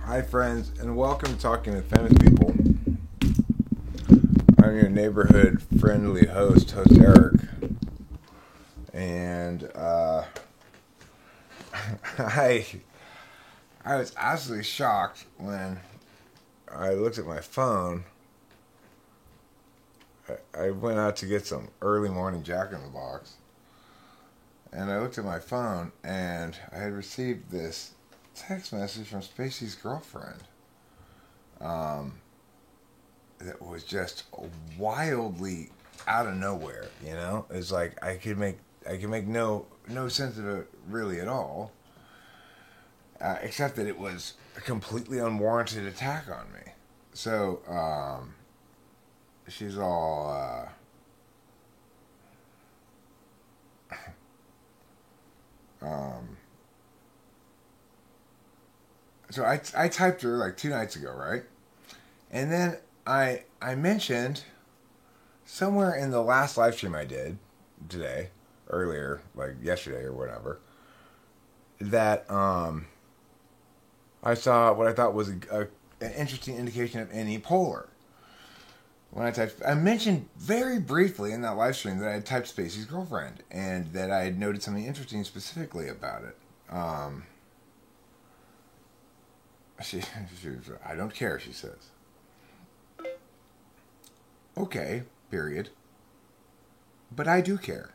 Hi, friends, and welcome to Talking with Famous People. I'm your neighborhood friendly host Eric, and I I was absolutely shocked when I looked at my phone. I went out to get some early morning Jack in the Box, and I looked at my phone, and I had received this text message from Spacey's girlfriend. That was just wildly out of nowhere. It's like I could make no sense of it really at all, except that it was a completely unwarranted attack on me. So she's all. Um, so I typed her like 2 nights ago, right? And then I mentioned somewhere in the last live stream I did today, earlier, like yesterday or whatever, that I saw what I thought was an interesting indication of any polar. When I mentioned very briefly in that live stream that I had typed Spacey's girlfriend and that I had noted something interesting specifically about it. She, she was, I don't care, she says. Okay, period. But I do care.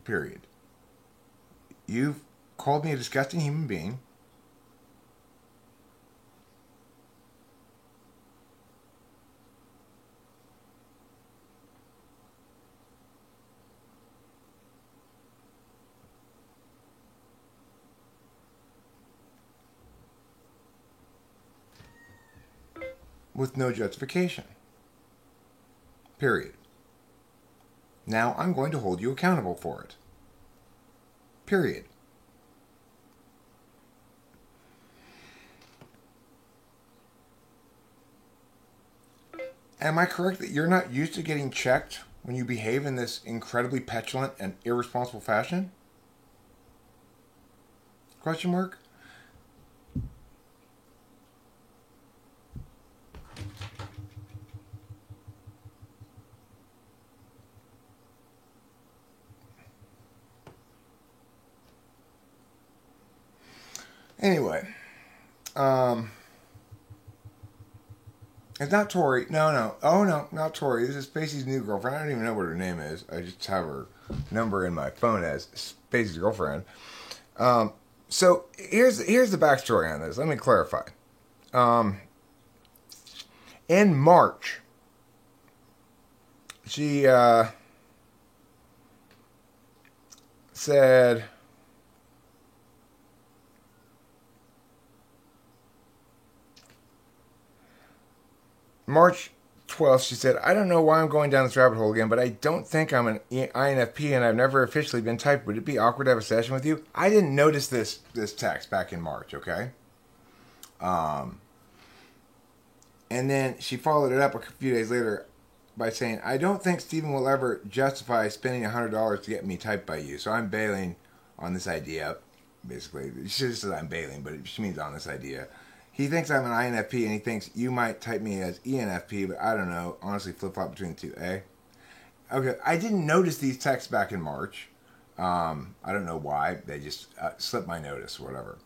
Period. You've called me a disgusting human being. With no justification. Period. Now I'm going to hold you accountable for it. Period. Am I correct that you're not used to getting checked when you behave in this incredibly petulant and irresponsible fashion? Question mark? Anyway, um, it's not Tori. No, no. Oh, no, not Tori. This is Spacey's new girlfriend. I don't even know what her name is. I just have her number in my phone as Spacey's girlfriend. So here's the backstory on this. Let me clarify. Um, in March, she said, March 12th, she said, I don't know why I'm going down this rabbit hole again, but I don't think I'm an INFP and I've never officially been typed. Would it be awkward to have a session with you? I didn't notice this text back in March, okay? And then she followed it up a few days later by saying, I don't think Stephen will ever justify spending $100 to get me typed by you, so I'm bailing on this idea. Basically, she just said I'm bailing, but she means on this idea. He thinks I'm an INFP, and he thinks you might type me as ENFP, but I don't know. Honestly, flip-flop between the two. Okay, I didn't notice these texts back in March. I don't know why. They just slipped my notice or whatever.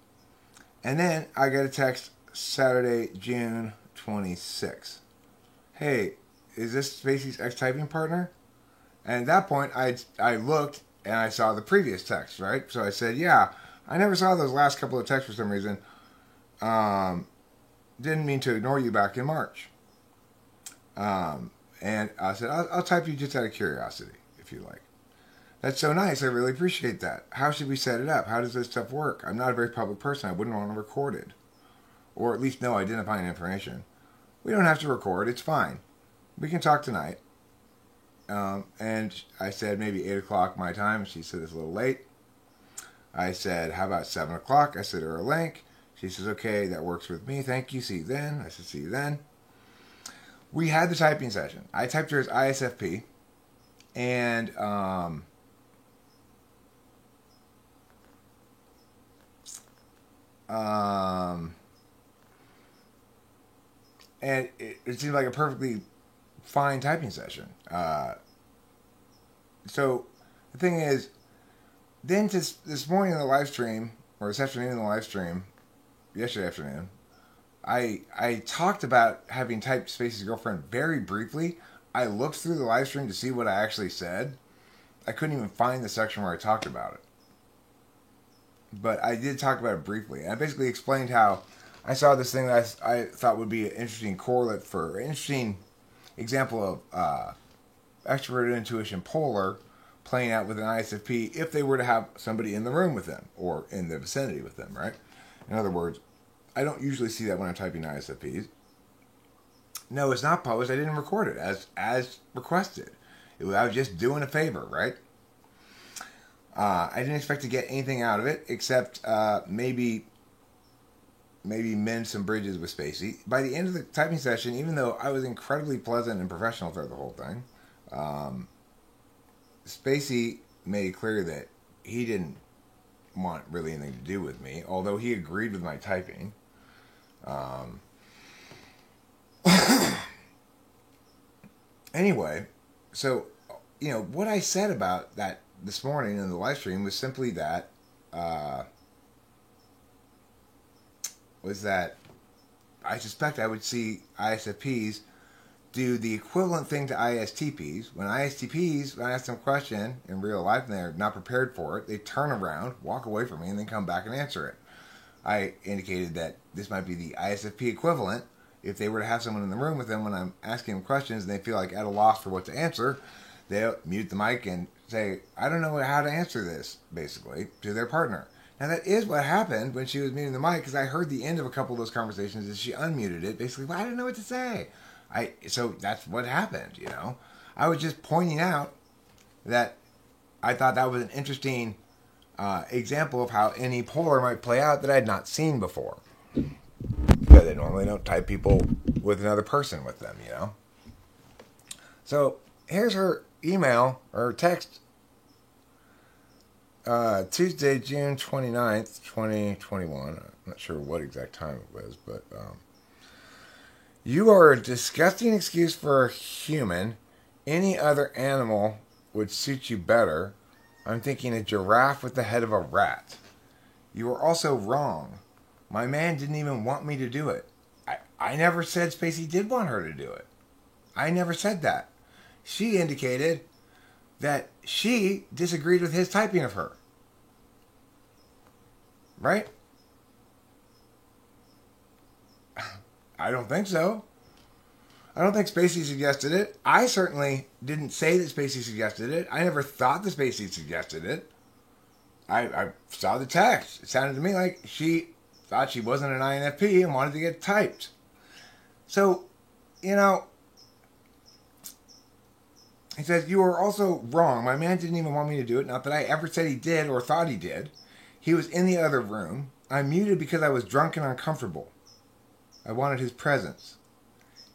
And then I got a text Saturday, June 26th. Hey, is this Spacey's ex-typing partner? And at that point, I looked and I saw the previous text, right? So I said, yeah, I never saw those last couple of texts for some reason. Didn't mean to ignore you back in March. And I said, I'll type you just out of curiosity, if you like. That's so nice. I really appreciate that. How should we set it up? How does this stuff work? I'm not a very public person. I wouldn't want to record it. Or at least know identifying information. We don't have to record. It's fine. We can talk tonight. And I said maybe 8 o'clock my time. She said it's a little late. I said, how about 7 o'clock? I sent her a link. She says, okay, that works with me. Thank you. See you then. I said, see you then. We had the typing session. I typed her as ISFP. And And it seemed like a perfectly fine typing session. So the thing is, then just this morning in the live stream, or this afternoon in the live stream, yesterday afternoon, I talked about having typed Spacey's girlfriend very briefly. I looked through the live stream to see what I actually said. I couldn't even find the section where I talked about it. But I did talk about it briefly. I basically explained how I saw this thing that I thought would be an interesting correlate for an interesting example of extroverted intuition polar playing out with an ISFP if they were to have somebody in the room with them or in the vicinity with them, right? In other words, I don't usually see that when I'm typing ISFPs. No, it's not published. I didn't record it as requested. I was just doing a favor, right? I didn't expect to get anything out of it except maybe mend some bridges with Spacey. By the end of the typing session, even though I was incredibly pleasant and professional throughout the whole thing, Spacey made it clear that he didn't want really anything to do with me, although he agreed with my typing. Anyway, so, what I said about that this morning in the live stream was simply that, I suspect I would see ISFPs do the equivalent thing to ISTPs. When I ask them a question in real life and they're not prepared for it, they turn around, walk away from me, and then come back and answer it. I indicated that this might be the ISFP equivalent. If they were to have someone in the room with them when I'm asking them questions and they feel like at a loss for what to answer, they'll mute the mic and say, I don't know how to answer this, basically, to their partner. Now, that is what happened when she was muting the mic, because I heard the end of a couple of those conversations as she unmuted it. Basically, well, I didn't know what to say. So that's what happened, I was just pointing out that I thought that was an interesting example of how any polar might play out that I had not seen before. Because they normally don't type people with another person with them, So here's her email or text. Tuesday, June 29th, 2021. I'm not sure what exact time it was, but you are a disgusting excuse for a human. Any other animal would suit you better. I'm thinking a giraffe with the head of a rat. You are also wrong. My man didn't even want me to do it. I never said Spacey did want her to do it. I never said that. She indicated that she disagreed with his typing of her. Right? I don't think so. I don't think Spacey suggested it. I certainly didn't say that Spacey suggested it. I never thought that Spacey suggested it. I saw the text. It sounded to me like she thought she wasn't an INFP and wanted to get typed. So, he says, you are also wrong. My man didn't even want me to do it. Not that I ever said he did or thought he did. He was in the other room. I muted because I was drunk and uncomfortable. I wanted his presence.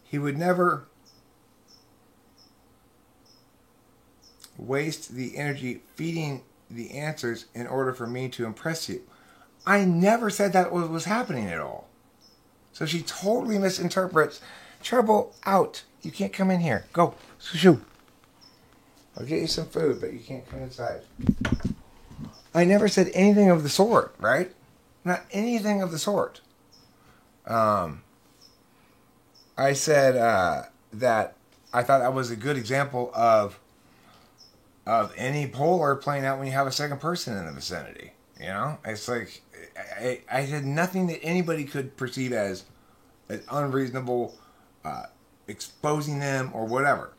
He would never waste the energy feeding the answers in order for me to impress you. I never said that was happening at all. So she totally misinterprets. Trouble out. You can't come in here. Go. Shoo. I'll get you some food, but you can't come inside. I never said anything of the sort, right? Not anything of the sort. I said that I thought that was a good example of any polar playing out when you have a second person in the vicinity. It's like I had nothing that anybody could perceive as unreasonable, exposing them or whatever.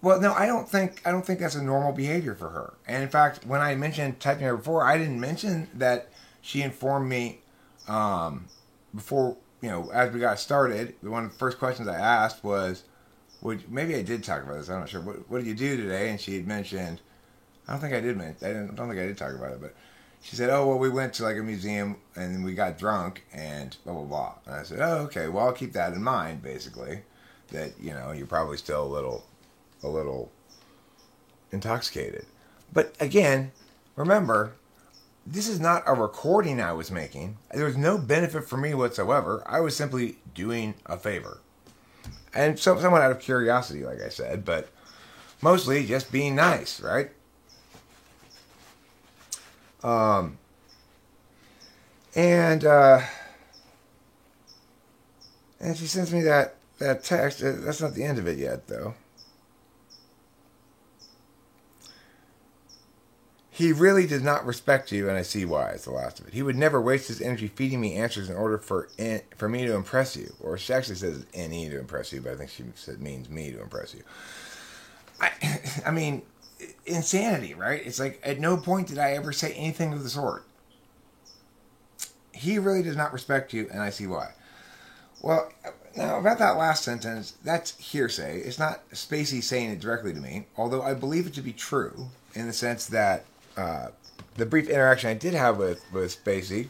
Well, no, I don't think that's a normal behavior for her. And in fact, when I mentioned typing her before, I didn't mention that she informed me before, as we got started. One of the first questions I asked was, maybe I did talk about this. I'm not sure. What did you do today? And she had mentioned, I don't think I did talk about it, but she said, oh, well, we went to like a museum and we got drunk and blah, blah, blah. And I said, oh, okay, well, I'll keep that in mind, basically, that, you're probably still a little intoxicated. But again, remember, this is not a recording I was making. There was no benefit for me whatsoever. I was simply doing a favor. And so, somewhat out of curiosity, like I said, but mostly just being nice, right? And she sends me that text. That's not the end of it yet, though. He really does not respect you, and I see why. It's the last of it. He would never waste his energy feeding me answers in order for me to impress you. Or she actually says "any" to impress you, but I think she means me to impress you. I mean, insanity, right? It's like at no point did I ever say anything of the sort. He really does not respect you, and I see why. Well, now about that last sentence, that's hearsay. It's not Spacey saying it directly to me, although I believe it to be true in the sense that the brief interaction I did have with Spacey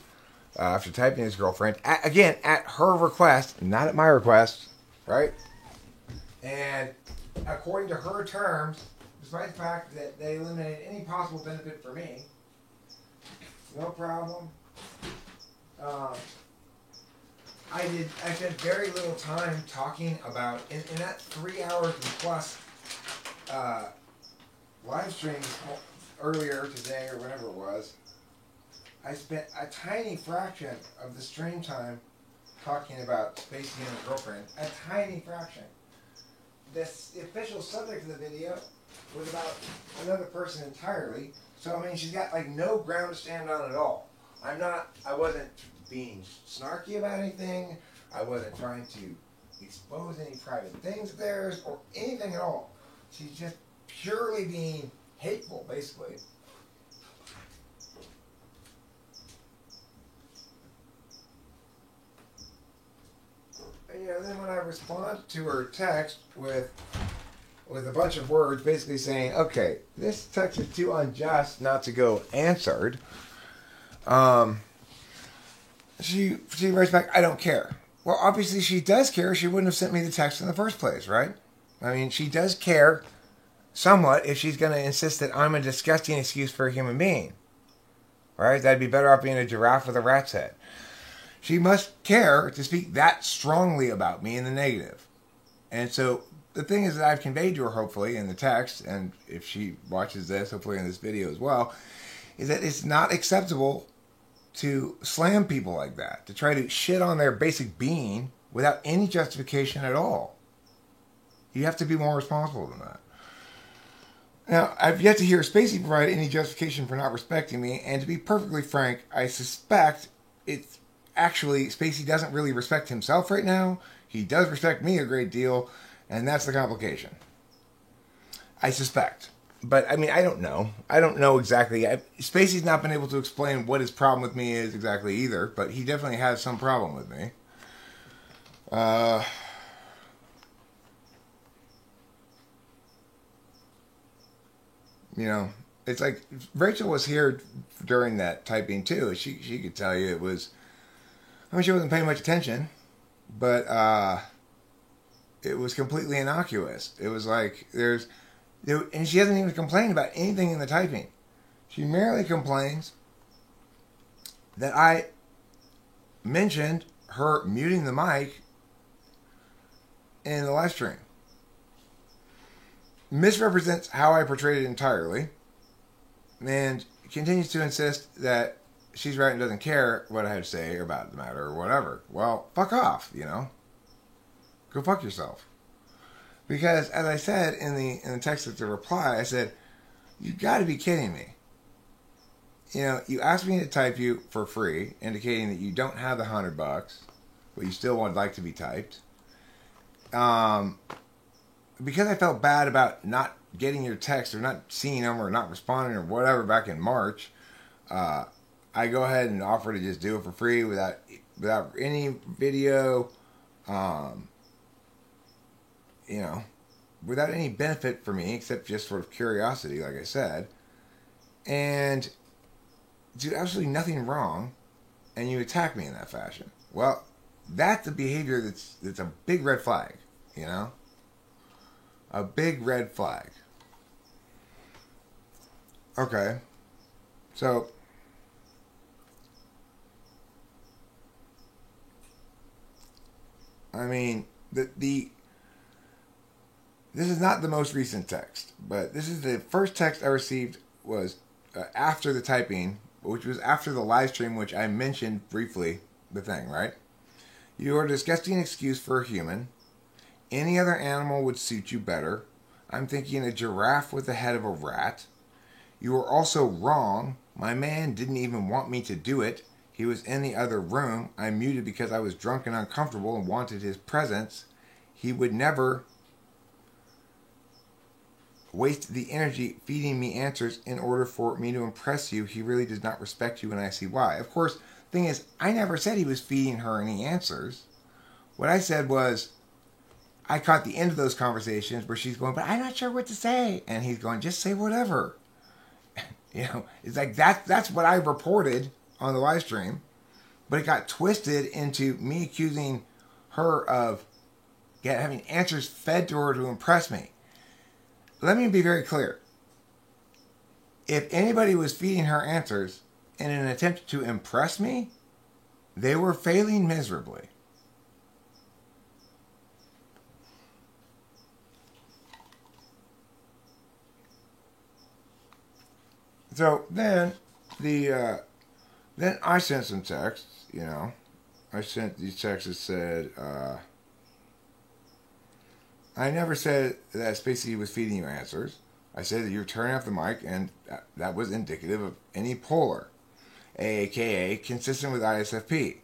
after typing his girlfriend, again, at her request, not at my request, right? And according to her terms, despite the fact that they eliminated any possible benefit for me, no problem. I spent very little time talking about in that 3 hours and plus live stream earlier today or whenever it was. I spent a tiny fraction of the stream time talking about Spacey and his girlfriend. A tiny fraction. The official subject of the video was about another person entirely. So I mean, she's got like no ground to stand on at all. I wasn't being snarky about anything. I wasn't trying to expose any private things of theirs or anything at all. She's just purely being hateful, basically. And then when I respond to her text with a bunch of words basically saying, okay, this text is too unjust not to go answered, she writes back, I don't care. Well, obviously she does care. She wouldn't have sent me the text in the first place, right? I mean, she does care somewhat if she's going to insist that I'm a disgusting excuse for a human being. Right? That'd be better off being a giraffe with a rat's head. She must care to speak that strongly about me in the negative. And so the thing is that I've conveyed to her, hopefully, in the text, and if she watches this, hopefully in this video as well, is that it's not acceptable to slam people like that, to try to shit on their basic being without any justification at all. You have to be more responsible than that. Now, I've yet to hear Spacey provide any justification for not respecting me, and to be perfectly frank, I suspect it's actually Spacey doesn't really respect himself right now. He does respect me a great deal, and that's the complication. I suspect. But, I mean, I don't know. I don't know exactly. Spacey's not been able to explain what his problem with me is exactly either, but he definitely has some problem with me. It's like Rachel was here during that typing too. She could tell you it was. I mean, she wasn't paying much attention, but it was completely innocuous. It was like and she hasn't even complained about anything in the typing. She merely complains that I mentioned her muting the mic in the live stream. Misrepresents how I portrayed it entirely, and continues to insist that she's right and doesn't care what I had to say about the matter or whatever. Well, fuck off, Go fuck yourself. Because, as I said in the text of the reply, I said, you got to be kidding me. You asked me to type you for free, indicating that you don't have the $100, but you still would like to be typed. Because I felt bad about not getting your text or not seeing them or not responding or whatever back in March, I go ahead and offer to just do it for free without any video, without any benefit for me except just sort of curiosity, like I said, and do absolutely nothing wrong, and you attack me in that fashion. Well, that's a behavior that's a big red flag, A big red flag. Okay. So, I mean, this is not the most recent text, but this is the first text I received was after the typing, which was after the live stream, which I mentioned briefly, the thing, right? You are a disgusting excuse for a human. Any other animal would suit you better. I'm thinking a giraffe with the head of a rat. You are also wrong. My man didn't even want me to do it. He was in the other room. I muted because I was drunk and uncomfortable and wanted his presence. He would never waste the energy feeding me answers in order for me to impress you. He really does not respect you, and I see why. Of course, the thing is, I never said he was feeding her any answers. What I said was, I caught the end of those conversations where she's going, but I'm not sure what to say. And he's going, just say whatever. You know, it's like that's what I reported on the live stream. But it got twisted into me accusing her of having answers fed to her to impress me. Let me be very clear. If anybody was feeding her answers in an attempt to impress me, they were failing miserably. So then then I sent some texts, you know. I sent these texts that said, I never said that Spacey was feeding you answers. I said that you're turning off the mic, and that was indicative of any polar, aka consistent with ISFP.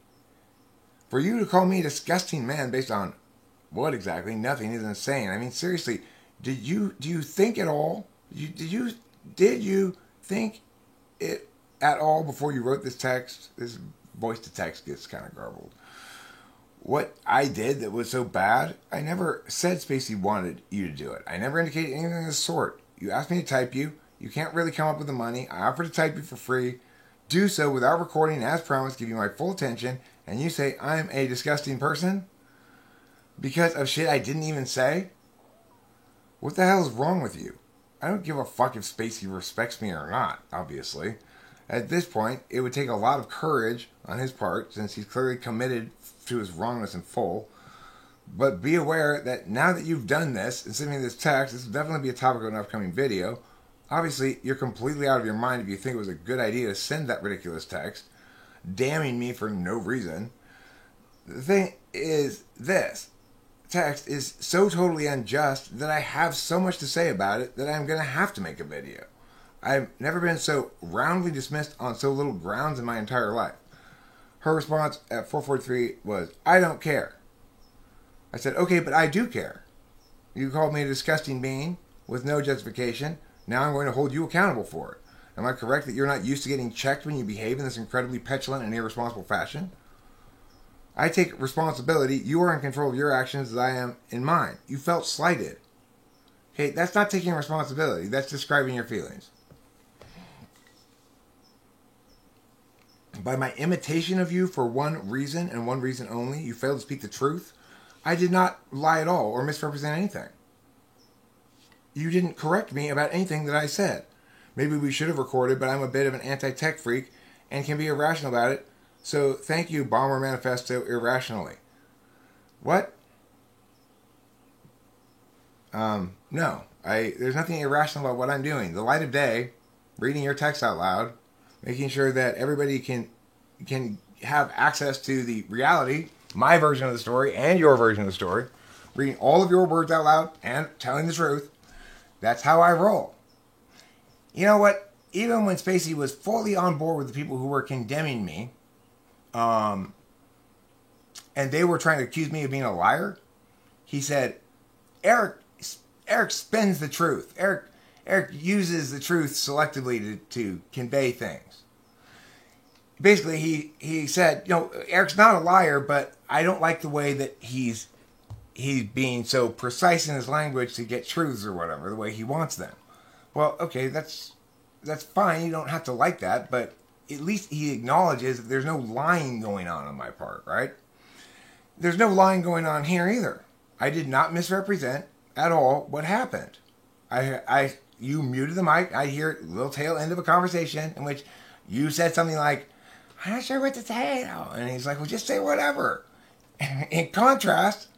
For you to call me a disgusting man based on what exactly? Nothing is insane. I mean, seriously, do you think at all? Did you think it at all before you wrote this text? This voice to text gets kind of garbled. What I did that was so bad, I never said Spacey wanted you to do it. I never indicated anything of the sort. You asked me to type you. You can't really come up with the money. I offered to type you for free. Do so without recording, as promised, give you my full attention, and you say I'm a disgusting person? Because of shit I didn't even say? What the hell is wrong with you? I don't give a fuck if Spacey respects me or not, obviously. At this point, it would take a lot of courage on his part, since he's clearly committed to his wrongness in full. But be aware that now that you've done this and sent me this text, this will definitely be a topic of an upcoming video. Obviously, you're completely out of your mind if you think it was a good idea to send that ridiculous text, damning me for no reason. The thing is this. Text is so totally unjust that I have so much to say about it that I'm going to have to make a video. I've never been so roundly dismissed on so little grounds in my entire life. Her response at 443 was, I don't care. I said, okay, but I do care. You called me a disgusting being with no justification. Now I'm going to hold you accountable for it. Am I correct that you're not used to getting checked when you behave in this incredibly petulant and irresponsible fashion? I take responsibility. You are in control of your actions as I am in mine. You felt slighted. Okay, that's not taking responsibility. That's describing your feelings. By my imitation of you for one reason and one reason only, you failed to speak the truth. I did not lie at all or misrepresent anything. You didn't correct me about anything that I said. Maybe we should have recorded, but I'm a bit of an anti-tech freak and can be irrational about it. So thank you, Bomber Manifesto, irrationally. What? No. There's nothing irrational about what I'm doing. The light of day, reading your text out loud, making sure that everybody can have access to the reality, my version of the story and your version of the story, reading all of your words out loud and telling the truth. That's how I roll. You know what? Even when Spacey was fully on board with the people who were condemning me, and they were trying to accuse me of being a liar, he said, Eric spins the truth. Eric uses the truth selectively to convey things. Basically, he said, you know, Eric's not a liar, but I don't like the way that he's being so precise in his language to get truths or whatever, the way he wants them. Well, okay, that's fine. You don't have to like that, but at least he acknowledges that there's no lying going on my part, right? There's no lying going on here either. I did not misrepresent at all what happened. You muted the mic. I hear a little tail end of a conversation in which you said something like, I'm not sure what to say. And he's like, well, just say whatever. In contrast,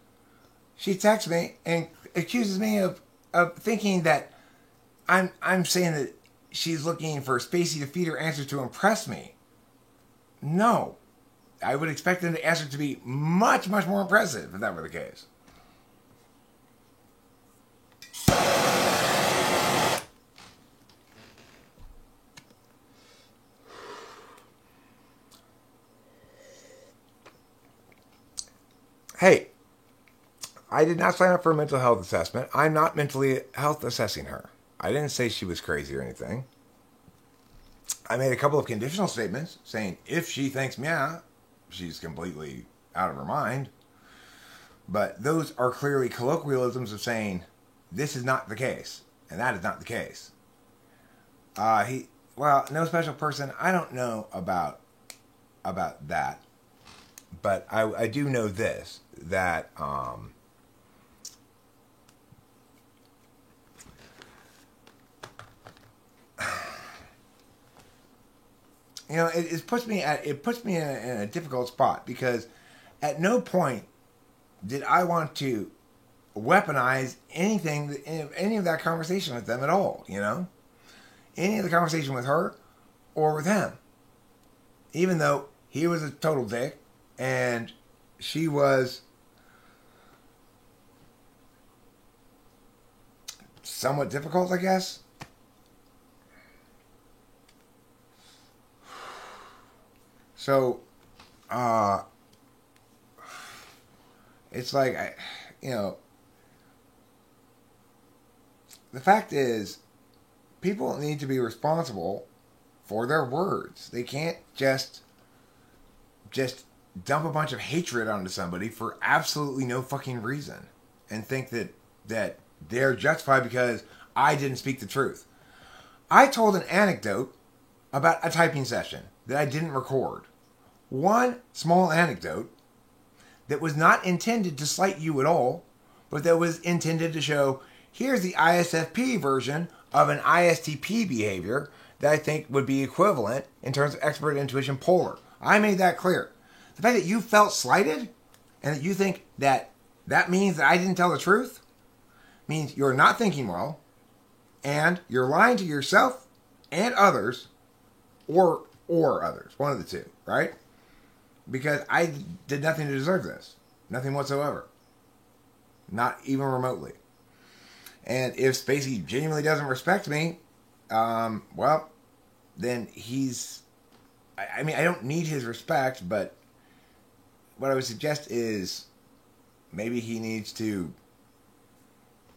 she texts me and accuses me of thinking that I'm saying that she's looking for Spacey to feed her answers to impress me. No. I would expect the answer to be much, much more impressive if that were the case. Hey, I did not sign up for a mental health assessment. I'm not mentally health assessing her. I didn't say she was crazy or anything. I made a couple of conditional statements saying if she thinks, yeah, she's completely out of her mind. But those are clearly colloquialisms of saying this is not the case. And that is not the case. No special person. I don't know about that. But I do know this, that it puts me in a difficult spot, because at no point did I want to weaponize any of that conversation with them at all. Any of the conversation with her or with him, even though he was a total dick and she was somewhat difficult, I guess. So, it's like, the fact is, people need to be responsible for their words. They can't just dump a bunch of hatred onto somebody for absolutely no fucking reason and think that they're justified because I didn't speak the truth. I told an anecdote about a typing session that I didn't record. One small anecdote that was not intended to slight you at all, but that was intended to show, here's the ISFP version of an ISTP behavior that I think would be equivalent in terms of expert intuition polar. I made that clear. The fact that you felt slighted and that you think that means that I didn't tell the truth means you're not thinking well, and you're lying to yourself and others, or others, one of the two, right? Because I did nothing to deserve this. Nothing whatsoever. Not even remotely. And if Spacey genuinely doesn't respect me, then he's... I don't need his respect, but what I would suggest is maybe he needs to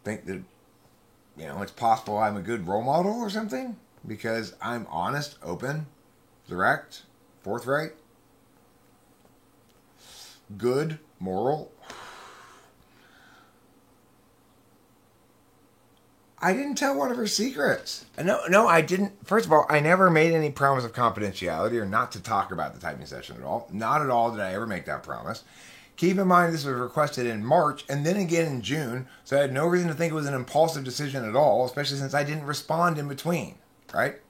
think that, it's possible I'm a good role model or something, because I'm honest, open, direct, forthright, good, moral. I didn't tell one of her secrets. No, I didn't. First of all, I never made any promise of confidentiality or not to talk about the typing session at all. Not at all did I ever make that promise. Keep in mind this was requested in March and then again in June, so I had no reason to think it was an impulsive decision at all, especially since I didn't respond in between, right?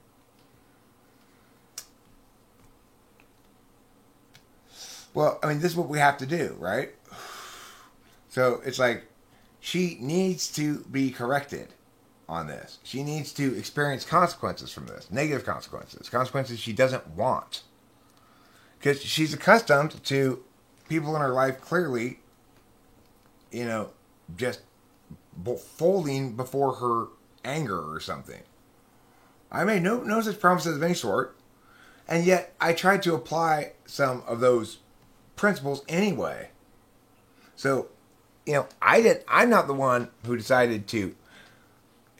Well, this is what we have to do, right? So it's like, she needs to be corrected on this. She needs to experience consequences from this. Negative consequences. Consequences she doesn't want. Because she's accustomed to people in her life clearly, just folding before her anger or something. I made no such promises of any sort. And yet, I tried to apply some of those principles anyway. So, I'm not the one who decided to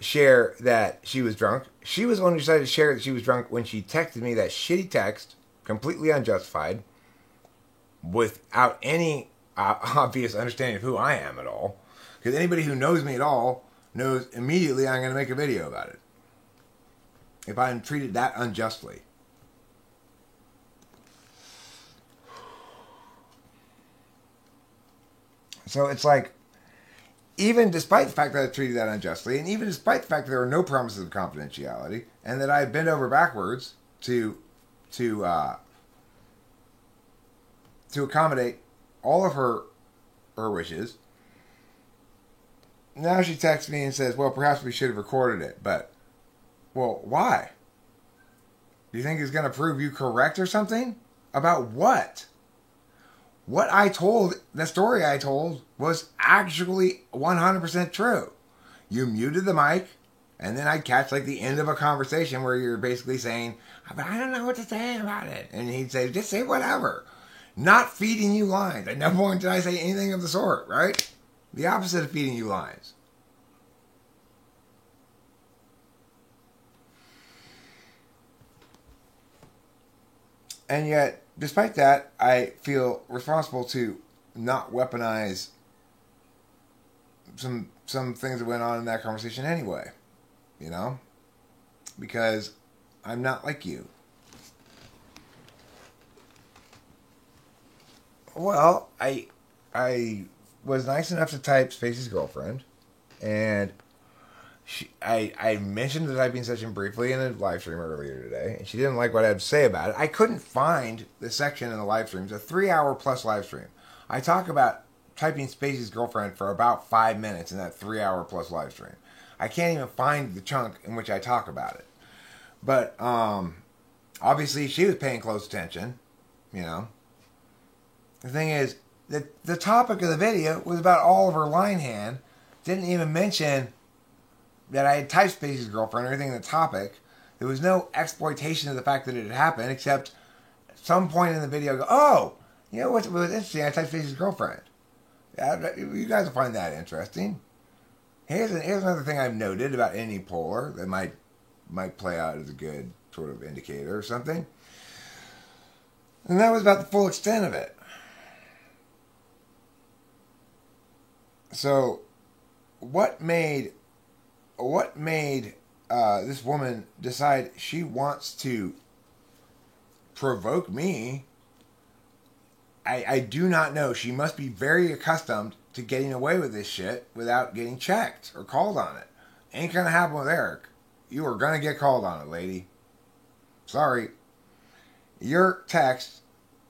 share that she was drunk. She was the one who decided to share that she was drunk when she texted me that shitty text, completely unjustified, without any obvious understanding of who I am at all. Because anybody who knows me at all knows immediately I'm going to make a video about it if I'm treated that unjustly. So it's like, even despite the fact that I treated that unjustly, and even despite the fact that there were no promises of confidentiality, and that I bent over backwards to accommodate all of her wishes. Now she texts me and says, well, perhaps we should have recorded it, but, well, why? Do you think it's going to prove you correct or something? About what? What I told, the story I told, was actually 100% true. You muted the mic, and then I'd catch like the end of a conversation where you're basically saying, but I don't know what to say about it. And he'd say, just say whatever. Not feeding you lines. At no point did I say anything of the sort, right? The opposite of feeding you lines. And yet, despite that, I feel responsible to not weaponize some things that went on in that conversation anyway. You know? Because I'm not like you. Well, I was nice enough to type Spacey's girlfriend, and I mentioned the typing session briefly in a live stream earlier today, and she didn't like what I had to say about it. I couldn't find the section in the live stream. It's a 3-hour plus live stream. I talk about typing Spacey's girlfriend for about 5 minutes in that 3-hour plus live stream. I can't even find the chunk in which I talk about it. But obviously she was paying close attention, you know. The thing is, the topic of the video was about Oliver Linehan. Didn't even mention that I had typed Spacey's girlfriend or anything in the topic. There was no exploitation of the fact that it had happened, except some point in the video go, oh, you know what's interesting? I typed Spacey's girlfriend. You guys will find that interesting. Here's another thing I've noted about any poller that might play out as a good sort of indicator or something. And that was about the full extent of it. So, what made this woman decide she wants to provoke me? I do not know. She must be very accustomed to getting away with this shit without getting checked or called on it. Ain't gonna happen with Eric. You are gonna get called on it, lady. Sorry. Your text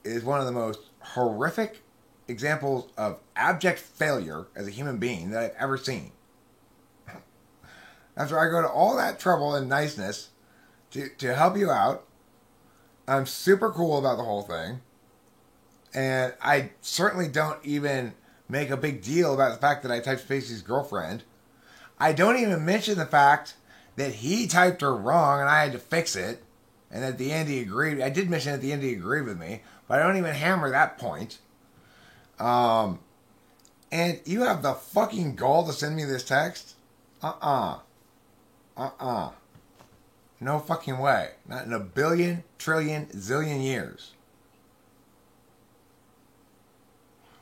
is one of the most horrific examples of abject failure as a human being that I've ever seen. After I go to all that trouble and niceness to help you out, I'm super cool about the whole thing. And I certainly don't even make a big deal about the fact that I typed Spacey's girlfriend. I don't even mention the fact that he typed her wrong and I had to fix it. And at the end he agreed. I did mention at the end he agreed with me, but I don't even hammer that point. And you have the fucking gall to send me this text? No fucking way. Not in a billion, trillion, zillion years.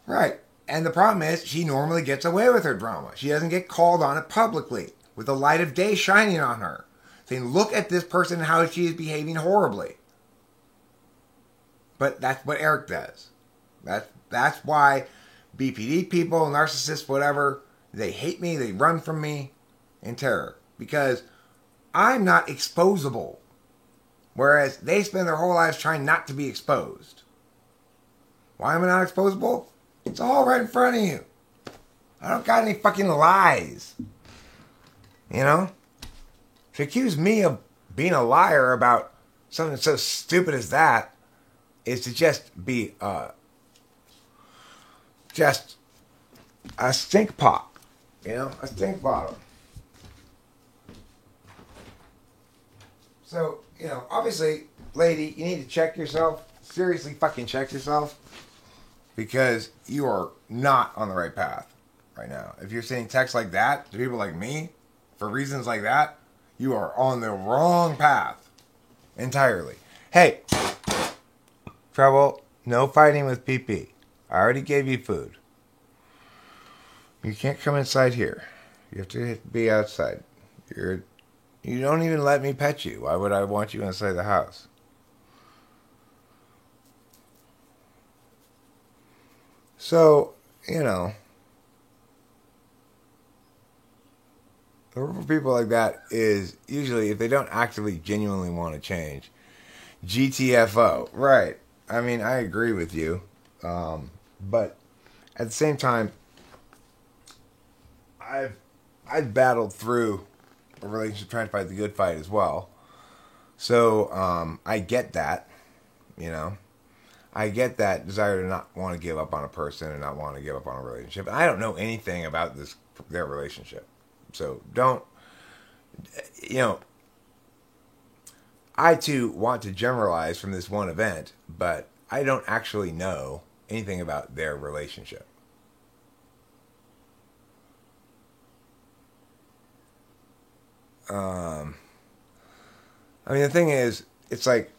Right. And the problem is, she normally gets away with her drama. She doesn't get called on it publicly, with the light of day shining on her, saying, look at this person and how she is behaving horribly. But that's what Eric does. That's why BPD people, narcissists, whatever, they hate me, they run from me in terror. Because I'm not exposable. Whereas they spend their whole lives trying not to be exposed. Why am I not exposable? It's all right in front of you. I don't got any fucking lies. You know? To accuse me of being a liar about something so stupid as that is to just be just a stink pot. You know? A stink bottle. So, you know, obviously, lady, you need to check yourself. Seriously fucking check yourself. Because you are not on the right path right now. If you're sending texts like that to people like me, for reasons like that, you are on the wrong path. Entirely. Hey, Trouble, no fighting with PP. I already gave you food. You can't come inside here. You have to be outside. You don't even let me pet you. Why would I want you inside the house? So, you know, the rule for people like that is usually if they don't actively, genuinely want to change, GTFO. Right. I mean, I agree with you. But at the same time, I've battled through a relationship trying to fight the good fight as well. So I get that, you know. I get that desire to not want to give up on a person and not want to give up on a relationship. I don't know anything about their relationship. So don't, you know, I too want to generalize from this one event, but I don't actually know anything about their relationship. I mean, the thing is, it's like,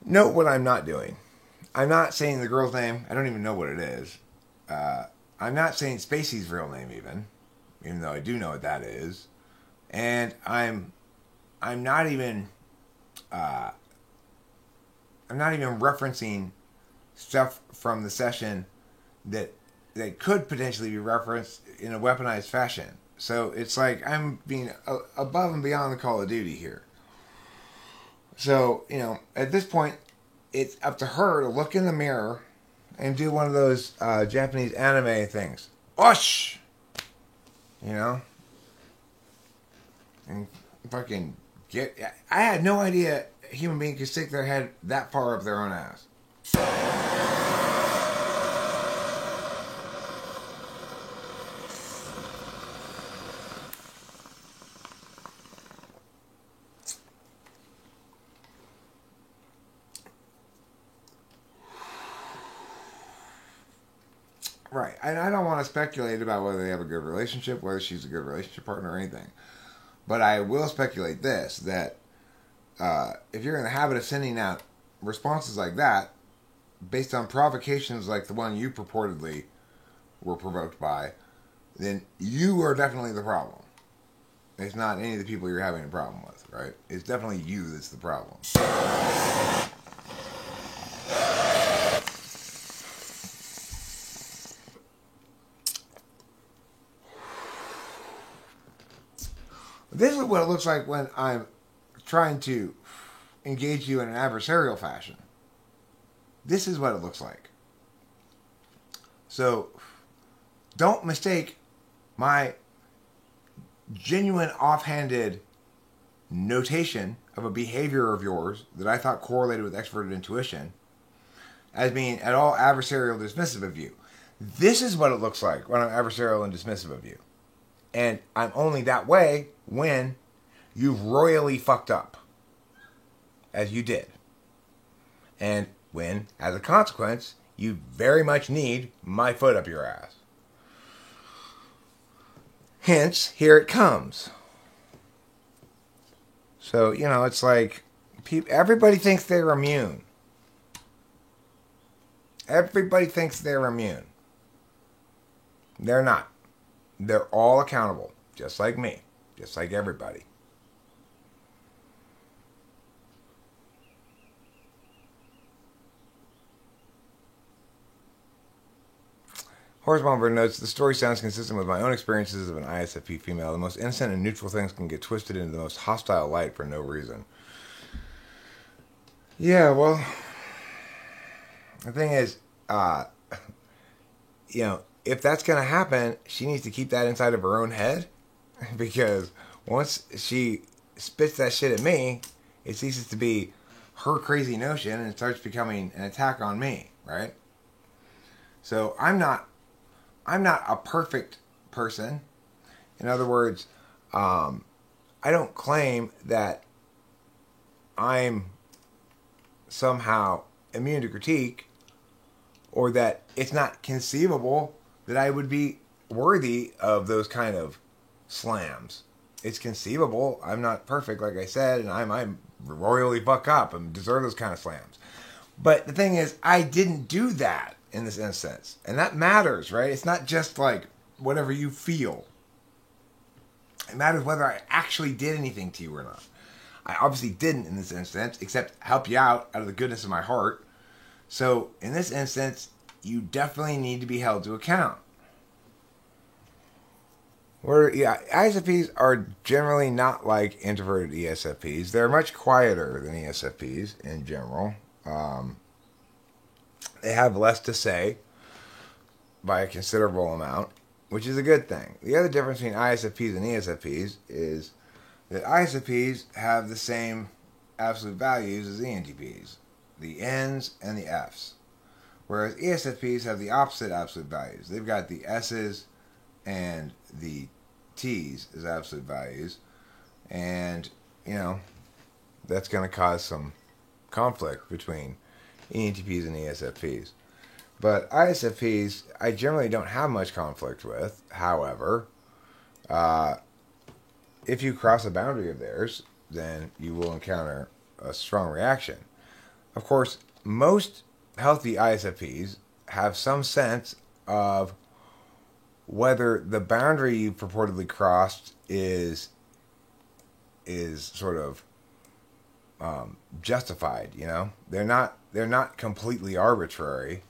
note what I'm not doing. I'm not saying the girl's name. I don't even know what it is. I'm not saying Spacey's real name even though I do know what that is. And I'm not even referencing stuff from the session that could potentially be referenced in a weaponized fashion. So it's like I'm being above and beyond the Call of Duty here. So, you know, at this point, it's up to her to look in the mirror and do one of those Japanese anime things. Osh! You know? And fucking get... I had no idea a human being could stick their head that far up their own ass. Right. And I don't want to speculate about whether they have a good relationship, whether she's a good relationship partner or anything. But I will speculate this, that if you're in the habit of sending out responses like that, based on provocations like the one you purportedly were provoked by, then you are definitely the problem. It's not any of the people you're having a problem with, right? It's definitely you that's the problem. This is what it looks like when I'm trying to engage you in an adversarial fashion. This is what it looks like. So, don't mistake my genuine offhanded notation of a behavior of yours that I thought correlated with extroverted intuition as being at all adversarial dismissive of you. This is what it looks like when I'm adversarial and dismissive of you. And I'm only that way when you've royally fucked up, as you did. And when, as a consequence, you very much need my foot up your ass. Hence, here it comes. So, you know, it's like, everybody thinks they're immune. Everybody thinks they're immune. They're not. They're all accountable, just like me, just like everybody. Horace Bomber notes, the story sounds consistent with my own experiences of an ISFP female. The most innocent and neutral things can get twisted into the most hostile light for no reason. Yeah, well, the thing is, you know, if that's going to happen, she needs to keep that inside of her own head. Because once she spits that shit at me, it ceases to be her crazy notion and it starts becoming an attack on me, right? So I'm not a perfect person. In other words, I don't claim that I'm somehow immune to critique or that it's not conceivable that I would be worthy of those kind of slams. It's conceivable. I'm not perfect, like I said, and I'm royally fuck up and deserve those kind of slams. But the thing is, I didn't do that in this instance. And that matters, right? It's not just like whatever you feel. It matters whether I actually did anything to you or not. I obviously didn't in this instance, except help you out of the goodness of my heart. So, in this instance, you definitely need to be held to account. ISFPs are generally not like introverted ESFPs. They're much quieter than ESFPs in general. They have less to say. by a considerable amount, which is a good thing. The other difference between ISFPs and ESFPs is that ISFPs have the same absolute values as ENTPs, the N's and the F's. Whereas ESFPs have the opposite absolute values. They've got the S's and the T's as absolute values. And, that's going to cause some conflict between ENTPs and ESFPs. But ISFPs, I generally don't have much conflict with. However, if you cross a boundary of theirs, then you will encounter a strong reaction. Of course, most healthy ISFPs have some sense of whether the boundary you purportedly crossed is sort of justified. They're not completely arbitrary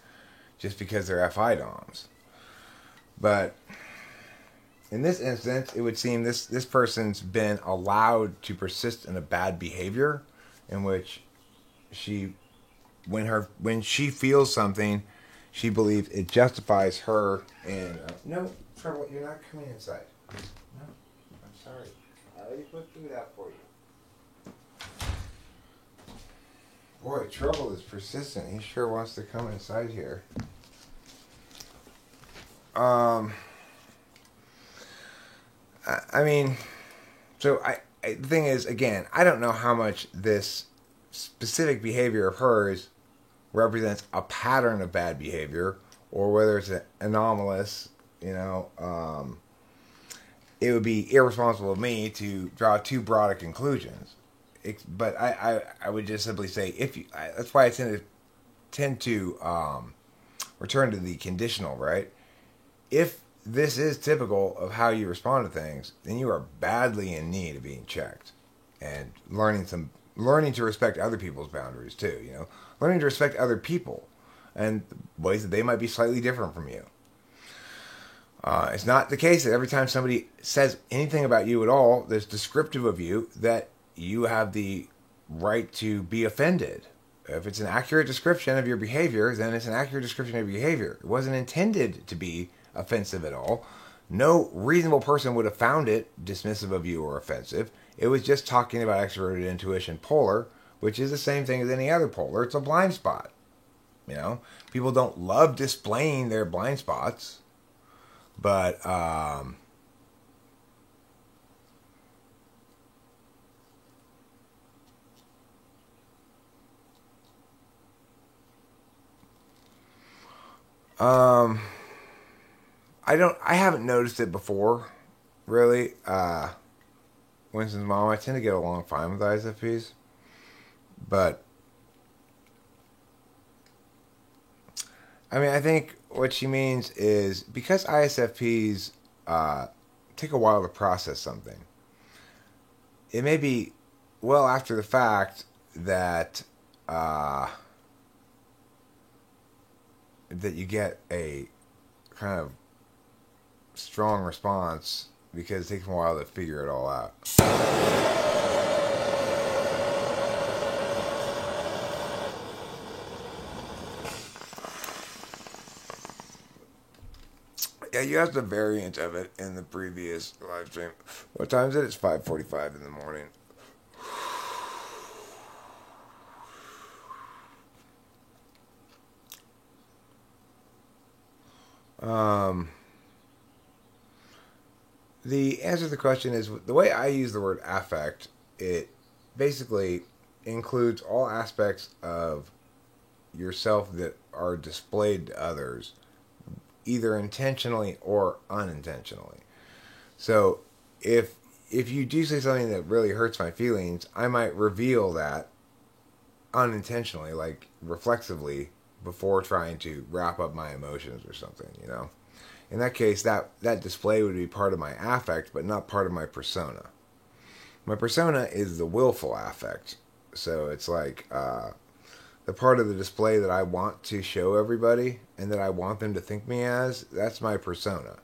just because they're FI DOMs. But in this instance, it would seem this person's been allowed to persist in a bad behavior in which when she feels something, she believes it justifies her in... no, Trevor, you're not coming inside. No, I'm sorry. I already put food out for you. Boy, Trouble is persistent. He sure wants to come inside here. The thing is, again, I don't know how much this specific behavior of hers represents a pattern of bad behavior or whether it's anomalous. It would be irresponsible of me to draw too broad conclusions. But I would just simply say, that's why I tend to return to the conditional, right? If this is typical of how you respond to things, then you are badly in need of being checked and learning to respect other people's boundaries too. Learning to respect other people and ways that they might be slightly different from you. It's not the case that every time somebody says anything about you at all that's descriptive of you that you have the right to be offended. If it's an accurate description of your behavior, then it's an accurate description of your behavior. It wasn't intended to be offensive at all. No reasonable person would have found it dismissive of you or offensive. It was just talking about extroverted intuition polar, which is the same thing as any other polar. It's a blind spot. People don't love displaying their blind spots, but I haven't noticed it before, really. Winston's mom, I tend to get along fine with ISFPs, but I think what she means is because ISFPs take a while to process something, it may be well after the fact that that you get a kind of strong response because it takes them a while to figure it all out. Yeah, you asked a variant of it in the previous live stream. What time is it? It's 5:45 in the morning. The answer to the question is, the way I use the word affect, it basically includes all aspects of yourself that are displayed to others, either intentionally or unintentionally. So if you do say something that really hurts my feelings, I might reveal that unintentionally, like reflexively, before trying to wrap up my emotions or something, In that case, that display would be part of my affect, but not part of my persona. My persona is the willful affect. So it's like the part of the display that I want to show everybody and that I want them to think me as, that's my persona.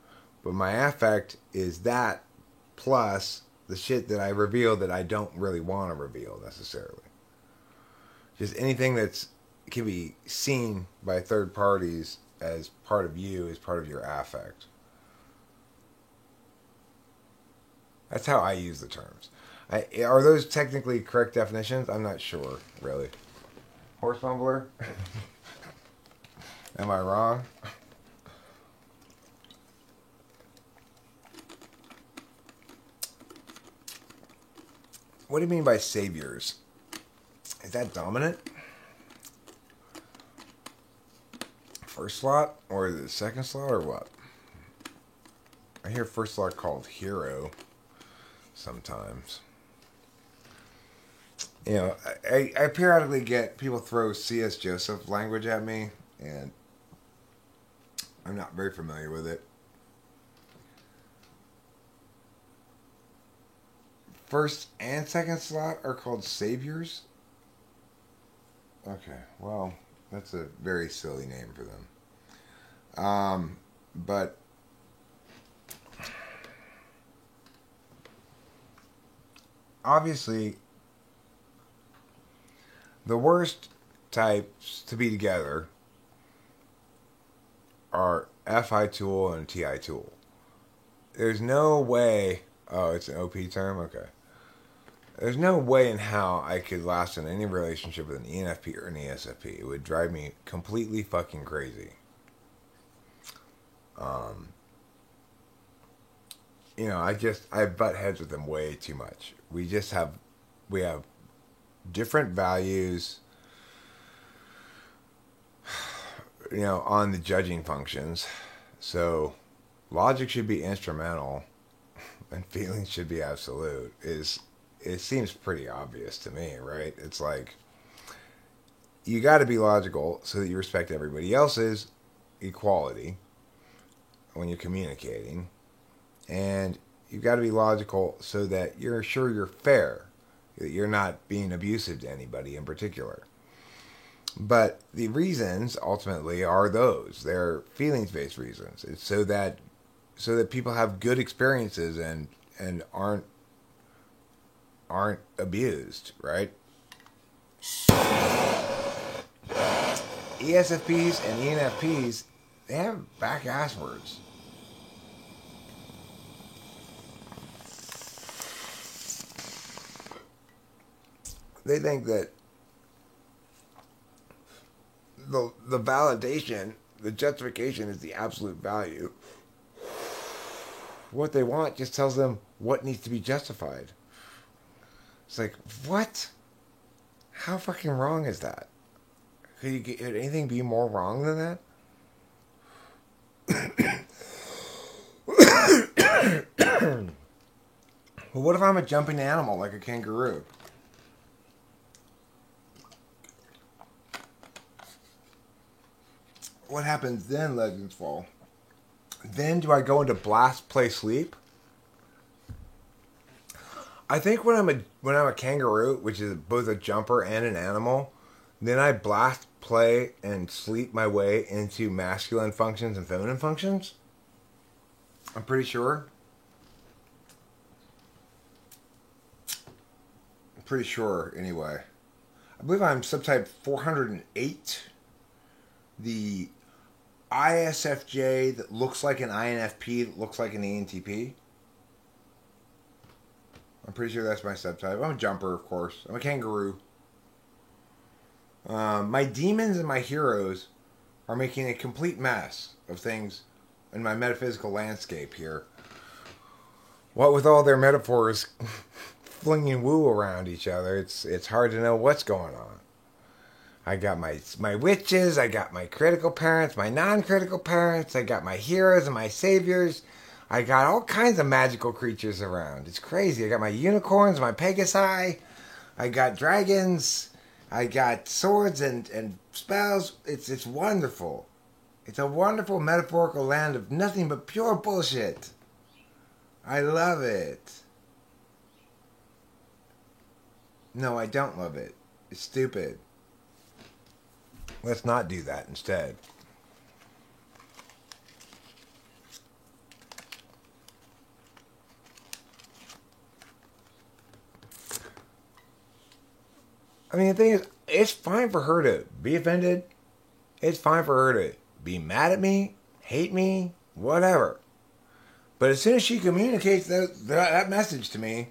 But my affect is that plus the shit that I reveal that I don't really want to reveal necessarily. Just anything that's can be seen by third parties as part of you, as part of your affect. That's how I use the terms. Are those technically correct definitions? I'm not sure, really. Horse mumbler? Am I wrong? What do you mean by saviors? Is that dominant? First slot? Or the second slot, or what? I hear first slot called hero sometimes. You know, I periodically get people throw C.S. Joseph language at me, and I'm not very familiar with it. First and second slot are called saviors? Okay, well, that's a very silly name for them. But obviously, the worst types to be together are FI tool and TI tool. There's no way. Oh, it's an OP term? Okay. There's no way in how I could last in any relationship with an ENFP or an ESFP. It would drive me completely fucking crazy. You know, I butt heads with them way too much. We have different values, you know, on the judging functions. So logic should be instrumental and feelings should be absolute. It seems pretty obvious to me, right? It's like you got to be logical so that you respect everybody else's equality when you're communicating, and you got to be logical so that you're sure you're fair, that you're not being abusive to anybody in particular. But the reasons ultimately are those. They're feelings-based reasons. It's so that people have good experiences and aren't abused, right? ESFPs and ENFPs, they have back ass words. They think that the validation, the justification is the absolute value. What they want just tells them what needs to be justified. It's like, what? How fucking wrong is that? Could anything be more wrong than that? Well, what if I'm a jumping animal like a kangaroo? What happens then, Legends Fall? Then do I go into blast, play, sleep? I think when I'm a kangaroo, which is both a jumper and an animal, then I blast, play, and sleep my way into masculine functions and feminine functions. I'm pretty sure. I'm pretty sure, anyway. I believe I'm subtype 408. The ISFJ that looks like an INFP that looks like an ENTP. I'm pretty sure that's my subtype. I'm a jumper, of course. I'm a kangaroo. My demons and my heroes are making a complete mess of things in my metaphysical landscape here. What with all their metaphors flinging woo around each other, it's hard to know what's going on. I got my witches, I got my critical parents, my non-critical parents, I got my heroes and my saviors. I got all kinds of magical creatures around. It's crazy. I got my unicorns, my Pegasi, I got dragons, I got swords and spells. It's wonderful. It's a wonderful metaphorical land of nothing but pure bullshit. I love it. No, I don't love it. It's stupid. Let's not do that instead. I mean, the thing is, it's fine for her to be offended. It's fine for her to be mad at me, hate me, whatever. But as soon as she communicates that message to me,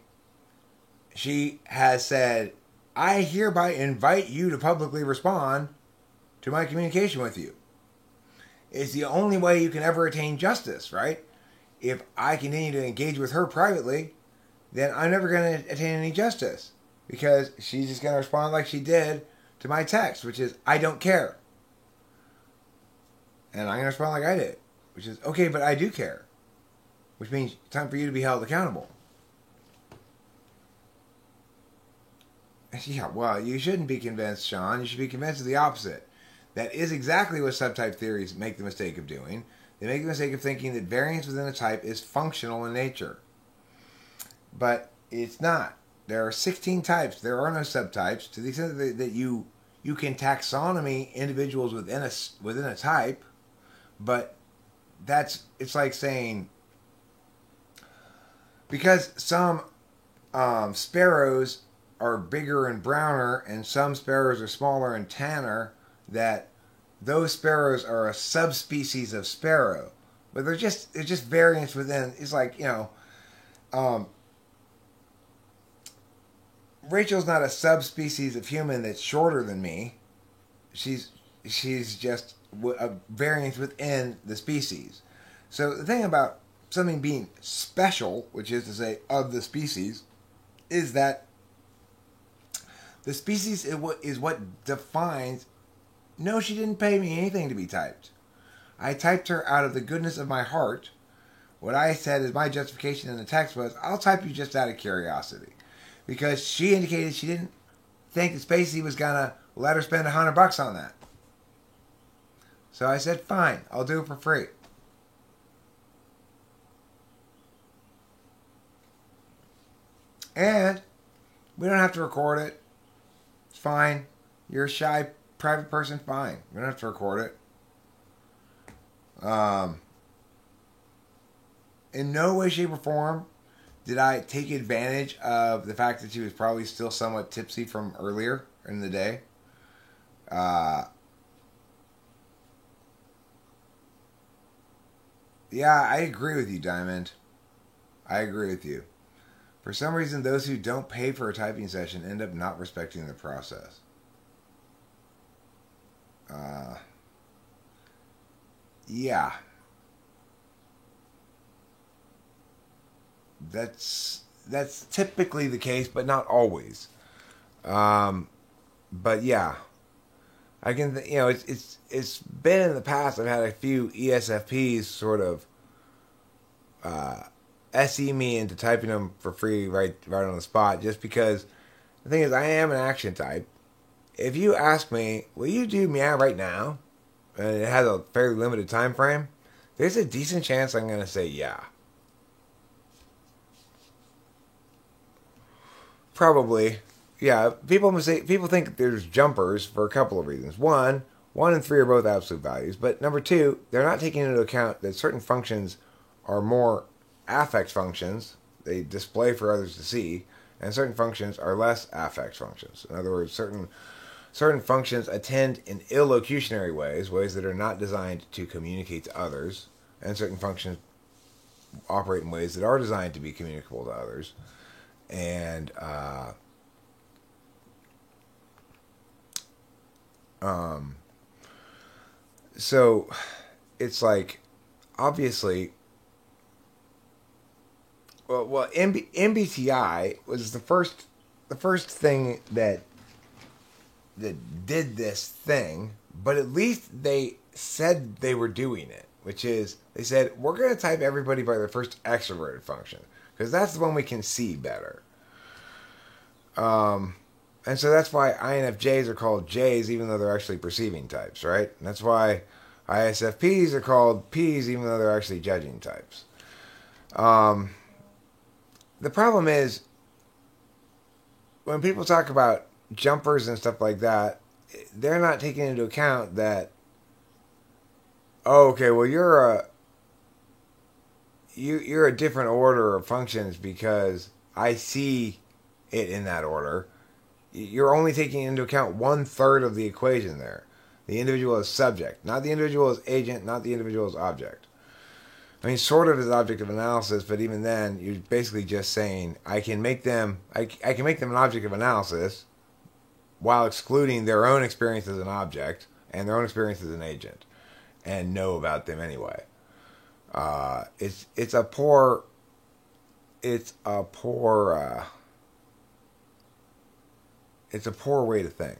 she has said, I hereby invite you to publicly respond to my communication with you. It's the only way you can ever attain justice, right? If I continue to engage with her privately, then I'm never going to attain any justice. Because she's just going to respond like she did to my text, which is, I don't care. And I'm going to respond like I did, which is, okay, but I do care. Which means it's time for you to be held accountable. Yeah, well, you shouldn't be convinced, Sean. You should be convinced of the opposite. That is exactly what subtype theories make the mistake of doing. They make the mistake of thinking that variance within a type is functional in nature. But it's not. There are 16 types. There are no subtypes. To the extent that you can taxonomy individuals within a type, but it's like saying, because some sparrows are bigger and browner and some sparrows are smaller and tanner, that those sparrows are a subspecies of sparrow. But it's just variance within. It's like, Rachel's not a subspecies of human that's shorter than me. She's just a variance within the species. So the thing about something being special, which is to say of the species, is that the species is what defines. No, she didn't pay me anything to be typed. I typed her out of the goodness of my heart. What I said is my justification in the text was, I'll type you just out of curiosity. Because she indicated she didn't think that Spacey was going to let her spend $100 on that. So I said, fine, I'll do it for free. And we don't have to record it. It's fine. You're a shy private person, fine. We don't have to record it. In no way, shape, or form did I take advantage of the fact that she was probably still somewhat tipsy from earlier in the day. Yeah, I agree with you, Diamond. I agree with you. For some reason, those who don't pay for a typing session end up not respecting the process. Yeah. That's typically the case, but not always. But yeah, I can it's been in the past. I've had a few ESFPs sort of SE me into typing them for free right on the spot, just because the thing is, I am an action type. If you ask me, will you do meow right now, and it has a fairly limited time frame, there's a decent chance I'm going to say yeah. Probably. Yeah, people think there's jumpers for a couple of reasons. One and three are both absolute values. But number two, they're not taking into account that certain functions are more affect functions. They display for others to see. And certain functions are less affect functions. In other words, certain functions attend in illocutionary ways that are not designed to communicate to others. And certain functions operate in ways that are designed to be communicable to others. And so it's like, obviously, well, MBTI was the first thing that did this thing, but at least they said they were doing it, which is, they said, we're going to type everybody by their first extroverted function, because that's the one we can see better. And so that's why INFJs are called Js, even though they're actually perceiving types, right? And that's why ISFPs are called Ps, even though they're actually judging types. The problem is, when people talk about jumpers and stuff like that, they're not taking into account that, oh, okay, well, you're a different order of functions because I see it in that order. You're only taking into account 1/3 of the equation there. The individual as subject, not the individual as agent, not the individual as object. I mean, sort of as object of analysis, but even then, you're basically just saying I can make them an object of analysis while excluding their own experience as an object and their own experience as an agent, and know about them anyway. It's a poor way to think.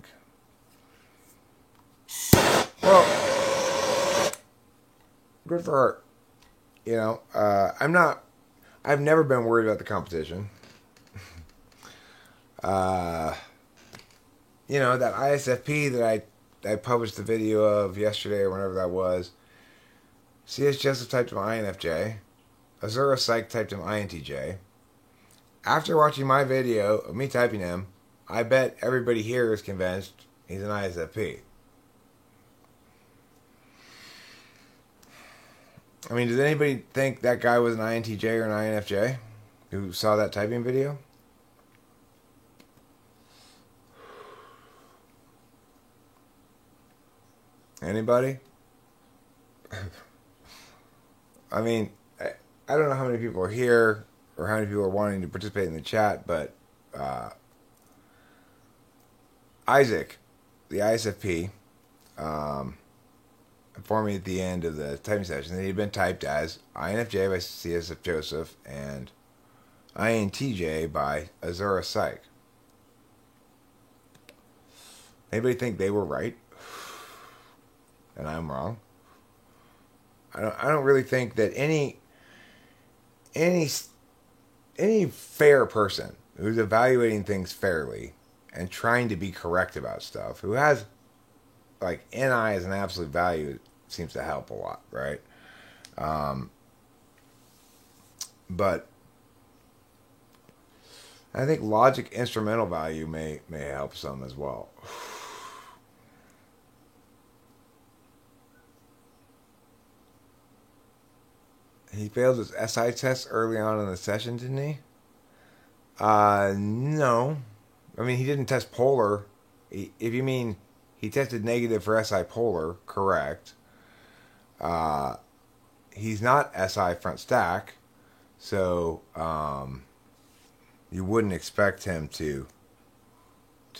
Well, good for her. You know, I've never been worried about the competition. You know, that ISFP that I published the video of yesterday or whenever that was, C.S. Joseph typed him INFJ, Azura Psych typed him INTJ. After watching my video of me typing him, I bet everybody here is convinced he's an ISFP. I mean, does anybody think that guy was an INTJ or an INFJ who saw that typing video? Anybody? I mean, I don't know how many people are here or how many people are wanting to participate in the chat, but Isaac, the ISFP, informed me at the end of the typing session that he had been typed as INFJ by CSF Joseph and INTJ by Azura Psych. Anybody think they were right? And I'm wrong? I don't really think that any fair person who's evaluating things fairly and trying to be correct about stuff, who has like NI as an absolute value, seems to help a lot, right? But I think logic instrumental value may help some as well. He failed his SI test early on in the session, didn't he? No. I mean, he didn't test polar. If you mean he tested negative for SI polar, correct. He's not SI front stack, so you wouldn't expect him to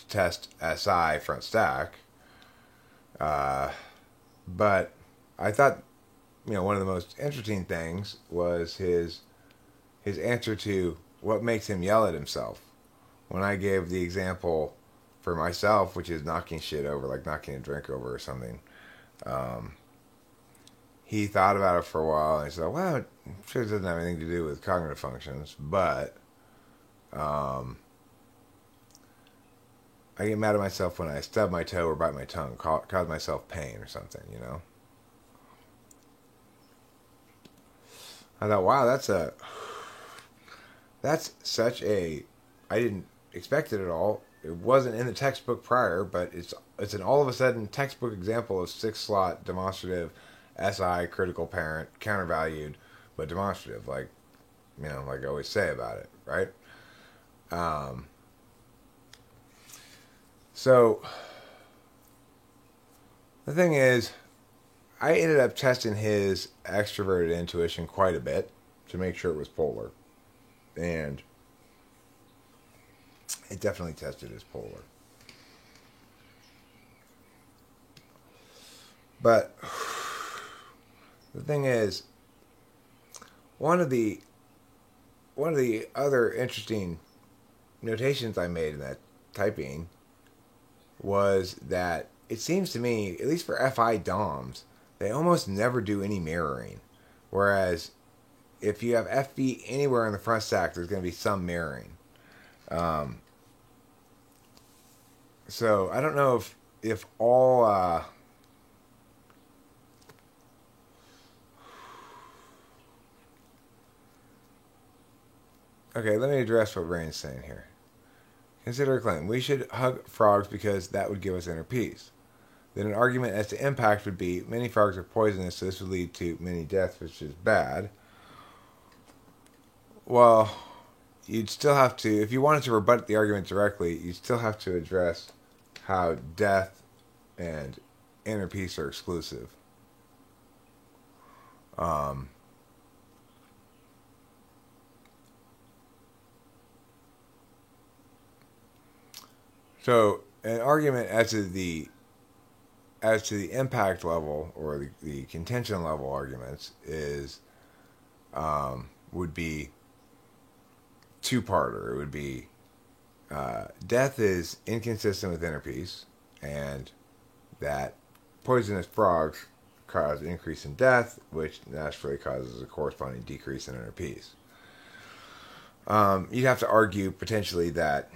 test SI front stack. But I thought, you know, one of the most interesting things was his answer to what makes him yell at himself. When I gave the example for myself, which is knocking shit over, like knocking a drink over or something, he thought about it for a while and he said, well, it sure doesn't have anything to do with cognitive functions, but I get mad at myself when I stub my toe or bite my tongue, cause myself pain or something, you know? I thought, wow, that's such a, I didn't expect it at all. It wasn't in the textbook prior, but it's an all of a sudden textbook example of 6-slot demonstrative SI critical parent countervalued, but demonstrative, like, you know, like I always say about it, right? So the thing is, I ended up testing his extroverted intuition quite a bit to make sure it was polar. And it definitely tested as polar. But the thing is, one of the other interesting notations I made in that typing was that it seems to me, at least for FI DOMs, they almost never do any mirroring. Whereas if you have FB anywhere in the front stack, there's going to be some mirroring. So I don't know if all okay, let me address what Rain's saying here. Consider a claim. We should hug frogs because that would give us inner peace. Then an argument as to impact would be many frogs are poisonous, so this would lead to many deaths, which is bad. Well, you'd still have to, if you wanted to rebut the argument directly, you'd still have to address how death and inner peace are exclusive. So an argument as to the impact level or the contention level arguments is would be two-parter. It would be death is inconsistent with inner peace, and that poisonous frogs cause an increase in death, which naturally causes a corresponding decrease in inner peace. You'd have to argue potentially that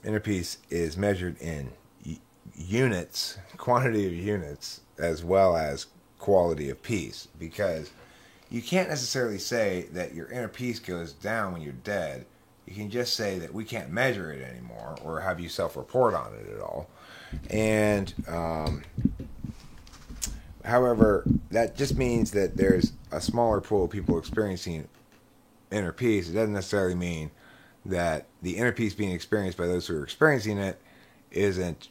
inner peace is measured in units, quantity of units, as well as quality of peace, because you can't necessarily say that your inner peace goes down when you're dead. You can just say that we can't measure it anymore or have you self-report on it at all. And however, that just means that there's a smaller pool of people experiencing inner peace. It doesn't necessarily mean that the inner peace being experienced by those who are experiencing it isn't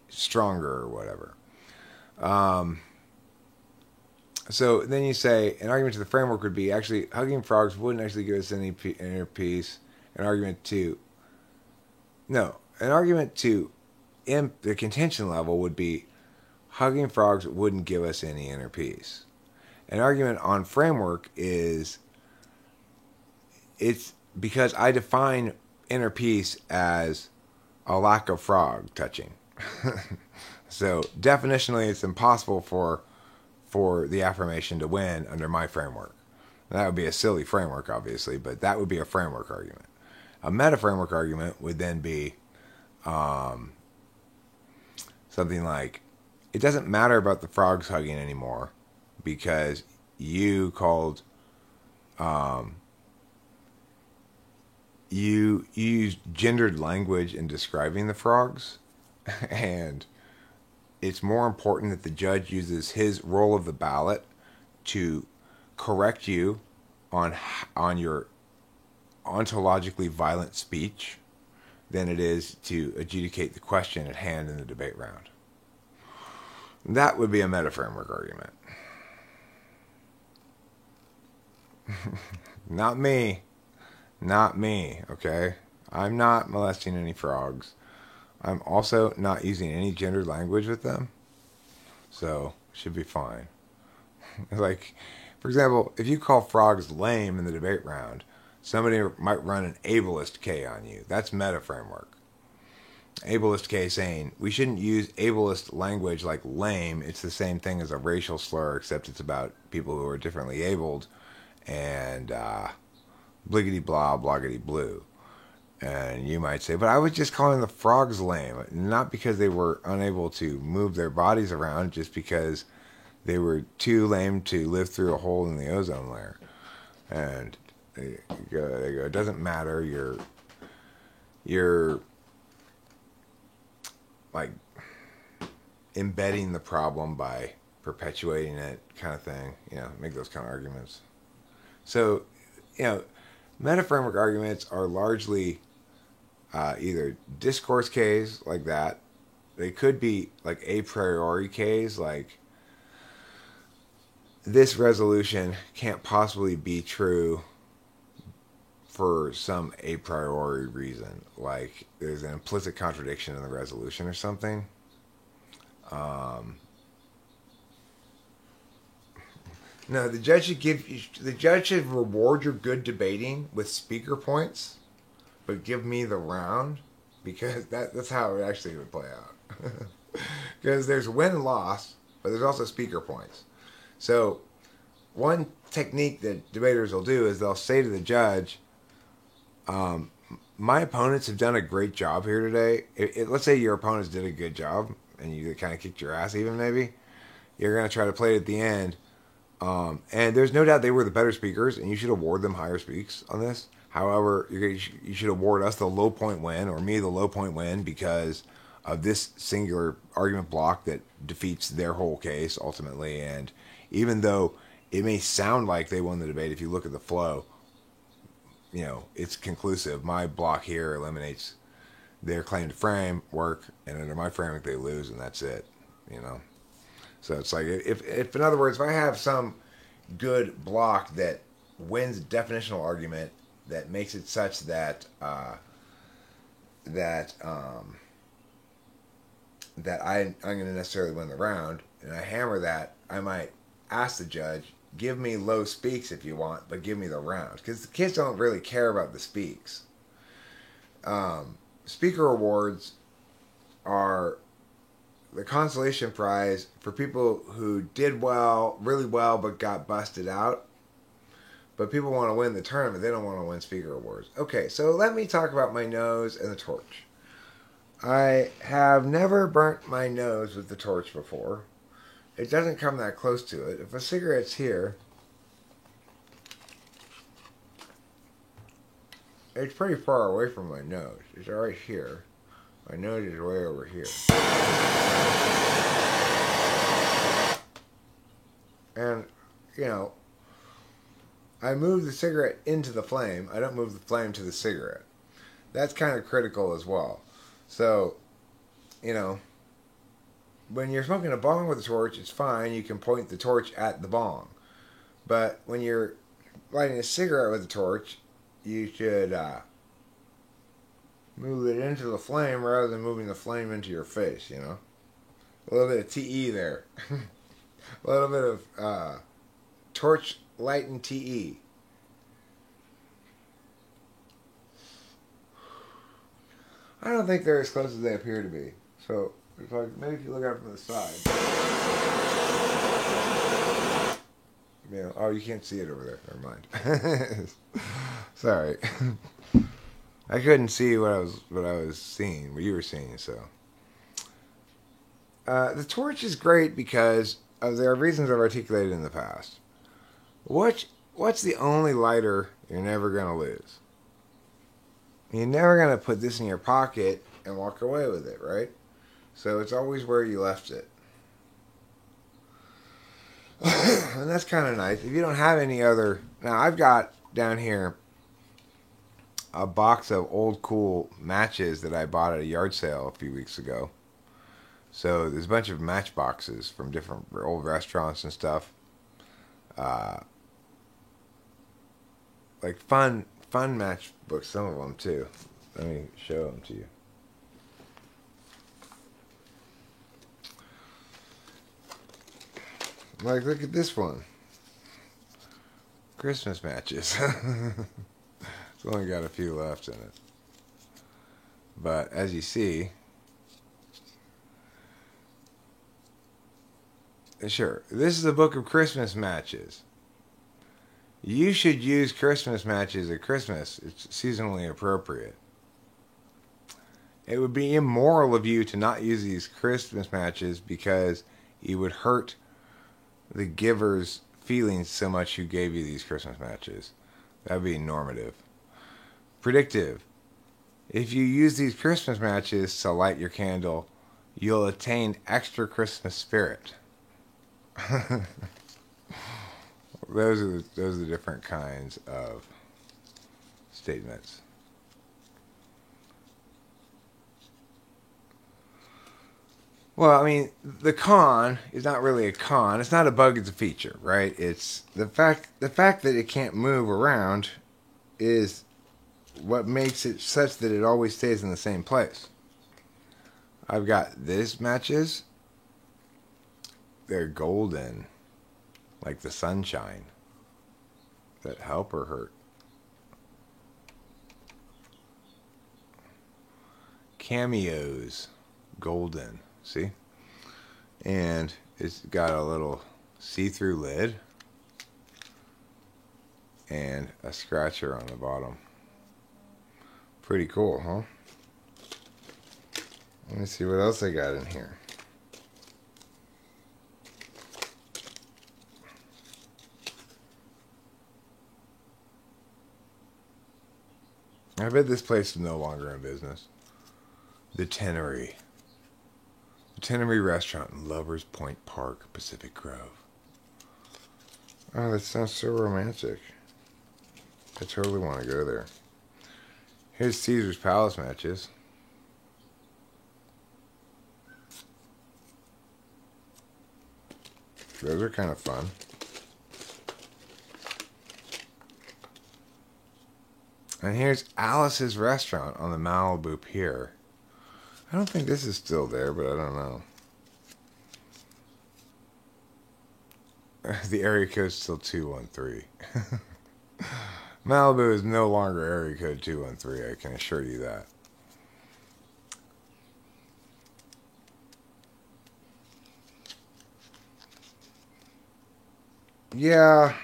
stronger or whatever. So then you say an argument to the framework would be actually hugging frogs wouldn't actually give us any inner peace. An argument to the contention level would be hugging frogs wouldn't give us any inner peace. An argument on framework is it's because I define inner peace as a lack of frog touching. So definitionally, it's impossible for the affirmation to win under my framework. That would be a silly framework, obviously, but that would be a framework argument. A meta-framework argument would then be something like, it doesn't matter about the frogs hugging anymore because you called, you used gendered language in describing the frogs, and it's more important that the judge uses his roll of the ballot to correct you on your ontologically violent speech than it is to adjudicate the question at hand in the debate round. That would be a meta-framework argument. Not me. Not me, okay? I'm not molesting any frogs. I'm also not using any gendered language with them. So, should be fine. Like, for example, if you call frogs lame in the debate round, somebody might run an ableist K on you. That's meta-framework. Ableist K saying, we shouldn't use ableist language like lame. It's the same thing as a racial slur, except it's about people who are differently abled. And bliggity blah, bloggity blue. And you might say, but I was just calling the frogs lame. Not because they were unable to move their bodies around, just because they were too lame to live through a hole in the ozone layer. And they go, it doesn't matter. You're like embedding the problem by perpetuating it, kind of thing. You know, make those kind of arguments. So, you know, meta-framework arguments are largely either discourse Ks like that. They could be like a priori Ks, like this resolution can't possibly be true for some a priori reason. Like there's an implicit contradiction in the resolution or something. No, the judge should reward your good debating with speaker points, but give me the round, because that's how it actually would play out. Because there's win and loss, but there's also speaker points. So one technique that debaters will do is they'll say to the judge, my opponents have done a great job here today. Let's say your opponents did a good job and you kind of kicked your ass even maybe. You're going to try to play it at the end. And there's no doubt they were the better speakers, and you should award them higher speaks on this. However, you should award us the low point win, or me the low point win, because of this singular argument block that defeats their whole case ultimately. And even though it may sound like they won the debate, if you look at the flow, you know, it's conclusive. My block here eliminates their claim to frame work, and under my framework they lose, and that's it. you know. So it's like if in other words, if I have some good block that wins a definitional argument that makes it such that that I'm going to necessarily win the round, and I hammer that, I might ask the judge, give me low speaks if you want, but give me the round, because the kids don't really care about the speaks. Speaker awards are the consolation prize for people who did well, really well, but got busted out. But people want to win the tournament. They don't want to win speaker awards. Okay, so let me talk about my nose and the torch. I have never burnt my nose with the torch before. It doesn't come that close to it. If a cigarette's here, it's pretty far away from my nose. It's right here. My nose is way over here. And, you know, I move the cigarette into the flame. I don't move the flame to the cigarette. That's kind of critical as well. So, you know, when you're smoking a bong with a torch, it's fine. You can point the torch at the bong. But when you're lighting a cigarette with a torch, you should move it into the flame rather than moving the flame into your face, you know. A little bit of TE there. A little bit of torch light and TE. I don't think they're as close as they appear to be. So, it's like, maybe if you look at it from the side. You know, oh, you can't see it over there. Never mind. Sorry. I couldn't see what I was seeing, what you were seeing, so. The torch is great because there are reasons I've articulated in the past. What's the only lighter you're never going to lose? You're never going to put this in your pocket and walk away with it, right? So it's always where you left it. And that's kind of nice. If you don't have any other... Now, I've got down here a box of old cool matches that I bought at a yard sale a few weeks ago. So there's a bunch of match boxes from different old restaurants and stuff. Like fun matchbooks, some of them too. Let me show them to you. Like, look at this one. Christmas matches. It's only got a few left in it. But as you see, sure, this is a book of Christmas matches. You should use Christmas matches at Christmas. It's seasonally appropriate. It would be immoral of you to not use these Christmas matches because you would hurt the giver's feelings so much who gave you these Christmas matches. That would be normative. Predictive. If you use these Christmas matches to light your candle, you'll attain extra Christmas spirit. Those are the different kinds of statements. Well, I mean, the con is not really a con. It's not a bug, it's a feature, right? It's the fact that it can't move around is what makes it such that it always stays in the same place. I've got these matches. They're golden, like the sunshine, that help or hurt. Cameos, golden, see? And it's got a little see-through lid and a scratcher on the bottom. Pretty cool, huh? Let me see what else I got in here. I bet this place is no longer in business. The Tenery. The Tenery Restaurant in Lovers Point Park, Pacific Grove. Oh, that sounds so romantic. I totally want to go there. Here's Caesar's Palace matches. Those are kind of fun. And here's Alice's Restaurant on the Malibu Pier. I don't think this is still there, but I don't know. The area code's still 213. Malibu is no longer area code 213, I can assure you that. Yeah,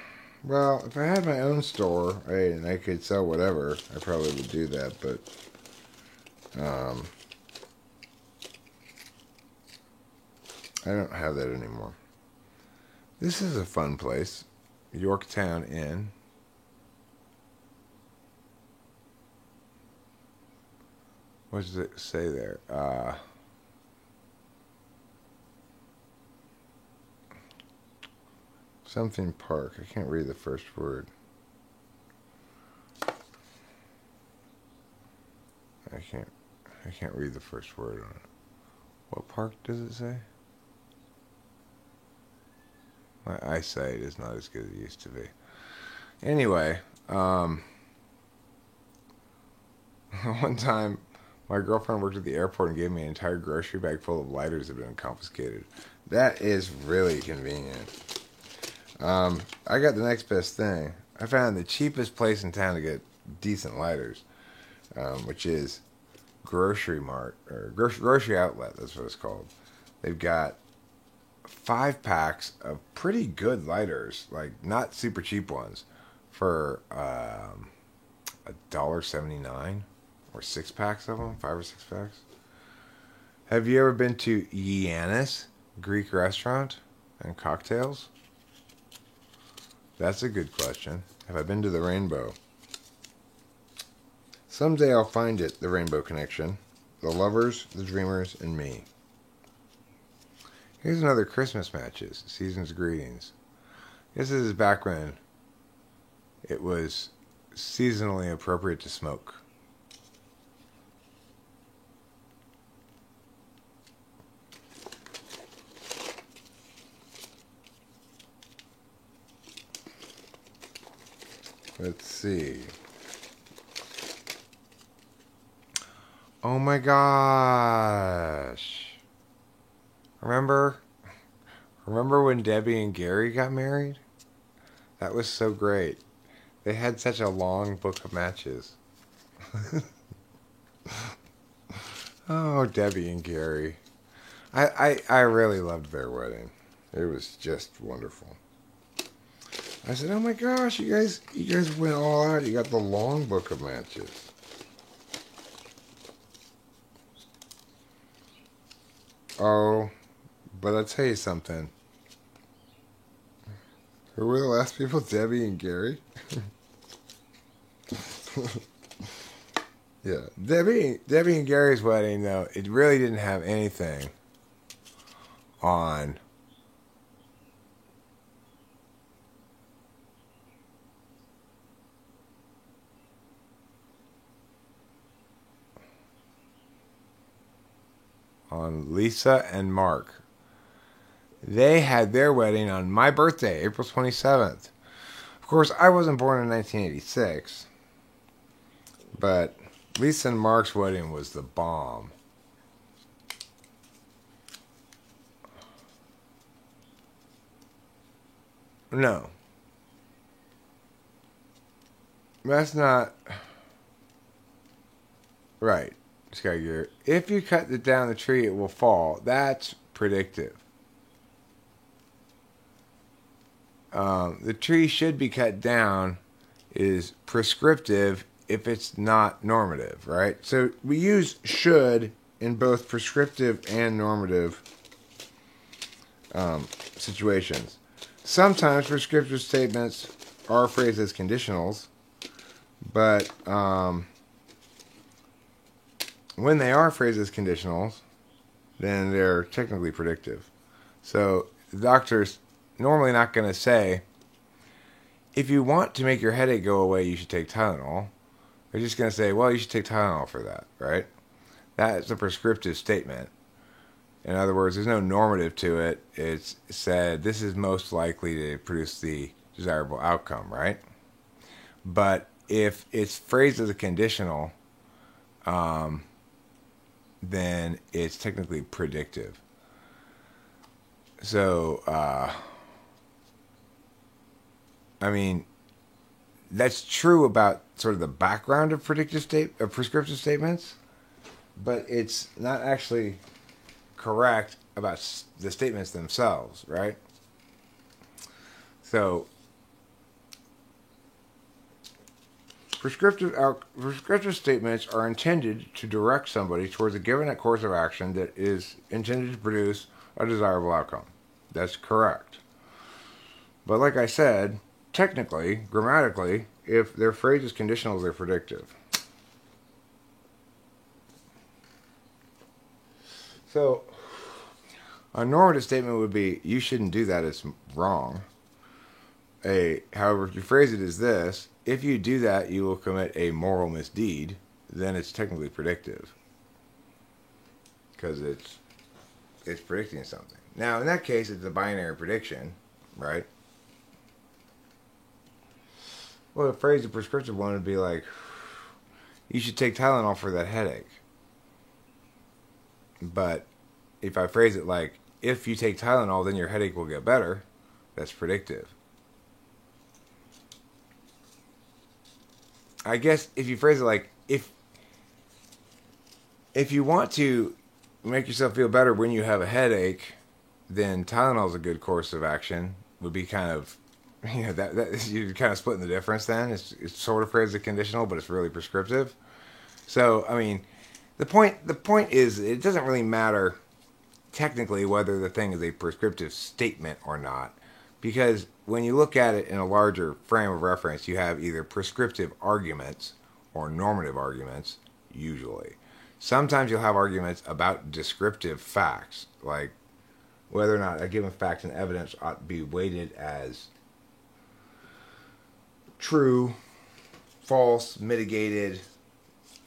well, if I had my own store, and I could sell whatever, I probably would do that, but I don't have that anymore. This is a fun place. Yorktown Inn. What does it say there? Something Park. I can't read the first word. I can't read the first word on it. What park does it say? My eyesight is not as good as it used to be. Anyway, one time my girlfriend worked at the airport and gave me an entire grocery bag full of lighters that had been confiscated. That is really convenient. I got the next best thing. I found the cheapest place in town to get decent lighters, which is Grocery Mart, or Grocery Outlet, that's what it's called. They've got 5 packs of pretty good lighters, like not super cheap ones, for $1.79, or 6 packs of them, 5 or 6 packs. Have you ever been to Yiannis Greek restaurant and cocktails? That's a good question. Have I been to the Rainbow? Someday I'll find it, the Rainbow Connection. The Lovers, the Dreamers, and me. Here's another Christmas Matches, Season's Greetings. This is back when it was seasonally appropriate to smoke. Let's see. Oh my gosh. Remember when Debbie and Gary got married? That was so great. They had such a long book of matches. Oh, Debbie and Gary. I really loved their wedding. It was just wonderful. I said, oh my gosh, you guys went all out. You got the long book of matches. Oh, but I'll tell you something. Who were the last people? Debbie and Gary? Yeah. Debbie and Gary's wedding, though, it really didn't have anything on Lisa and Mark. They had their wedding on my birthday, April 27th. Of course, I wasn't born in 1986, but Lisa and Mark's wedding was the bomb. No. That's not right. Sky Gear. If you cut it down the tree, it will fall. That's predictive. The tree should be cut down is prescriptive if it's not normative, right? So we use should in both prescriptive and normative situations. Sometimes prescriptive statements are phrased as conditionals, but when they are phrased as conditionals, then they're technically predictive. So the doctor's normally not going to say, if you want to make your headache go away, you should take Tylenol. They're just going to say, well, you should take Tylenol for that, right? That is a prescriptive statement. In other words, there's no normative to it. It's said this is most likely to produce the desirable outcome, right? But if it's phrased as a conditional, then it's technically predictive. So, I mean, that's true about sort of the background of prescriptive statements, but it's not actually correct about the statements themselves, right? So, prescriptive statements are intended to direct somebody towards a given course of action that is intended to produce a desirable outcome. That's correct. But like I said, technically, grammatically, if their phrase is conditional, they're predictive. So, a normative statement would be, you shouldn't do that, it's wrong. However, if you phrase it as this, if you do that, you will commit a moral misdeed, then it's technically predictive. Because it's predicting something. Now, in that case, it's a binary prediction, right? Well, the phrase, the prescriptive one, would be like, you should take Tylenol for that headache. But if I phrase it like, if you take Tylenol, then your headache will get better, that's predictive. I guess if you phrase it like, if you want to make yourself feel better when you have a headache, then Tylenol is a good course of action. Would be kind of, that you're kind of splitting the difference. Then it's sort of phrased as conditional, but it's really prescriptive. So I mean, the point is, it doesn't really matter technically whether the thing is a prescriptive statement or not, because when you look at it in a larger frame of reference, you have either prescriptive arguments or normative arguments, usually. Sometimes you'll have arguments about descriptive facts, like whether or not a given fact and evidence ought to be weighted as true, false, mitigated,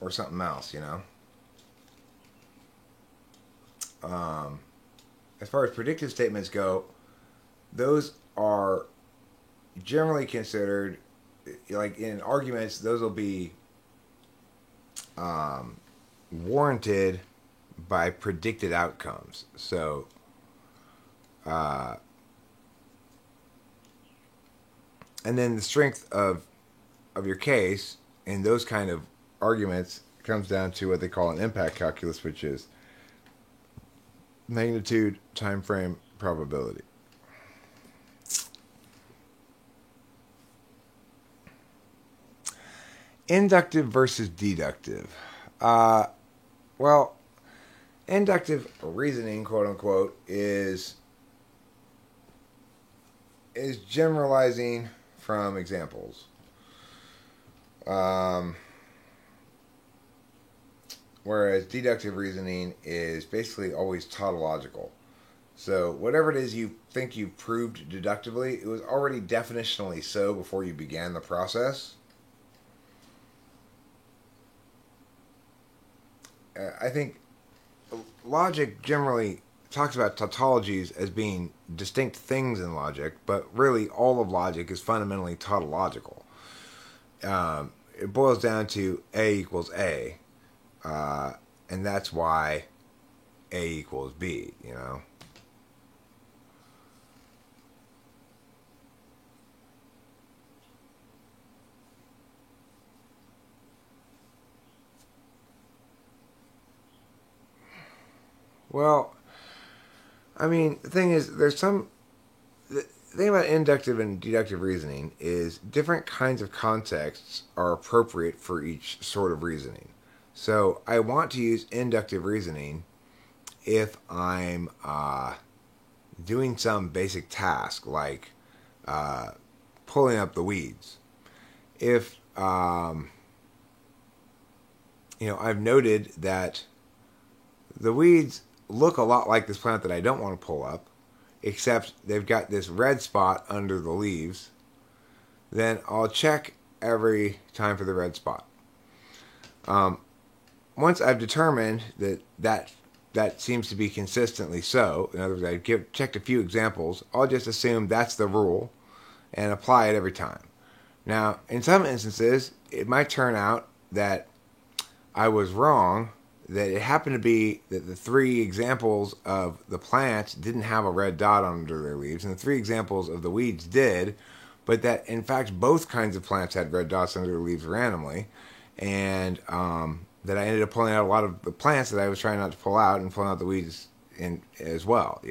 or something else, As far as predictive statements go, those are generally considered, like in arguments, those will be warranted by predicted outcomes. So, and then the strength of your case in those kind of arguments comes down to what they call an impact calculus, which is magnitude, time frame, probability. Inductive versus deductive. Well, inductive reasoning, quote unquote, is generalizing from examples. Whereas deductive reasoning is basically always tautological. So whatever it is you think you proved deductively, it was already definitionally so before you began the process. I think logic generally talks about tautologies as being distinct things in logic, but really all of logic is fundamentally tautological. It boils down to A equals A, and that's why A equals B, Well, I mean, the thing is, the thing about inductive and deductive reasoning is different kinds of contexts are appropriate for each sort of reasoning. So I want to use inductive reasoning if I'm doing some basic task like pulling up the weeds. If I've noted that the weeds look a lot like this plant that I don't want to pull up, except they've got this red spot under the leaves, then I'll check every time for the red spot. Once I've determined that that seems to be consistently so. In other words, checked a few examples. I'll just assume that's the rule and apply it every time. Now, in some instances, it might turn out that I was wrong, that it happened to be that the 3 examples of the plants didn't have a red dot under their leaves, and the 3 examples of the weeds did, but that in fact both kinds of plants had red dots under their leaves randomly, and that I ended up pulling out a lot of the plants that I was trying not to pull out and pulling out the weeds as well,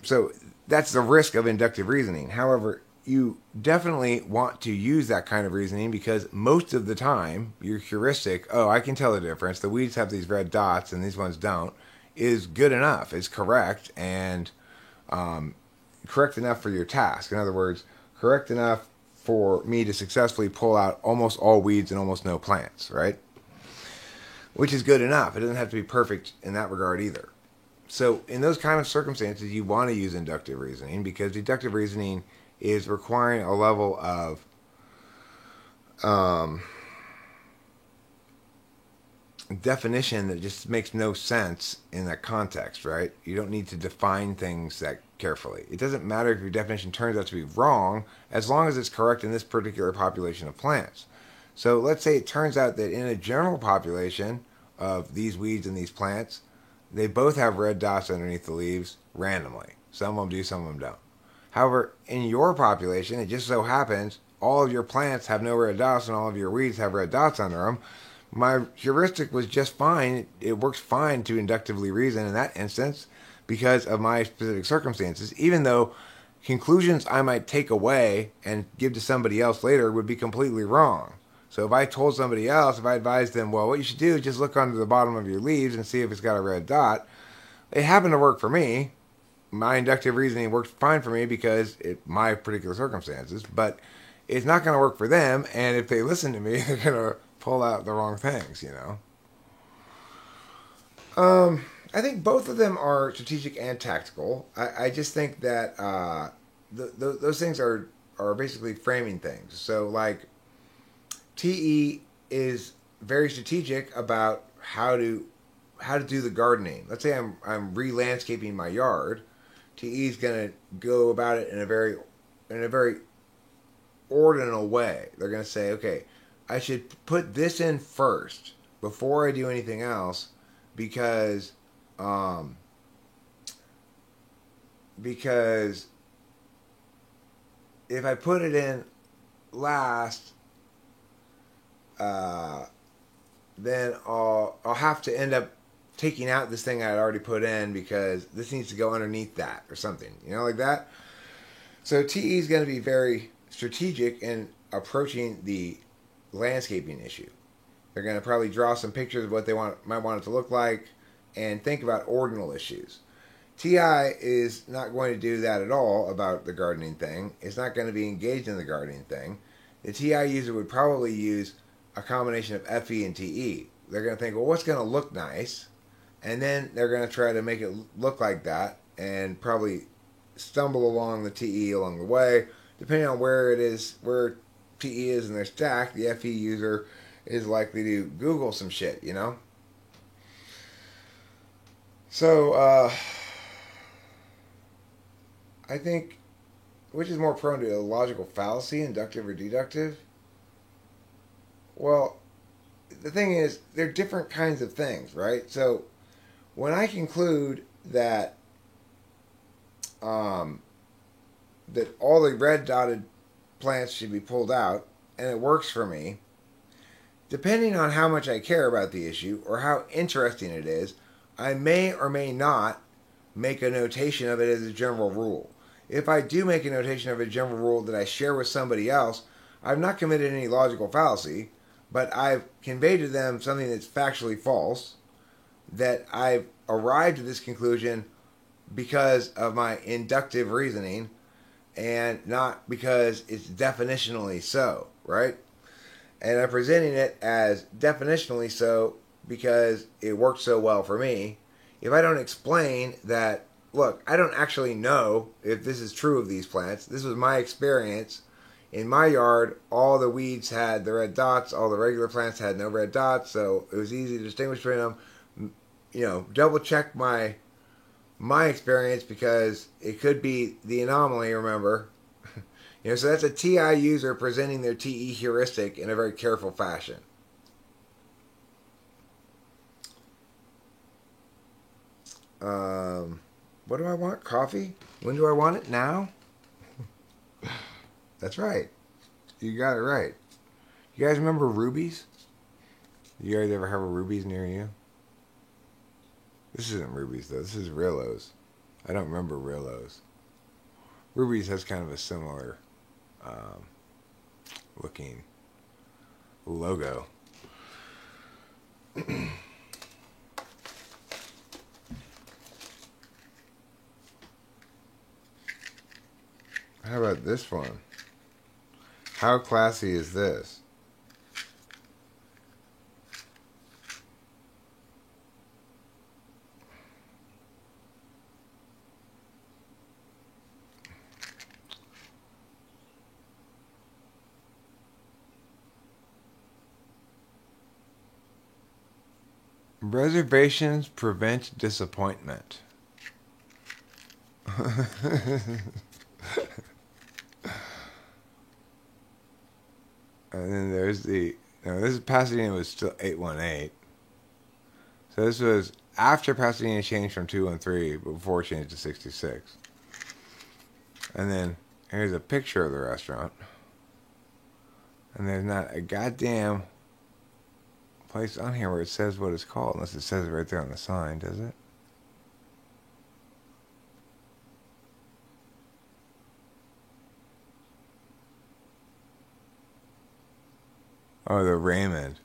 So that's the risk of inductive reasoning. However, you definitely want to use that kind of reasoning because most of the time your heuristic, oh, I can tell the difference, the weeds have these red dots and these ones don't, is good enough. It's correct and correct enough for your task. In other words, correct enough for me to successfully pull out almost all weeds and almost no plants, right? Which is good enough. It doesn't have to be perfect in that regard either. So in those kind of circumstances, you want to use inductive reasoning because deductive reasoning is requiring a level of definition that just makes no sense in that context, right? You don't need to define things that carefully. It doesn't matter if your definition turns out to be wrong as long as it's correct in this particular population of plants. So let's say it turns out that in a general population of these weeds and these plants, they both have red dots underneath the leaves randomly. Some of them do, some of them don't. However, in your population, it just so happens all of your plants have no red dots and all of your weeds have red dots under them. My heuristic was just fine. It works fine to inductively reason in that instance because of my specific circumstances, even though conclusions I might take away and give to somebody else later would be completely wrong. So if I told somebody else, if I advised them, well, what you should do is just look under the bottom of your leaves and see if it's got a red dot, it happened to work for me. My inductive reasoning worked fine for me because my particular circumstances, but it's not going to work for them, and if they listen to me, they're going to pull out the wrong things, I think both of them are strategic and tactical. I just think that those things are basically framing things. So, like, TE is very strategic about how to do the gardening. Let's say I'm re-landscaping my yard. TE is going to go about it in a very ordinal way. They're going to say, okay, I should put this in first before I do anything else because if I put it in last, then I'll have to end up taking out this thing I'd already put in because this needs to go underneath that or something, like that. So TE is going to be very strategic in approaching the landscaping issue. They're going to probably draw some pictures of what they might want it to look like and think about ordinal issues. TI is not going to do that at all about the gardening thing. It's not going to be engaged in the gardening thing. The TI user would probably use a combination of FE and TE. They're going to think, well, what's going to look nice? And then they're going to try to make it look like that and probably stumble along the TE along the way. Depending on where TE is in their stack, the FE user is likely to Google some shit, So, I think, which is more prone to a logical fallacy, inductive or deductive? Well, the thing is, they're different kinds of things, right? So, when I conclude that that all the red dotted plants should be pulled out, and it works for me, depending on how much I care about the issue or how interesting it is, I may or may not make a notation of it as a general rule. If I do make a notation of a general rule that I share with somebody else, I've not committed any logical fallacy, but I've conveyed to them something that's factually false, that I've arrived at this conclusion because of my inductive reasoning and not because it's definitionally so, right? And I'm presenting it as definitionally so because it worked so well for me. If I don't explain that, look, I don't actually know if this is true of these plants. This was my experience. In my yard, all the weeds had the red dots, all the regular plants had no red dots, so it was easy to distinguish between them. double check my experience because it could be the anomaly. Remember, so that's a TI user presenting their TE heuristic in a very careful fashion. What do I want? Coffee? When do I want it? Now? That's right. You got it right. You guys remember Rubies? You guys ever have a Rubies near you? This isn't Rubies, though. This is Rillos. I don't remember Rillos. Rubies has kind of a similar looking logo. How about this one? How classy is this? Reservations prevent disappointment. And then there's this is Pasadena was still 818. So this was after Pasadena changed from 213, but before it changed to 66. And then here's a picture of the restaurant. And there's not a goddamn place on here where it says what it's called, unless it says it right there on the sign, does it? Oh, the Raymond.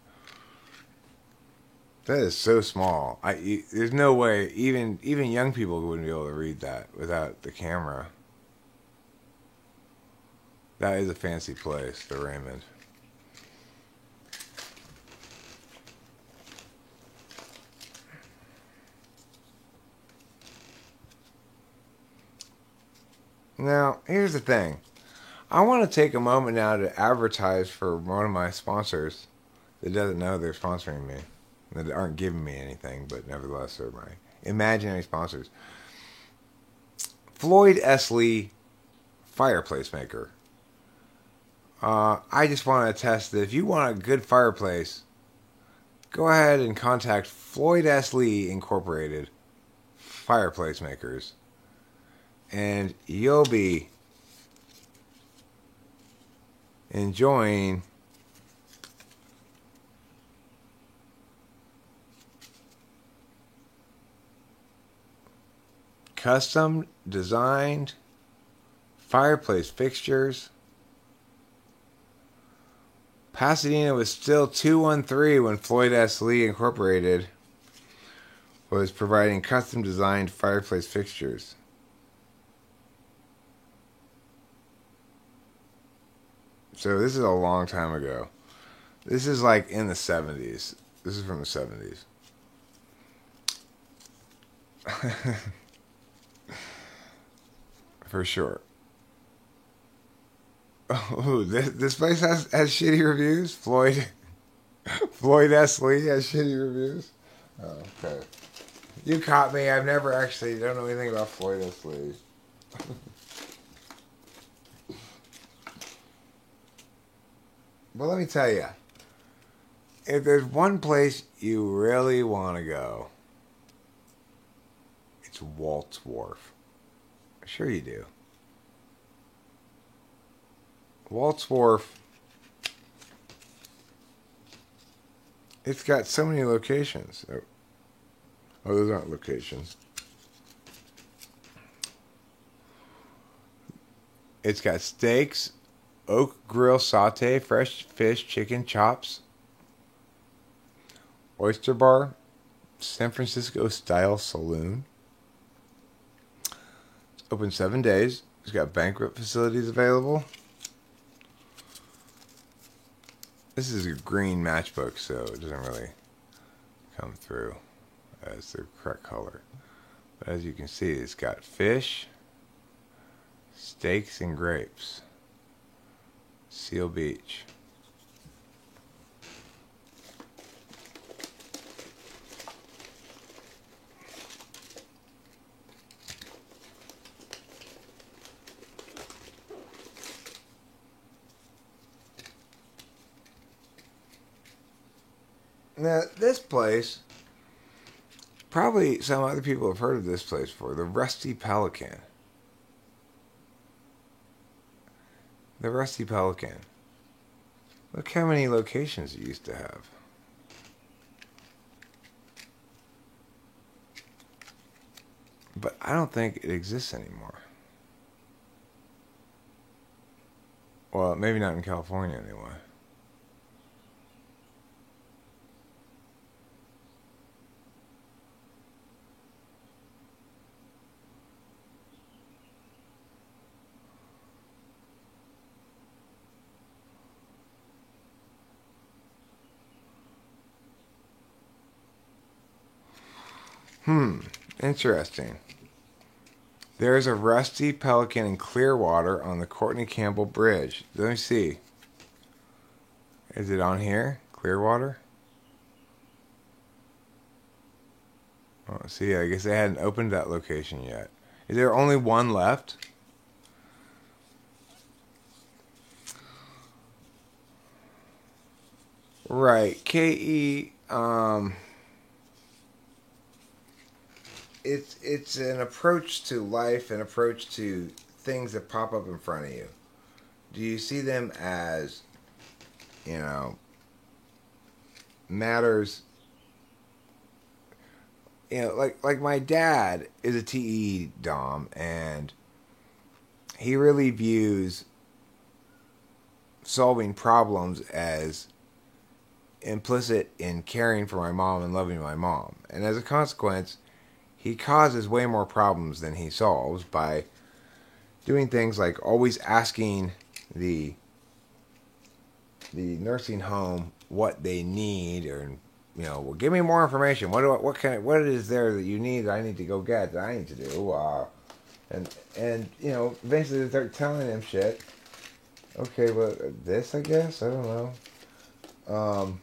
That is so small. There's no way even young people wouldn't be able to read that without the camera. That is a fancy place, the Raymond. Now, here's the thing. I want to take a moment now to advertise for one of my sponsors that doesn't know they're sponsoring me, that aren't giving me anything, but nevertheless they're my imaginary sponsors. Floyd S. Lee Fireplace Maker. I just want to attest that if you want a good fireplace, go ahead and contact Floyd S. Lee Incorporated Fireplace Makers, and you'll be enjoying custom designed fireplace fixtures. Pasadena was still 213 when Floyd S. Lee Incorporated was providing custom designed fireplace fixtures. So this is a long time ago. This is like in the 70s. This is from the 70s. For sure. Oh, this place has shitty reviews? Floyd S. Lee has shitty reviews? Oh, okay. You caught me. I've never actually don't know anything about Floyd S. Lee. Well, let me tell you, if there's one place you really want to go, it's Walt's Wharf. Sure you do. Walt's Wharf, it's got so many locations. Oh, those aren't locations. It's got steaks, oak grill saute, fresh fish, chicken chops, oyster bar, San Francisco style saloon. It's open 7 days. It's got banquet facilities available. This is a green matchbook, so it doesn't really come through as the correct color. But as you can see, it's got fish, steaks, and grapes. Seal Beach. Now, this place, probably some other people have heard of this place before. The Rusty Pelican. The Rusty Pelican. Look how many locations it used to have. But I don't think it exists anymore. Well, maybe not in California anyway. Interesting. There's a Rusty Pelican in Clearwater on the Courtney Campbell Bridge. Let me see. Is it on here? Clearwater? Oh, see, I guess they hadn't opened that location yet. Is there only one left? Right. KE, it's an approach to life, an approach to things that pop up in front of you. Do you see them as, you know, matters? You know, like my dad is a TE Dom, and he really views solving problems as implicit in caring for my mom and loving my mom. And as a consequence, he causes way more problems than he solves by doing things like always asking the nursing home what they need, or, you know, well, give me more information. What is there that you need that I need to go get, that I need to do? And you know, eventually they start telling him shit. Okay, well, this, I guess, I don't know.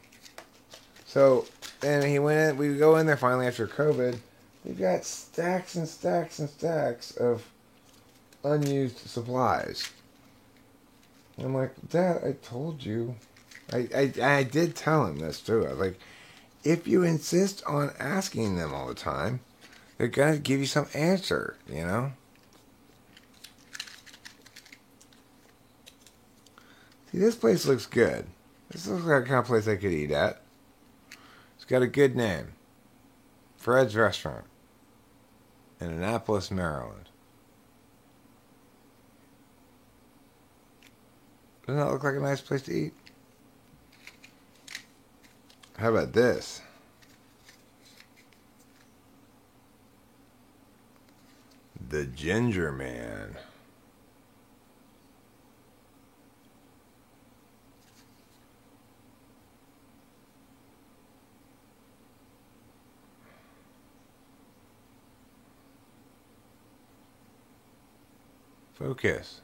So then he went in. We go in there finally after COVID. We've got stacks and stacks and stacks of unused supplies. And I'm like, Dad, I told you. I did tell him this too. I was like, if you insist on asking them all the time, they're gonna give you some answer, you know? See, this place looks good. This looks like the kind of place I could eat at. It's got a good name. Fred's Restaurant. In Annapolis, Maryland. Doesn't that look like a nice place to eat? How about this? The Ginger Man. Focus.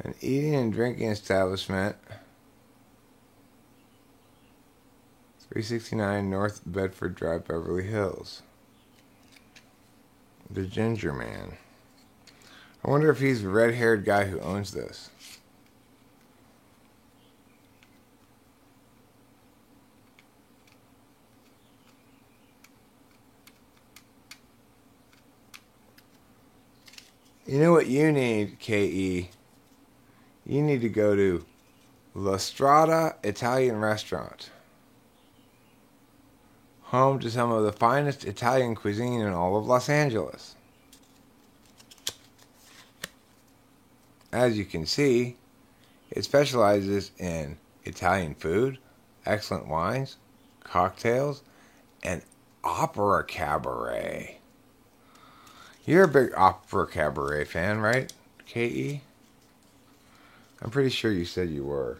An eating and drinking establishment. 369 North Bedford Drive, Beverly Hills. The Ginger Man. I wonder if he's the red-haired guy who owns this. You know what you need, KE? You need to go to La Strada Italian Restaurant. Home to some of the finest Italian cuisine in all of Los Angeles. As you can see, it specializes in Italian food, excellent wines, cocktails, and opera cabaret. You're a big opera cabaret fan, right, KE? I'm pretty sure you said you were.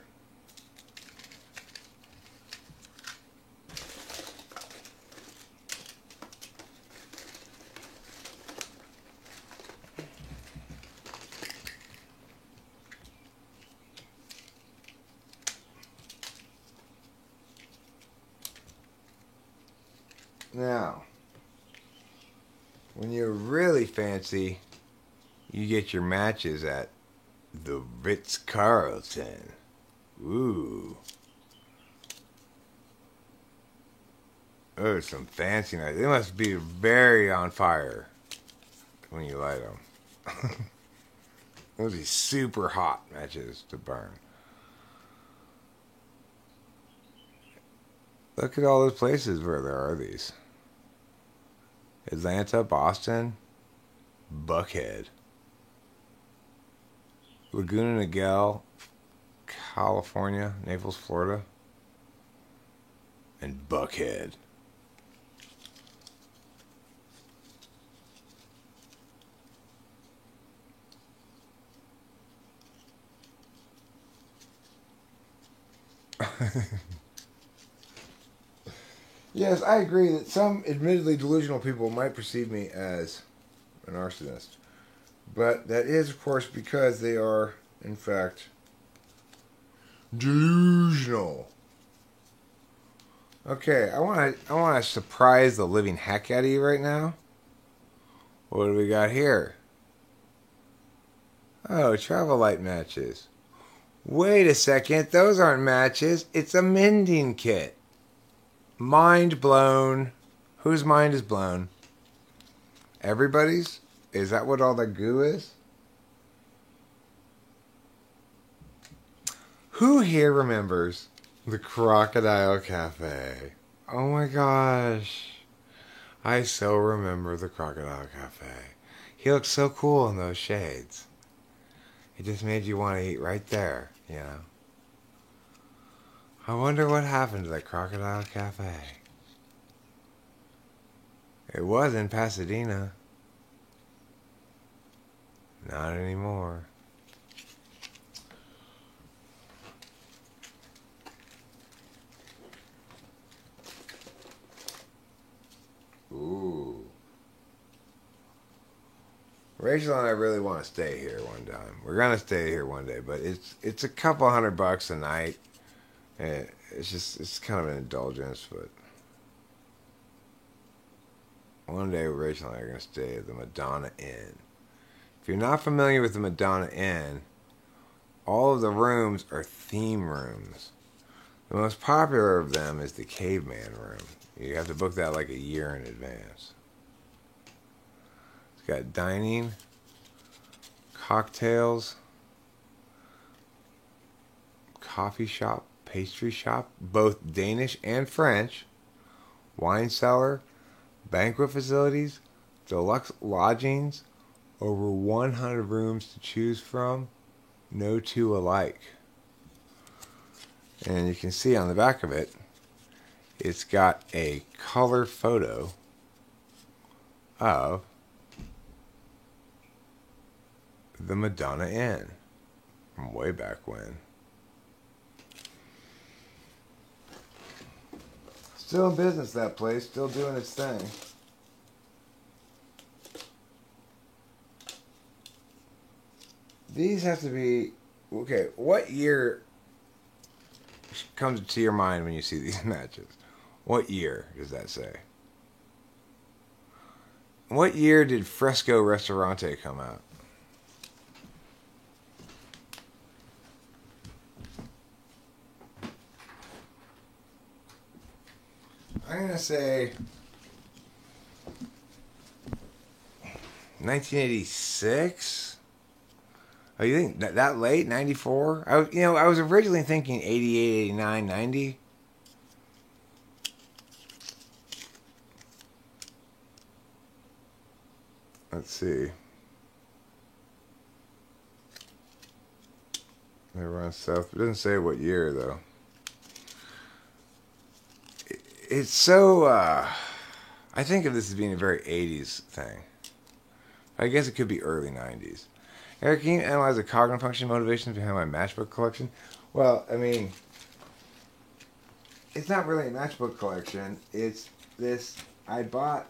Now, when you're really fancy, You get your matches at the Ritz-Carlton. Ooh. Oh, some fancy nights. They must be very on fire when you light them. Those be super hot matches to burn. Look at all those places where there are these. Atlanta, Boston, Buckhead, Laguna Niguel, California, Naples, Florida, and Buckhead. Yes, I agree that some admittedly delusional people might perceive me as an arsonist. But that is, of course, because they are, in fact, delusional. Okay, I want to surprise the living heck out of you right now. What do we got here? Oh, travel light matches. Wait a second, those aren't matches. It's a mending kit. Mind blown. Whose mind is blown? Everybody's? Is that what all that goo is? Who here remembers the Crocodile Cafe? Oh my gosh. I so remember the Crocodile Cafe. He looked so cool in those shades. It just made you want to eat right there, you know. I wonder what happened to that Crocodile Cafe. It was in Pasadena. Not anymore. Ooh. Rachel and I really want to stay here one time. We're gonna stay here one day, but it's a couple $100 a night. And it's kind of an indulgence, but one day Rachel and I are gonna stay at the Madonna Inn. If you're not familiar with the Madonna Inn, all of the rooms are theme rooms. The most popular of them is the Caveman Room. You have to book that like a year in advance. It's got dining, cocktails, coffee shop, pastry shop, both Danish and French, wine cellar, banquet facilities, deluxe lodgings, over 100 rooms to choose from, no two alike. And you can see on the back of it, it's got a color photo of the Madonna Inn from way back when. Still in business, that place, still doing its thing. These have to be, okay, what year comes to your mind when you see these matches? What year does that say? What year did Fresco Restaurante come out? I'm going to say 1986? Oh, you think that late? 94? I was originally thinking 88, 89, 90. Let's see. They run south. It doesn't say what year, though. It's so, I think of this as being a very 80s thing. I guess it could be early 90s. Eric, can you analyze the cognitive function motivations behind my matchbook collection? Well, I mean, it's not really a matchbook collection. It's this, I bought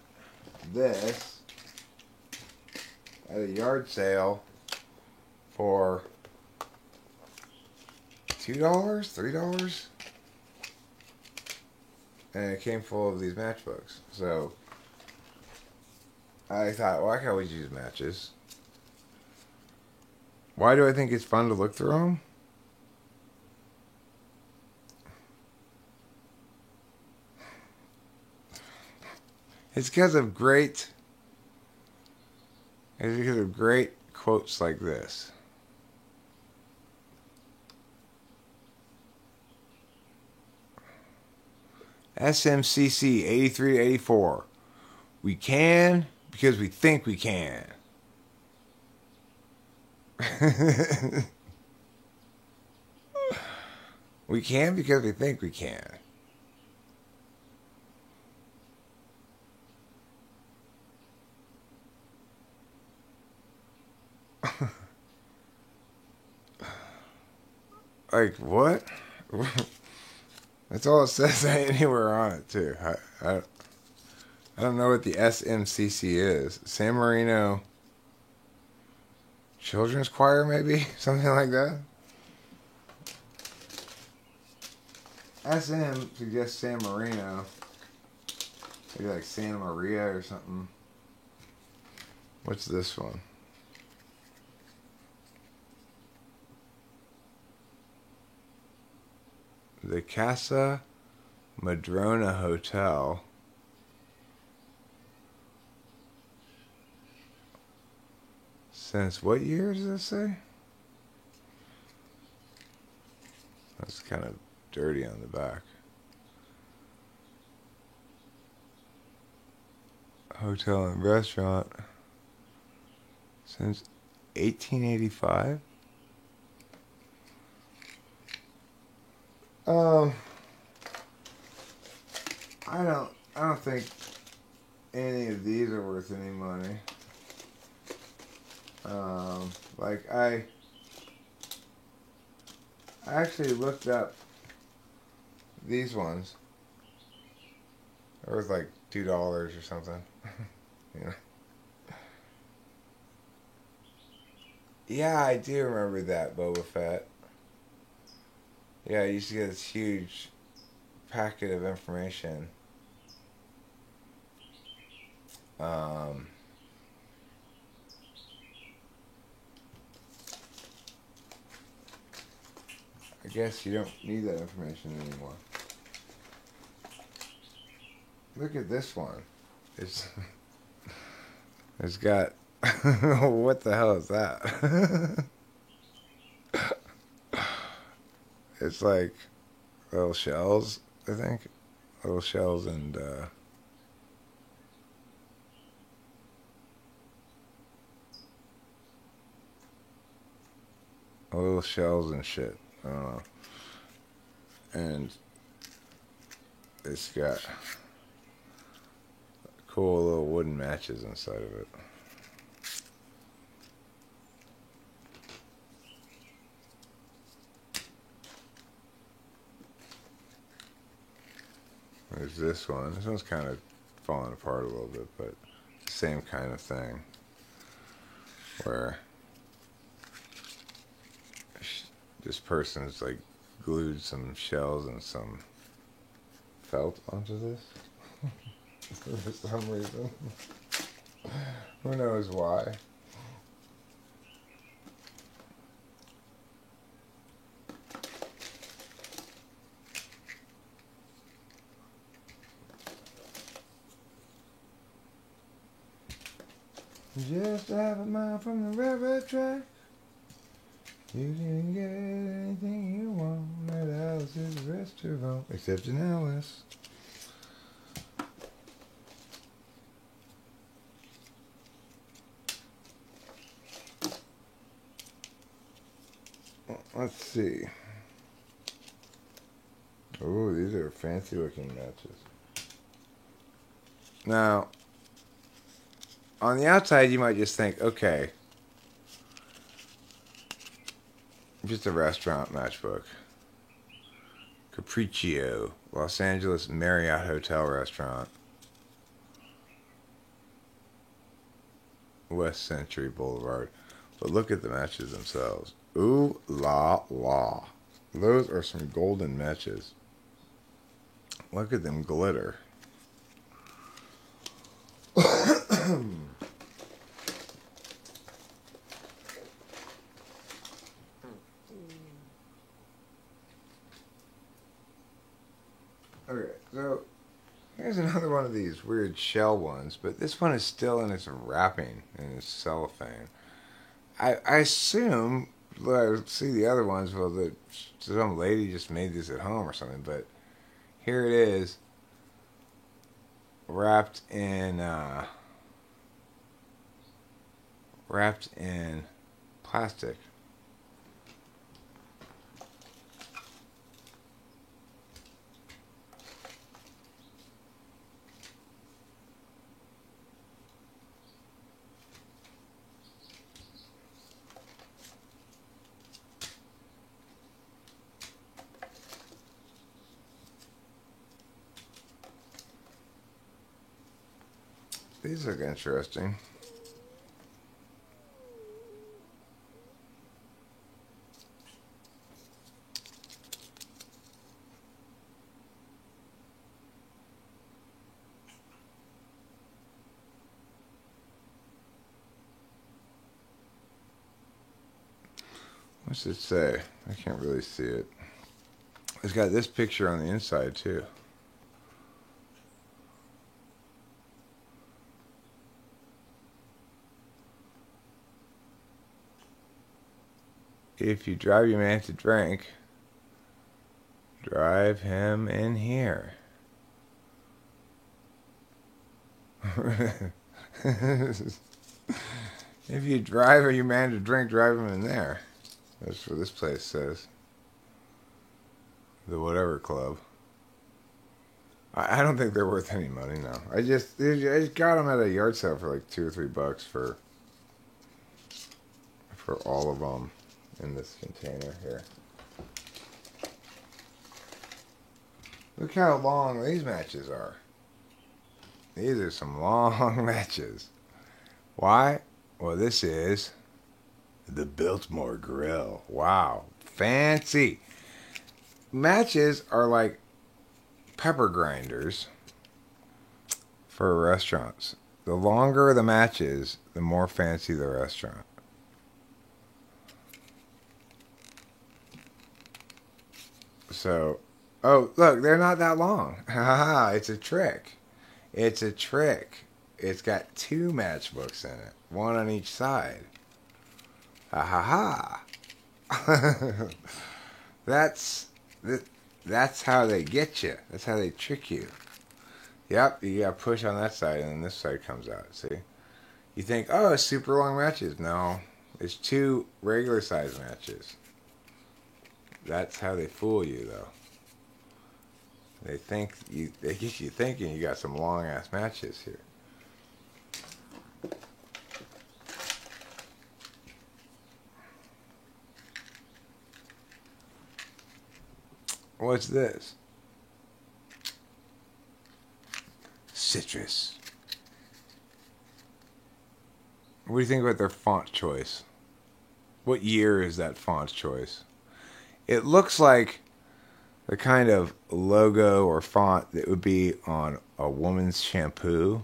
this at a yard sale for $2, $3, and it came full of these matchbooks. So I thought, well, I can always use matches. Why do I think it's fun to look through them? It's because of great quotes like this. SMCC 83 to 84. We can because we think we can. We can because we think we can. Like, what? That's all it says anywhere on it, too. I don't know what the SMCC is. San Marino Children's Choir, maybe? Something like that? SM suggests San Marino. Maybe like Santa Maria or something. What's this one? The Casa Madrona Hotel. Since what year does this say? That's kind of dirty on the back. Hotel and restaurant. Since 1885? I don't think any of these are worth any money. Like I actually looked up these ones. They're worth like $2 or something. You know? Yeah, I do remember that Boba Fett. Yeah, I used to get this huge packet of information. I guess you don't need that information anymore. Look at this one. It's got what the hell is that? It's like little shells, I think. Little shells and little shells and shit. I don't know. And it's got cool little wooden matches inside of it. There's this one. This one's kind of falling apart a little bit, but same kind of thing. Where this person's like glued some shells and some felt onto this for some reason. Who knows why? Just half a mile from the railroad track. You didn't get anything you want at Alice's restaurant. Except in Alice. Let's see. Oh, these are fancy looking matches. Now, on the outside, you might just think, okay, just a restaurant matchbook. Capriccio, Los Angeles Marriott Hotel Restaurant. West Century Boulevard. But look at the matches themselves. Ooh la la. Those are some golden matches. Look at them glitter. Okay, so here's another one of these weird shell ones, but this one is still in its wrapping, in its cellophane. I assume, I see the other ones, well, that some lady just made this at home or something, but here it is, wrapped in plastic. These look interesting. What's it say? I can't really see it. It's got this picture on the inside too. If you drive your man to drink, drive him in here. If you drive your man to drink, drive him in there. That's what this place says. The whatever club. I don't think they're worth any money now. I just got them at a yard sale for like $2 or $3 for all of them in this container here. Look how long these matches are. These are some long matches. Why? Well, this is the Biltmore Grill. Wow. Fancy. Matches are like pepper grinders for restaurants. The longer the match is, the more fancy the restaurant. So, oh, look, they're not that long. Haha, it's a trick. It's a trick. It's got 2 matchbooks in it, one on each side. Ha ha ha. That's how they get you. That's how they trick you. Yep, you gotta push on that side and then this side comes out, see? You think, oh, it's super long matches. No, it's 2 regular size matches. That's how they fool you, though. They get you thinking you got some long ass matches here. What's this? Citrus. What do you think about their font choice? What year is that font choice? It looks like the kind of logo or font that would be on a woman's shampoo.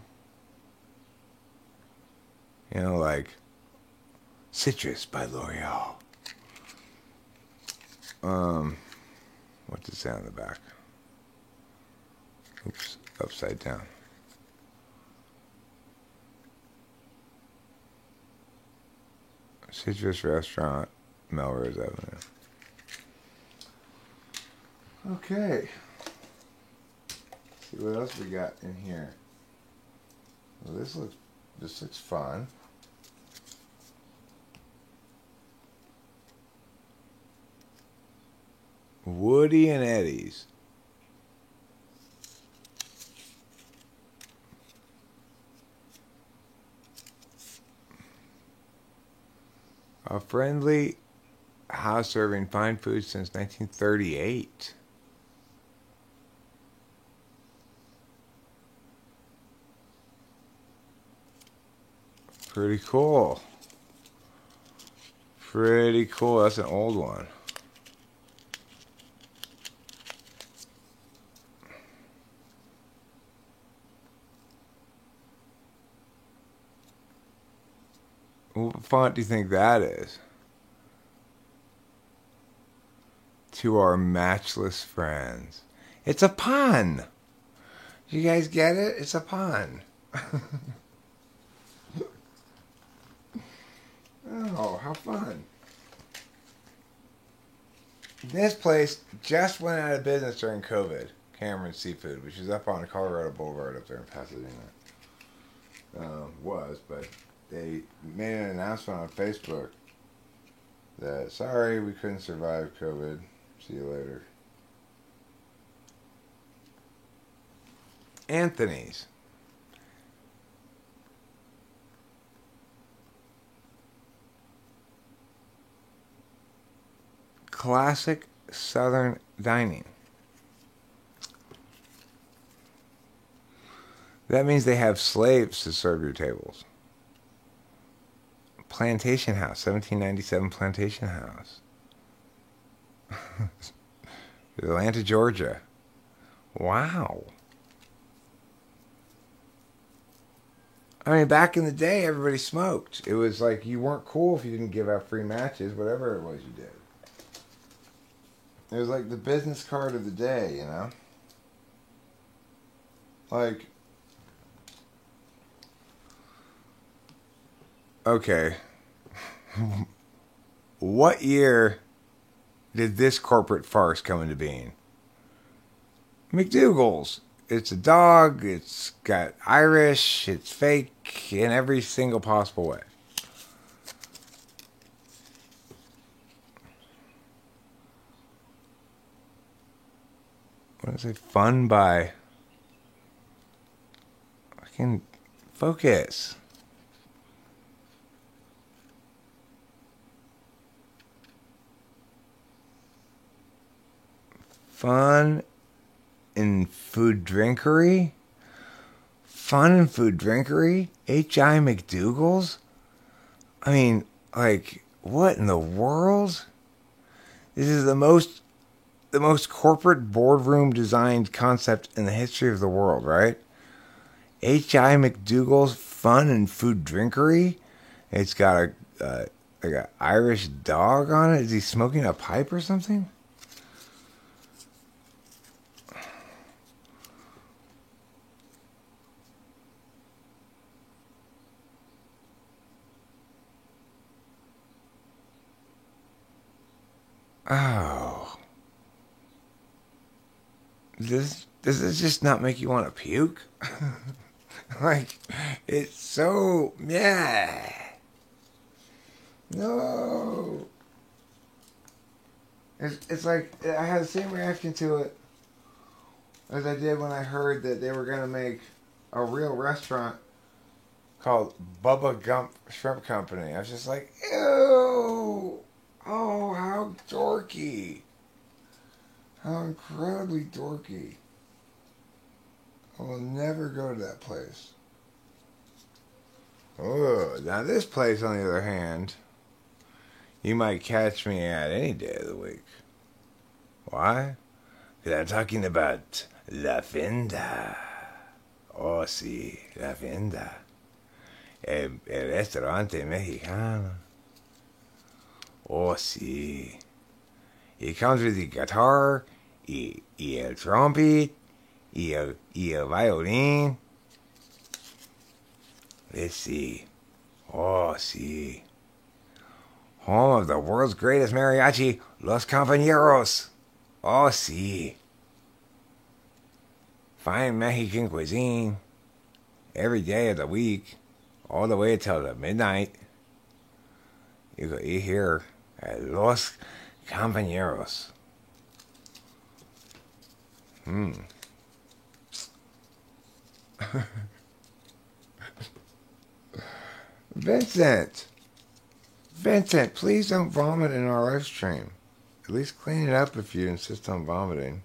You know, like Citrus by L'Oreal. What's it say on the back? Oops, upside down. Citrus Restaurant, Melrose Avenue. Okay. Let's see what else we got in here. Well, this looks fun. Woody and Eddie's. A friendly house serving fine food since 1938. Pretty cool. Pretty cool. That's an old one. What font do you think that is? To our matchless friends. It's a pun. You guys get it? It's a pun. Oh, how fun. This place just went out of business during COVID. Cameron Seafood, which is up on Colorado Boulevard up there in Pasadena. But they made an announcement on Facebook that, sorry, we couldn't survive COVID. See you later. Anthony's. Classic Southern dining. That means they have slaves to serve your tables. Plantation House, 1797 Plantation House. Atlanta, Georgia. Wow. I mean, back in the day, everybody smoked. It was like you weren't cool if you didn't give out free matches, whatever it was you did. It was like the business card of the day, you know? Like, okay. What year did this corporate farce come into being? McDougal's. It's a dog, it's got Irish, it's fake in every single possible way. What is it? Fun by... I can focus. Fun in food drinkery? Fun in food drinkery? H.I. McDougal's? I mean, like, what in the world? This is the most corporate boardroom designed concept in the history of the world, right? H.I. McDougal's Fun and Food Drinkery. It's got like an Irish dog on it. Is he smoking a pipe or something? Oh. Does this just not make you want to puke? Like, it's so... Yeah. No. It's like, I had the same reaction to it as I did when I heard that they were going to make a real restaurant called Bubba Gump Shrimp Company. I was just like, ew. Oh, how dorky. How incredibly dorky. I will never go to that place. Oh, now this place, on the other hand, you might catch me at any day of the week. Why? Because I'm talking about La Fenda. Oh, sí, La Fenda. El restaurante mexicano. Oh, sí. It comes with the guitar, y el trumpet, y el violin. Let's see. Oh, sí. Home of the world's greatest mariachi, Los Compañeros. Oh, sí. Fine Mexican cuisine. Every day of the week. All the way until the midnight. You can eat here at Los Compañeros. Vincent, please don't vomit in our live stream. At least clean it up if you insist on vomiting.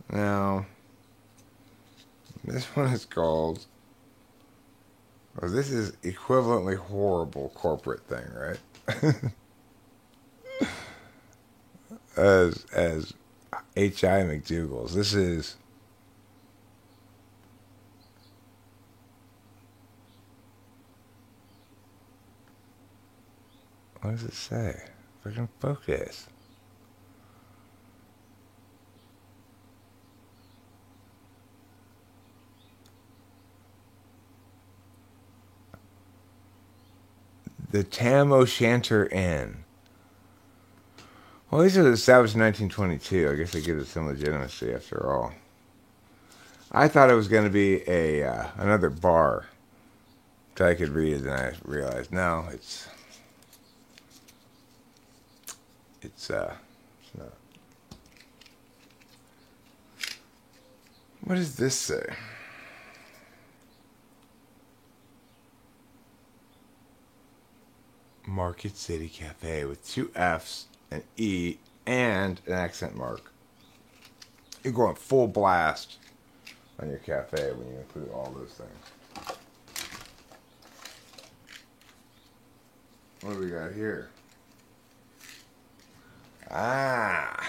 Now, this one is called... Oh, this is equivalently horrible corporate thing, right? as H.I. McDougal's. This is... What does it say? Freaking focus. The Tam O'Shanter Inn. Well, these are established in 1922. I guess they give it some legitimacy after all. I thought it was going to be another bar that I could read it, and I realized no, it's not. What does this say? Market City Cafe with 2 F's, an E, and an accent mark. You're going full blast on your cafe when you include all those things. What do we got here? Ah,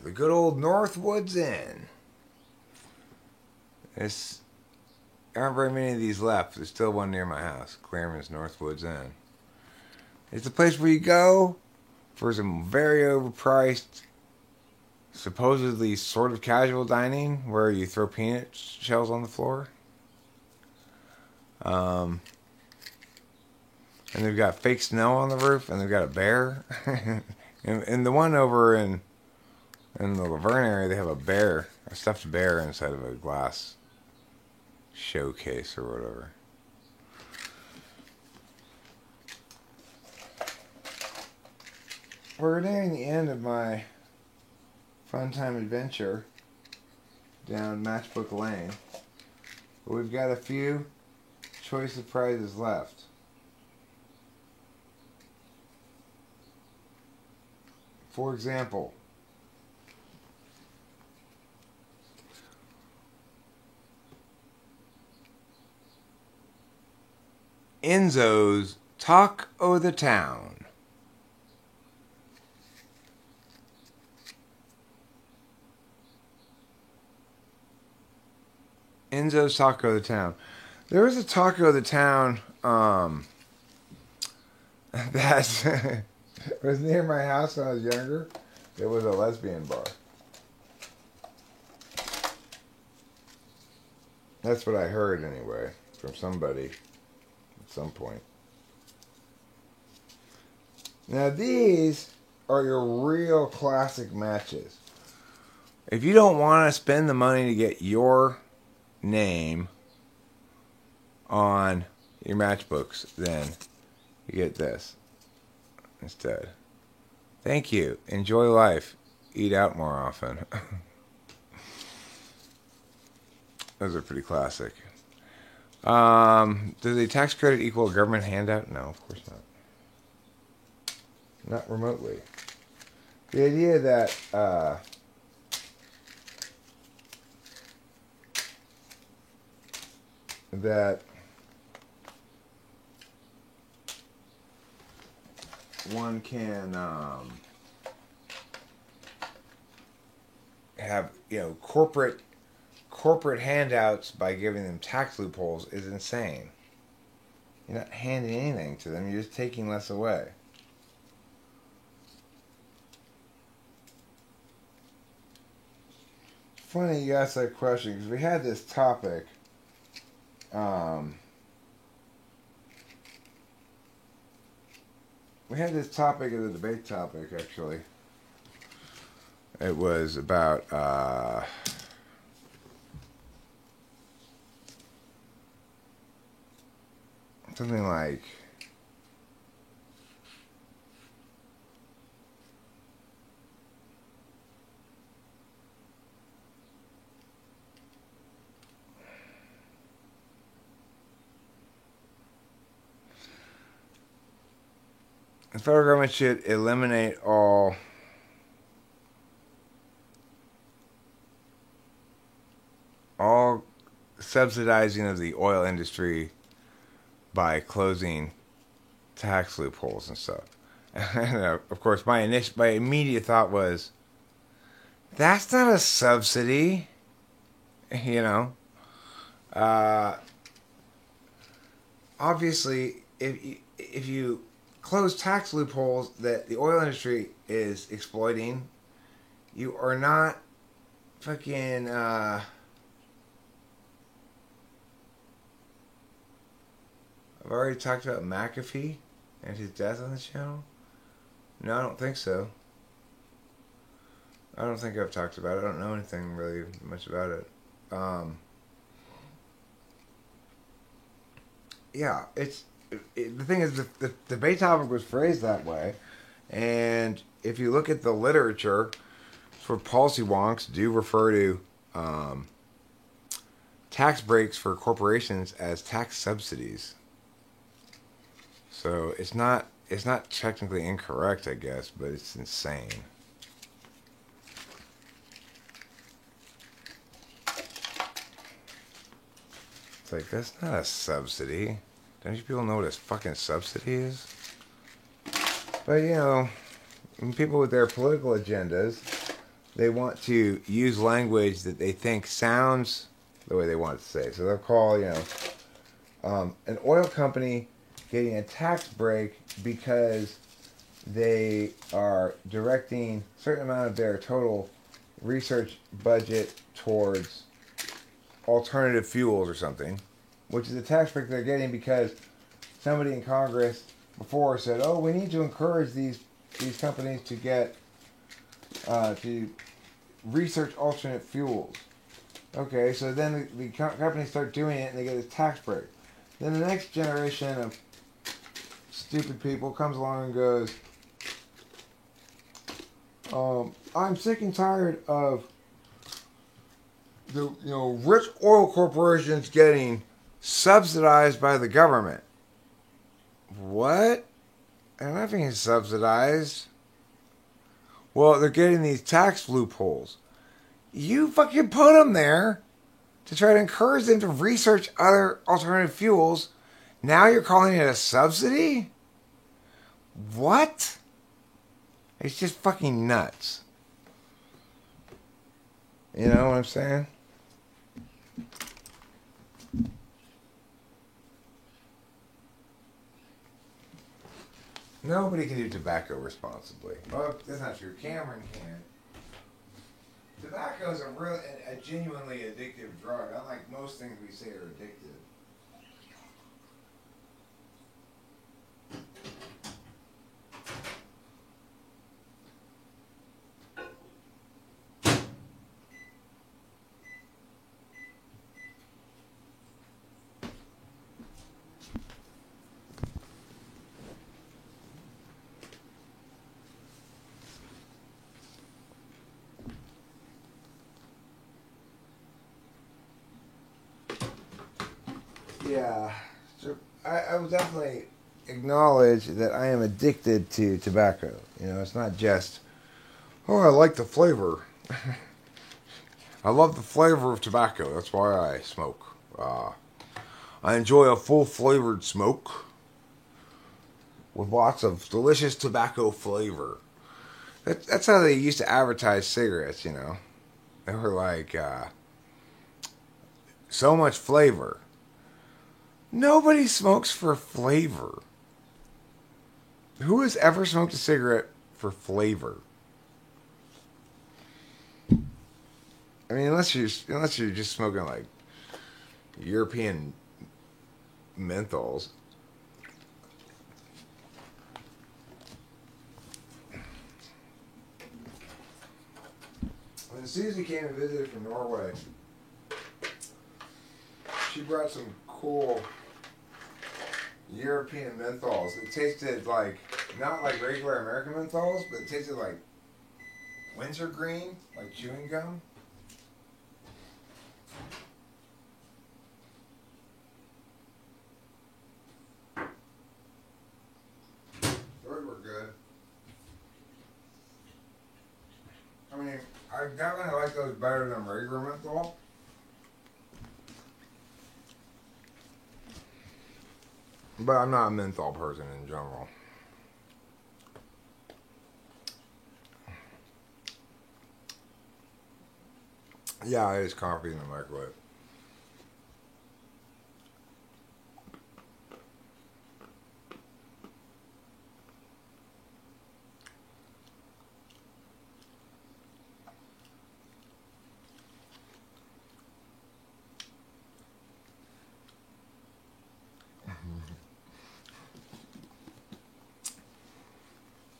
the good old Northwoods Inn. There aren't very many of these left. There's still one near my house, Claremont Northwoods Inn. It's a place where you go for some very overpriced, supposedly sort of casual dining where you throw peanut shells on the floor. And they've got fake snow on the roof, and they've got a bear. and the one over in the Laverne area, they have a bear, a stuffed bear inside of a glass showcase or whatever. We're nearing the end of my fun time adventure down Matchbook Lane, but we've got a few choice of prizes left. For example, Enzo's Talk o' the Town. Enzo's Taco of the Town. There was a Taco of the Town that was near my house when I was younger. It was a lesbian bar. That's what I heard anyway from somebody at some point. Now these are your real classic matches. If you don't want to spend the money to get your name on your matchbooks, then you get this instead. Thank you. Enjoy life. Eat out more often. Those are pretty classic. Does a tax credit equal a government handout? No, of course not. Not remotely. The idea that one can have, corporate handouts by giving them tax loopholes is insane. You're not handing anything to them, you're just taking less away. Funny you asked that question because we had this topic as a debate topic, actually. It was about something like the federal government should eliminate all subsidizing of the oil industry by closing tax loopholes and stuff. And of course, my immediate thought was, that's not a subsidy, obviously, if you close tax loopholes that the oil industry is exploiting, you are not fucking I've already talked about McAfee. And his death on the channel? No, I don't think so. I don't think I've talked about it. I don't know anything really much about it. Yeah, the thing is, the debate topic was phrased that way, and if you look at the literature for policy wonks, do refer to tax breaks for corporations as tax subsidies. So it's not technically incorrect, I guess, but it's insane. It's like, that's not a subsidy. Don't you people know what a fucking subsidy is? But, you know, people with their political agendas, they want to use language that they think sounds the way they want it to say. So they'll call, you know, an oil company getting a tax break because they are directing a certain amount of their total research budget towards alternative fuels or something, which is a tax break they're getting because somebody in Congress before said, "Oh, we need to encourage these companies to get to research alternate fuels." Okay, so then the companies start doing it and they get a tax break. Then the next generation of stupid people comes along and goes, "I'm sick and tired of the rich oil corporations getting subsidized by the government." What? They're not being subsidized. Well, they're getting these tax loopholes. You fucking put them there to try to encourage them to research other alternative fuels. Now you're calling it a subsidy? What? It's just fucking nuts. You know what I'm saying? Nobody can do tobacco responsibly. Well, that's not true. Cameron can. Tobacco is a genuinely addictive drug. Unlike most things we say are addictive. Yeah, so I will definitely acknowledge that I am addicted to tobacco. You know, it's not just, oh, I like the flavor. I love the flavor of tobacco. That's why I smoke. I enjoy a full flavored smoke with lots of delicious tobacco flavor. That's how they used to advertise cigarettes, you know. They were like, so much flavor. Nobody smokes for flavor. Who has ever smoked a cigarette for flavor? I mean, unless you're just smoking like European menthols. When Susie came and visited from Norway, she brought some cool European menthols. It tasted like, not like regular American menthols, but it tasted like wintergreen, like chewing gum. Those were good. I mean, I definitely like those better than regular menthol. But I'm not a menthol person in general. Yeah, it is coffee in the microwave.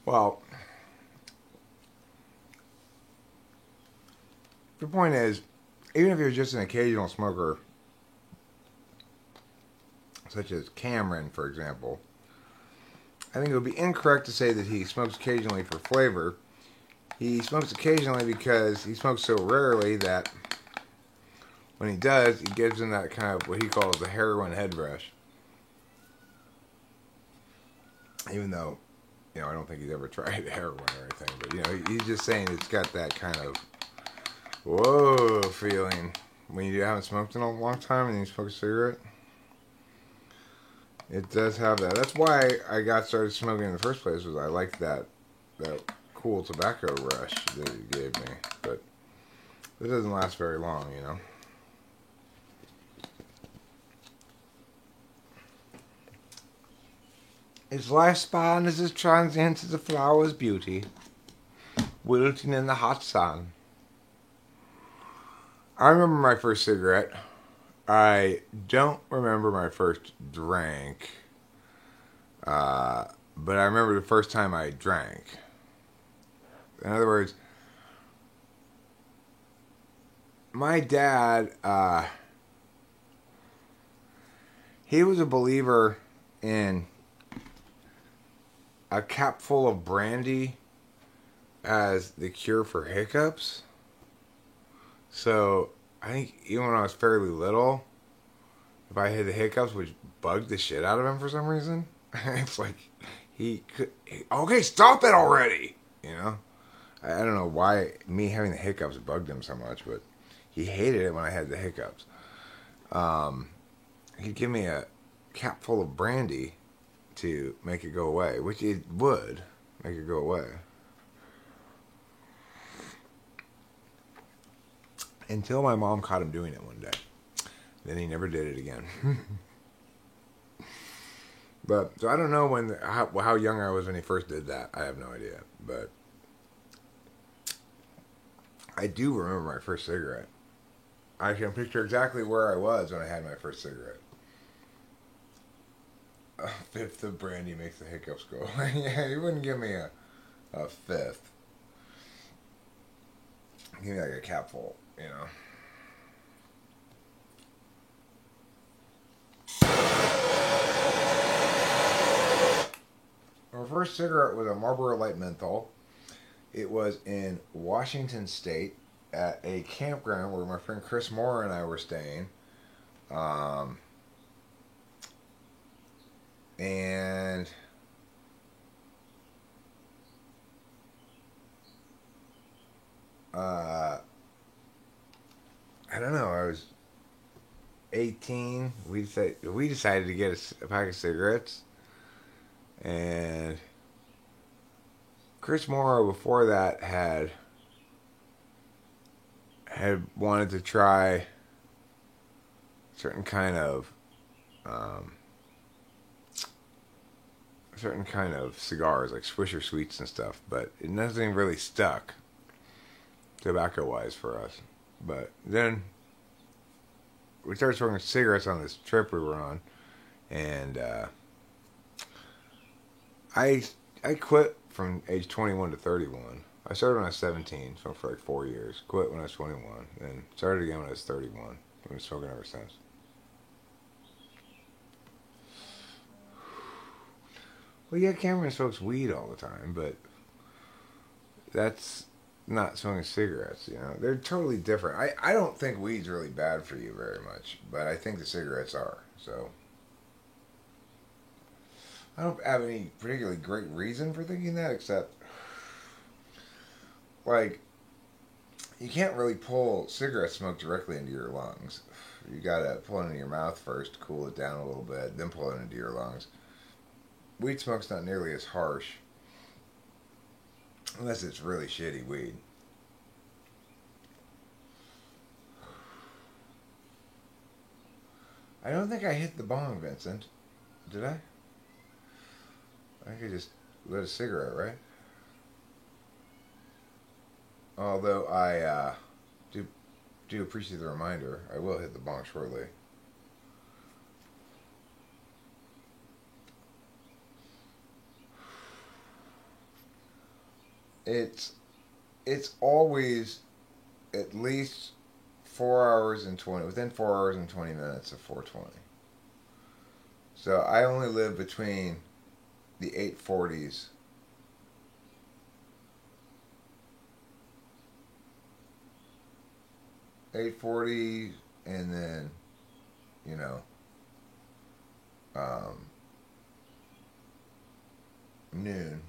Well, the point is, even if you're just an occasional smoker, such as Cameron, for example, I think it would be incorrect to say that he smokes occasionally for flavor. He smokes occasionally because he smokes so rarely that when he does, he gives him that kind of what he calls the heroin head rush. Even though, I don't think he's ever tried heroin or anything, but he's just saying it's got that kind of whoa feeling when you haven't smoked in a long time and you smoke a cigarette. It does have that. That's why I got started smoking in the first place. Was I liked that cool tobacco rush that it gave me, but it doesn't last very long, Its lifespan is as transient as a flower's beauty, wilting in the hot sun. I remember my first cigarette. I don't remember my first drink, but I remember the first time I drank. In other words, my dad, he was a believer in a cap full of brandy as the cure for hiccups. So I think even when I was fairly little, if I had the hiccups, which bugged the shit out of him for some reason, it's like okay, stop it already. I don't know why me having the hiccups bugged him so much, but he hated it when I had the hiccups. He'd give me a cap full of brandy to make it go away, which it would make it go away. Until my mom caught him doing it one day. Then he never did it again. So I don't know how young I was when he first did that. I have no idea. But I do remember my first cigarette. I can picture exactly where I was when I had my first cigarette. A fifth of brandy makes the hiccups go away. Yeah, he wouldn't give me a fifth. Give me like a cap full, Our first cigarette was a Marlboro Light Menthol. It was in Washington State at a campground where my friend Chris Moore and I were staying. And I don't know. I was 18. We decided to get a pack of cigarettes, and Chris Morrow before that had wanted to try certain kind of cigars like Swisher Sweets and stuff, but nothing really stuck tobacco wise for us. But then we started smoking cigarettes on this trip we were on, and I quit from age 21 to 31. I started when I was 17, smoked for like 4 years. Quit when I was 21, then started again when I was 31. I've been smoking ever since. Well, yeah, Cameron smokes weed all the time, but that's not smoking cigarettes, They're totally different. I don't think weed's really bad for you very much, but I think the cigarettes are, so. I don't have any particularly great reason for thinking that, except, like, you can't really pull cigarette smoke directly into your lungs. You gotta pull it into your mouth first, cool it down a little bit, then pull it into your lungs. Weed smoke's not nearly as harsh. Unless it's really shitty weed. I don't think I hit the bong, Vincent. Did I? I could just lit a cigarette, right? Although I do appreciate the reminder. I will hit the bong shortly. it's it's always at least 4 hours and 20 within 4 hours and 20 minutes of 420. So I only live between the 840s. 840 and then, you know, um, noon,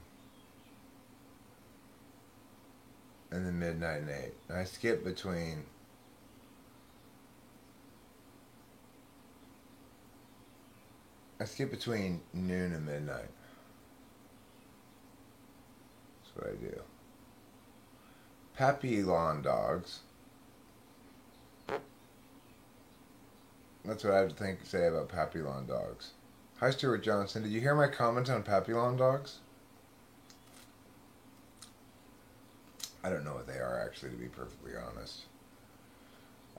and then midnight and 8. And I skip between noon and midnight. That's what I do. Papillon dogs. That's what I have to say about Papillon dogs. Hi, Stuart Johnson. Did you hear my comment on Papillon dogs? I don't know what they are, actually, to be perfectly honest.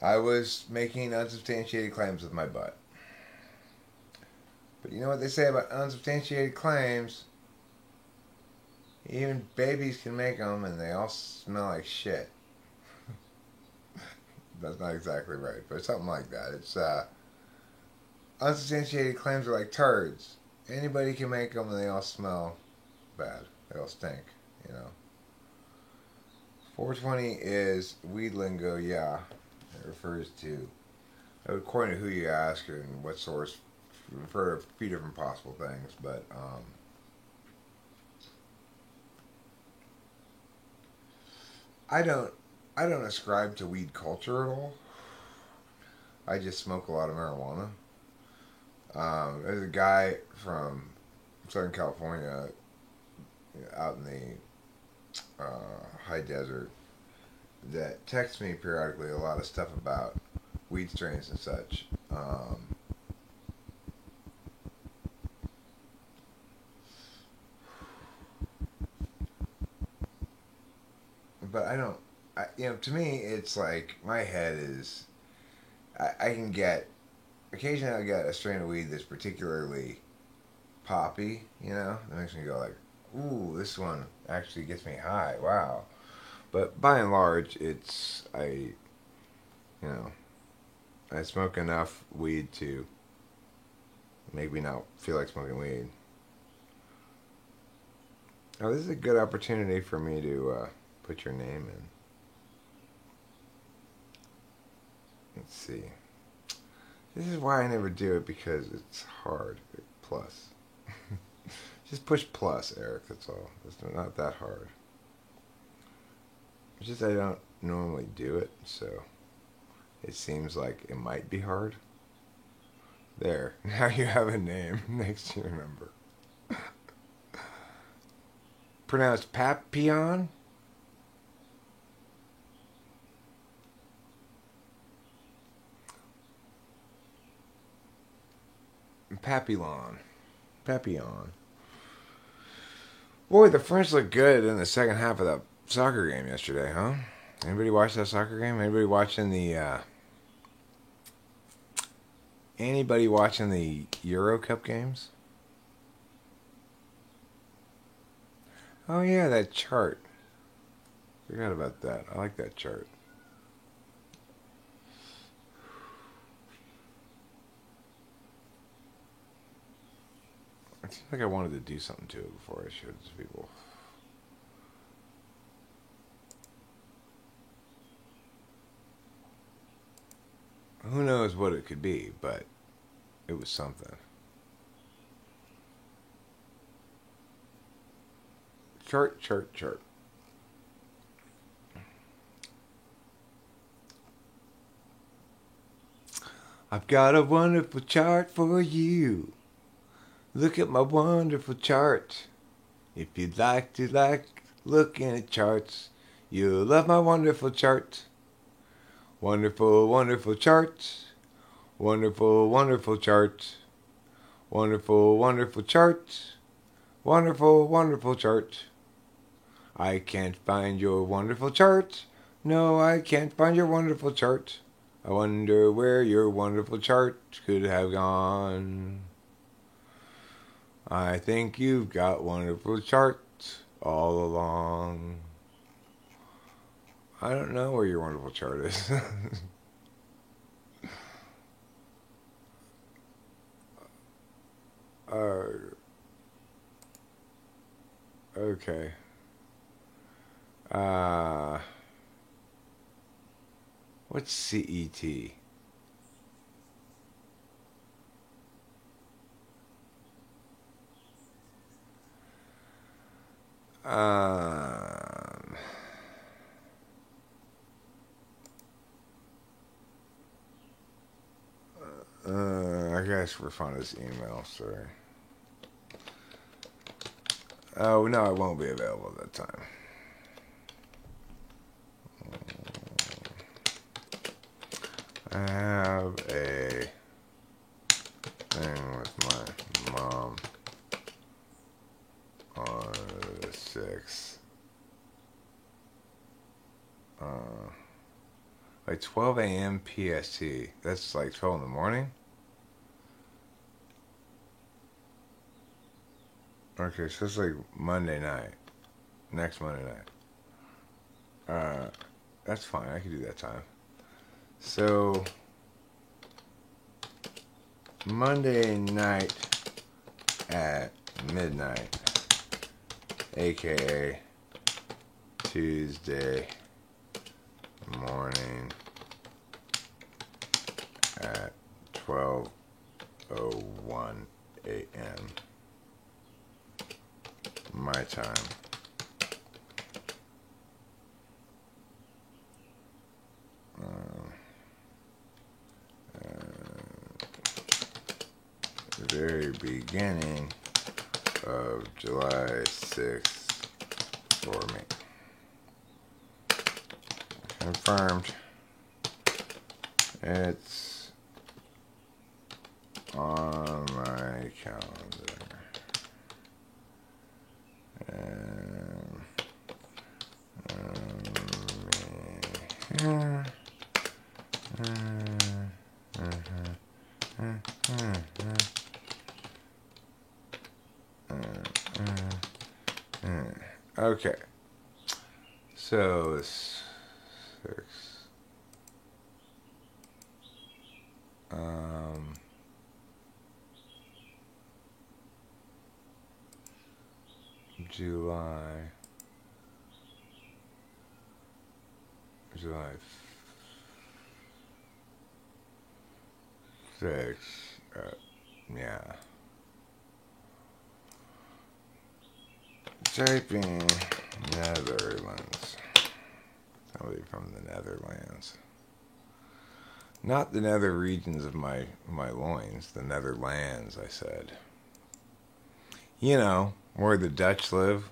I was making unsubstantiated claims with my butt. But you know what they say about unsubstantiated claims? Even babies can make them, and they all smell like shit. That's not exactly right, but something like that. It's unsubstantiated claims are like turds. Anybody can make them, and they all smell bad. They all stink, you know. 420 is weed lingo, yeah. It refers to, according to who you ask and what source, refer to a few different possible things, but I don't ascribe to weed culture at all. I just smoke a lot of marijuana. There's a guy from Southern California, out in the high desert, that texts me periodically a lot of stuff about weed strains and such. But I don't, to me, it's like my head is, I can get, occasionally I get a strain of weed that's particularly poppy, that makes me go like, ooh, this one actually gets me high, wow. But by and large, I smoke enough weed to make me not feel like smoking weed. Now, this is a good opportunity for me to put your name in. Let's see. This is why I never do it, because it's hard. Plus. Just push plus, Eric, that's all. It's not that hard. It's just I don't normally do it, so it seems like it might be hard. There. Now you have a name next to your number. Pronounced Papillon? Papillon. Papillon. Boy, the French looked good in the second half of that soccer game yesterday, huh? Anybody watch that soccer game? Anybody watching the Euro Cup games? Oh yeah, that chart. Forgot about that. I like that chart. It seems like I wanted to do something to it before I showed it to people. Who knows what it could be, but it was something. Chart, chart, chart. I've got a wonderful chart for you. Look at my wonderful chart. If you'd like to looking at charts, you'll love my wonderful chart. Wonderful, wonderful chart. Wonderful, wonderful chart. Wonderful, wonderful chart. Wonderful, wonderful chart. I can't find your wonderful chart. No, I can't find your wonderful chart. I wonder where your wonderful chart could have gone. I think you've got wonderful charts all along. I don't know where your wonderful chart is. Okay. Uh, what's CET? Um, I guess we're fine this email, sorry. Oh, no, it won't be available at that time. I have a thing with my mom on the 6th. Like 12 a.m. PST. That's like 12 in the morning? Okay, so it's like Monday night. Next Monday night. That's fine. I can do that time. So, Monday night at midnight, aka Tuesday morning at 12:01 a.m. my time. The very beginning of July 6th for me. Confirmed. It's on my calendar. Okay. So 6. July 6th. Yeah. Typing Netherlands. Somebody from the Netherlands. Not the nether regions of my loins. The Netherlands, I said. You know, where the Dutch live,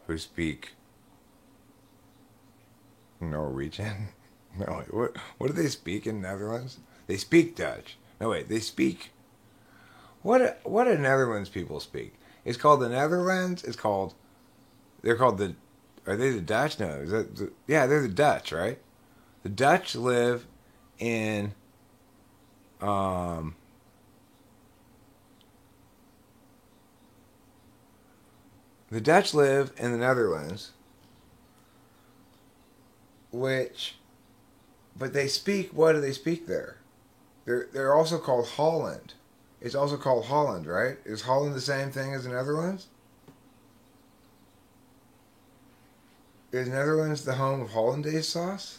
who speak Norwegian. No, wait, what do they speak in Netherlands? They speak Dutch. No, wait, they speak... What do Netherlands people speak? It's called the Netherlands. It's called... They're called the... Are they the Dutch? No. Is that yeah, they're the Dutch, right? The Dutch live in... The Dutch live in the Netherlands, which... But they speak... What do they speak there? They're also called Holland. It's also called Holland, right? Is Holland the same thing as the Netherlands? Is Netherlands the home of hollandaise sauce?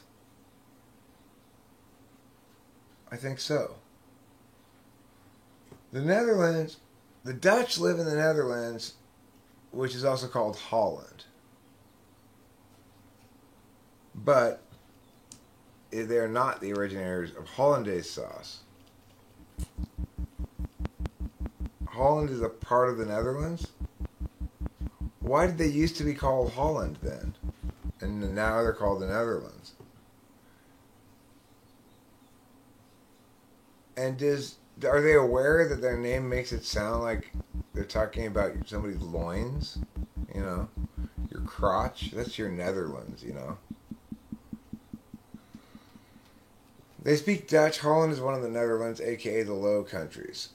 I think so. The Netherlands, the Dutch live in the Netherlands, which is also called Holland. But they're not the originators of hollandaise sauce. Holland is a part of the Netherlands? Why did they used to be called Holland then? And now they're called the Netherlands. And are they aware that their name makes it sound like they're talking about somebody's loins? You know? Your crotch? That's your Netherlands, you know? They speak Dutch. Holland is one of the Netherlands, aka the Low Countries.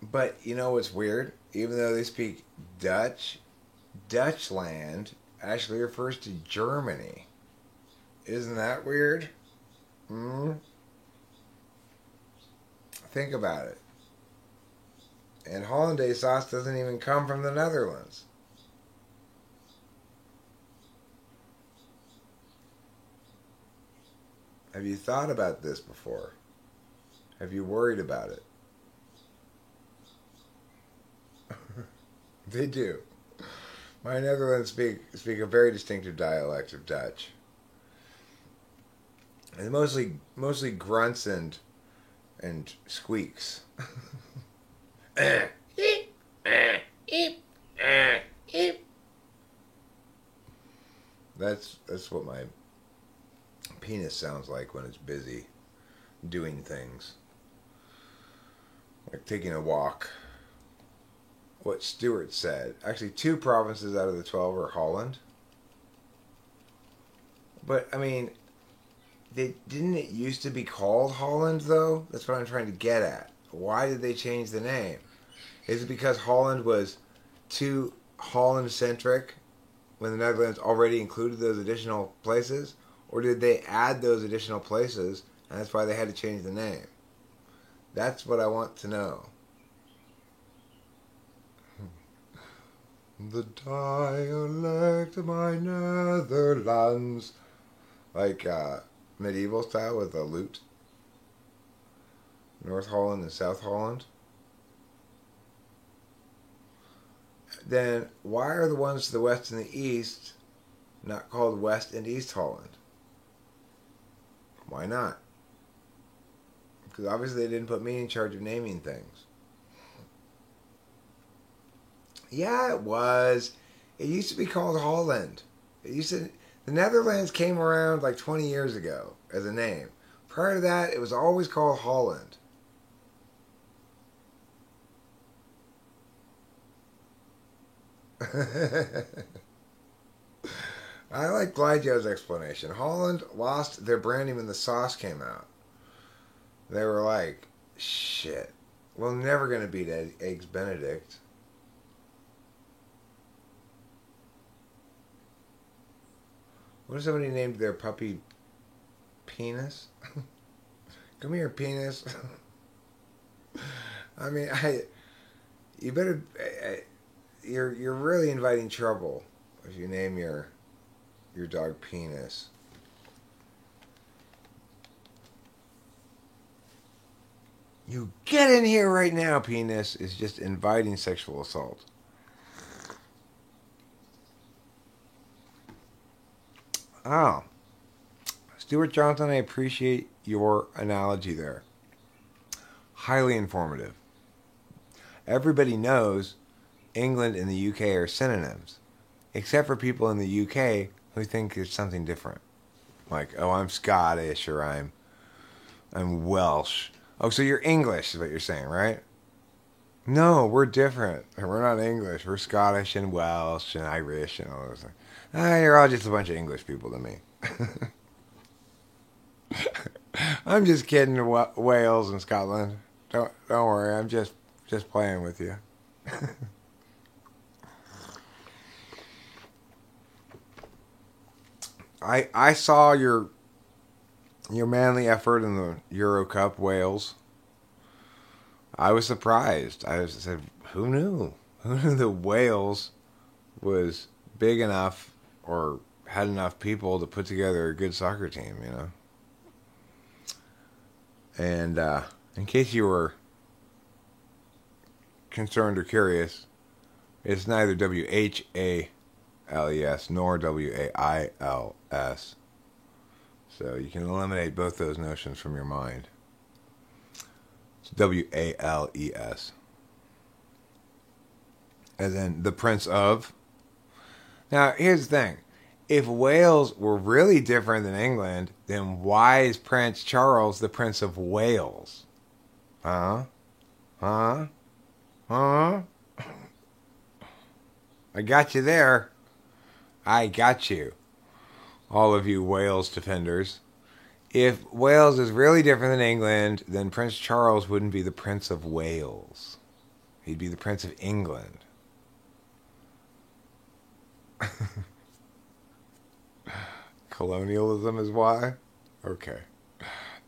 But you know what's weird? Even though they speak Dutch, Dutchland actually refers to Germany. Isn't that weird? Hmm? Think about it. And hollandaise sauce doesn't even come from the Netherlands. Have you thought about this before? Have you worried about it? They do. My Netherlands speak a very distinctive dialect of Dutch. And mostly grunts and squeaks. That's what my penis sounds like when it's busy doing things. Like taking a walk. What Stuart said. Actually, 2 provinces out of the 12 are Holland. But, I mean, didn't it used to be called Holland, though? That's what I'm trying to get at. Why did they change the name? Is it because Holland was too Holland-centric when the Netherlands already included those additional places? Or did they add those additional places, and that's why they had to change the name? That's what I want to know. The dialect of my Netherlands. Like medieval style with a lute. North Holland and South Holland. Then why are the ones to the west and the east not called West and East Holland? Why not? Because obviously they didn't put me in charge of naming things. Yeah, it was. It used to be called Holland. The Netherlands came around like 20 years ago as a name. Prior to that, it was always called Holland. I like Glideo's explanation. Holland lost their branding when the sauce came out. They were like, shit, we're never going to beat Eggs Benedict. What if somebody named their puppy Penis? Come here, Penis. I mean, you better. You're really inviting trouble if you name your dog Penis. You get in here right now, Penis is just inviting sexual assault. Oh. Stuart Johnson, I appreciate your analogy there. Highly informative. Everybody knows England and the UK are synonyms, except for people in the UK who think it's something different. Like, oh, I'm Scottish or I'm Welsh. Oh, so you're English is what you're saying, right? No, we're different. We're not English. We're Scottish and Welsh and Irish and all those things. You're all just a bunch of English people to me. I'm just kidding, Wales and Scotland. Don't worry. I'm just playing with you. I saw your manly effort in the Euro Cup, Wales. I was surprised. I said, who knew? Who knew that Wales was big enough or had enough people to put together a good soccer team, you know? And in case you were concerned or curious, it's neither WHALES nor WAILS. So you can eliminate both those notions from your mind. It's WALES. And then the Prince of. Now, here's the thing. If Wales were really different than England, then why is Prince Charles the Prince of Wales? Huh? I got you there. I got you. All of you Wales defenders. If Wales is really different than England, then Prince Charles wouldn't be the Prince of Wales. He'd be the Prince of England. Colonialism is why? Okay.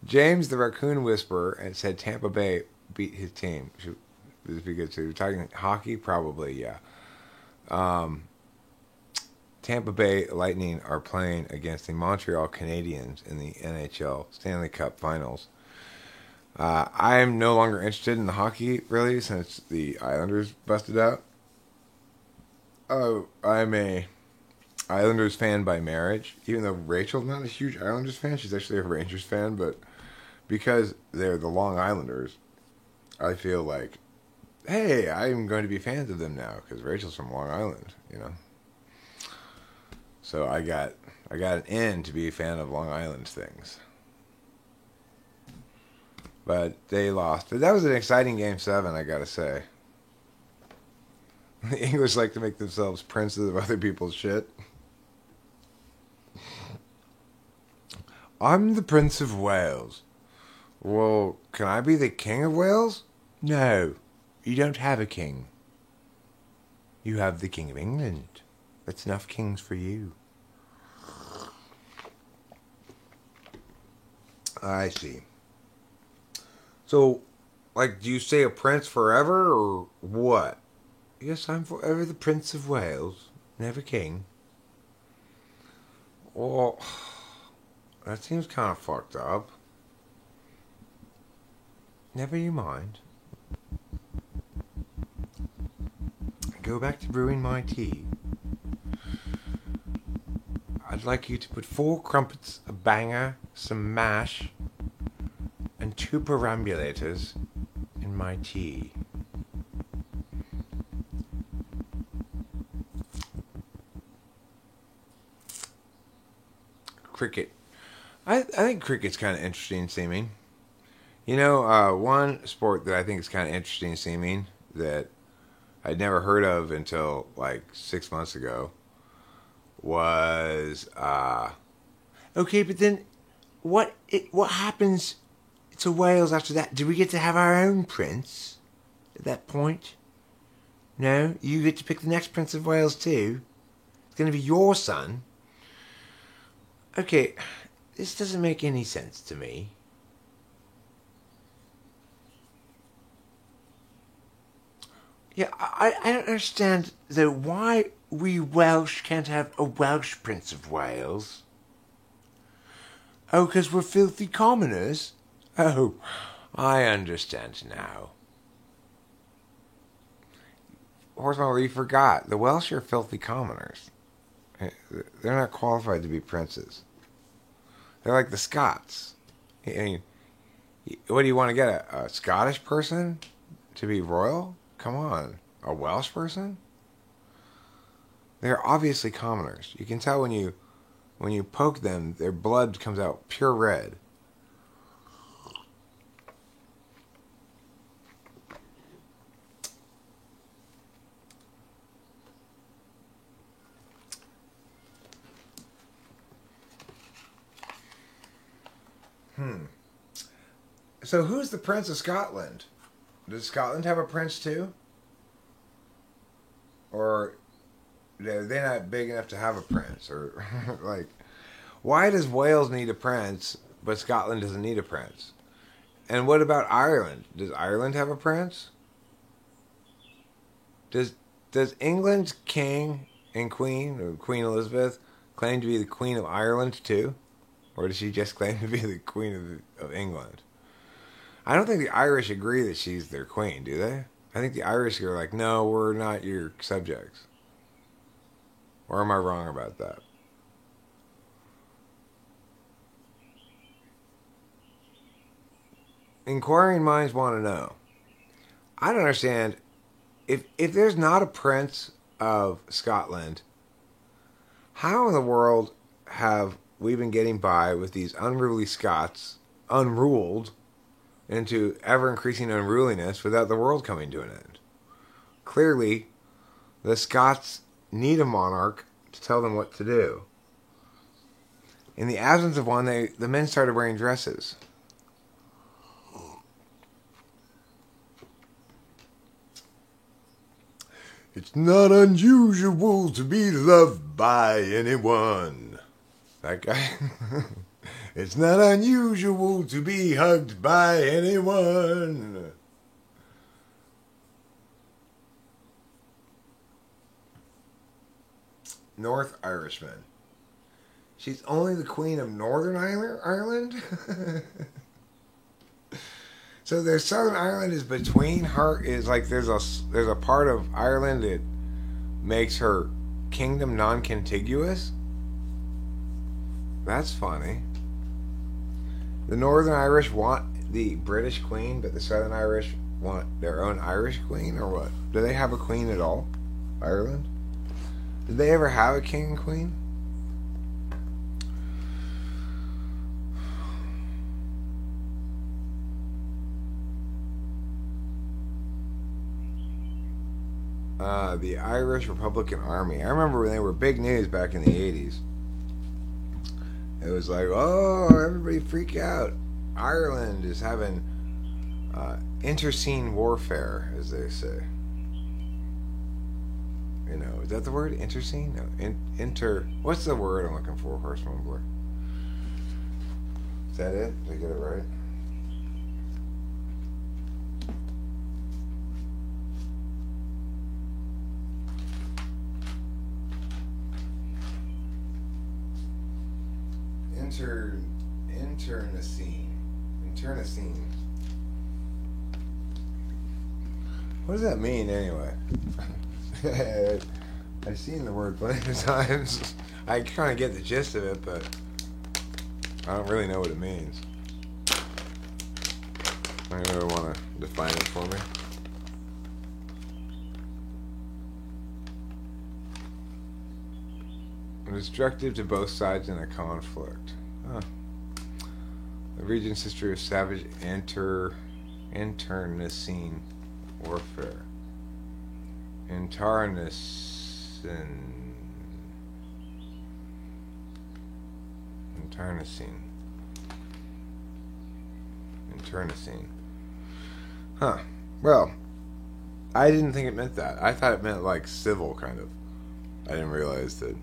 James the Raccoon Whisperer and said Tampa Bay beat his team. Should this be good too? Talking hockey? Probably, yeah. Tampa Bay Lightning are playing against the Montreal Canadiens in the NHL Stanley Cup Finals. I'm no longer interested in the hockey, really, since the Islanders busted out. I'm a Islanders fan by marriage, even though Rachel's not a huge Islanders fan. She's actually a Rangers fan, but because they're the Long Islanders, I feel like, hey, I'm going to be fans of them now because Rachel's from Long Island, you know. So I got an in to be a fan of Long Island things. But they lost. But that was an exciting Game 7, I gotta say. The English like to make themselves princes of other people's shit. I'm the Prince of Wales. Well, can I be the King of Wales? No, you don't have a king. You have the King of England. That's enough kings for you. I see. So, like, do you say a prince forever, or what? Yes, I'm forever the Prince of Wales, never king. Well, that seems kind of fucked up. Never you mind. Go back to brewing my tea. I'd like you to put 4 crumpets, a banger, some mash, and 2 perambulators in my tea. Cricket. I think cricket's kind of interesting seeming. You know, one sport that I think is kind of interesting seeming that I'd never heard of until like 6 months ago was okay, but then what happens to Wales after that? Do we get to have our own prince at that point? No, you get to pick the next Prince of Wales too. It's going to be your son. Okay, this doesn't make any sense to me. Yeah, I don't understand, though, why we Welsh can't have a Welsh Prince of Wales. Oh, because we're filthy commoners? Oh, I understand now. Horseman, you forgot. The Welsh are filthy commoners. They're not qualified to be princes. They're like the Scots. I mean, what do you want to get? A Scottish person to be royal? Come on. A Welsh person? They're obviously commoners. You can tell when you poke them, their blood comes out pure red. So who's the Prince of Scotland? Does Scotland have a prince too? Or are they not big enough to have a prince? Or like, why does Wales need a prince, but Scotland doesn't need a prince? And what about Ireland? Does Ireland have a prince? Does England's king and queen, or Queen Elizabeth, claim to be the Queen of Ireland too? Or does she just claim to be the Queen of England? I don't think the Irish agree that she's their queen, do they? I think the Irish are like, no, we're not your subjects. Or am I wrong about that? Inquiring minds want to know. I don't understand. If there's not a prince of Scotland, how in the world have we been getting by with these unruly Scots, unruled, into ever-increasing unruliness without the world coming to an end? Clearly, the Scots need a monarch to tell them what to do. In the absence of one, the men started wearing dresses. It's not unusual to be loved by anyone. That guy. It's not unusual to be hugged by anyone. North Irishman. She's only the queen of Northern Ireland? So there's Southern Ireland is between her, is like there's a part of Ireland that makes her kingdom non-contiguous? That's funny. The Northern Irish want the British queen, but the Southern Irish want their own Irish queen, or what? Do they have a queen at all? Ireland? Did they ever have a king and queen? The Irish Republican Army. I remember when they were big news back in the 80s. It was like, oh, everybody freak out. Ireland is having interscene warfare, as they say. You know, is that the word? Interscene? No, what's the word I'm looking for, Horse Mumbler? Is that it? Did I get it right? Internecine. What does that mean anyway? I've seen the word plenty of times. I kind of get the gist of it, but I don't really know what it means. Anyone want to define it for me? Destructive to both sides in a conflict. Huh. The region's history of savage internecine warfare. Internecine. Huh. Well, I didn't think it meant that. I thought it meant like civil, kind of. I didn't realize that.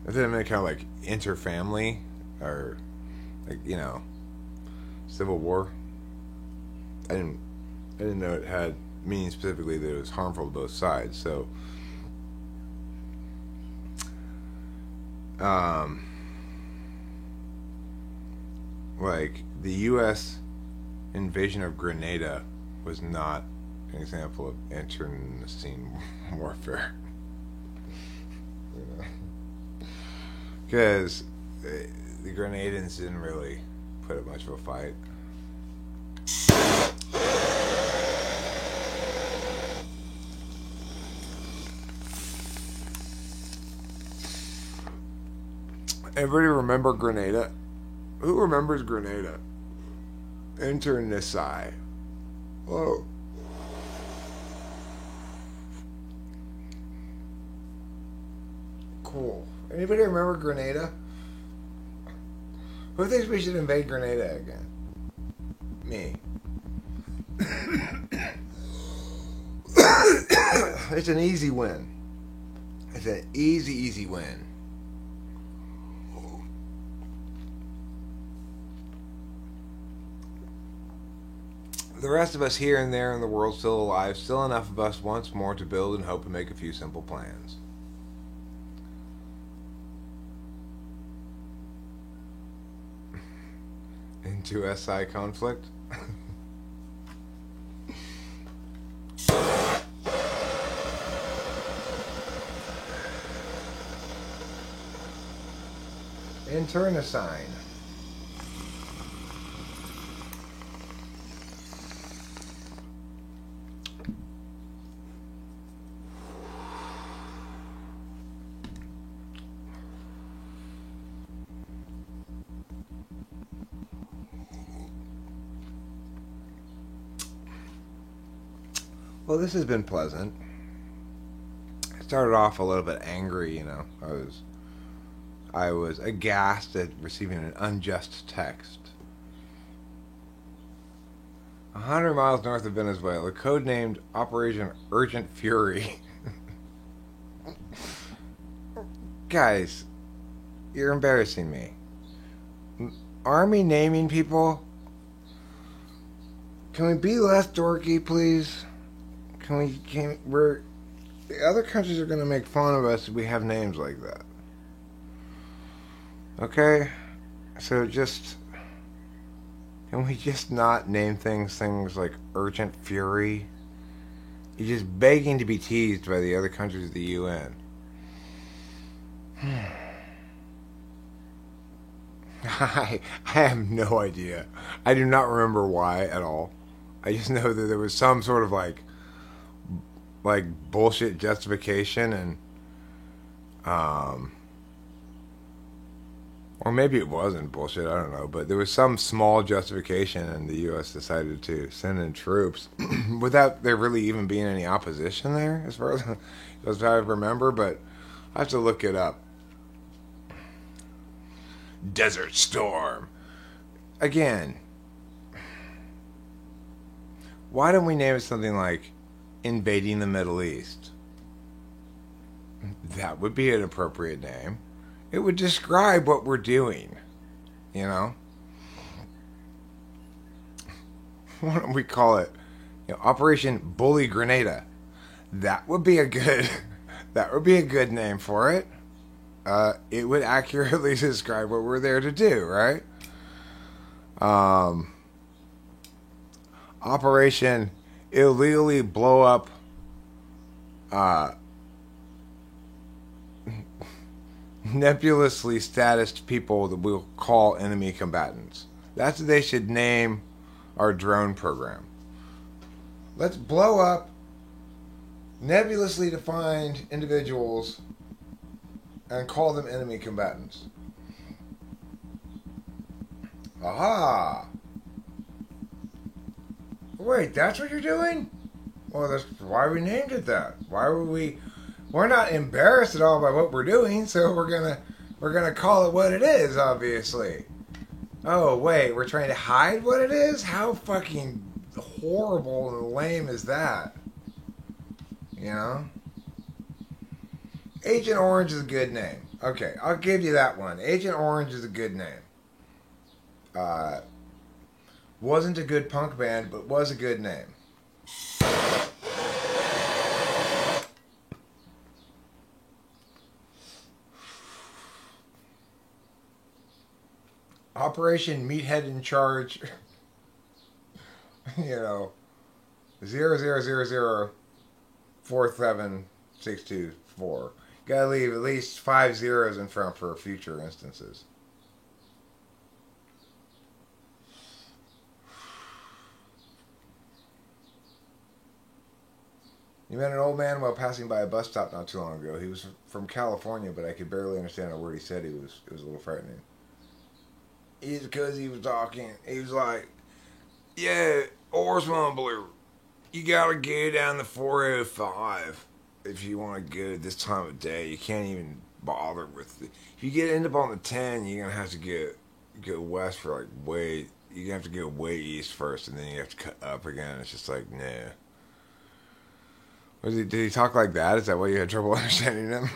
I thought it meant kind of like interfamily, or like, you know, civil war. I didn't know it had meaning specifically that it was harmful to both sides. So, like the U.S. invasion of Grenada was not an example of internecine warfare. Because the Grenadans didn't really put up much of a fight. Everybody remember Grenada? Who remembers Grenada? Internecine. Whoa. Cool. Anybody remember Grenada? Who thinks we should invade Grenada again? Me. It's an easy win. It's an easy win. The rest of us here and there in the world still alive, still enough of us once more to build and hope and make a few simple plans. Into SI conflict? Internecine. Well, this has been pleasant. I started off a little bit angry, you know. I was aghast at receiving an unjust text. 100 miles north of Venezuela, codenamed Operation Urgent Fury. Guys, You're embarrassing me. Army naming people? Can we be less dorky, please? We're... The other countries are going to make fun of us if we have names like that. Okay? So just... Can we just not name things like Urgent Fury? You're just begging to be teased by the other countries of the UN. I have no idea. I do not remember why at all. I just know that there was some sort of like bullshit justification, and or maybe it wasn't bullshit, I don't know, but there was some small justification, and the US decided to send in troops without there really even being any opposition there, as I remember, but I have to look it up. Desert Storm. Again, why don't we name it something like Invading the Middle East? That would be an appropriate name. It would describe what we're doing, you know? Why don't we call it, Operation Bully Grenada? That would be a good name for it. It would accurately describe what we're there to do, right? Operation Illegally Blow Up nebulously statused people that we'll call enemy combatants. That's what they should name our drone program. Let's blow up nebulously defined individuals and call them enemy combatants. Aha! Wait, that's what you're doing? Well, that's why we named it that. Why would we... We're not embarrassed at all by what we're doing, so we're gonna call it what it is, obviously. Oh, wait, we're trying to hide what it is? How fucking horrible and lame is that? You know? Agent Orange is a good name. Okay, I'll give you that one. Agent Orange is a good name. Wasn't a good punk band, but was a good name. Operation Meathead in Charge. 000047624. Gotta leave at least 5 zeros in front for future instances. You met an old man while passing by a bus stop not too long ago. He was from California, but I could barely understand a word he said. It was a little frightening. It's because he was talking. He was like, "Yeah, horse mumbler, you gotta go down the 405 if you want to go at this time of day. You can't even bother with it. If you end up on the 10, you're gonna have to go west for like way. You're gonna have to go way east first, and then you have to cut up again. It's just like, nah." Did he talk like that? Is that why you had trouble understanding him?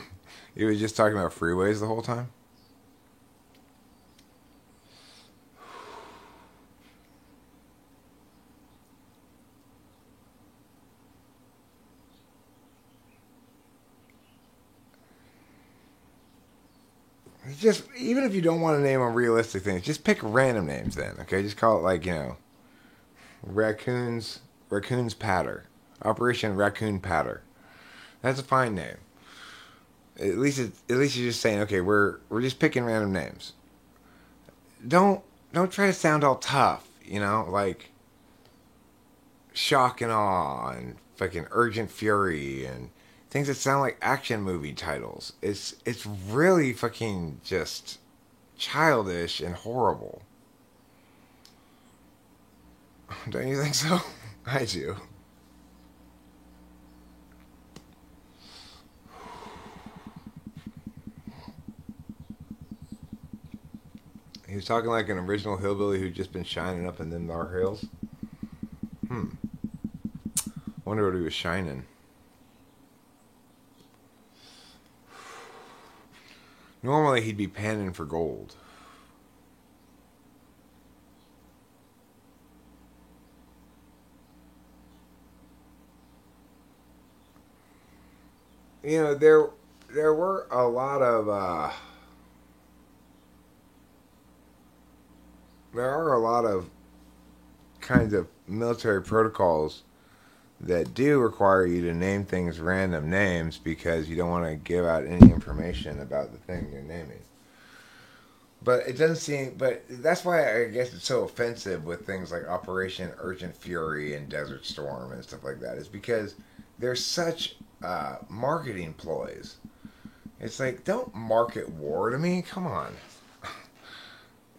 He was just talking about freeways the whole time? Just, even if you don't want to name them realistic things, just pick random names then, okay? Just call it Raccoons Patter. Operation Raccoon Patter. That's a fine name. At least you're just saying, okay, we're just picking random names. Don't try to sound all tough, like Shock and Awe and fucking Urgent Fury and things that sound like action movie titles. It's really fucking just childish and horrible. Don't you think so? I do. He was talking like an original hillbilly who'd just been shining up in them dark hills. Wonder what he was shining. Normally he'd be panning for gold. You know, there were a lot of there are a lot of kinds of military protocols that do require you to name things random names because you don't want to give out any information about the thing you're naming. But it doesn't seem. But that's why I guess it's so offensive with things like Operation Urgent Fury and Desert Storm and stuff like that. Is because there's such marketing ploys. It's like, don't market war to me. Come on.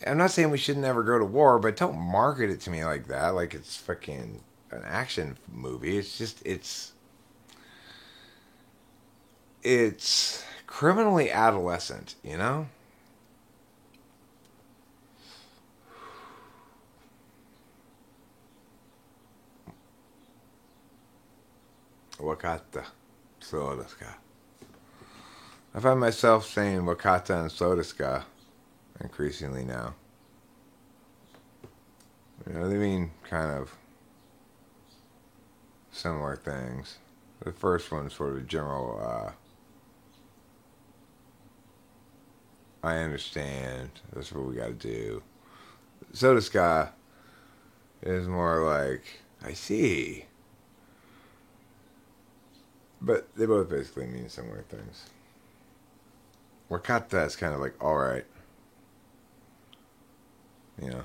I'm not saying we should never go to war, but don't market it to me like that. Like it's fucking an action movie. It's just it's criminally adolescent, you know? Wakata. Sodaska. I find myself saying Wakata and Sodaska increasingly now. You know, they mean kind of similar things. The first one's sort of general, I understand, that's what we gotta do. Sodaska is more like, I see. But they both basically mean similar things. Wakata is kind of like, alright. You know.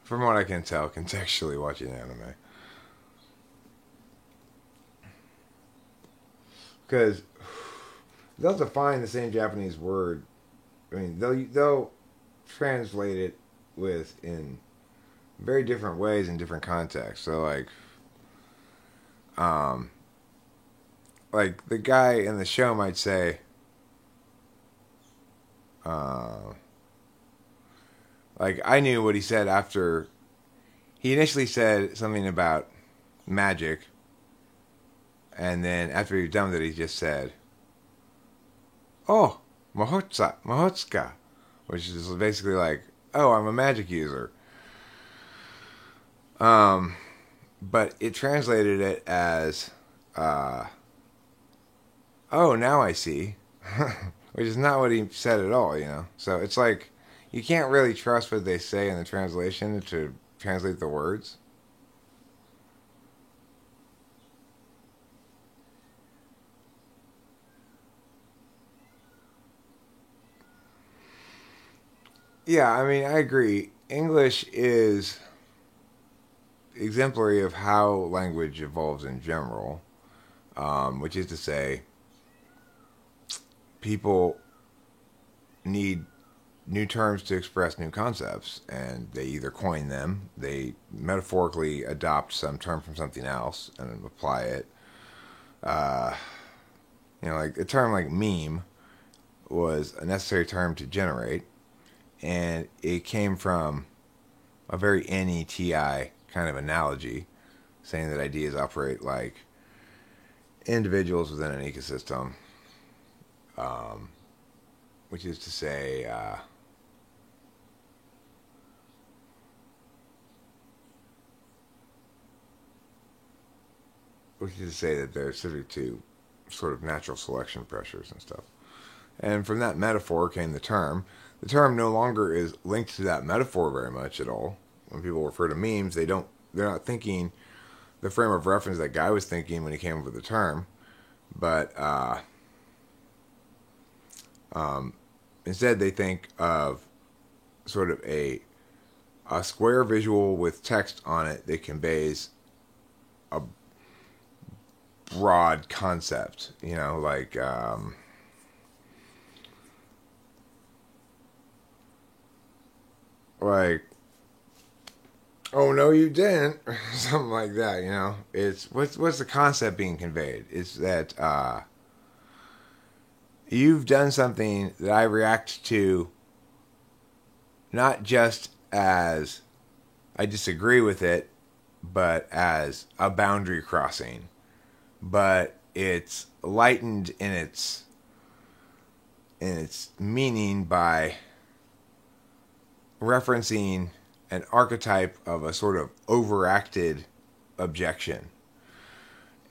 From what I can tell, contextually watching anime. Because they'll define the same Japanese word. I mean, they'll translate it with in very different ways in different contexts. So like the guy in the show might say, like I knew what he said after he initially said something about magic, and then after he was done with it, he just said, "Oh, Mahotska," which is basically like, "Oh, I'm a magic user." But it translated it as, "Oh, now I see," which is not what he said at all, you know. So it's like you can't really trust what they say in the translation to translate the words. Yeah, I mean, I agree. English is exemplary of how language evolves in general, which is to say, people need new terms to express new concepts, and they either coin them, they metaphorically adopt some term from something else and apply it. Uh, you know, like a term like meme was a necessary term to generate, and it came from a very NETI kind of analogy, saying that ideas operate like individuals within an ecosystem, um, which is to say, that they're subject to sort of natural selection pressures and stuff. And from that metaphor came the term. The term no longer is linked to that metaphor very much at all. When people refer to memes, they're not thinking the frame of reference that guy was thinking when he came up with the term, but instead they think of sort of a square visual with text on it that conveys a broad concept, you know, like, oh no you didn't, something like that, you know. It's what's the concept being conveyed? It's that you've done something that I react to not just as I disagree with it, but as a boundary crossing. But it's lightened in its in its meaning by referencing an archetype of a sort of overacted objection,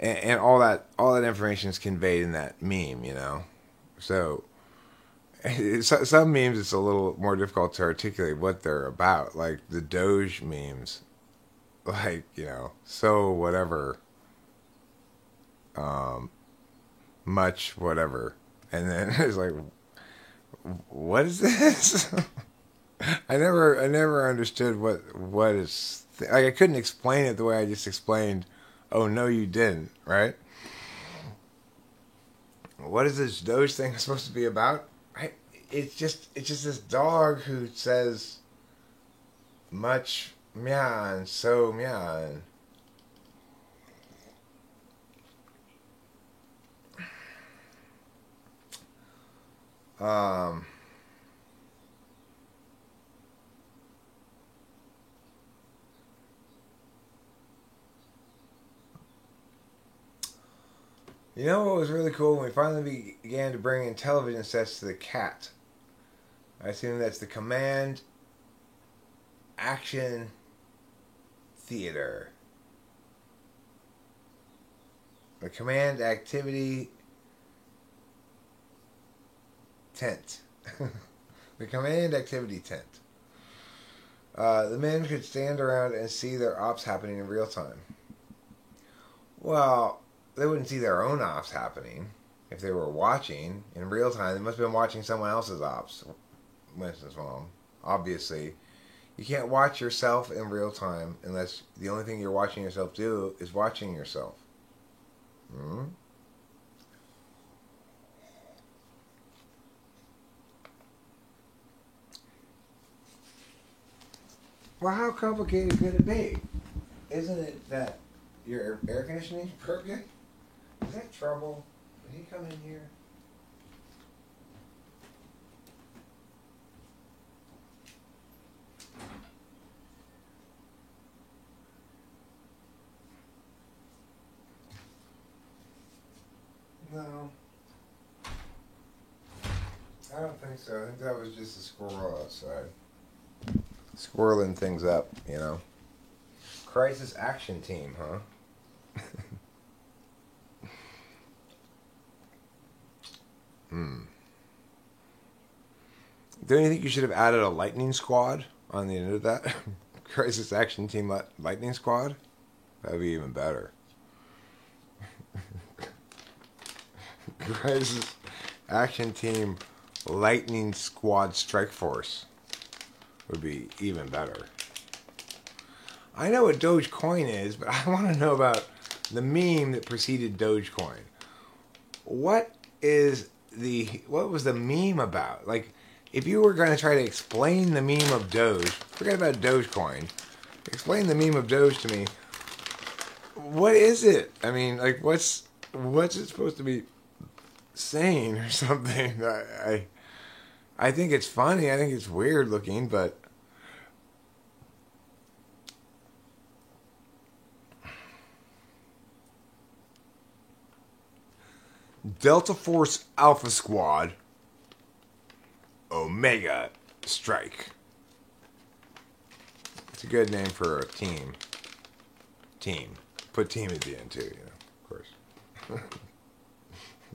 and all that information is conveyed in that meme, you know. So some memes it's a little more difficult to articulate what they're about, like the Doge memes, like, you know, so whatever, much whatever, and then it's like, what is this? I never understood what is like. I couldn't explain it the way I just explained. Oh no, you didn't, right? What is this Doge thing supposed to be about? It's just this dog who says much meow and so meow. Um, you know what was really cool when we finally began to bring in television sets to the cat? I assume that's the Command Action Theater. The Command Activity Tent. The Command Activity Tent. The men could stand around and see their ops happening in real time. Well, they wouldn't see their own ops happening if they were watching in real time. They must have been watching someone else's ops. Winston's mom. Obviously, you can't watch yourself in real time unless the only thing you're watching yourself do is watching yourself. Hmm? Well, how complicated could it be? Isn't it that your air conditioning broken? Is that trouble? Did he come in here? No. I don't think so. I think that was just a squirrel outside. Squirreling things up, you know. Crisis action team, huh? Hmm. Don't you think you should have added a lightning squad on the end of that? Crisis action team lightning squad? That'd be even better. Crisis action team lightning squad strike force would be even better. I know what Dogecoin is, but I want to know about the meme that preceded Dogecoin. What was the meme about? Like, if you were going to try to explain the meme of Doge, forget about Dogecoin. Explain the meme of Doge to me. What is it? I mean, like, what's it supposed to be saying or something? I think it's funny. I think it's weird looking, but Delta Force Alpha Squad Omega Strike. It's a good name for a team. Team. Put team at the end too, you know, of course.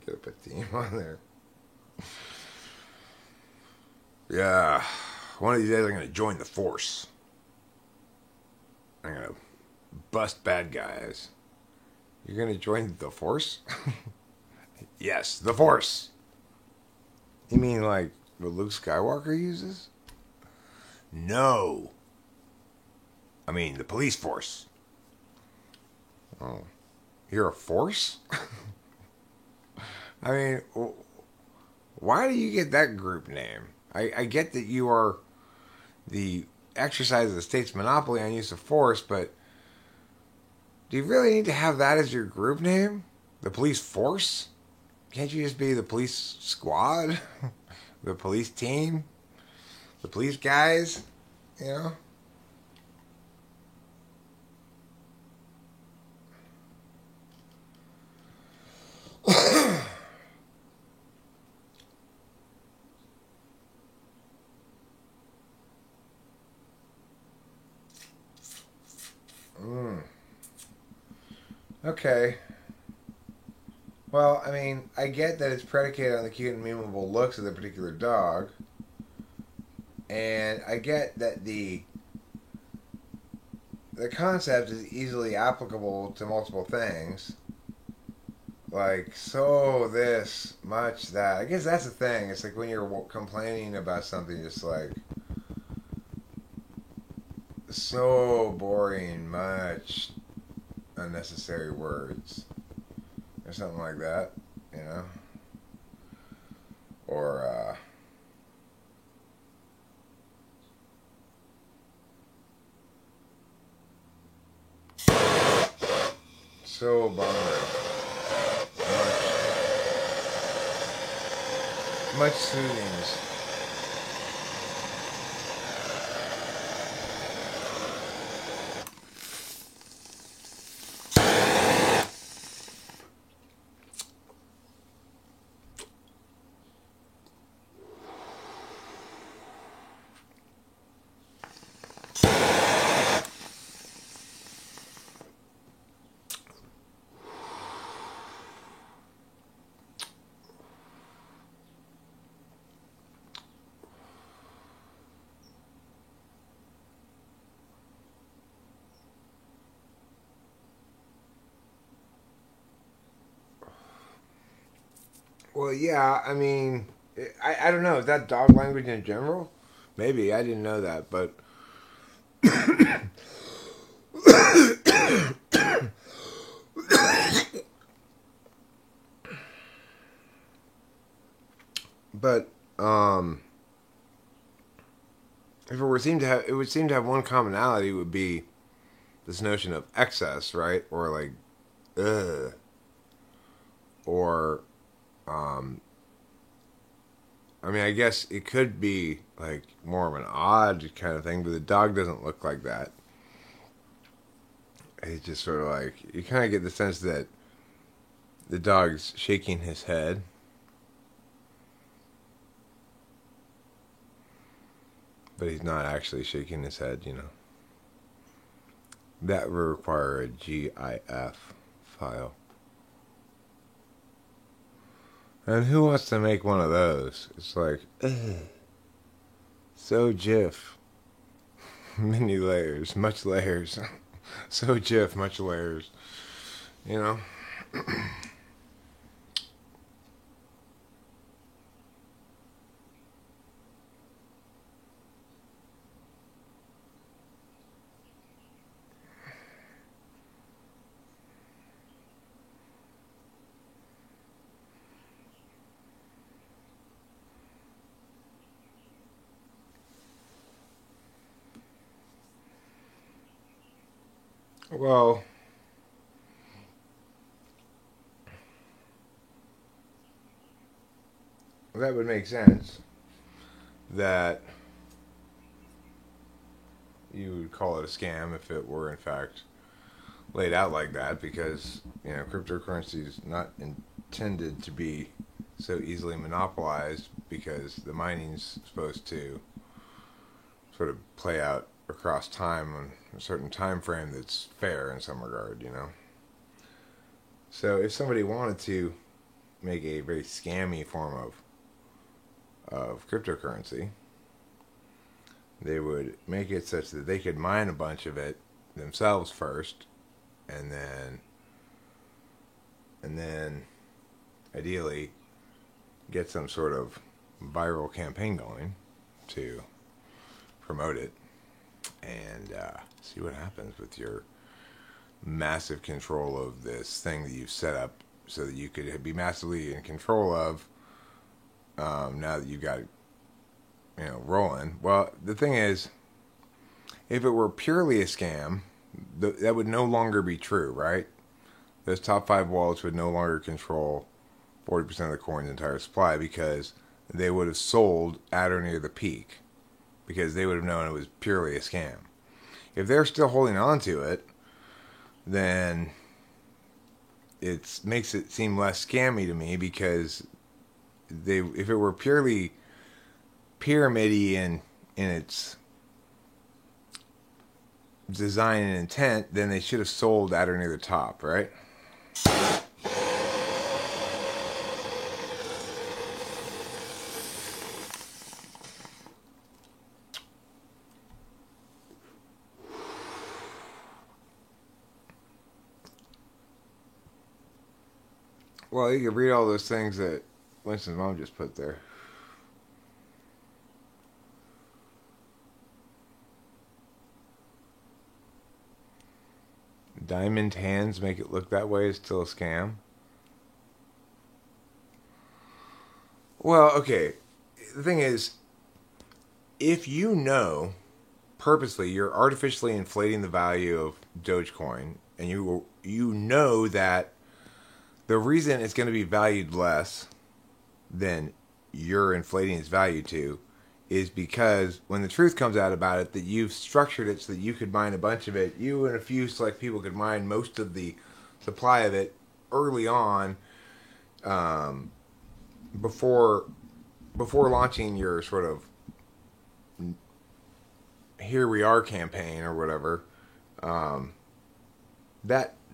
Gotta put team on there. Yeah. One of these days I'm gonna join the force. I'm gonna bust bad guys. You're gonna join the force? Yes, the force. You mean like what Luke Skywalker uses? No. I mean the police force. Oh. You're a force? I mean, why do you get that group name? I get that you are the exercise of the state's monopoly on use of force, but do you really need to have that as your group name? The police force? Can't you just be the police squad? The police team? The police guys? You know? Okay. Well, I mean, I get that it's predicated on the cute and memeable looks of the particular dog, and I get that the concept is easily applicable to multiple things. Like, so this, much that. I guess that's the thing. It's like when you're complaining about something, just like, so boring, much unnecessary words, or something like that, you know? Or, so bummer, much soothings. Well, yeah, I mean, I don't know. Is that dog language in general? Maybe. I didn't know that, but. But, if it were seem to have, it would seem to have one commonality would be this notion of excess, right? Or like, ugh. Or, um, I mean, I guess it could be like more of an odd kind of thing, but the dog doesn't look like that. It's just sort of like, you kind of get the sense that the dog's shaking his head. But he's not actually shaking his head, you know. That would require a GIF file. And who wants to make one of those? It's like, ugh, so GIF. Many layers, much layers. So GIF, much layers. You know? Well, that would make sense that you would call it a scam if it were in fact laid out like that, because you know cryptocurrency is not intended to be so easily monopolized, because the mining's supposed to sort of play out across time on a certain time frame that's fair in some regard, you know. So if somebody wanted to make a very scammy form of cryptocurrency, they would make it such that they could mine a bunch of it themselves first, and then ideally get some sort of viral campaign going to promote it, and see what happens with your massive control of this thing that you've set up so that you could be massively in control of, now that you've got, you know, rolling. Well, the thing is, if it were purely a scam, that would no longer be true, right? Those top five wallets would no longer control 40% of the coin's entire supply, because they would have sold at or near the peak, because they would have known it was purely a scam. If they're still holding on to it, then it makes it seem less scammy to me, because if it were purely pyramidy in its design and intent, then they should have sold at or near the top, right? Well, you can read all those things that Winston's mom just put there. Diamond hands make it look that way is still a scam. Well, okay. The thing is, if you know purposely you're artificially inflating the value of Dogecoin, and you know that the reason it's going to be valued less than you're inflating its value to is because when the truth comes out about it, that you've structured it so that you could mine a bunch of it. You and a few select people could mine most of the supply of it early on, um, before launching your sort of here we are campaign or whatever. Um,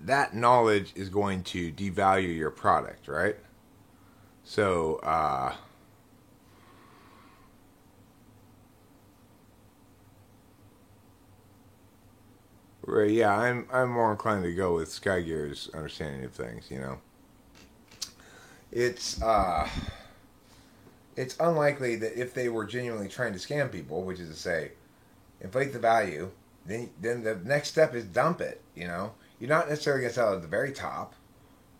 that knowledge is going to devalue your product, right? So, right, yeah, I'm more inclined to go with Skygear's understanding of things. It's it's unlikely that if they were genuinely trying to scam people, which is to say, inflate the value, then the next step is dump it. You're not necessarily going to sell it at the very top.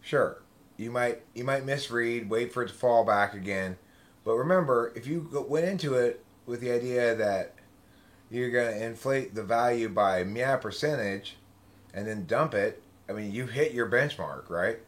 Sure, you might misread, wait for it to fall back again, but remember, if you went into it with the idea that you're going to inflate the value by meow percentage and then dump it, I mean, you hit your benchmark, right?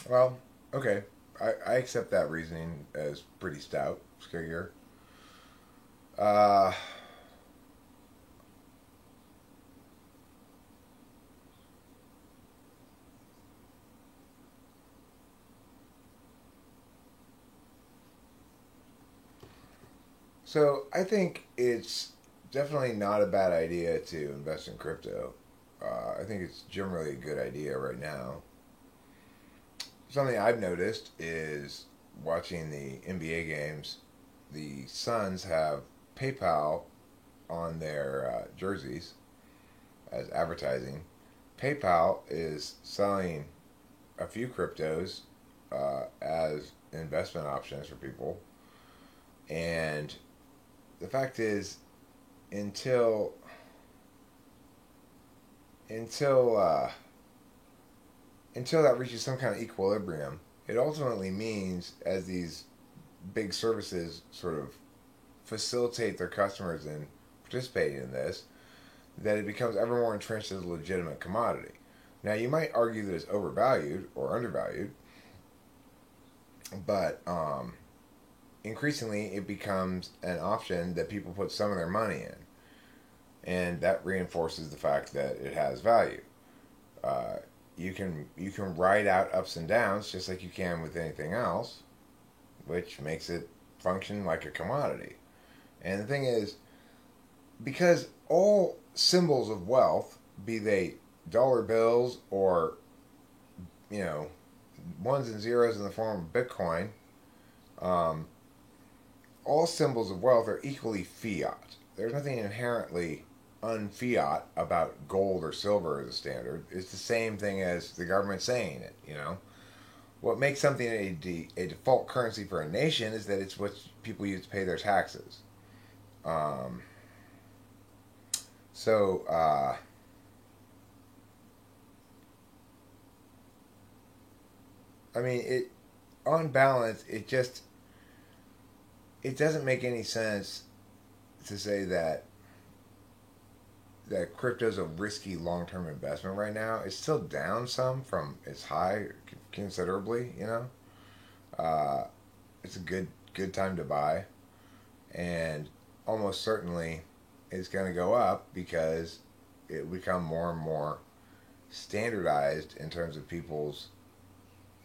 Well, okay. I accept that reasoning as pretty stout, scarier. Uh, so I think it's definitely not a bad idea to invest in crypto. I think it's generally a good idea right now. Something I've noticed is watching the NBA games. The Suns have PayPal on their jerseys as advertising. PayPal is selling a few cryptos as investment options for people, and the fact is, until until uh, until that reaches some kind of equilibrium, it ultimately means as these big services sort of facilitate their customers in participating in this, that it becomes ever more entrenched as a legitimate commodity. Now, you might argue that it's overvalued or undervalued, but increasingly it becomes an option that people put some of their money in, and that reinforces the fact that it has value. Uh, you can ride out ups and downs just like you can with anything else, which makes it function like a commodity. And the thing is, because all symbols of wealth, be they dollar bills or you know ones and zeros in the form of Bitcoin, um, all symbols of wealth are equally fiat. There's nothing inherently unfiat about gold or silver as a standard. It's the same thing as the government saying it. What makes something a default currency for a nation is that it's what people use to pay their taxes. Um, so, I mean, on balance, it doesn't make any sense to say that crypto is a risky long term investment right now. It's still down some from its high considerably. Uh, it's a good time to buy, and almost certainly it's going to go up because it become more and more standardized in terms of people's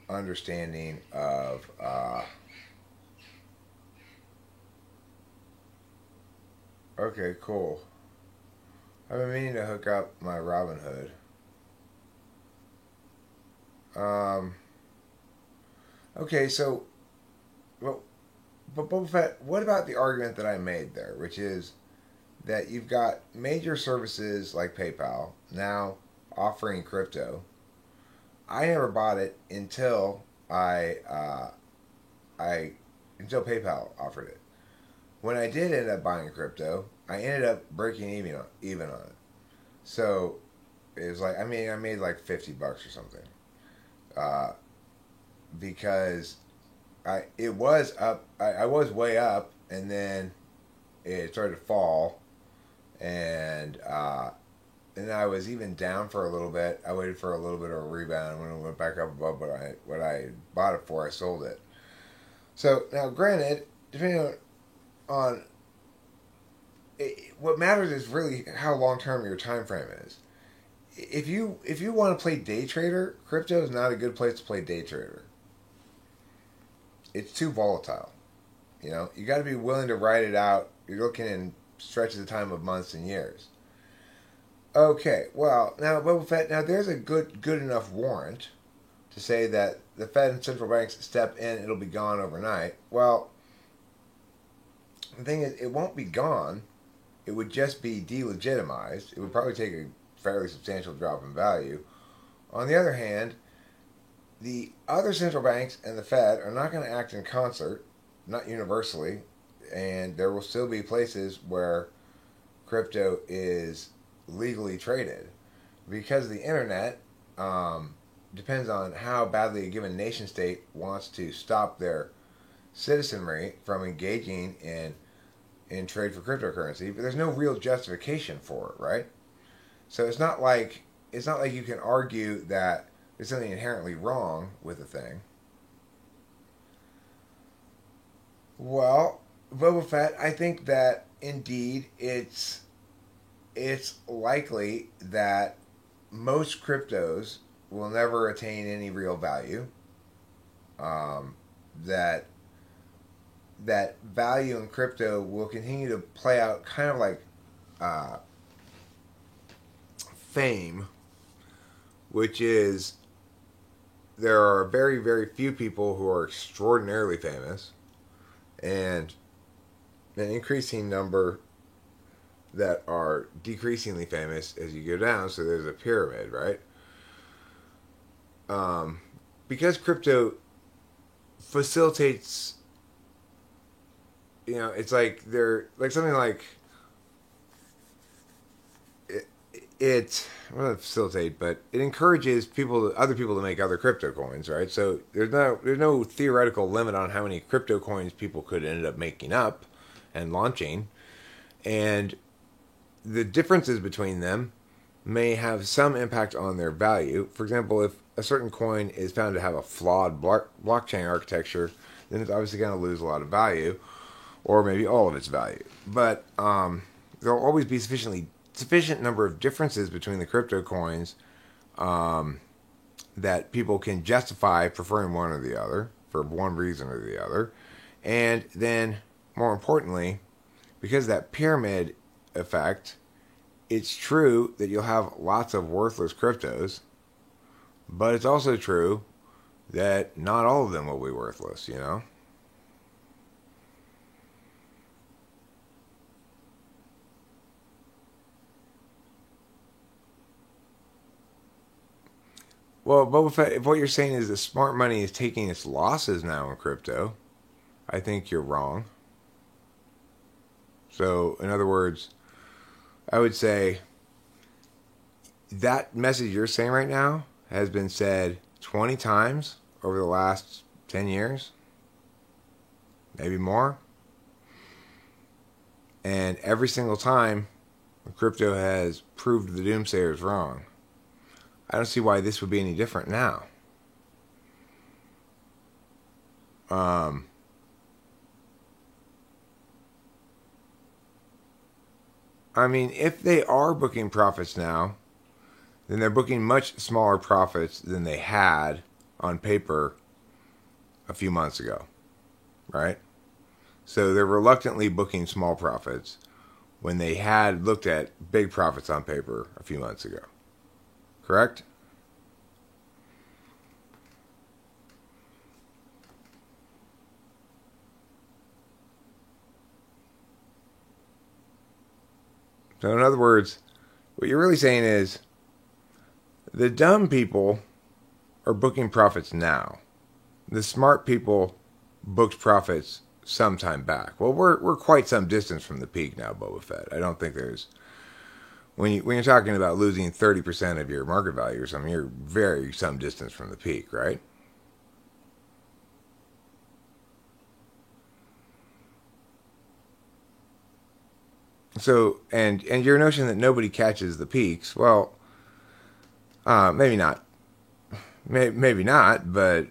understanding of okay, cool. I've been meaning to hook up my Robinhood. Um, okay, so well, but Boba Fett, what about the argument that I made there, which is that you've got major services like PayPal now offering crypto. I never bought it until I until PayPal offered it. When I did end up buying crypto, I ended up breaking even on it. So it was like I made like $50 or something, uh, because I it was up. I was way up, and then it started to fall, and and I was even down for a little bit. I waited for a little bit of a rebound. When it went back up above what I bought it for, I sold it. So now, granted, depending on what matters is really how long term your time frame is. If you want to play day trader, crypto is not a good place to play day trader. It's too volatile. You know, you got to be willing to ride it out. You're looking in stretches of time of months and years. Okay, well now Boba Fett. Now there's a good enough warrant to say that the Fed and central banks step in, it'll be gone overnight. Well, the thing is, it won't be gone. It would just be delegitimized. It would probably take a fairly substantial drop in value. On the other hand, the other central banks and the Fed are not going to act in concert, not universally, and there will still be places where crypto is legally traded. Because the internet depends on how badly a given nation state wants to stop their citizenry from engaging in trade for cryptocurrency, but there's no real justification for it, right? So it's not like you can argue that there's something inherently wrong with the thing. Well, Boba Fett, I think that indeed it's likely that most cryptos will never attain any real value. Um, that that value in crypto will continue to play out kind of like uh, fame, which is there are very, very few people who are extraordinarily famous, and an increasing number that are decreasingly famous as you go down. So there's a pyramid, right? Um, because crypto facilitates, it's like they're like something like it well, not facilitate, but it encourages other people to make other crypto coins, right? So there's no theoretical limit on how many crypto coins people could end up making up and launching, and the differences between them may have some impact on their value. For example, if a certain coin is found to have a flawed blockchain architecture, then it's obviously going to lose a lot of value, or maybe all of its value. But there'll always be sufficient number of differences between the crypto coins that people can justify preferring one or the other for one reason or the other. And then, more importantly, because of that pyramid effect, it's true that you'll have lots of worthless cryptos, but it's also true that not all of them will be worthless. Well, Boba Fett, if what you're saying is that smart money is taking its losses now in crypto, I think you're wrong. So, in other words, I would say that message you're saying right now has been said 20 times over the last 10 years, maybe more. And every single time, crypto has proved the doomsayers wrong. I don't see why this would be any different now. I mean, if they are booking profits now, then they're booking much smaller profits than they had on paper a few months ago, right? So they're reluctantly booking small profits when they had looked at big profits on paper a few months ago. Correct? So in other words, what you're really saying is the dumb people are booking profits now. The smart people booked profits some time back. Well, we're quite some distance from the peak now, Boba Fett. I don't think there's when you're talking about losing 30% of your market value or something, you're very some distance from the peak, right? So and your notion that nobody catches the peaks, well, maybe not, maybe not, but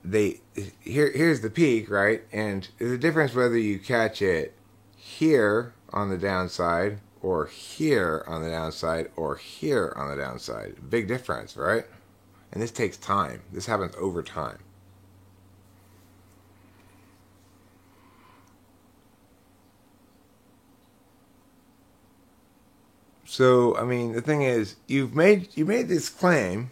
they here's the peak, right? And there's a difference whether you catch it here on the downside or here on the downside or here on the downside. Big difference, right? And this takes time. This happens over time. So, I mean, the thing is, you made this claim.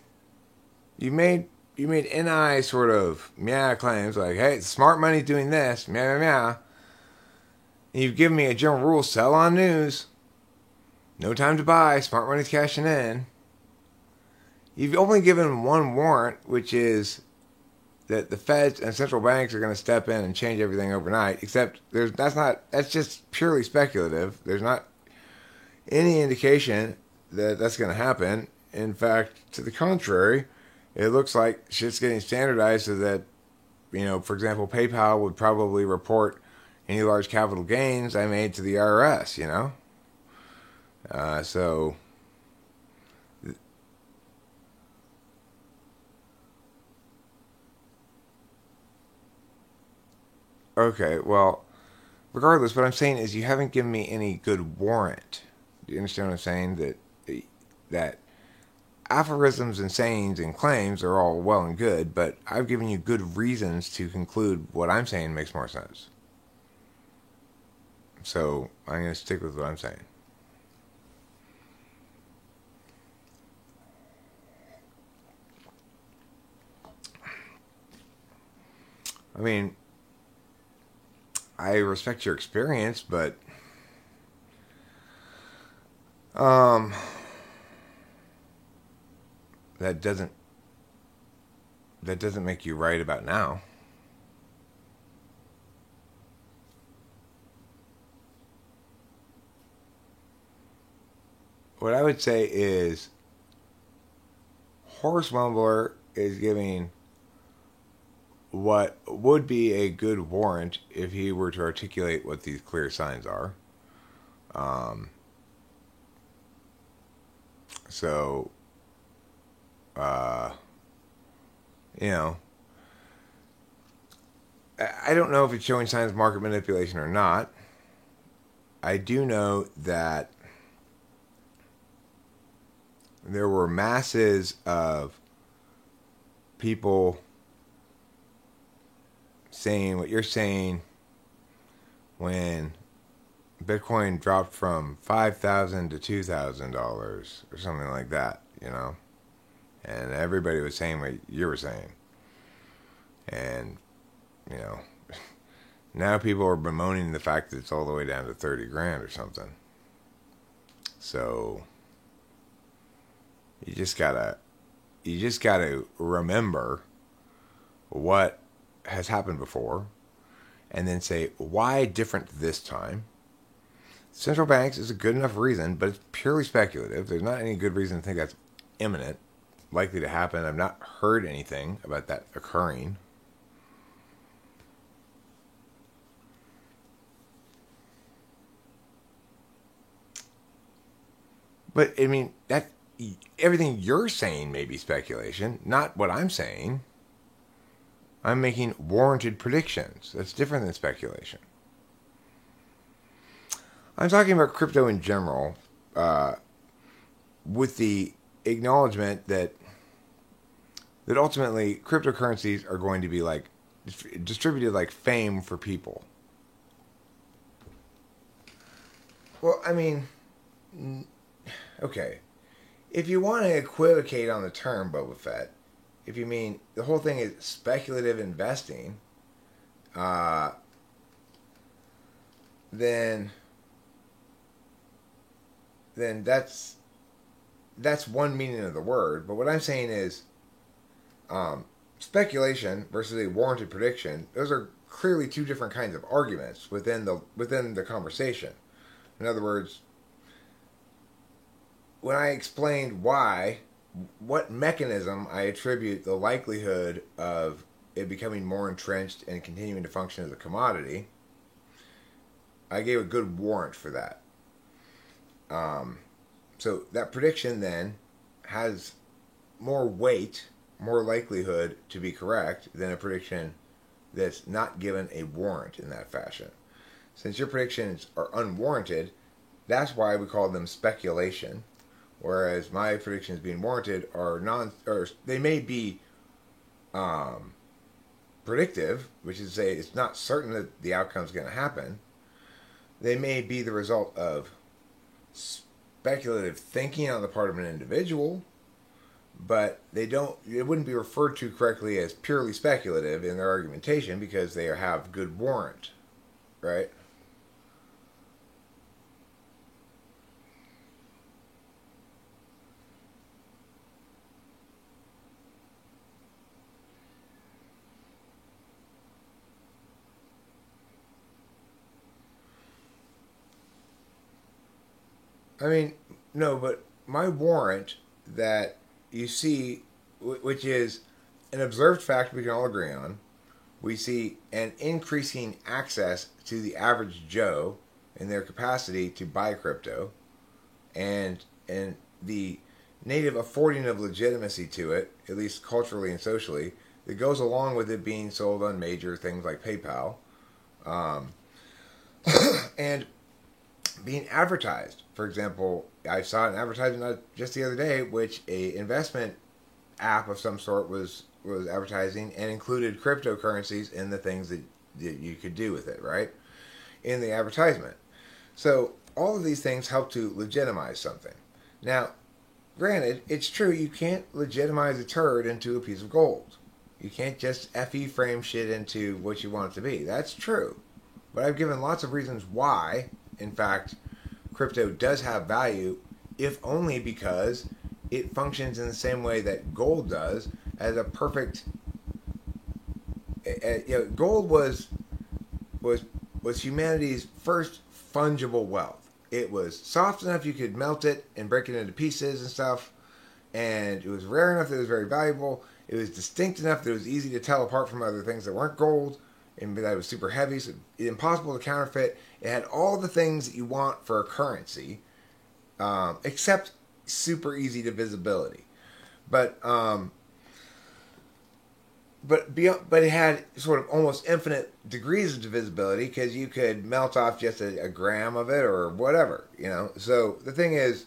You made NI sort of meow claims like, hey, smart money's doing this, meow meow meow. And you've given me a general rule: sell on news. No time to buy. Smart money's cashing in. You've only given one warrant, which is that the Feds and central banks are going to step in and change everything overnight. Except that's just purely speculative. There's not any indication that that's going to happen. In fact, to the contrary, it looks like shit's getting standardized so that, for example, PayPal would probably report any large capital gains I made to the IRS, So, okay, well, regardless, what I'm saying is you haven't given me any good warrant. Do you understand what I'm saying? That aphorisms and sayings and claims are all well and good, but I've given you good reasons to conclude what I'm saying makes more sense. So I'm going to stick with what I'm saying. I mean, I respect your experience, but um, that doesn't make you right about now. What I would say is Horace Mumbler is giving what would be a good warrant if he were to articulate what these clear signs are. Um, so, uh, you know, I don't know if it's showing signs of market manipulation or not. I do know that there were masses of people saying what you're saying when Bitcoin dropped from $5,000 to $2,000 or something like that, and everybody was saying what you were saying, and you know, now people are bemoaning the fact that it's all the way down to 30 grand or something. So you just gotta remember what has happened before and then say, why different this time? Central banks is a good enough reason, but it's purely speculative. There's not any good reason to think that's imminent, likely to happen. I've not heard anything about that occurring. But I mean, that everything you're saying may be speculation, not what I'm saying. I'm making warranted predictions. That's different than speculation. I'm talking about crypto in general, with the acknowledgement that ultimately cryptocurrencies are going to be like distributed like fame for people. Well, I mean, okay. If you want to equivocate on the term Boba Fett, if you mean the whole thing is speculative investing, uh, then that's one meaning of the word. But what I'm saying is, speculation versus a warranted prediction. Those are clearly two different kinds of arguments within the conversation. In other words, when I explained what mechanism I attribute the likelihood of it becoming more entrenched and continuing to function as a commodity, I gave a good warrant for that. So that prediction then has more weight, more likelihood to be correct than a prediction that's not given a warrant in that fashion. Since your predictions are unwarranted, that's why we call them speculation. Whereas my predictions being warranted are they may be predictive, which is to say it's not certain that the outcome is going to happen. They may be the result of speculative thinking on the part of an individual, but it wouldn't be referred to correctly as purely speculative in their argumentation because they have good warrant, right? I mean, no, but my warrant that you see, which is an observed fact we can all agree on, we see an increasing access to the average Joe in their capacity to buy crypto, and the native affording of legitimacy to it, at least culturally and socially, that goes along with it being sold on major things like PayPal, and being advertised. For example, I saw an advertisement just the other day, which a investment app of some sort was advertising and included cryptocurrencies in the things that you could do with it, right? In the advertisement. So all of these things help to legitimize something. Now, granted, it's true you can't legitimize a turd into a piece of gold. You can't just FE frame shit into what you want it to be. That's true. But I've given lots of reasons why, in fact, crypto does have value, if only because it functions in the same way that gold does, as a perfect. Gold was humanity's first fungible wealth. It was soft enough you could melt it and break it into pieces and stuff, and it was rare enough that it was very valuable. It was distinct enough that it was easy to tell apart from other things that weren't gold, and that it was super heavy, so impossible to counterfeit. It had all the things that you want for a currency, except super easy divisibility. But it had sort of almost infinite degrees of divisibility because you could melt off just a gram of it or whatever, So the thing is,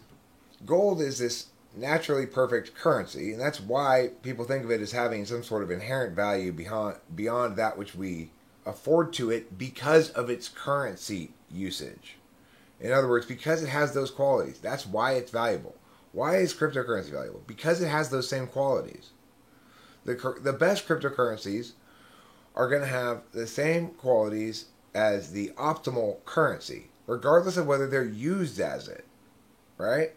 gold is this naturally perfect currency, and that's why people think of it as having some sort of inherent value beyond that which we afford to it because of its currency usage. In other words, because it has those qualities. That's why it's valuable. Why is cryptocurrency valuable? Because it has those same qualities. The best cryptocurrencies are going to have the same qualities as the optimal currency, regardless of whether they're used as it, right?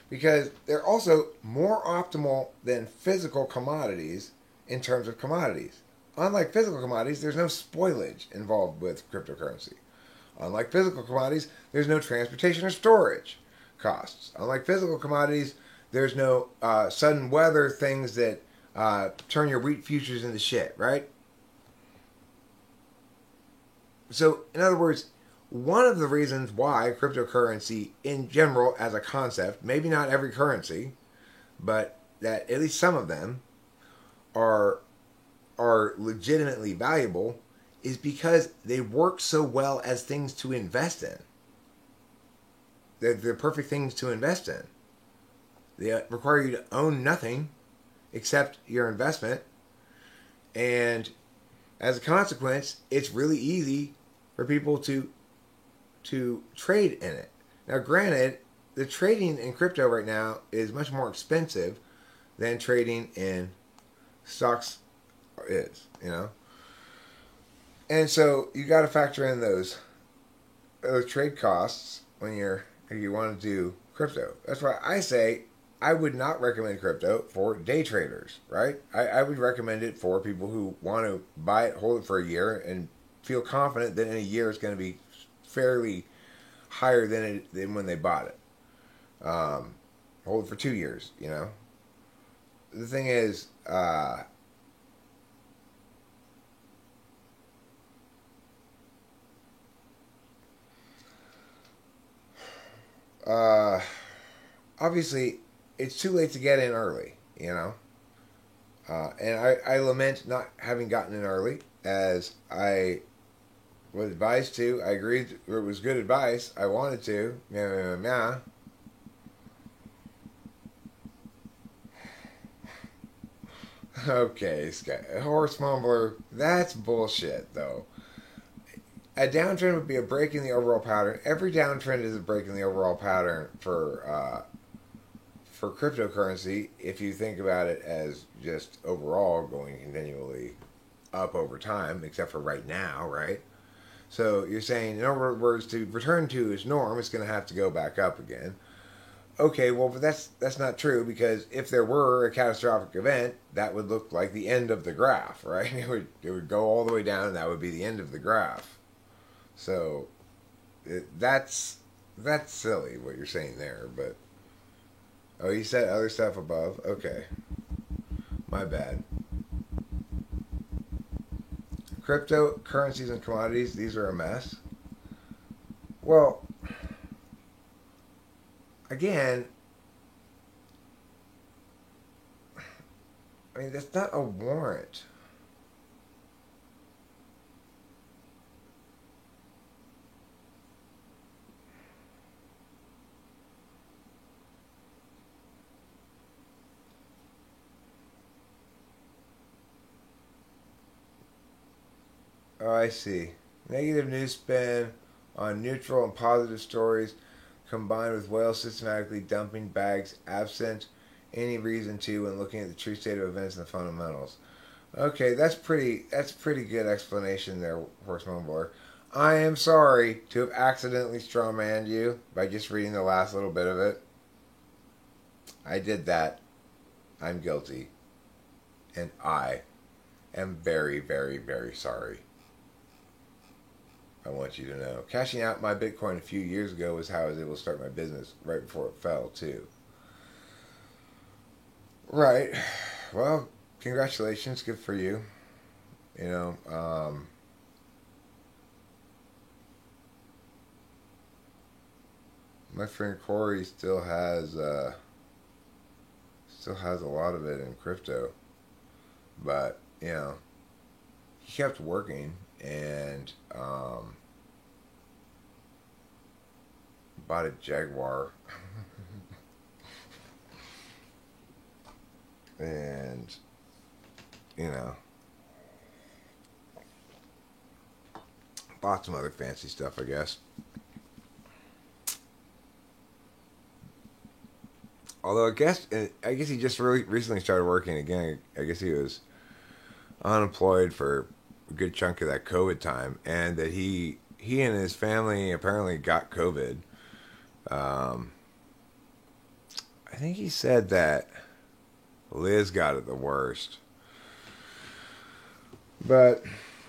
Because they're also more optimal than physical commodities in terms of commodities. Unlike physical commodities, there's no spoilage involved with cryptocurrency. Unlike physical commodities, there's no transportation or storage costs. Unlike physical commodities, there's no sudden weather things that turn your wheat futures into shit, right? So, in other words, one of the reasons why cryptocurrency in general as a concept, maybe not every currency, but that at least some of them are legitimately valuable, is because they work so well as things to invest in. they're perfect things to invest in. They require you to own nothing except your investment, and as a consequence, it's really easy for people to trade in it. Now, granted, the trading in crypto right now is much more expensive than trading in stocks is, you know. And so you got to factor in those trade costs when if you want to do crypto. That's why I say I would not recommend crypto for day traders, right? I would recommend it for people who want to buy it, hold it for a year, and feel confident that in a year it's going to be fairly higher than when they bought it. Hold it for 2 years, you know. The thing is, obviously, it's too late to get in early, you know. And I lament not having gotten in early, as I was advised to. I agreed it was good advice. I wanted to. Yeah. Okay, horse mumbler. That's bullshit, though. A downtrend would be a break in the overall pattern. Every downtrend is a break in the overall pattern for cryptocurrency. If you think about it as just overall going continually up over time, except for right now, right? So you're saying, in other words, to return to its norm, it's going to have to go back up again. Okay, well, but that's not true, because if there were a catastrophic event, that would look like the end of the graph, right? It would go all the way down, and that would be the end of the graph. So that's silly what you're saying there. But you said other stuff above. Okay, my bad. Cryptocurrencies and commodities, these are a mess. Well, again, I mean, that's not a warrant. Oh, I see. Negative news spin on neutral and positive stories combined with whales systematically dumping bags absent any reason to when looking at the true state of events and the fundamentals. Okay, that's pretty good explanation there, Horse Mumbler. I am sorry to have accidentally strawmanned you by just reading the last little bit of it. I did that. I'm guilty. And I am very, very, very sorry. I want you to know. Cashing out my Bitcoin a few years ago was how I was able to start my business right before it fell, too. Right. Well, congratulations. Good for you. You know, my friend Corey still has a lot of it in crypto, but you know, he kept working and bought a Jaguar. And you know, bought some other fancy stuff, I guess. Although I guess he just really recently started working again. I guess he was unemployed for a good chunk of that COVID time, and that he and his family apparently got COVID. Um, I think he said that Liz got it the worst, but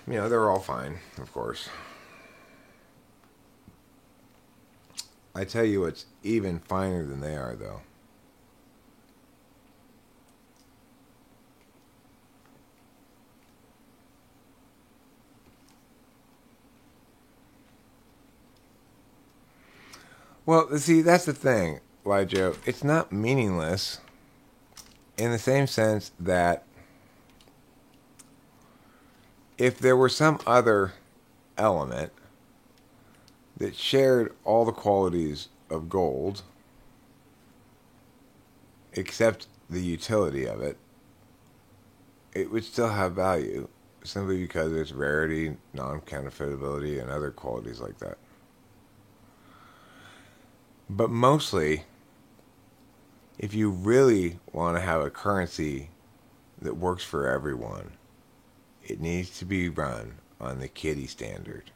you know they're all fine, of course. I tell you what's even finer than they are, though. Well, see, that's the thing, Joe. It's not meaningless in the same sense that if there were some other element that shared all the qualities of gold, except the utility of it, it would still have value simply because of its rarity, non-counterfeitability, and other qualities like that. But mostly, if you really want to have a currency that works for everyone, it needs to be run on the kitty standard.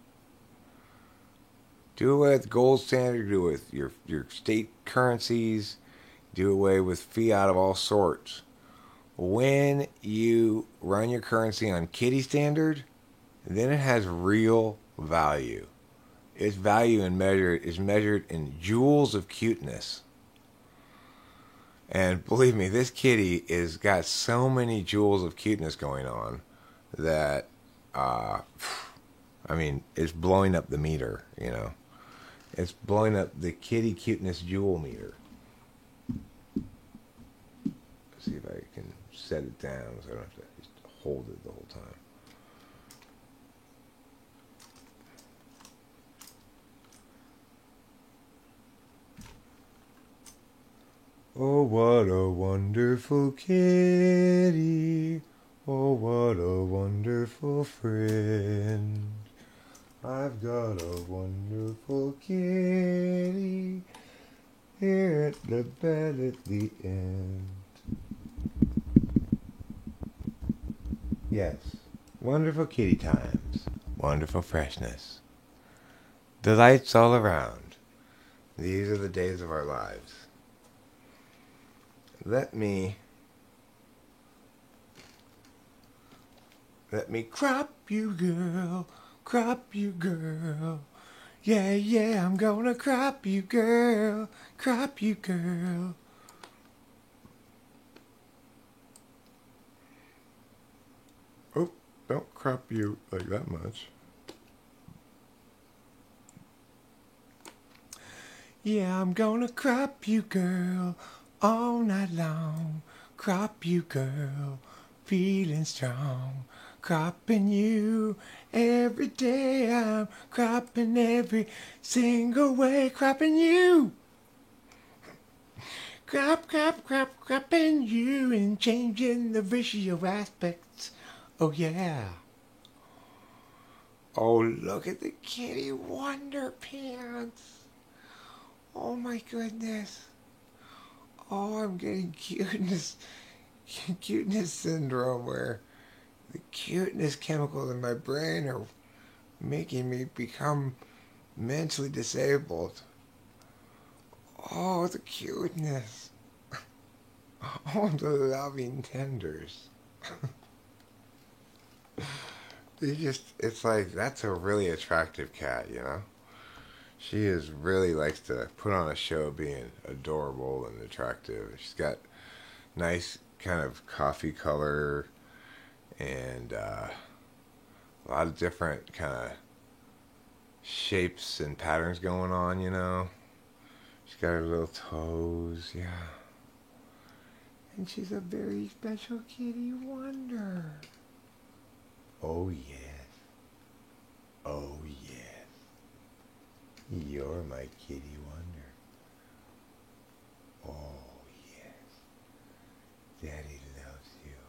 Do away with gold standard, do away with your state currencies, do away with fiat of all sorts. When you run your currency on kitty standard, then it has real value. Its value is measured in joules of cuteness. And believe me, this kitty is got so many joules of cuteness going on that, it's blowing up the meter, you know. It's blowing up the kitty cuteness joule meter. Let's see if I can set it down so I don't have to just hold it the whole time. Oh, what a wonderful kitty. Oh, what a wonderful friend. I've got a wonderful kitty here at the bed at the end. Yes, wonderful kitty times, wonderful freshness, delights all around. These are the days of our lives. Let me crop you, girl. Crop you, girl. Yeah, yeah, I'm gonna crop you, girl. Crop you, girl. Oh, don't crop you like that much. Yeah, I'm gonna crop you, girl, all night long. Crop you, girl, feeling strong. Cropping you every day. I'm cropping every single way. Cropping you. Cropping you and changing the visual aspects. Oh, yeah. Oh, look at the kitty wonder pants. Oh, my goodness. Oh, I'm getting cuteness syndrome where the cuteness chemicals in my brain are making me become mentally disabled. Oh, the cuteness. Oh, the loving tenders. It's like, that's a really attractive cat, you know? She really likes to put on a show being adorable and attractive. She's got nice kind of coffee color and a lot of different kind of shapes and patterns going on, you know? She's got her little toes, yeah. And she's a very special kitty wonder. Oh, yes. Oh, yes. You're my kitty wonder. Oh, yes. Daddy loves you.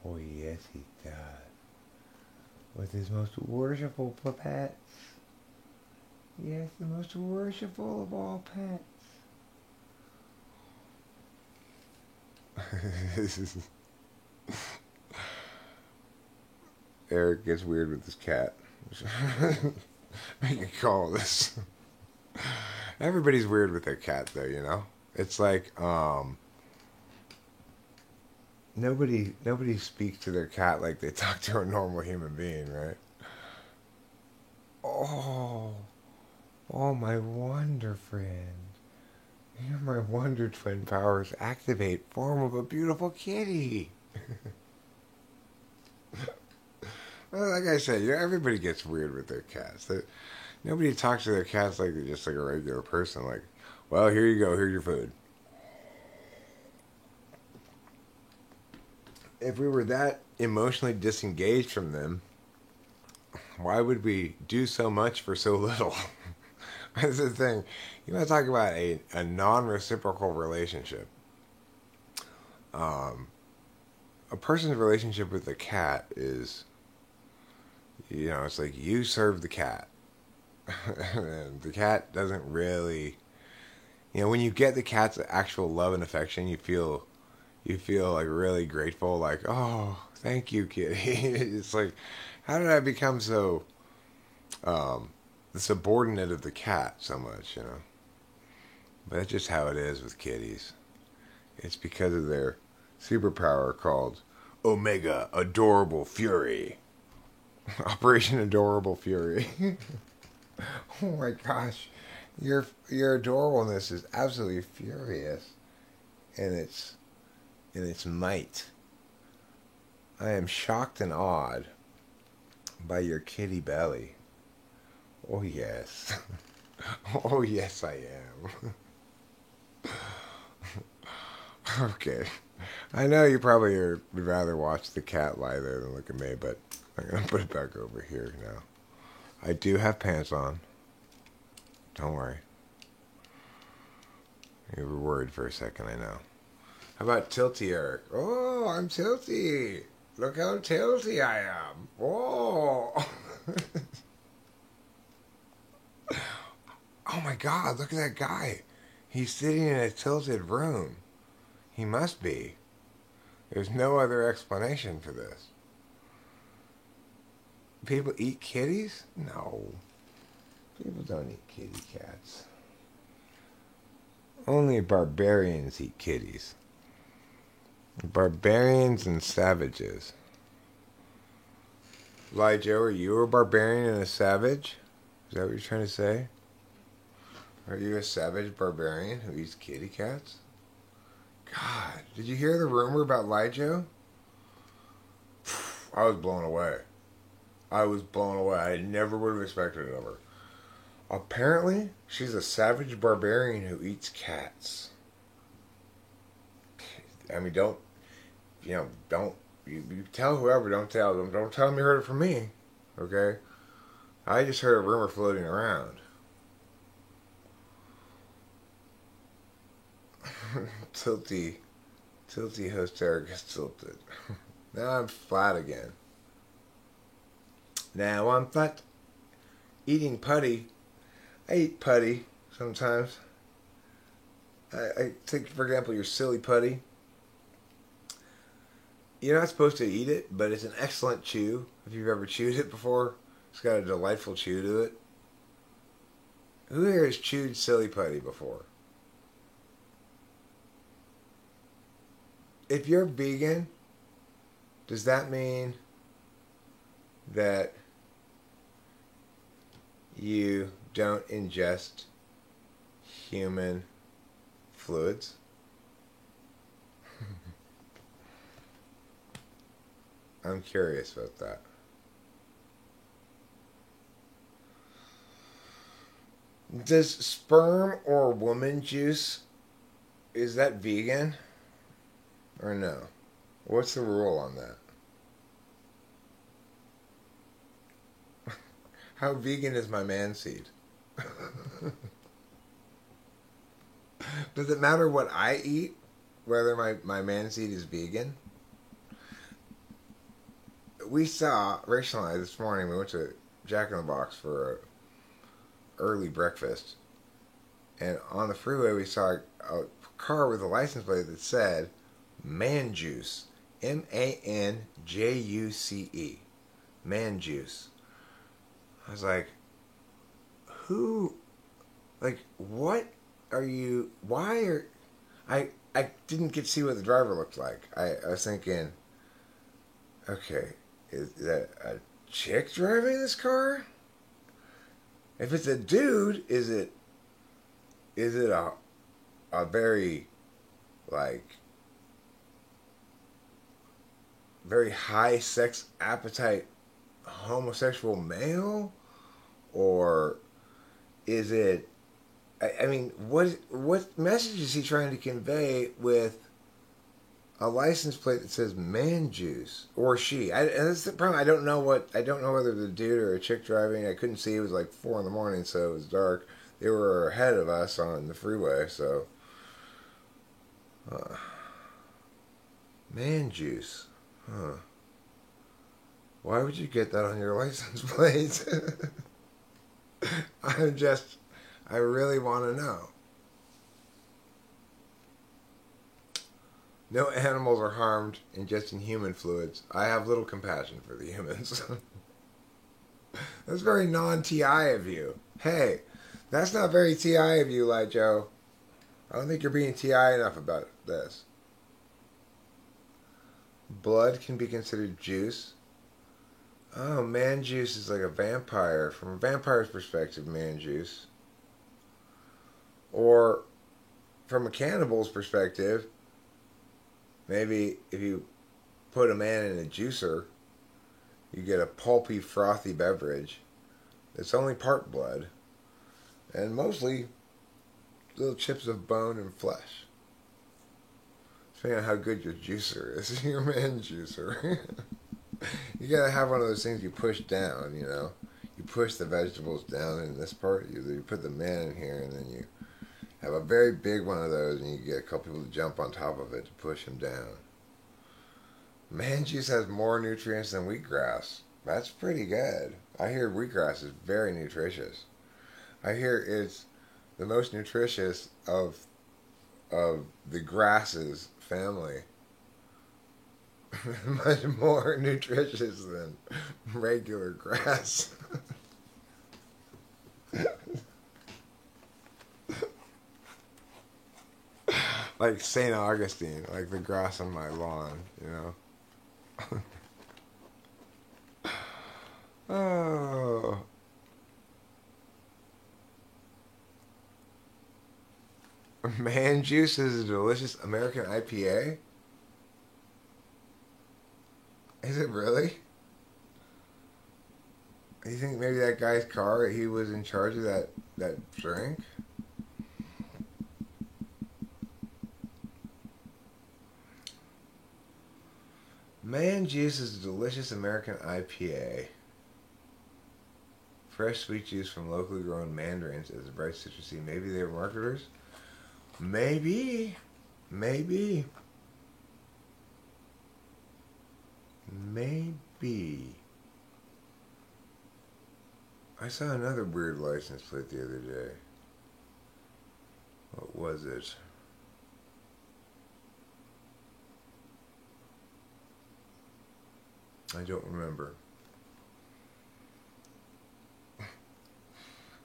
Oh, yes, he does. With his most worshipful pets. Yes, the most worshipful of all pets. Eric gets weird with his cat. Make a call this. Everybody's weird with their cat, though, you know? It's like, nobody speaks to their cat like they talk to a normal human being, right? Oh, my wonder friend. You're my wonder twin powers activate form of a beautiful kitty. Well, like I said, everybody gets weird with their cats. Nobody talks to their cats like they're just like a regular person. Like, well, here you go. Here's your food. If we were that emotionally disengaged from them, why would we do so much for so little? That's the thing. You want to talk about a non-reciprocal relationship. A person's relationship with a cat is, it's like you serve the cat. And the cat doesn't really, when you get the cat's actual love and affection, you feel like really grateful, like, oh, thank you, kitty. It's like, how did I become so the subordinate of the cat so much? But that's just how it is with kitties. It's because of their superpower called Omega Adorable Fury. Operation Adorable Fury. Oh my gosh. Your adorableness is absolutely furious in its might. I am shocked and awed by your kitty belly. Oh yes. Oh yes I am. Okay. I know you probably would rather watch the cat lie there than look at me, but I'm going to put it back over here now. I do have pants on. Don't worry. You were worried for a second, I know. How about Tilty, Eric? Oh, I'm Tilty. Look how tilty I am. Oh. Oh my God, look at that guy. He's sitting in a tilted room. He must be. There's no other explanation for this. People eat kitties? No. People don't eat kitty cats. Only barbarians eat kitties. Barbarians and savages. Elijah, are you a barbarian and a savage? Is that what you're trying to say? Are you a savage barbarian who eats kitty cats? God, did you hear the rumor about Lijo? I was blown away. I never would have expected it of her. Apparently, she's a savage barbarian who eats cats. I mean, you tell whoever, don't tell them. Don't tell them you heard it from me, okay? I just heard a rumor floating around. Tilty host Eric gets tilted. Now I'm flat again. Now I'm flat. Eating putty. I eat putty sometimes. I take, for example, your silly putty. You're not supposed to eat it, but it's an excellent chew. If you've ever chewed it before, it's got a delightful chew to it. Who here has chewed silly putty before? If you're vegan, does that mean that you don't ingest human fluids? I'm curious about that. Does sperm or woman juice, is that vegan? Or no? What's the rule on that? How vegan is my man seed? Does it matter what I eat? Whether my man seed is vegan? We saw, Rachel and I this morning, we went to Jack in the Box for an early breakfast. And on the freeway we saw a car with a license plate that said Man Juice. Manjuice. Man Juice. I was like, who, like, what are you, why are, I didn't get to see what the driver looked like. I was thinking, okay, is that a chick driving this car? If it's a dude, is it a very, like, very high sex appetite homosexual male? Or is it, I mean, what message is he trying to convey with a license plate that says man juice? Or she? That's the problem. I don't know whether the dude or a chick driving. I couldn't see. It was like 4 a.m, so it was dark. they were ahead of us on the freeway. So, man juice, huh? Why would you get that on your license plate? I really want to know. No animals are harmed, ingesting human fluids. I have little compassion for the humans. That's very non-TI of you. Hey, that's not very TI of you, Light Joe. I don't think you're being TI enough about this. Blood can be considered juice. Oh, man juice is like a vampire. From a vampire's perspective, man juice. Or, from a cannibal's perspective, maybe if you put a man in a juicer, you get a pulpy, frothy beverage that's only part blood and mostly little chips of bone and flesh. Depending on how good your juicer is, your man juicer. You gotta have one of those things you push down, you know. You push the vegetables down in this part, you put the man in here, and then you have a very big one of those, and you get a couple people to jump on top of it to push him down. Man juice has more nutrients than wheatgrass. That's pretty good. I hear wheatgrass is very nutritious. I hear it's the most nutritious of the grasses family. Much more nutritious than regular grass. Like St. Augustine, like the grass on my lawn, you know. Oh. Man juice is a delicious American IPA? Is it really? You think maybe that guy's car, he was in charge of that drink? Man juice is a delicious American IPA. Fresh sweet juice from locally grown mandarins is a bright citrusy. Maybe they were marketers? Maybe. Maybe. Maybe. I saw another weird license plate the other day. What was it? I don't remember.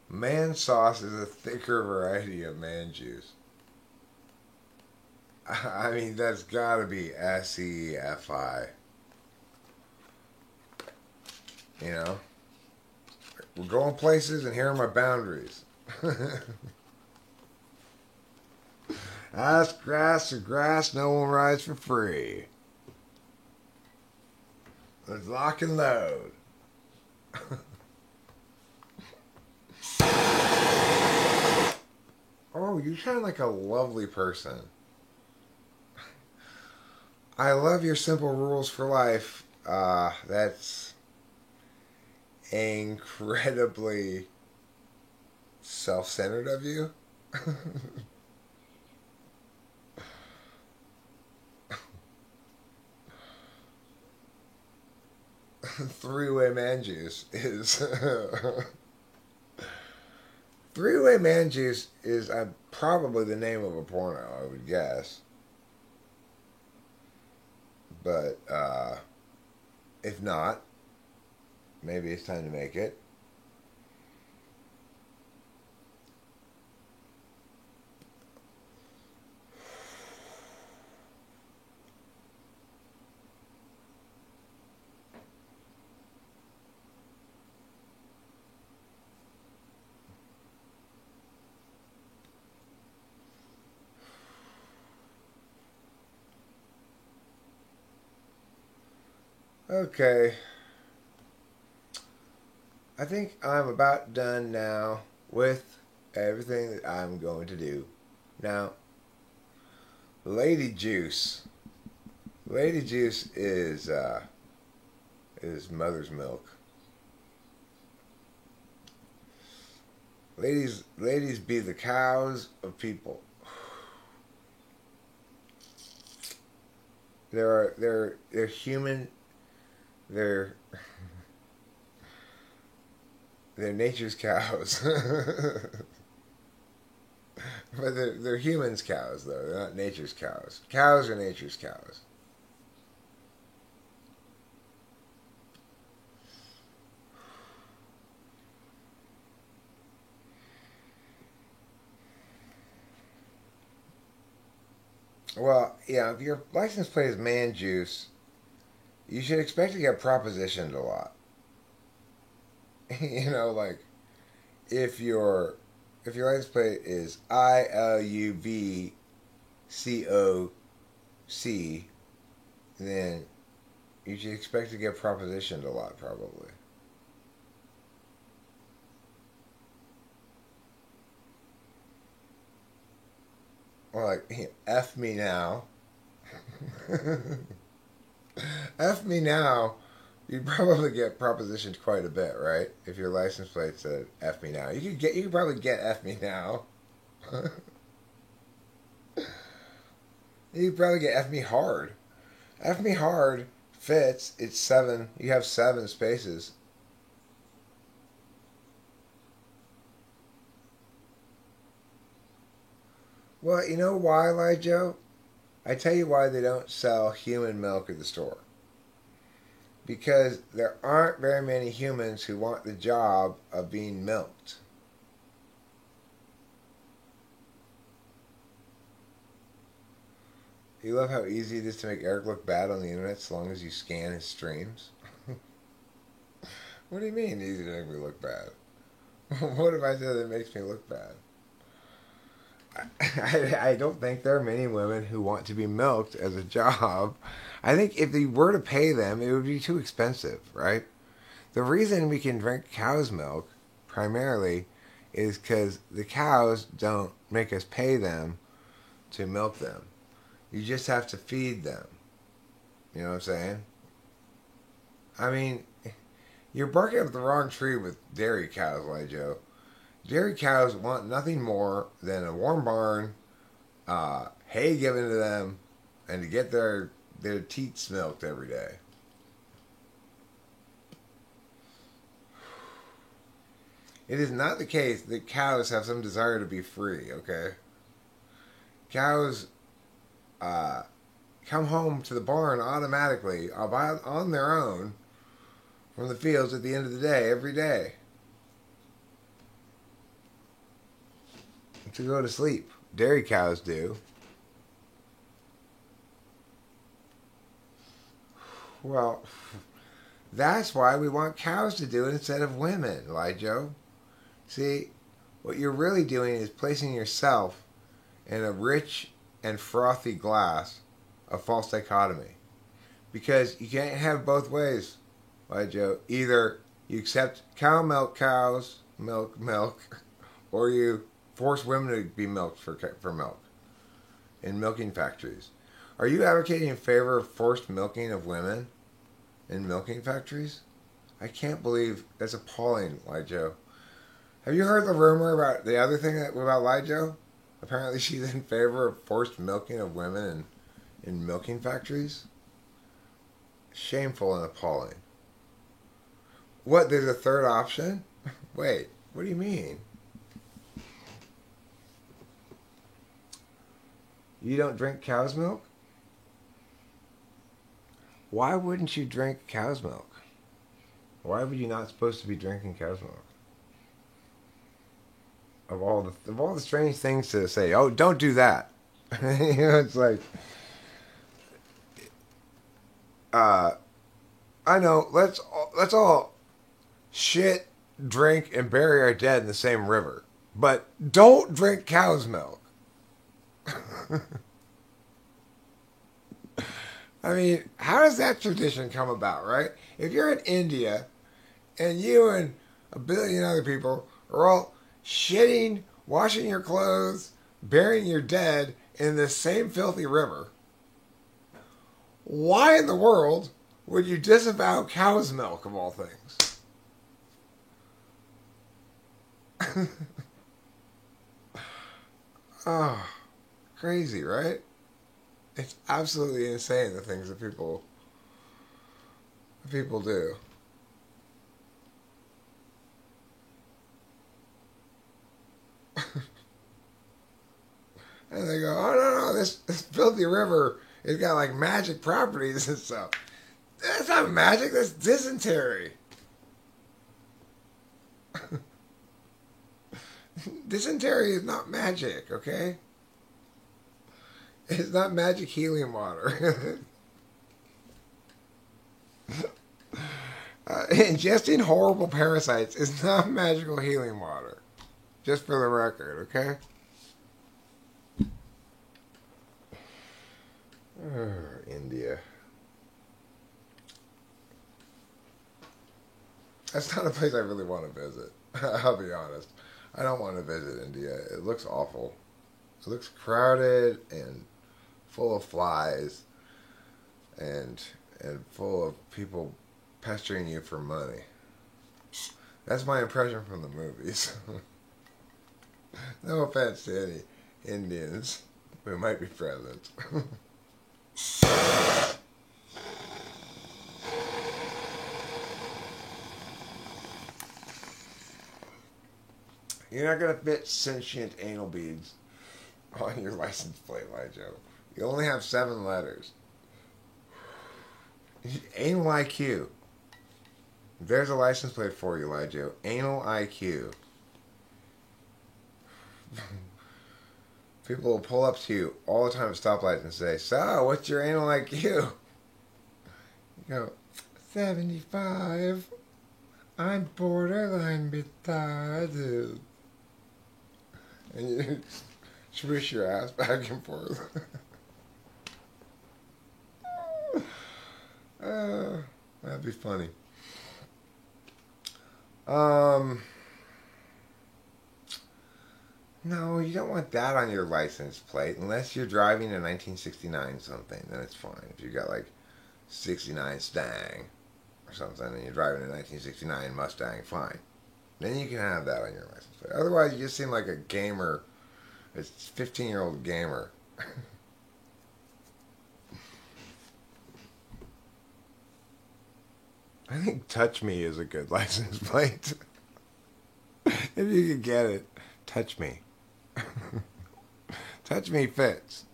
Man sauce is a thicker variety of man juice. I mean, that's gotta be SEFI. You know? We're going places, and here are my boundaries. Ask grass to grass, no one rides for free. Let's lock and load. Oh, you sound like a lovely person. I love your simple rules for life. That's incredibly self-centered of you. Three-way man juice is three-way man juice is probably the name of a porno, I would guess. But if not, maybe it's time to make it. Okay. I think I'm about done now with everything that I'm going to do. Now, Lady Juice. Lady Juice is mother's milk. Ladies be the cows of people. They're human. They're they're nature's cows. But they're humans' cows though. They're not nature's cows. Cows are nature's cows. Well, yeah, if your license plate is man juice, you should expect to get propositioned a lot. Like if your license plate is ILUVCOC, then you should expect to get propositioned a lot, probably. Or like, F me now. F me now. You'd probably get propositioned quite a bit, right? If your license plate said F me now. You could probably get F me now. You could probably get F me hard. F me hard fits. It's 7. You have 7 spaces. Well, you know why, Lijo? I tell you why they don't sell human milk at the store. Because there aren't very many humans who want the job of being milked. You love how easy it is to make Eric look bad on the internet so long as you scan his streams? What do you mean easy to make me look bad? What have I said that makes me look bad? I don't think there are many women who want to be milked as a job. I think if they were to pay them, it would be too expensive, right? The reason we can drink cow's milk, primarily, is because the cows don't make us pay them to milk them. You just have to feed them. You know what I'm saying? I mean, you're barking up the wrong tree with dairy cows, Joe. Dairy cows want nothing more than a warm barn, hay given to them, and to get their teats milked every day. It is not the case that cows have some desire to be free, okay? Cows come home to the barn automatically on their own from the fields at the end of the day, every day, to go to sleep. Dairy cows do. Well, that's why we want cows to do it instead of women, Lijo. See, what you're really doing is placing yourself in a rich and frothy glass of false dichotomy. Because you can't have both ways, Lijo. Either you accept cow milk cows, milk, or you force women to be milked for milk in milking factories. Are you advocating in favor of forced milking of women in milking factories? I can't believe that's appalling, Lijo. Have you heard the rumor about the other thing about Lijo? Apparently she's in favor of forced milking of women in milking factories. Shameful and appalling. What, there's a third option? Wait, what do you mean? You don't drink cow's milk? Why wouldn't you drink cow's milk? Why would you not supposed to be drinking cow's milk? Of all the strange things to say, oh, don't do that. It's like, I know. Let's all shit, drink, and bury our dead in the same river, but don't drink cow's milk. I mean, how does that tradition come about, right? If you're in India and you and a billion other people are all shitting, washing your clothes, burying your dead in the same filthy river, why in the world would you disavow cow's milk of all things? Oh, crazy, right? It's absolutely insane the things that people do. And they go, oh no, this filthy river, it's got like magic properties and stuff. That's not magic, that's dysentery. Dysentery is not magic, okay? It's not magic helium water. Ingesting horrible parasites is not magical healing water. Just for the record, okay? India. That's not a place I really want to visit. I'll be honest. I don't want to visit India. It looks awful. It looks crowded and full of flies and full of people pestering you for money. That's my impression from the movies. No offense to any Indians who might be present. You're not going to fit sentient anal beads on your license plate, Joe. You only have 7 letters. Anal IQ. There's a license plate for you, Joe. Anal IQ. People will pull up to you all the time at stoplights and say, so, what's your anal IQ? You go, 75. I'm borderline retarded. And you swish your ass back and forth. That'd be funny. No, you don't want that on your license plate unless you're driving a 1969 something. Then it's fine. If you got like 69 Stang or something, and you're driving a 1969 Mustang, fine. Then you can have that on your license plate. Otherwise, you just seem like a gamer. It's 15-year-old gamer. I think Touch Me is a good license plate. If you could get it, Touch Me. Touch Me fits.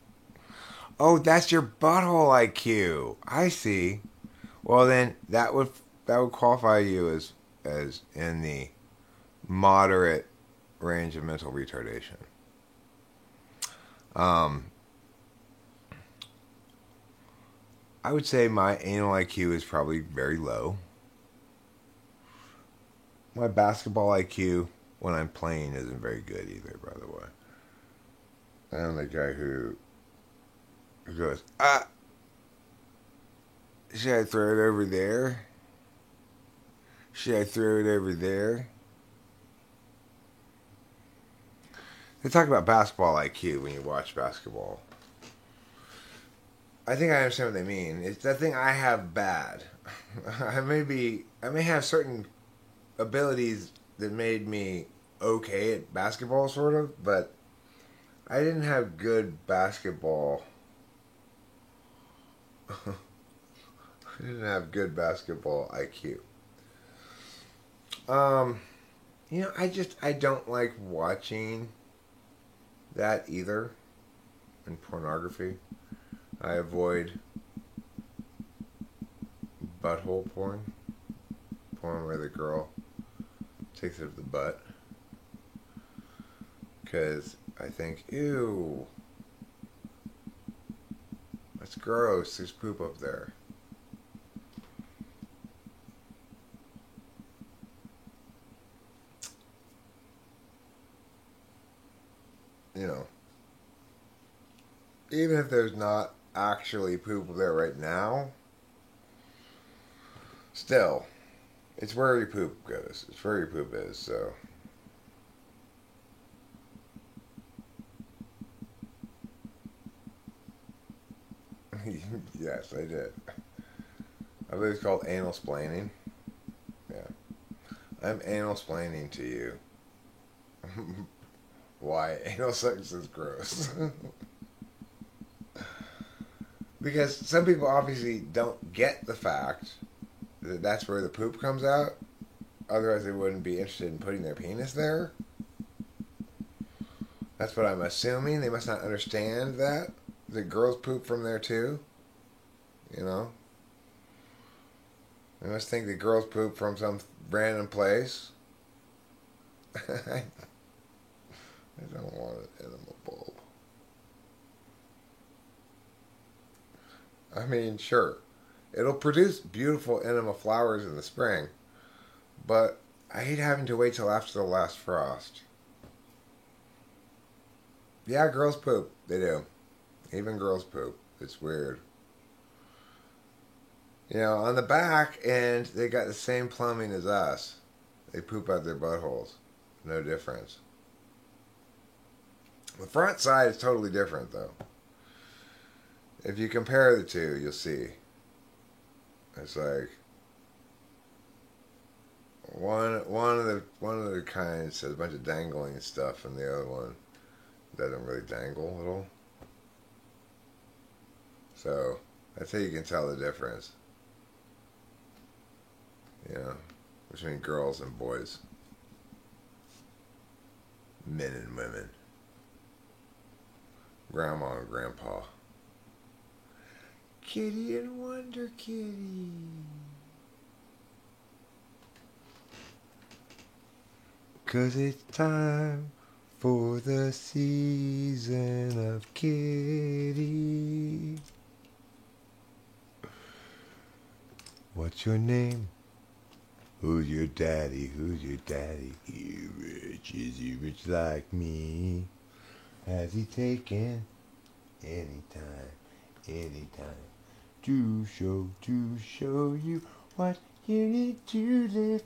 Oh, that's your butthole IQ. I see. Well, then that would qualify you as in the moderate range of mental retardation. I would say my anal IQ is probably very low. My basketball IQ when I'm playing isn't very good either, by the way. I'm the guy who goes, should I throw it over there? Should I throw it over there? They talk about basketball IQ when you watch basketball. I think I understand what they mean. It's that thing I have bad. I may have certain abilities that made me okay at basketball, sort of, but I didn't have good basketball. I didn't have good basketball IQ. I don't like watching that either in pornography. I avoid butthole porn where the girl takes it to the butt, because I think, ew, that's gross, there's poop up there. You know, even if there's not actually poop there right now, still, it's where your poop goes. It's where your poop is, so. Yes, I did. I believe it's called anal splaining. Yeah. I'm anal splaining to you. why anal sex is gross. Because some people obviously don't get the fact that that's where the poop comes out. Otherwise, they wouldn't be interested in putting their penis there. That's what I'm assuming. They must not understand that. The girls poop from there too. You know? They must think the girls poop from some random place. I don't want an enema bulb. I mean, sure. It'll produce beautiful enema flowers in the spring. But I hate having to wait till after the last frost. Yeah, girls poop. They do. Even girls poop. It's weird. You know, on the back end, they got the same plumbing as us. They poop out their buttholes. No difference. The front side is totally different, though. If you compare the two, you'll see. It's like one of the kinds has a bunch of dangling stuff, and the other one doesn't really dangle at all. So that's how you can tell the difference. Yeah, between girls and boys, men and women, grandma and grandpa. Kitty and Wonder Kitty. Cause it's time for the season of kitty. What's your name? Who's your daddy? Who's your daddy? He rich? Is he rich like me? Has he taken any time to show you what you need to live?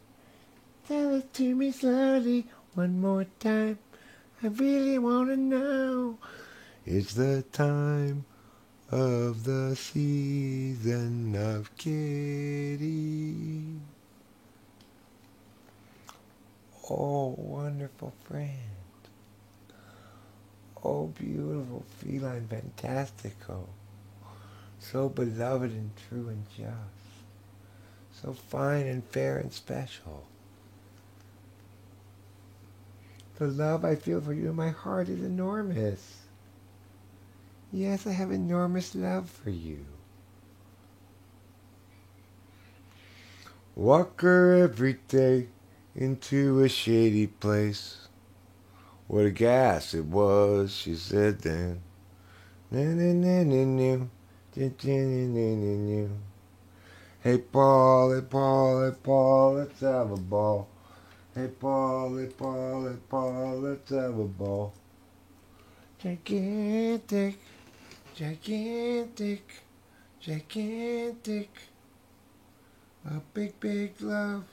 Tell it to me slowly one more time. I really want to know. It's the time of the season of kitty. Oh, wonderful friend. Oh, beautiful feline fantastico. So beloved and true and just. So fine and fair and special. The love I feel for you in my heart is enormous. Yes, I have enormous love for you. Walk her every day into a shady place. What a gas it was, she said then. Hey Paul, hey Paul, hey Paul, let's have a ball. Hey Paul, hey Paul, hey Paul, let's have a ball. Gigantic, gigantic, gigantic. A big, big love.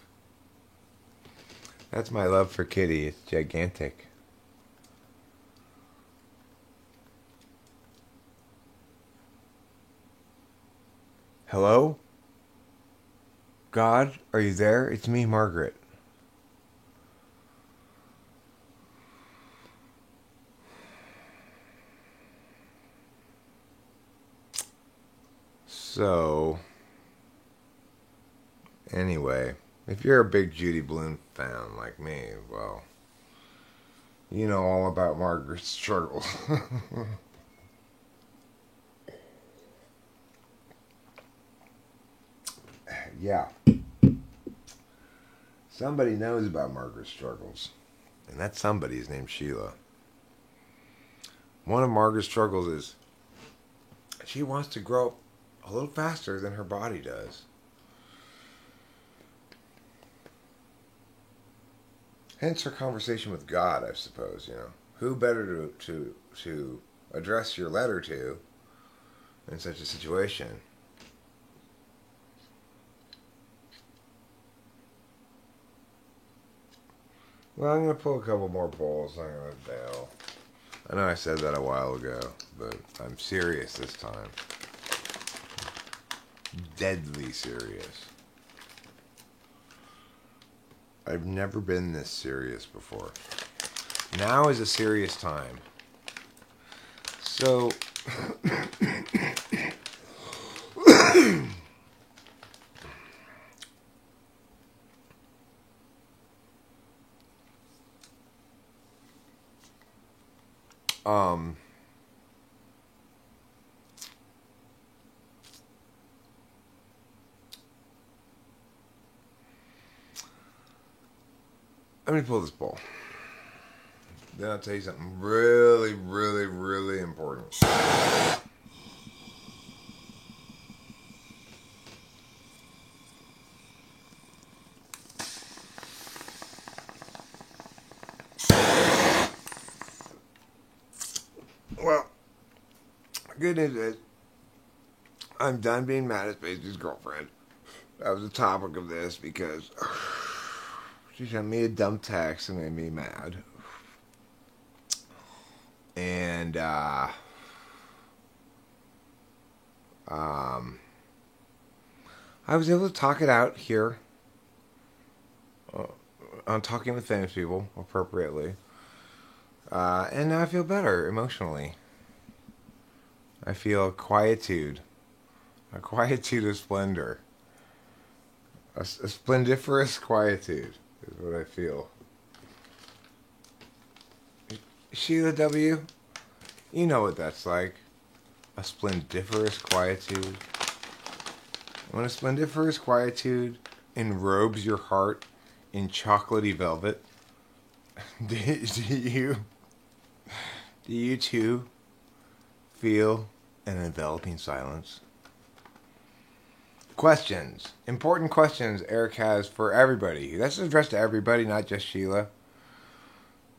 That's my love for Kitty. It's gigantic. Hello? God, are you there? It's me, Margaret. So, anyway, if you're a big Judy Blume fan like me, well, you know all about Margaret's struggles. Yeah. Somebody knows about Margaret's struggles, and that somebody is named Sheila. One of Margaret's struggles is she wants to grow up a little faster than her body does. Hence her conversation with God, I suppose, you know. Who better to address your letter to in such a situation? Well, I'm going to pull a couple more polls. I'm going to bail. I know I said that a while ago, but I'm serious this time. Deadly serious. I've never been this serious before. Now is a serious time. So, let me pull this bowl. Then I'll tell you something really, really, really important. Well, good news is I'm done being mad at Spacey's girlfriend. That was the topic of this because she sent me a dumb text and made me mad. And, I was able to talk it out here on Talking with Famous People appropriately. And now I feel better emotionally. I feel quietude. A quietude of splendor. A splendiferous quietude is what I feel. Sheila W., you know what that's like. A splendiferous quietude. When a splendiferous quietude enrobes your heart in chocolatey velvet, do you too feel an enveloping silence? Questions. Important questions Eric has for everybody. That's addressed to everybody, not just Sheila.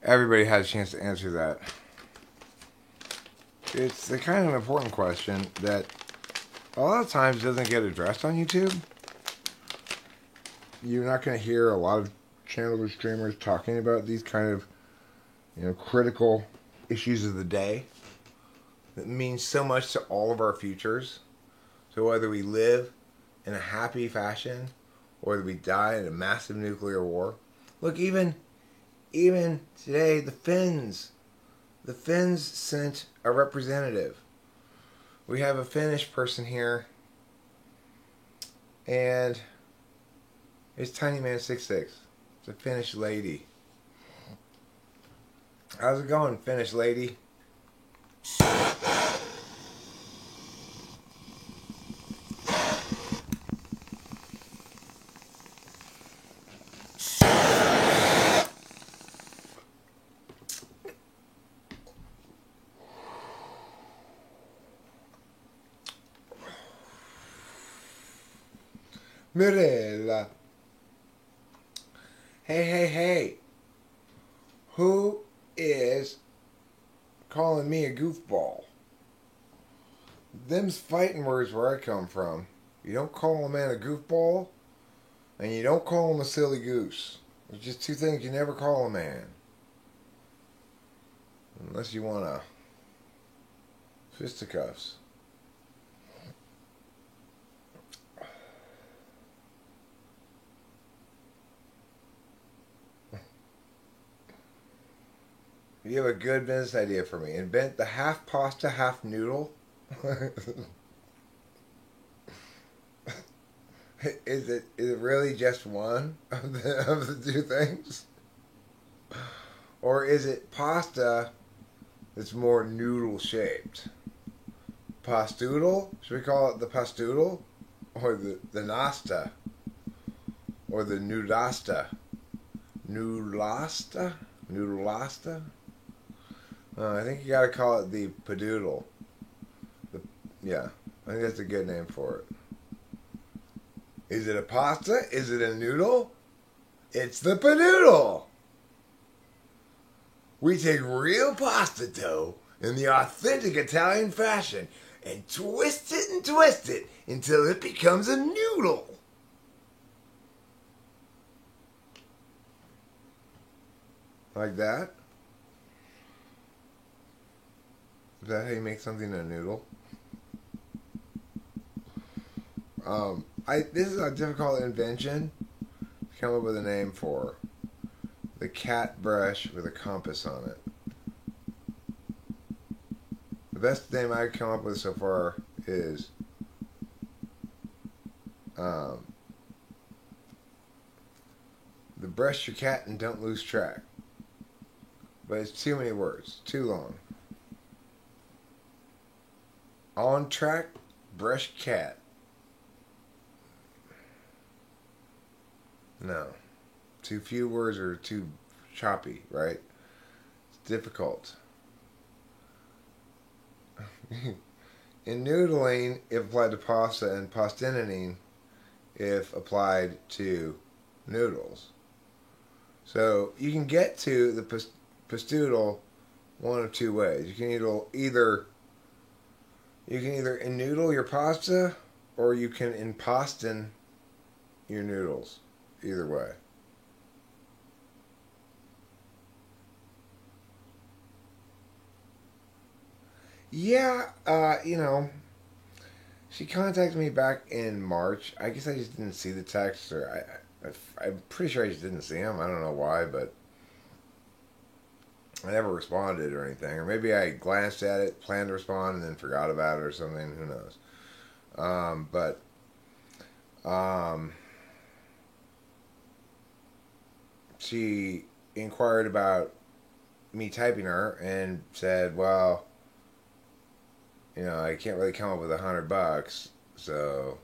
Everybody has a chance to answer that. It's the kind of important question that a lot of times doesn't get addressed on YouTube. You're not going to hear a lot of channels or streamers talking about these kind of, critical issues of the day that means so much to all of our futures. So whether we live in a happy fashion or whether we die in a massive nuclear war. Look, even today, the Finns sent a representative. We have a Finnish person here, and it's Tiny Man 66. It's a Finnish lady. How's it going, Finnish lady? Mirella. Hey. Who is calling me a goofball? Them's fighting words where I come from. You don't call a man a goofball, and you don't call him a silly goose. There's just two things you never call a man. Unless you want to fisticuffs. You have a good business idea for me. Invent the half pasta, half noodle. Is it really just one of the two things? Or is it pasta that's more noodle shaped? Pastoodle? Should we call it the pastoodle? Or the nasta? Or the noodasta? Noodlasta? Noodlasta? I think you gotta call it the padoodle. Yeah, I think that's a good name for it. Is it a pasta? Is it a noodle? It's the padoodle! We take real pasta dough in the authentic Italian fashion and twist it until it becomes a noodle. Like that? Is that how you make something a noodle? This is a difficult invention to come up with a name for. the cat brush with a compass on it. The best name I've come up with so far is um, the brush your cat and don't lose track. But it's too many words, too long. On track, brush cat. No. Too few words are too choppy, right? It's difficult. In noodling, if applied to pasta, and pastinating, if applied to noodles. So you can get to the pastoodle one of two ways. You can either noodle your pasta, or you can impastin your noodles. Either way. Yeah, she contacted me back in March. I guess I just didn't see the text, or I'm pretty sure I just didn't see them. I don't know why, but I never responded or anything. Or maybe I glanced at it, planned to respond, and then forgot about it or something. Who knows? But she inquired about me typing her and said, well, I can't really come up with $100, so.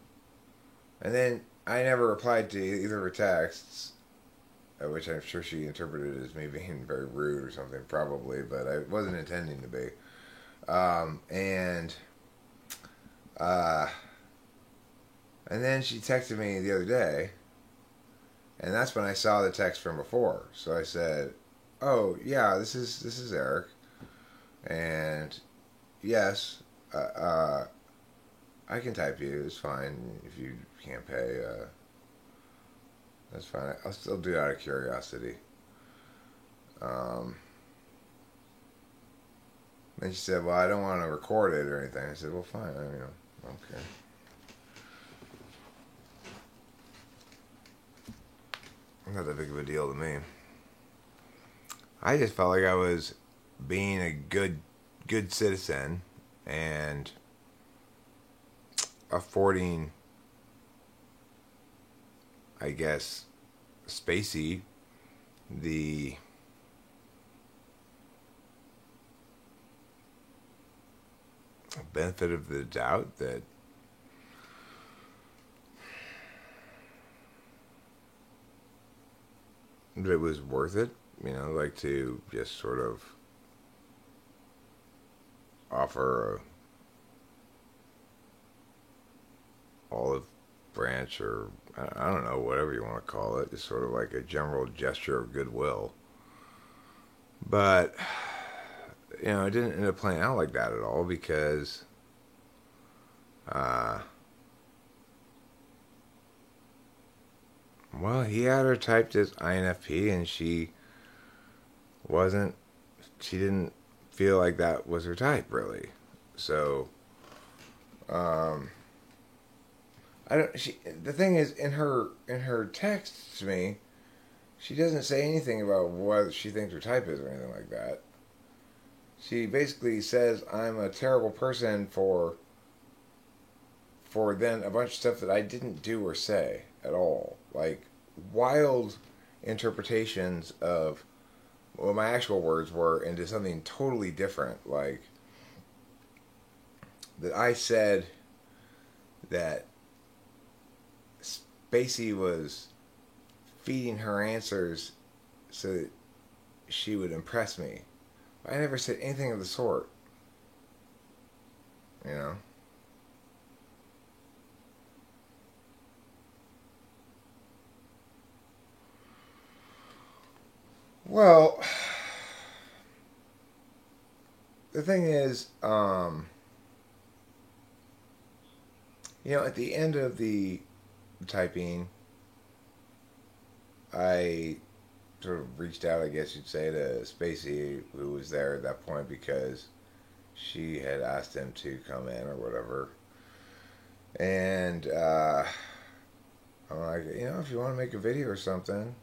And then I never replied to either of her texts, which I'm sure she interpreted as me being very rude or something, probably, but I wasn't intending to be. And then she texted me the other day, and that's when I saw the text from before. So I said, "Oh yeah, this is Eric, and yes, I can type you. It's fine if you can't pay. That's fine. I'll still do it out of curiosity." Then she said, "Well, I don't want to record it or anything." I said, "Well, fine. Okay." Not that big of a deal to me. I just felt like I was being a good citizen and affording, I guess, Spacey the benefit of the doubt that it was worth it, like to just sort of offer a olive branch, or I don't know, whatever you want to call it, just sort of like a general gesture of goodwill. But it didn't end up playing out like that at all, because well, he had her typed as INFP, and she didn't feel like that was her type, really. So the thing is, in her text to me, she doesn't say anything about what she thinks her type is or anything like that. She basically says I'm a terrible person for then a bunch of stuff that I didn't do or say at all. Like wild interpretations of what my actual words were into something totally different. Like that I said that Spacey was feeding her answers so that she would impress me. I never said anything of the sort. Well, the thing is, at the end of the typing, I sort of reached out, I guess you'd say, to Spacey, who was there at that point, because she had asked him to come in or whatever. And I'm like, if you want to make a video or something,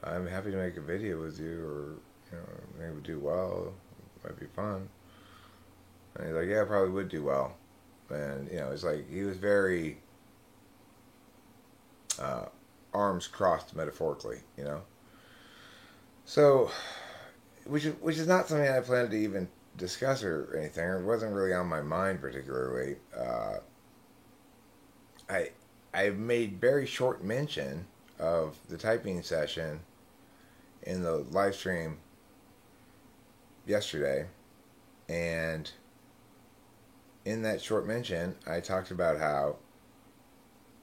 I'm happy to make a video with you, or maybe do well. Might be fun. And he's like, yeah, I probably would do well. And it's like he was very uh, arms crossed metaphorically. So, which is not something I planned to even discuss or anything. It wasn't really on my mind particularly. I I made very short mention of the typing session in the live stream yesterday, and in that short mention, I talked about how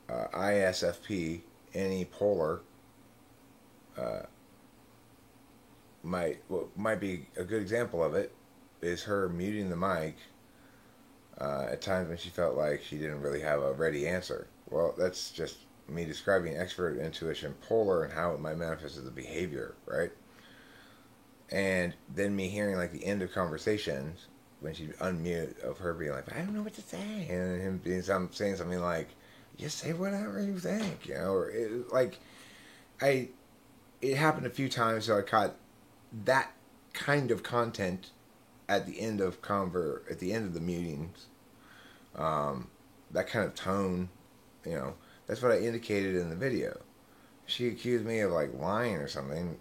ISFP, any polar, uh, might be a good example of it. Is her muting the mic at times when she felt like she didn't really have a ready answer. Well, that's just me describing extrovert, intuition, polar, and how it might manifest as a behavior, right? And then me hearing like the end of conversations when she'd unmute of her being like, I don't know what to say, and him saying something like, just say whatever you think, or it happened a few times, so I caught that kind of content at the end of the meetings, that kind of tone, that's what I indicated in the video. She accused me of like lying or something,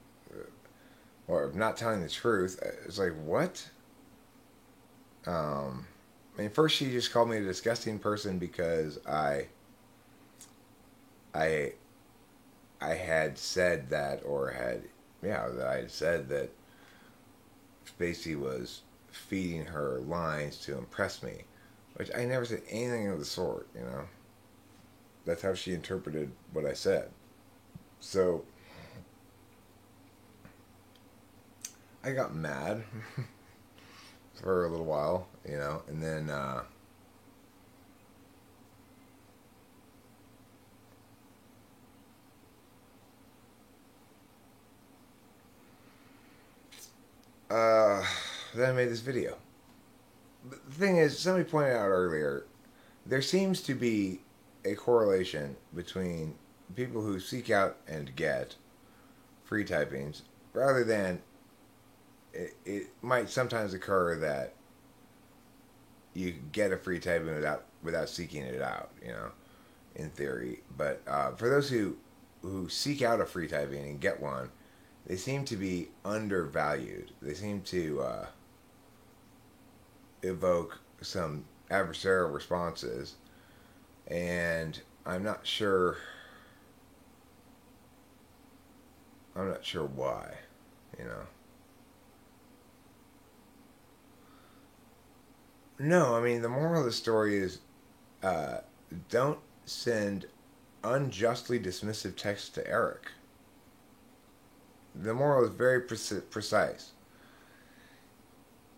or of not telling the truth. It's like, what? First she just called me a disgusting person because I had said that, that I had said that Spacey was feeding her lines to impress me, which I never said anything of the sort. That's how she interpreted what I said. So I got mad for a little while, and then then I made this video. But the thing is, somebody pointed out earlier, there seems to be a correlation between people who seek out and get free typings, rather than it might sometimes occur that you get a free typing without seeking it out, in theory. But for those who seek out a free typing and get one, they seem to be undervalued. They seem to evoke some adversarial responses, and I'm not sure why, No, the moral of the story is don't send unjustly dismissive texts to Eric. The moral is very precise.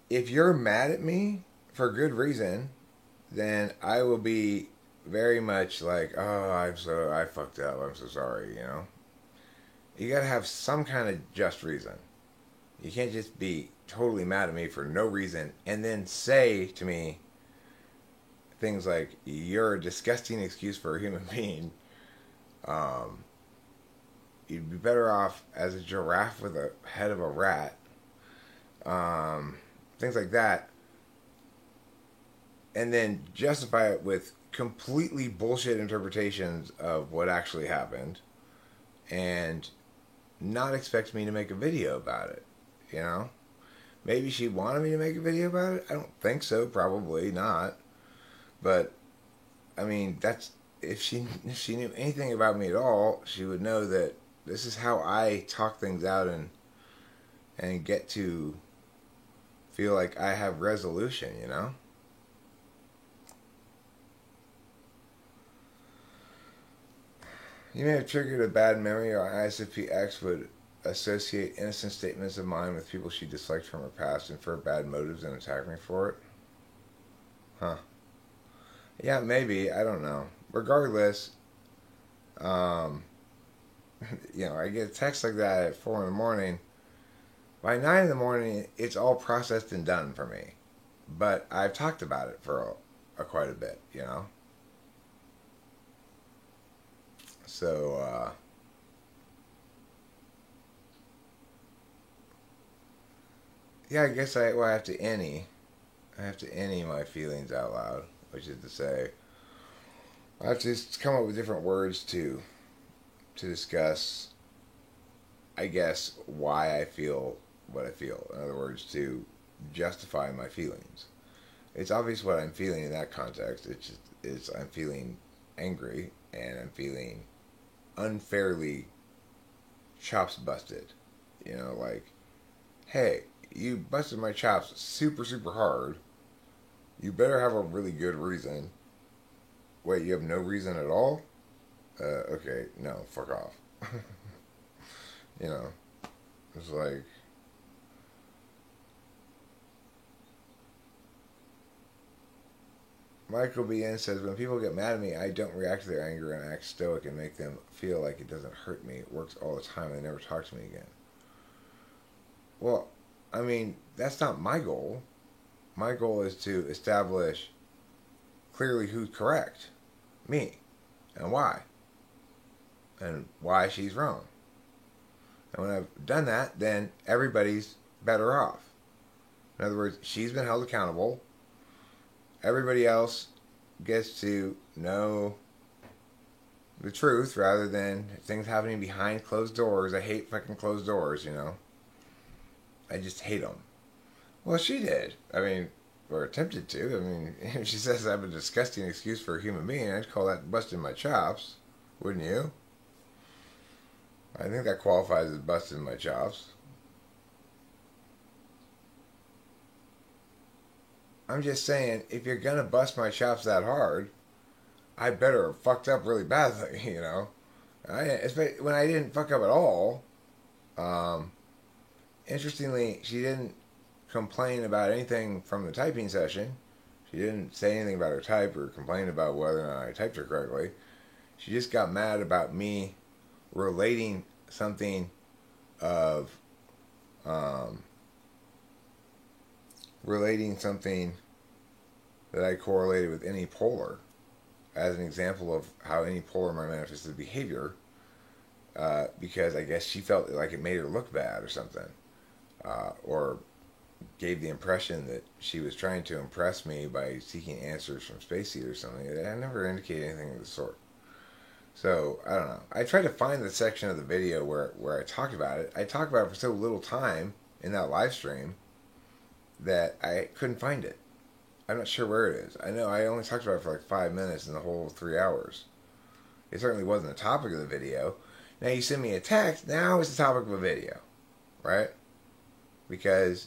If you're mad at me for good reason, then I will be very much like, oh, I fucked up, I'm so sorry, You gotta have some kind of just reason. You can't just be totally mad at me for no reason and then say to me things like, you're a disgusting excuse for a human being. You'd be better off as a giraffe with a head of a rat. Things like that. And then justify it with completely bullshit interpretations of what actually happened. And not expect me to make a video about it. Maybe she wanted me to make a video about it. I don't think so. Probably not. But that's if she knew anything about me at all, she would know that this is how I talk things out and get to feel like I have resolution. You may have triggered a bad memory, or ISFP-X would associate innocent statements of mine with people she disliked from her past, infer bad motives, and attack me for it. Huh. Yeah, maybe. I don't know. Regardless, I get a text like that at 4 in the morning. By 9 in the morning, it's all processed and done for me. But I've talked about it for quite a bit, So, yeah, I guess I have to any my feelings out loud, which is to say, I have to just come up with different words to discuss, I guess, why I feel what I feel. In other words, to justify my feelings. It's obvious what I'm feeling in that context. It's I'm feeling angry and I'm feeling unfairly chops busted. You know, like, hey, you busted my chops super super hard. You better have a really good reason. Wait, you have no reason at all? Okay, no, fuck off. You know, it's like, Michael BN says, when people get mad at me, I don't react to their anger and act stoic and make them feel like it doesn't hurt me. It works all the time and they never talk to me again. Well, I mean, that's not my goal. My goal is to establish clearly who's correct. Me. And why. And why she's wrong. And when I've done that, then everybody's better off. In other words, she's been held accountable. Everybody else gets to know the truth rather than things happening behind closed doors. I hate fucking closed doors, you know. I just hate them. Well, she did. I mean, or attempted to. I mean, if she says I have a disgusting excuse for a human being, I'd call that busting my chops. Wouldn't you? I think that qualifies as busting my chops. I'm just saying, if you're gonna bust my chops that hard, I better have fucked up really badly, you know. When I didn't fuck up at all, interestingly, she didn't complain about anything from the typing session. She didn't say anything about her type or complain about whether or not I typed her correctly. She just got mad about me relating something of relating something that I correlated with any polar as an example of how any polar might manifested behavior, because I guess she felt like it made her look bad or something, or gave the impression that she was trying to impress me by seeking answers from Spacey or something. I never indicated anything of the sort. So, I don't know. I tried to find the section of the video where I talked about it. I talked about it for so little time in that live stream that I couldn't find it. I'm not sure where it is. I know I only talked about it for like 5 minutes in the whole 3 hours. It certainly wasn't the topic of the video. Now you send me a text, now it's the topic of a video. Right? Because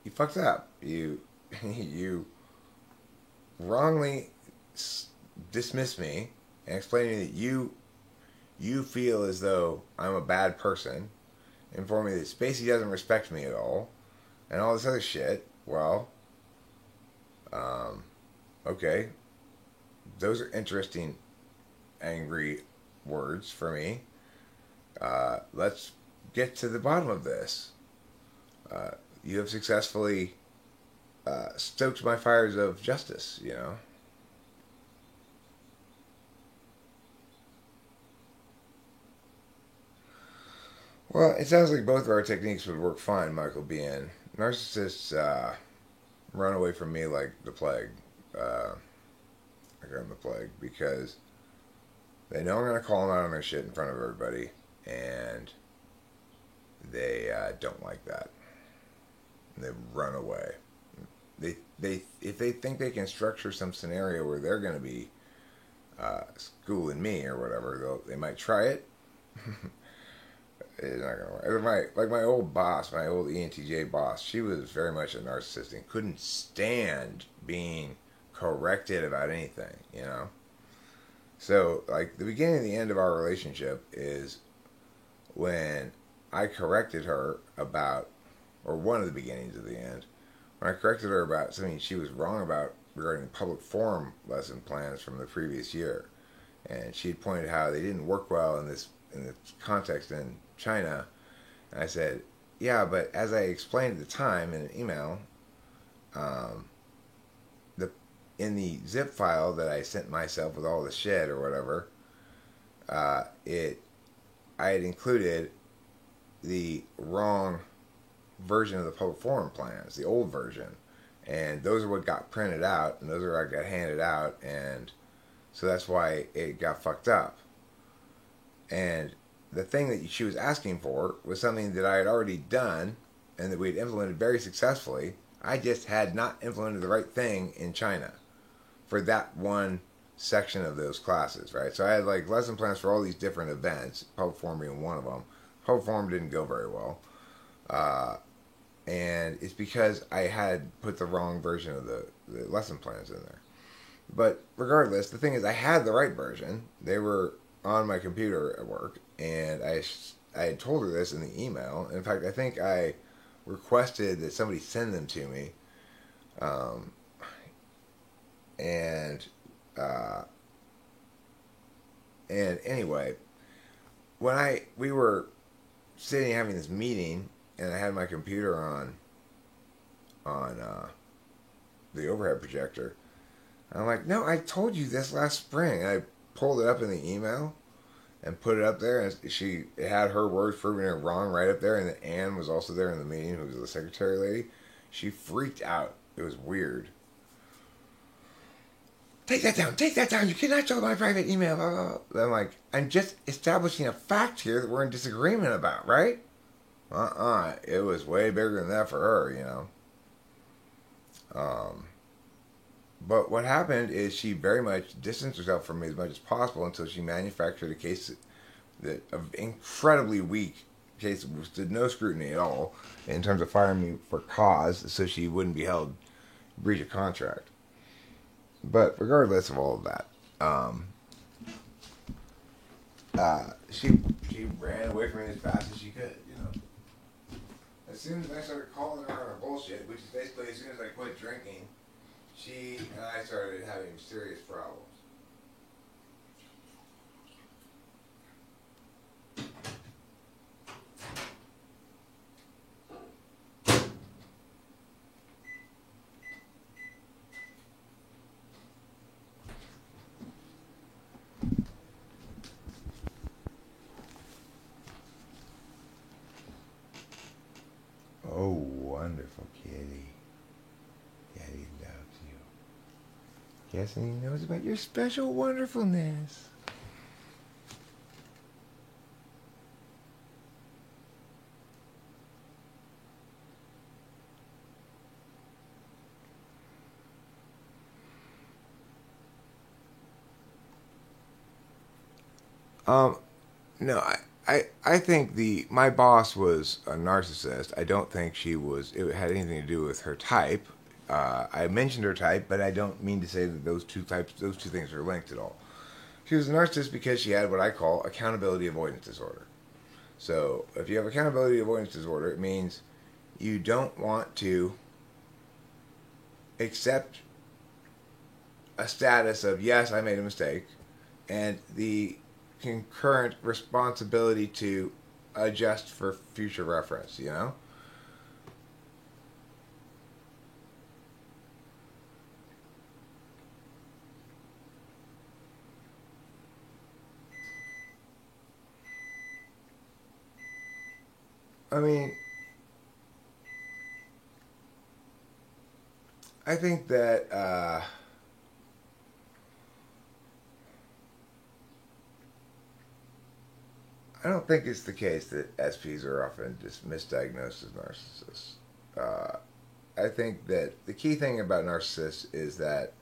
you fucked up. You you wrongly dismissed me and explained to me that you feel as though I'm a bad person, informing me that Spacey doesn't respect me at all, and all this other shit. Well, okay, those are interesting, angry words for me. Let's get to the bottom of this. You have successfully stoked my fires of justice, you know. Well, it sounds like both of our techniques would work fine, Michael BN. Narcissists run away from me like the plague. Like I'm the plague, because they know I'm going to call them out on their shit in front of everybody, and they don't like that. They run away. If they think they can structure some scenario where they're going to be schooling me or whatever, they might try it. It's not gonna work. My old boss, my old ENTJ boss, she was very much a narcissist and couldn't stand being corrected about anything, you know. So, like, the beginning and the end of our relationship is when I corrected her about, or one of the beginnings of the end, when I corrected her about something she was wrong about regarding public forum lesson plans from the previous year, and she had pointed how they didn't work well in this context in China. And I said, yeah, but as I explained at the time in an email, in the zip file that I sent myself with all the shit or whatever, I had included the wrong version of the public forum plans, the old version, and those are what got printed out, and those are what got handed out, and so that's why it got fucked up. And the thing that she was asking for was something that I had already done and that we had implemented very successfully. I just had not implemented the right thing in China for that one section of those classes, right? So I had like lesson plans for all these different events, public forum being one of them. Public forum didn't go very well. And it's because I had put the wrong version of the lesson plans in there. But regardless, the thing is, I had the right version. They were on my computer at work, and I had told her this in the email. In fact, I think I requested that somebody send them to me. And anyway, when we were sitting having this meeting, and I had my computer on the overhead projector, I'm like, no, I told you this last spring. I pulled it up in the email and put it up there, and it had her words proving it wrong right up there, and then Anne was also there in the meeting, who was the secretary lady. She freaked out. It was weird. Take that down, you cannot show my private email, blah, blah, blah. I'm like, I'm just establishing a fact here that we're in disagreement about, right? It was way bigger than that for her, you know. But what happened is she very much distanced herself from me as much as possible until she manufactured a case of incredibly weak case which did no scrutiny at all in terms of firing me for cause, so she wouldn't be held breach of contract. But regardless of all of that, she ran away from me as fast as she could, you know. As soon as I started calling her on her bullshit, which is basically as soon as I quit drinking, she and I started having serious problems. Oh, wonderful kitty. Daddy loves you. Yes, and he knows about your special wonderfulness. No, I think my boss was a narcissist. I don't think it had anything to do with her type. I mentioned her type, but I don't mean to say that those two things are linked at all. She was a narcissist because she had what I call accountability avoidance disorder. So if you have accountability avoidance disorder, it means you don't want to accept a status of, yes, I made a mistake, and the concurrent responsibility to adjust for future reference, you know? I mean, I think that I don't think it's the case that SPs are often just misdiagnosed as narcissists. I think that the key thing about narcissists is that,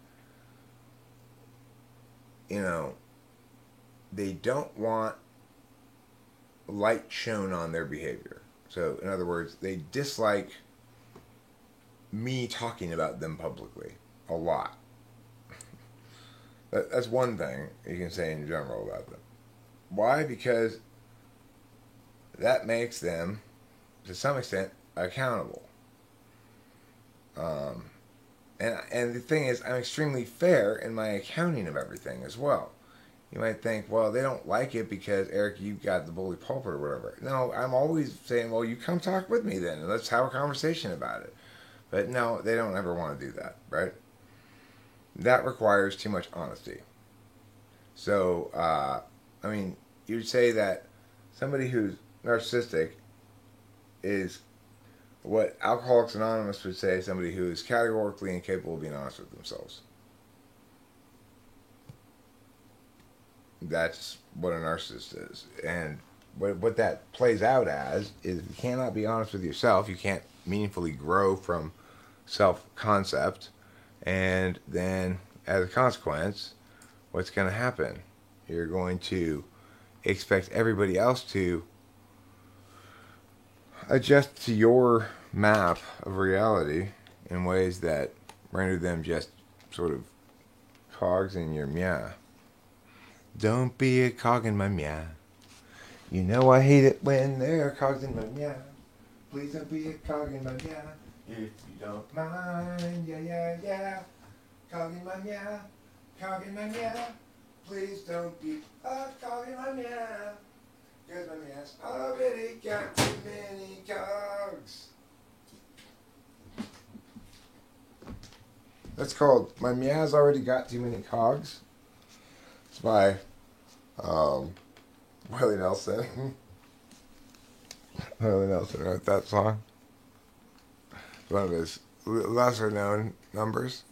you know, they don't want light shown on their behavior. So, in other words, they dislike me talking about them publicly a lot. That's one thing you can say in general about them. Why? Because that makes them, to some extent, accountable. And the thing is, I'm extremely fair in my accounting of everything as well. You might think, well, they don't like it because, Eric, you got the bully pulpit or whatever. No, I'm always saying, well, you come talk with me then, and let's have a conversation about it. But no, they don't ever want to do that, right? That requires too much honesty. So, I mean, you'd say that somebody who's narcissistic is what Alcoholics Anonymous would say, somebody who is categorically incapable of being honest with themselves. That's what a narcissist is. And what that plays out as is if you cannot be honest with yourself, you can't meaningfully grow from self-concept. And then, as a consequence, what's going to happen? You're going to expect everybody else to adjust to your map of reality in ways that render them just sort of cogs in your meow. Don't be a cog in my meow. You know I hate it when there are cogs in my meow. Please don't be a cog in my meow. If you don't mind, yeah, yeah, yeah. Cog in my meow, cog in my meow. Please don't be a cog in my meow. Cause my meow's already got too many cogs. That's called My Meow's Already Got Too Many Cogs. It's by Willie Nelson. Willie Nelson wrote that song. It's one of his lesser known numbers.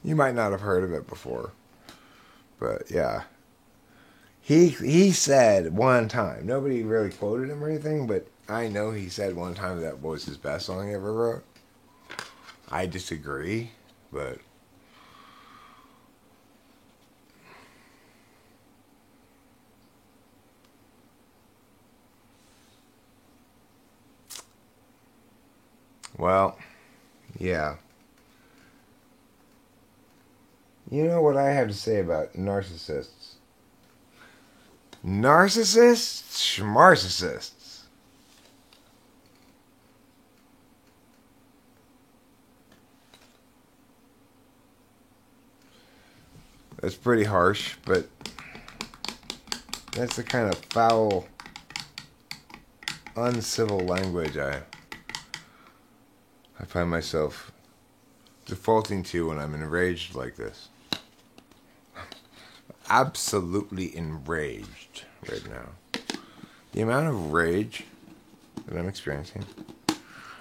You might not have heard of it before. But yeah. He said one time, nobody really quoted him or anything, but I know he said one time that was his best song he ever wrote. I disagree, but well, yeah. You know what I have to say about narcissists? Narcissists, schmarcissists. That's pretty harsh, but that's the kind of foul, uncivil language I find myself defaulting to when I'm enraged like this. Absolutely enraged right now. The amount of rage that I'm experiencing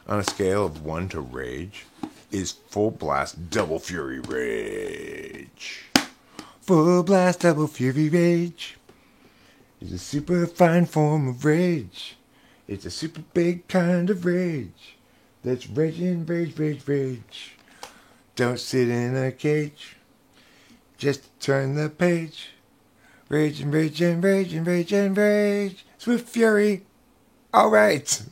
on a scale of 1 to rage is full blast double fury rage. Full blast double fury rage is a super fine form of rage. It's a super big kind of rage that's raging, rage, rage, rage. Don't sit in a cage. Just turn the page. Rage and rage and rage and rage and rage. Swift fury. All right.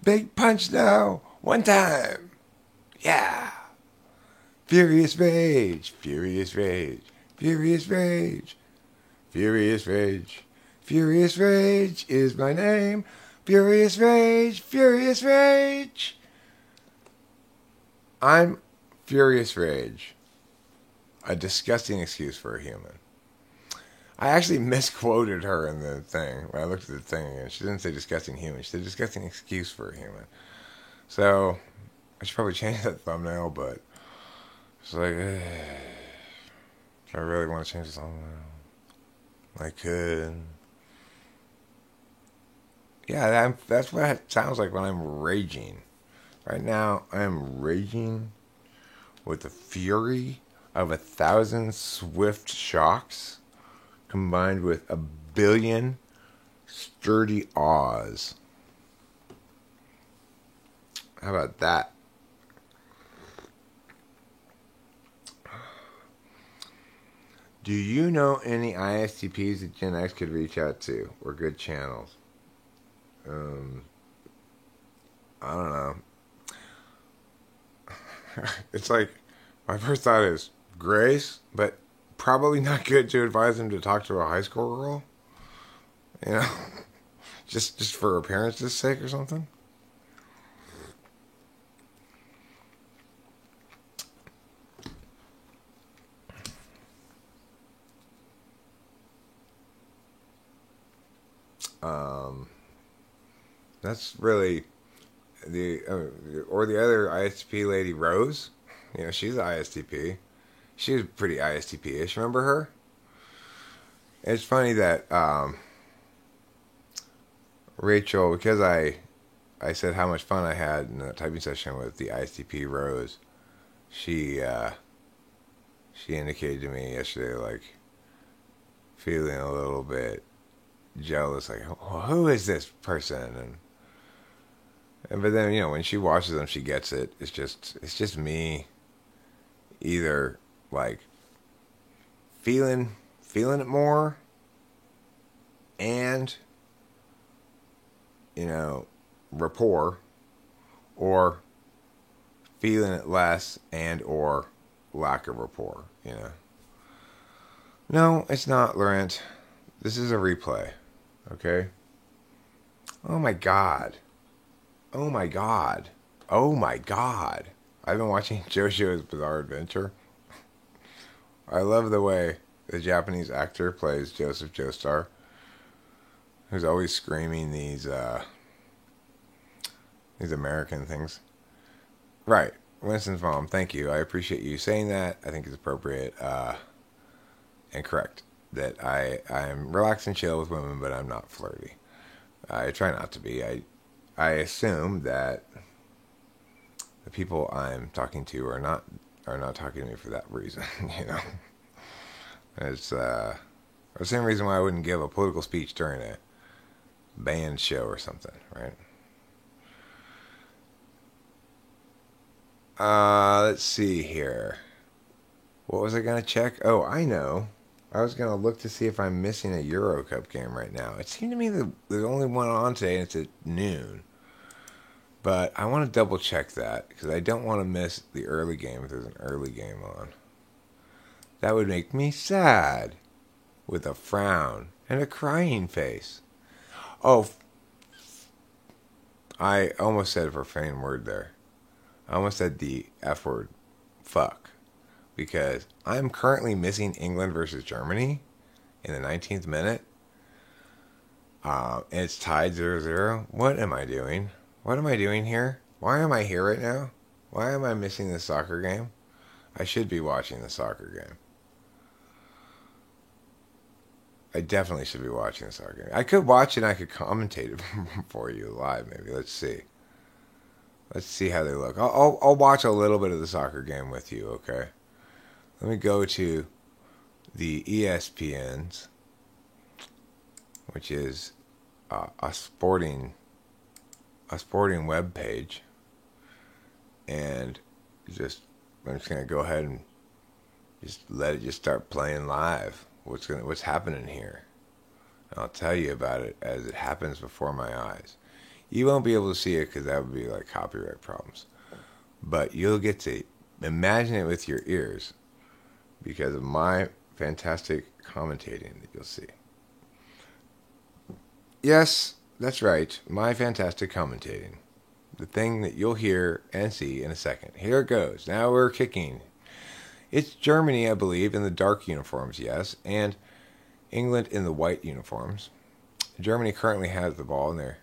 Big punch now. One time. Yeah. Furious rage. Furious rage. Furious rage. Furious rage. Furious rage is my name. Furious rage. Furious rage. I'm Furious Rage. A disgusting excuse for a human. I actually misquoted her in the thing. When I looked at the thing again, she didn't say disgusting human. She said disgusting excuse for a human. So, I should probably change that thumbnail, but it's like, do I really want to change the thumbnail? I could. Yeah, that's what it sounds like when I'm raging. Right now, I am raging with the fury of 1,000 swift shocks combined with 1 billion sturdy awes. How about that? Do you know any ISTPs that Gen X could reach out to or good channels? I don't know. It's like, my first thought is Grace, but probably not good to advise him to talk to a high school girl. You know, just for appearance's sake or something. That's really the other ISTP lady, Rose. You know, she's an ISTP. She was pretty ISTP-ish. Remember her? It's funny that Rachel, because I said how much fun I had in the typing session with the ISTP Rose, she indicated to me yesterday, like, feeling a little bit jealous, like, who is this person? But then, when she watches them, she gets it. It's just me, either like feeling it more, and rapport, or feeling it less and or lack of rapport. No, it's not, Laurent. This is a replay. Okay? Oh my god. Oh my god. Oh my god. I've been watching JoJo's Bizarre Adventure. I love the way the Japanese actor plays Joseph Joestar, who's always screaming these American things. Right. Winston's mom, thank you. I appreciate you saying that. I think it's appropriate and correct that I'm relaxed and chill with women, but I'm not flirty. I try not to be. I assume that the people I'm talking to are not talking to me for that reason. It's the same reason why I wouldn't give a political speech during a band show or something, right? Let's see here. What was I gonna check? Oh, I know. I was gonna look to see if I'm missing a Euro Cup game right now. It seemed to me that there's only one on today, and it's at noon. But I want to double check that because I don't want to miss the early game if there's an early game on. That would make me sad, with a frown and a crying face. Oh, I almost said a profane word there. I almost said the F word, fuck, because I'm currently missing England versus Germany in the 19th minute. And it's tied 0-0. What am I doing? What am I doing here? Why am I here right now? Why am I missing the soccer game? I should be watching the soccer game. I definitely should be watching the soccer game. I could watch it and I could commentate it for you live, maybe. Let's see. Let's see how they look. I'll watch a little bit of the soccer game with you, okay? Let me go to the ESPN's, which is a sporting web page, and I'm just gonna go ahead and just let it just start playing live. What's happening here? And I'll tell you about it as it happens before my eyes. You won't be able to see it because that would be like copyright problems, but you'll get to imagine it with your ears because of my fantastic commentating that you'll see. Yes, that's right, my fantastic commentating. The thing that you'll hear and see in a second. Here it goes. Now we're kicking. It's Germany, I believe, in the dark uniforms, yes, and England in the white uniforms. Germany currently has the ball, and they're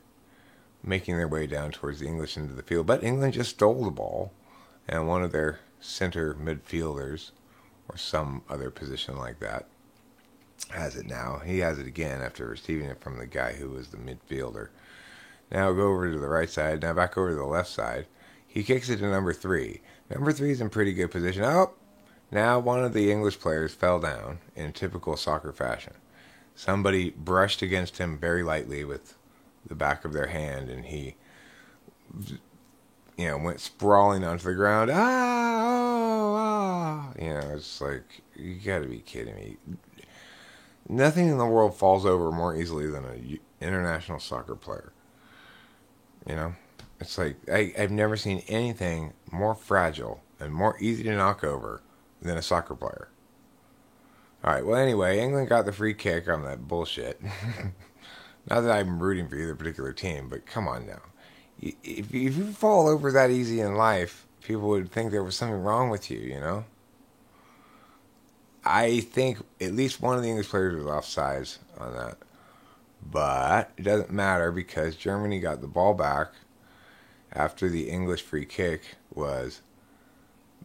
making their way down towards the English into the field. But England just stole the ball, and one of their center midfielders, or some other position like that, has it now. He has it again after receiving it from the guy who was the midfielder. Now go over to the right side. Now back over to the left side. He kicks it to number 3. Number 3 is in pretty good position. Oh! Now one of the English players fell down in typical soccer fashion. Somebody brushed against him very lightly with the back of their hand, and he went sprawling onto the ground. It's like, you gotta be kidding me. Nothing in the world falls over more easily than an international soccer player. It's like, I've never seen anything more fragile and more easy to knock over than a soccer player. Alright, well anyway, England got the free kick on that bullshit. Not that I'm rooting for either particular team, but come on now. If you fall over that easy in life, people would think there was something wrong with you, I think at least one of the English players was offsides on that. But it doesn't matter because Germany got the ball back after the English free kick was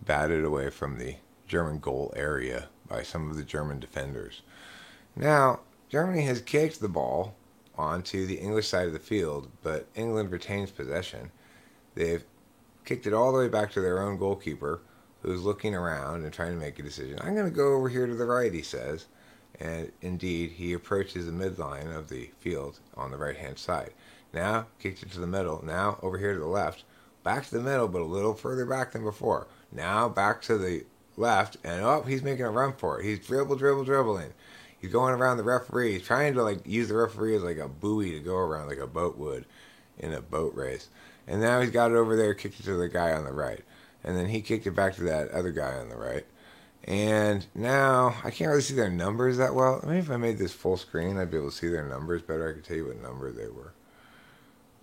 batted away from the German goal area by some of the German defenders. Now, Germany has kicked the ball onto the English side of the field, but England retains possession. They've kicked it all the way back to their own goalkeeper, who's looking around and trying to make a decision. I'm going to go over here to the right, he says. And indeed, he approaches the midline of the field on the right-hand side. Now, kicked it to the middle. Now, over here to the left. Back to the middle, but a little further back than before. Now, back to the left. And, he's making a run for it. He's dribbling. He's going around the referee. He's trying to, use the referee as, a buoy to go around like a boat would in a boat race. And now he's got it over there, kicked it to the guy on the right. And then he kicked it back to that other guy on the right. And now, I can't really see their numbers that well. Maybe if I made this full screen, I'd be able to see their numbers better. I could tell you what number they were.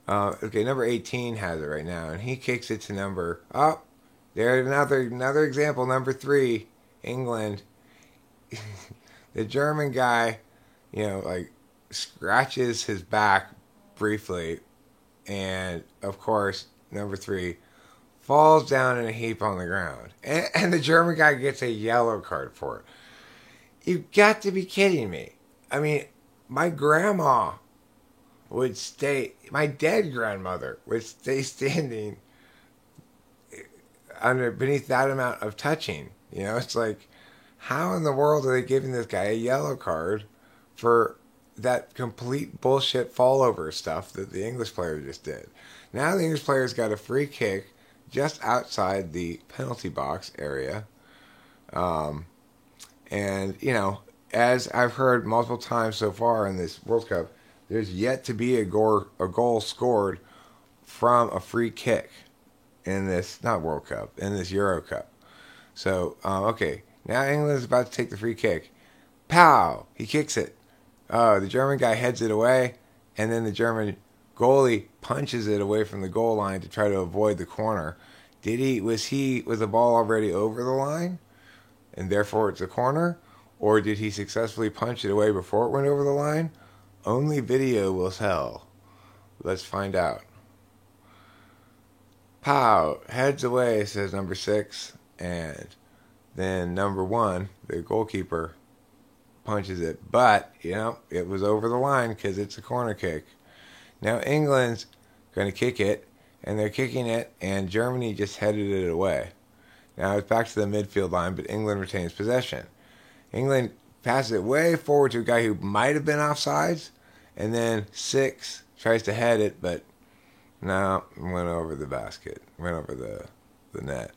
Okay, number 18 has it right now. And he kicks it to number... there's another example. Number 3, England. The German guy, scratches his back briefly. And, of course, number 3... falls down in a heap on the ground. And the German guy gets a yellow card for it. You've got to be kidding me. I mean, my grandma would stay... my dead grandmother would stay standing beneath that amount of touching. It's like, how in the world are they giving this guy a yellow card for that complete bullshit fall over stuff that the English player just did? Now the English player's got a free kick just outside the penalty box area. And, as I've heard multiple times so far in this World Cup, there's yet to be a goal scored from a free kick in this, not World Cup, in this Euro Cup. So, okay, now England's about to take the free kick. Pow! He kicks it. The German guy heads it away, and then the German goalie punches it away from the goal line to try to avoid the corner. Was the ball already over the line, and therefore it's a corner? Or did he successfully punch it away before it went over the line? Only video will tell. Let's find out. Pow! Heads away, says number 6, and then number 1, the goalkeeper, punches it. But, it was over the line because it's a corner kick. Now England's going to kick it, and they're kicking it, and Germany just headed it away. Now it's back to the midfield line, but England retains possession. England passes it way forward to a guy who might have been offsides, and then 6 tries to head it, but no, went over the basket, went over the net,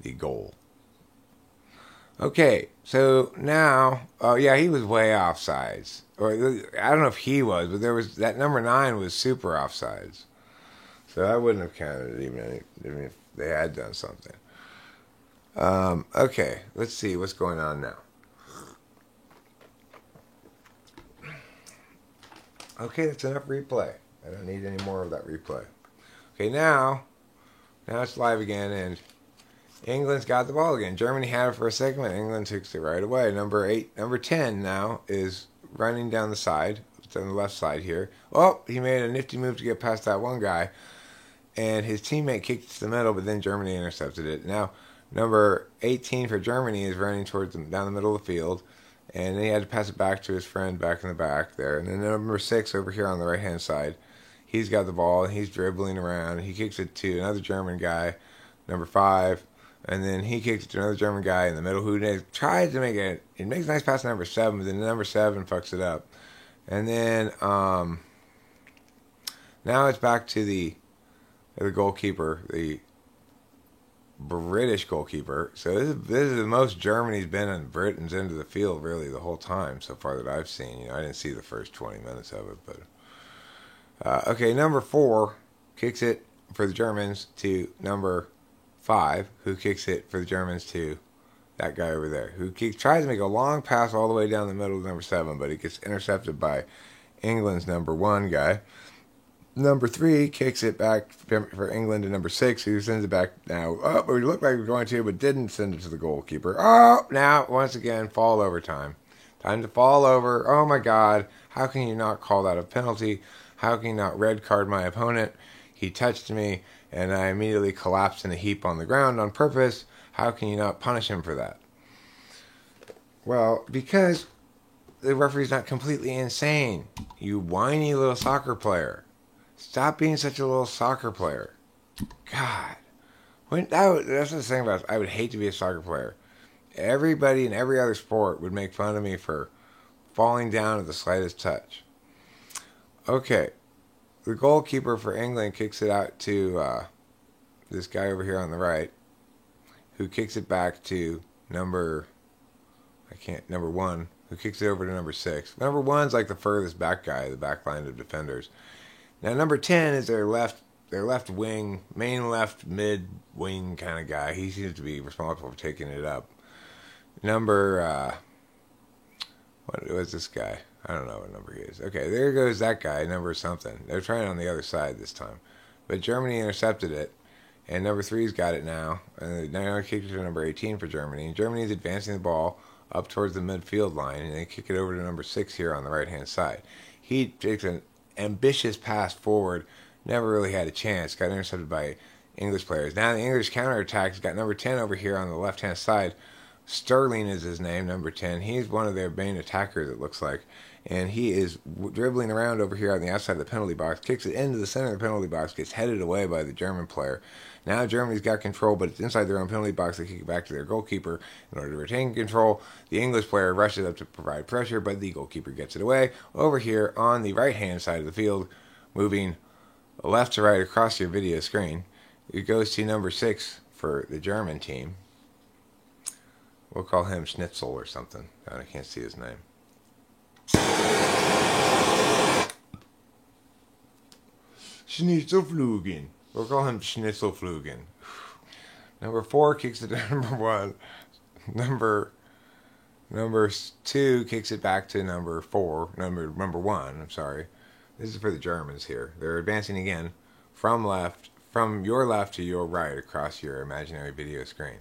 the goal. Okay, so now, he was way offsides. Or I don't know if he was, but that number 9 was super offsides. So I wouldn't have counted it even if they had done something. Okay, let's see what's going on now. Okay, that's enough replay. I don't need any more of that replay. Okay, now it's live again, and England's got the ball again. Germany had it for a second, but England takes it right away. Number 10 now is running down the side. It's on the left side here. Oh, he made a nifty move to get past that one guy, and his teammate kicked it to the middle, but then Germany intercepted it. Now, number 18 for Germany is running towards down the middle of the field, and then he had to pass it back to his friend back in the back there. And then number 6 over here on the right-hand side, he's got the ball, and he's dribbling around. He kicks it to another German guy, number 5, and then he kicks it to another German guy in the middle who tries to make it. He makes a nice pass to number 7, but then number 7 fucks it up. And then now it's back to the goalkeeper, the British goalkeeper. So this is the most Germany's been in Britain's into the field really the whole time so far that I've seen. I didn't see the first 20 minutes of it, but okay, number 4 kicks it for the Germans to number 5, who kicks it for the Germans to that guy over there, who tries to make a long pass all the way down the middle of number 7, but it gets intercepted by England's number 1 guy. Number 3 kicks it back for England to number 6, who sends it back now. Oh, but it looked like we were going to, but didn't send it to the goalkeeper. Oh, now, once again, fall over time. Time to fall over. Oh, my God. How can you not call that a penalty? How can you not red card my opponent? He touched me, and I immediately collapsed in a heap on the ground on purpose. How can you not punish him for that? Well, because the referee's not completely insane. You whiny little soccer player. Stop being such a little soccer player. God. That's the thing about it. I would hate to be a soccer player. Everybody in every other sport would make fun of me for falling down at the slightest touch. Okay. The goalkeeper for England kicks it out to this guy over here on the right, who kicks it back to number 1, who kicks it over to number 6. Number 1's like the furthest back guy, the back line of defenders. Now number 10 is their left wing, main left mid wing kind of guy. He seems to be responsible for taking it up. Number what was this guy? I don't know what number he is. Okay, there goes that guy, number something. They're trying on the other side this time, but Germany intercepted it. And number 3's got it now. And now kicked it to number 18 for Germany. And Germany's advancing the ball up towards the midfield line. And they kick it over to number 6 here on the right-hand side. He takes an ambitious pass forward. Never really had a chance. Got intercepted by English players. Now the English counterattack has got number 10 over here on the left-hand side. Sterling is his name, number 10. He's one of their main attackers, it looks like. And he is dribbling around over here on the outside of the penalty box. Kicks it into the center of the penalty box. Gets headed away by the German player. Now Germany's got control, but it's inside their own penalty box. They kick it back to their goalkeeper in order to retain control. The English player rushes up to provide pressure, but the goalkeeper gets it away. Over here on the right-hand side of the field, moving left to right across your video screen, it goes to number 6 for the German team. We'll call him Schnitzel or something. I can't see his name. Schnitzelflugen. We'll call him Schnitzelflugen. Number 4 kicks it to number 1. Number 2 kicks it back to number 4. Number 1. I'm sorry. This is for the Germans here. They're advancing again from your left to your right across your imaginary video screen.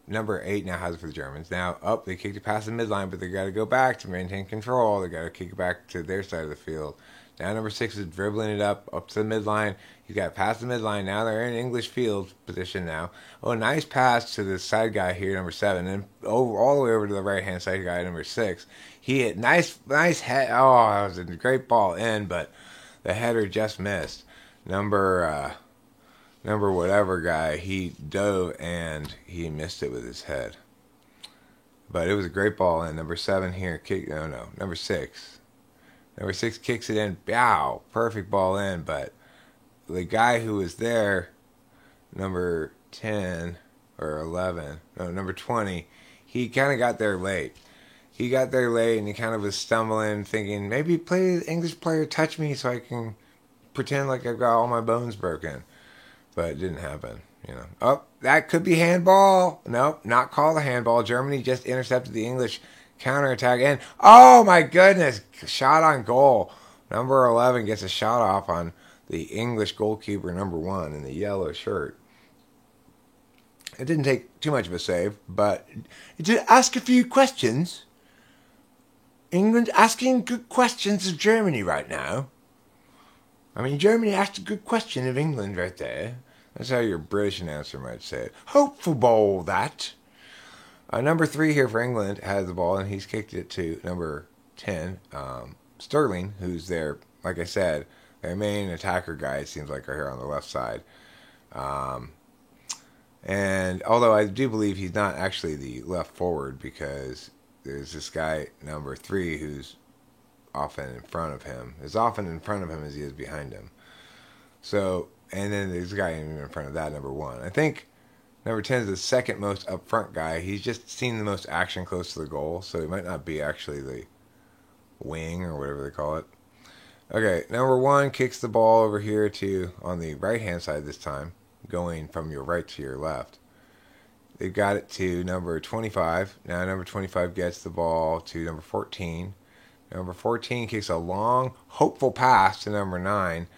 Number 8 now has it for the Germans. Now they kicked it past the midline, but they got to go back to maintain control. They got to kick it back to their side of the field. Now number 6 is dribbling it up to the midline. He's got past the midline. Now they're in English field position now. Oh, nice pass to the side guy here, number 7, and all the way over to the right hand side guy, number 6. He hit nice head. Oh, that was a great ball in, but the header just missed. Number whatever guy, he dove and he missed it with his head. But it was a great ball in. Number 7 here, number 6. Number 6 kicks it in, bow, perfect ball in, but the guy who was there, number 10 or 11, no, number 20, he kind of got there late. He got there late and he kind of was stumbling, thinking, maybe the English player touch me so I can pretend like I've got all my bones broken. But it didn't happen, Oh, that could be handball. Nope, not called a handball. Germany just intercepted the English counterattack. And, oh my goodness, shot on goal. Number 11 gets a shot off on the English goalkeeper, number 1, in the yellow shirt. It didn't take too much of a save, but to ask a few questions. England asking good questions of Germany right now. I mean, Germany asked a good question of England right there. That's how your British announcer might say it. Hopeful ball, that. Number 3 here for England has the ball, and he's kicked it to number 10, Sterling, who's their, like I said, their main attacker guy, it seems like, right here on the left side. And although I do believe he's not actually the left forward, because there's this guy, number 3, who's often in front of him. As often in front of him as he is behind him. So, and then there's a guy in front of that, number 1. I think number 10 is the second most up front guy. He's just seen the most action close to the goal, so he might not be actually the wing or whatever they call it. Okay, number 1 kicks the ball over here to, on the right-hand side this time, going from your right to your left. They've got it to number 25. Now number 25 gets the ball to number 14. Number 14 kicks a long, hopeful pass to number 9.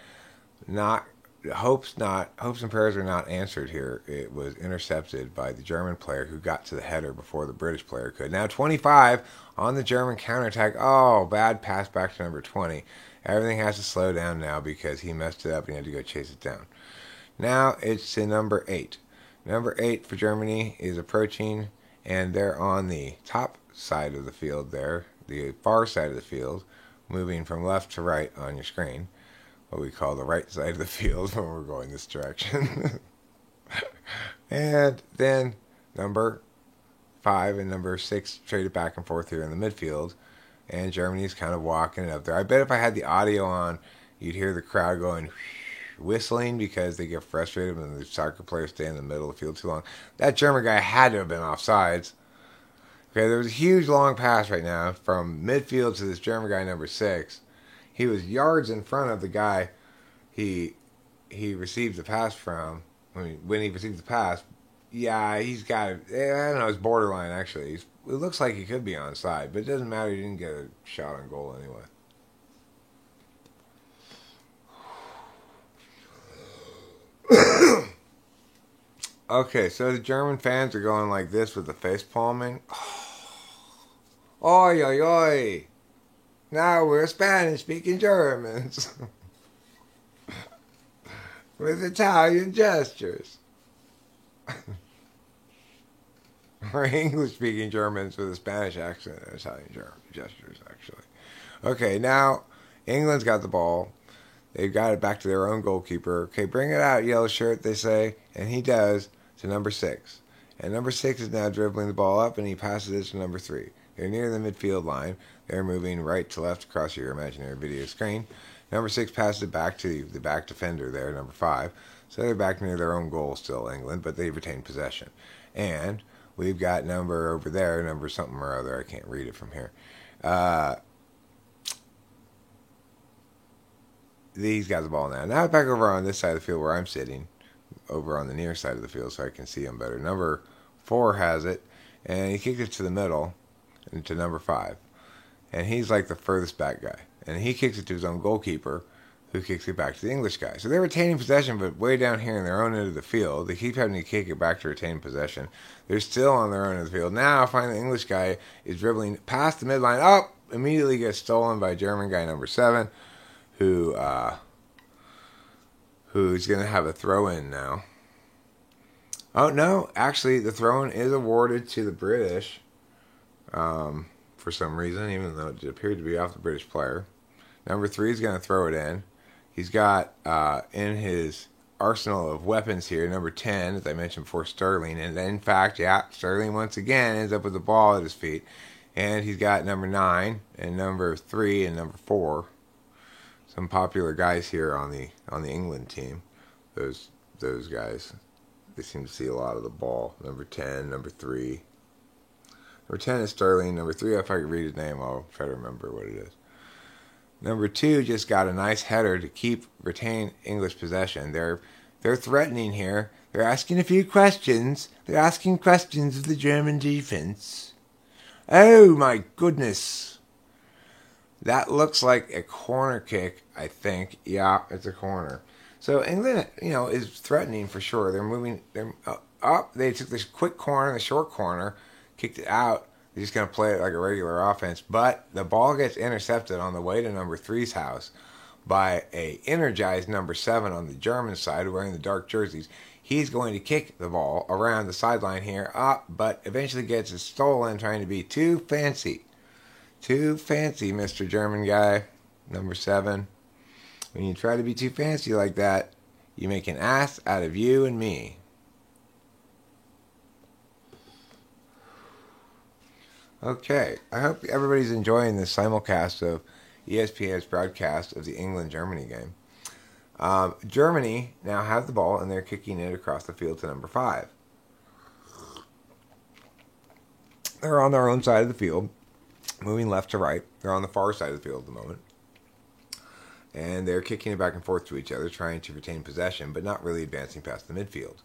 Hopes and prayers are not answered here. It was intercepted by the German player who got to the header before the British player could. Now 25 on the German counterattack. Oh, bad pass back to number 20. Everything has to slow down now because he messed it up and he had to go chase it down. Now it's to number 8. Number 8 for Germany is approaching, And they're on the top side of the field there, the far side of the field, moving from left to right on your screen, what we call the right side of the field when we're going this direction. And then number 5 and number 6 traded back and forth here in the midfield, and Germany's kind of walking it up there. I bet if I had the audio on, you'd hear the crowd going whistling because they get frustrated when the soccer players stay in the middle of the field too long. That German guy had to have been offsides. Okay, there was a huge long pass right now from midfield to this German guy, number 6. He was yards in front of the guy he received the pass from. When he received the pass, yeah, he's got it. I don't know, it's borderline actually. It looks like he could be onside, but it doesn't matter. He didn't get a shot on goal anyway. Okay, so the German fans are going like this with the face palming. Oi, oi, oi. Now we're Spanish-speaking Germans. With Italian gestures. Or English-speaking Germans with a Spanish accent and Italian gestures, actually. Okay, now England's got the ball. They've got it back to their own goalkeeper. Okay, bring it out, yellow shirt, they say. And he does to number 6. And number 6 is now dribbling the ball up, and he passes it to number 3. They're near the midfield line. They're moving right to left across your imaginary video screen. Number 6 passes it back to the back defender there, number 5. So they're back near their own goal still, England, but they retain possession. And we've got number over there, number something or other. I can't read it from here. He's got the ball now. Now back over on this side of the field where I'm sitting, over on the near side of the field so I can see him better. Number 4 has it, and he kicked it to the middle, and to number 5. And he's like the furthest back guy. And he kicks it to his own goalkeeper, who kicks it back to the English guy. So they're retaining possession, but way down here in their own end of the field. They keep having to kick it back to retain possession. They're still on their own end of the field. Now, finally, the English guy is dribbling past the midline. Up! Immediately gets stolen by German guy number 7, who's going to have a throw-in now. Oh, no. Actually, the throw-in is awarded to the British for some reason, even though it appeared to be off the British player. Number 3 is going to throw it in. He's got in his arsenal of weapons here, number 10, as I mentioned before, Sterling. And in fact, yeah, Sterling once again ends up with the ball at his feet. And he's got number 9 and number 3 and number 4. Some popular guys here on the England team. Those guys, they seem to see a lot of the ball. Number 10, number 3. Number 10 is Sterling. Number 3, if I can read his name, I'll try to remember what it is. Number 2 just got a nice header to retain English possession. They're threatening here. They're asking a few questions. They're asking questions of the German defense. Oh my goodness. That looks like a corner kick, I think. Yeah, it's a corner. So England, is threatening for sure. They're moving. They're up. They took this quick corner, the short corner, kicked it out. They're just going to play it like a regular offense. But the ball gets intercepted on the way to number 3's house by a energized number 7 on the German side wearing the dark jerseys. He's going to kick the ball around the sideline here up, but eventually gets it stolen, trying to be too fancy. Too fancy, Mr. German guy, number 7. When you try to be too fancy like that, you make an ass out of you and me. Okay, I hope everybody's enjoying this simulcast of ESPN's broadcast of the England-Germany game. Germany now have the ball, and they're kicking it across the field to number 5. They're on their own side of the field, moving left to right. They're on the far side of the field at the moment. And they're kicking it back and forth to each other, trying to retain possession, but not really advancing past the midfield.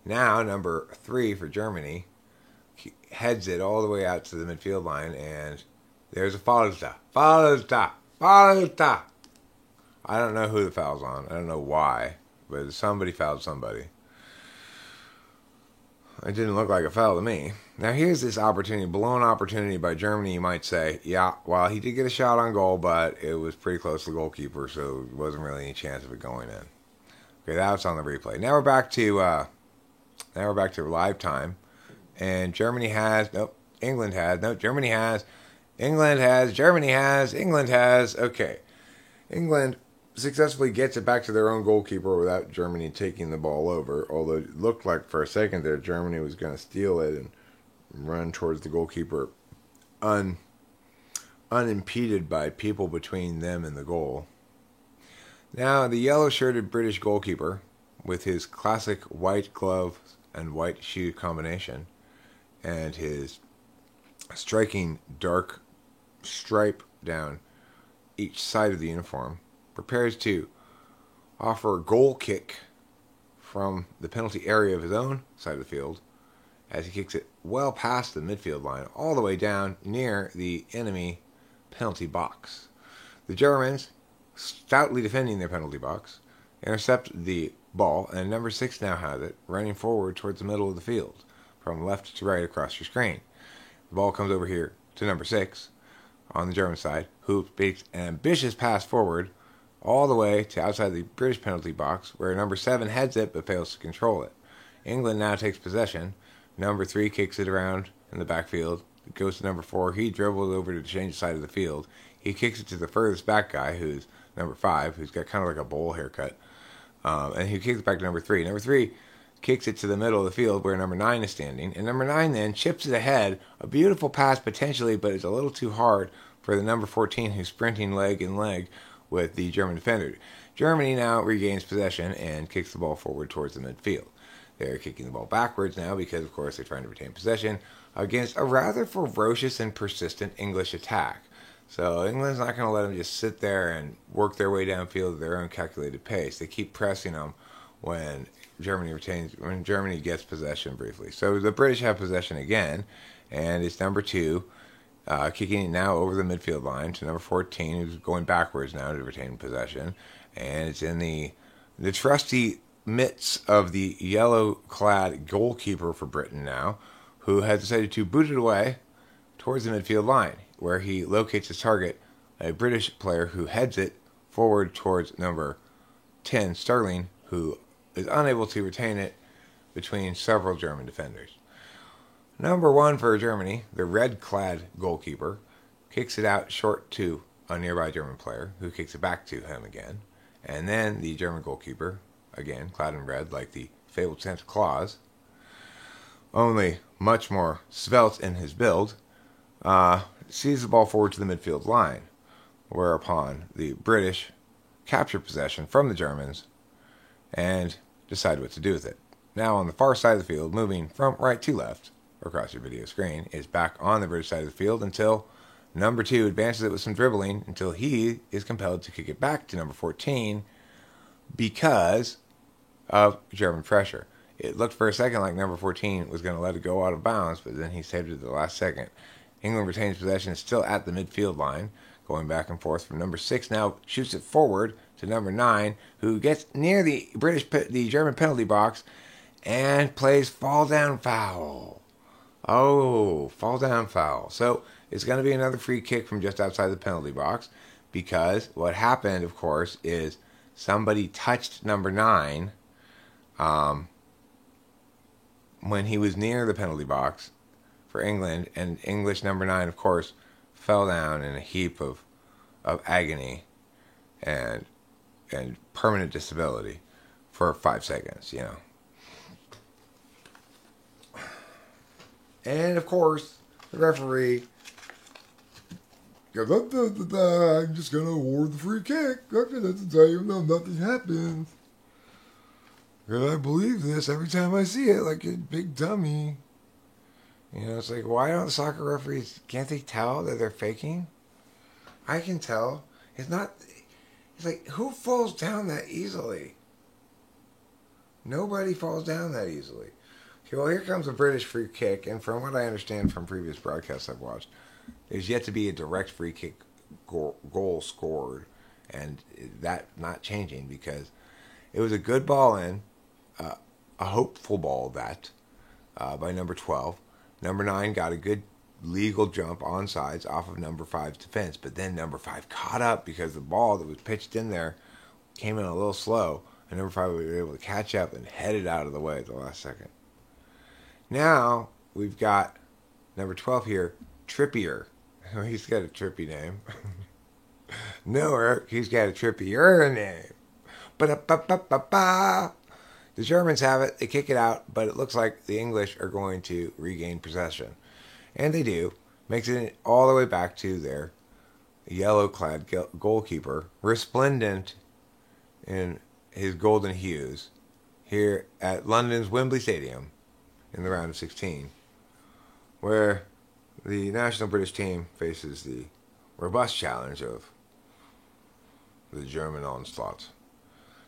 Now, number 3 for Germany heads it all the way out to the midfield line, and there's a Falta. I don't know who the foul's on. I don't know why, but somebody fouled somebody. It didn't look like a foul to me. Now here's this opportunity, blown opportunity by Germany, you might say. Yeah, well, he did get a shot on goal, but it was pretty close to the goalkeeper, so there wasn't really any chance of it going in. Okay, that was on the replay. Now we're back to live time. And Germany has, nope, England has, nope, Germany has, England has, Germany has, England has. Okay. England successfully gets it back to their own goalkeeper without Germany taking the ball over. Although it looked like for a second there Germany was going to steal it and run towards the goalkeeper unimpeded by people between them and the goal. Now, the yellow-shirted British goalkeeper, with his classic white glove and white shoe combination, and his striking dark stripe down each side of the uniform, prepares to offer a goal kick from the penalty area of his own side of the field as he kicks it well past the midfield line, all the way down near the enemy penalty box. The Germans, stoutly defending their penalty box, intercept the ball, and number 6 now has it, running forward towards the middle of the field, from left to right across your screen. The ball comes over here to number 6 on the German side, who makes an ambitious pass forward all the way to outside the British penalty box, where number 7 heads it but fails to control it. England now takes possession. Number 3 kicks it around in the backfield. It goes to number 4. He dribbles over to change the side of the field. He kicks it to the furthest back guy, who's number 5, who's got kind of like a bowl haircut. And he kicks it back to number 3. Number 3 kicks it to the middle of the field where number 9 is standing. And number 9 then chips it ahead. A beautiful pass potentially, but it's a little too hard for the number 14 who's sprinting leg in leg with the German defender. Germany now regains possession and kicks the ball forward towards the midfield. They're kicking the ball backwards now because, of course, they're trying to retain possession against a rather ferocious and persistent English attack. So England's not going to let them just sit there and work their way downfield at their own calculated pace. They keep pressing them when Germany gets possession briefly. So the British have possession again, and it's number 2 kicking it now over the midfield line to number 14, who's going backwards now to retain possession. And it's in the trusty mitts of the yellow-clad goalkeeper for Britain now, who has decided to boot it away towards the midfield line, where he locates his target, a British player who heads it forward towards number 10, Sterling, who is unable to retain it between several German defenders. Number 1 for Germany, the red-clad goalkeeper, kicks it out short to a nearby German player, who kicks it back to him again. And then the German goalkeeper, again, clad in red like the fabled Santa Claus, only much more svelte in his build, sees the ball forward to the midfield line, whereupon the British capture possession from the Germans and decide what to do with it. Now on the far side of the field, moving from right to left across your video screen, is back on the British side of the field until number 2 advances it with some dribbling until he is compelled to kick it back to number 14 because of German pressure. It looked for a second like number 14 was going to let it go out of bounds, but then he saved it at the last second. England retains possession, still at the midfield line, going back and forth from number 6 now shoots it forward to number 9, who gets near the German penalty box and plays fall down foul. Oh, fall down foul. So it's going to be another free kick from just outside the penalty box, because what happened, of course, is somebody touched number 9 when he was near the penalty box for England, and English number 9, of course, fell down in a heap of agony and permanent disability for 5 seconds, you know. And, of course, the referee goes, I'm just going to award the free kick. That's even though nothing happens. Because I believe this every time I see it, like a big dummy. You know, it's like, why don't soccer referees, can't they tell that they're faking? I can tell. It's like, who falls down that easily? Nobody falls down that easily. Okay, well, here comes a British free kick, and from what I understand from previous broadcasts I've watched, there's yet to be a direct free kick goal scored, and that not changing because it was a good ball in, a hopeful ball that, by number 12. Number 9 got a good legal jump on sides off of number 5's defense, but then number 5 caught up because the ball that was pitched in there came in a little slow, and number 5 was able to catch up and head it out of the way at the last second. Now, we've got number 12 here, Trippier. He's got a trippy name. No, Eric, he's got a trippier name. Ba-da-ba-ba-ba-ba. The Germans have it. They kick it out, but it looks like the English are going to regain possession. And they do. Makes it all the way back to their yellow-clad goalkeeper, resplendent in his golden hues, here at London's Wembley Stadium in the round of 16, where the national British team faces the robust challenge of the German onslaught.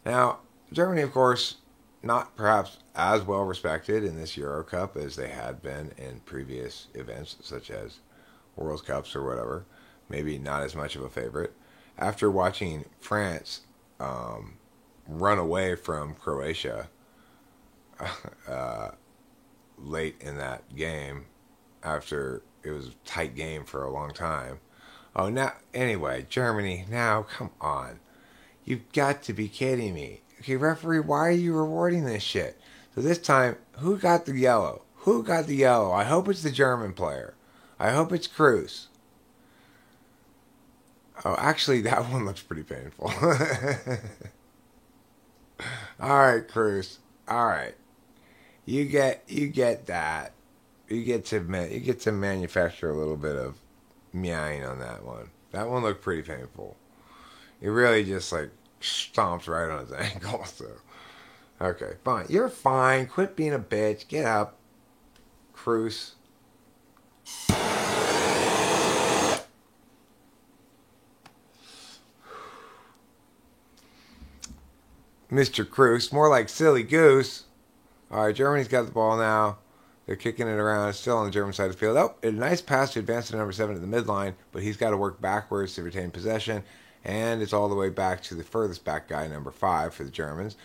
Now, Germany, of course, not perhaps as well respected in this Euro Cup as they had been in previous events, such as World Cups or whatever. Maybe not as much of a favorite. After watching France run away from Croatia late in that game, after it was a tight game for a long time. Oh, now, anyway, Germany, now, come on. You've got to be kidding me. Okay, referee, why are you rewarding this shit? So this time, who got the yellow? Who got the yellow? I hope it's the German player. I hope it's Kroos. Oh, actually, that one looks pretty painful. All right, Kroos. All right. You get that. You get to manufacture a little bit of meowing on that one. That one looked pretty painful. It really just like stomps right on his ankle. So, okay, fine. You're fine. Quit being a bitch. Get up, Kroos. Mr. Kroos, more like silly goose. All right, Germany's got the ball now. They're kicking it around. It's still on the German side of the field. Oh, a nice pass to advance to number 7 at the midline, but he's got to work backwards to retain possession. And it's all the way back to the furthest back guy, number 5 for the Germans.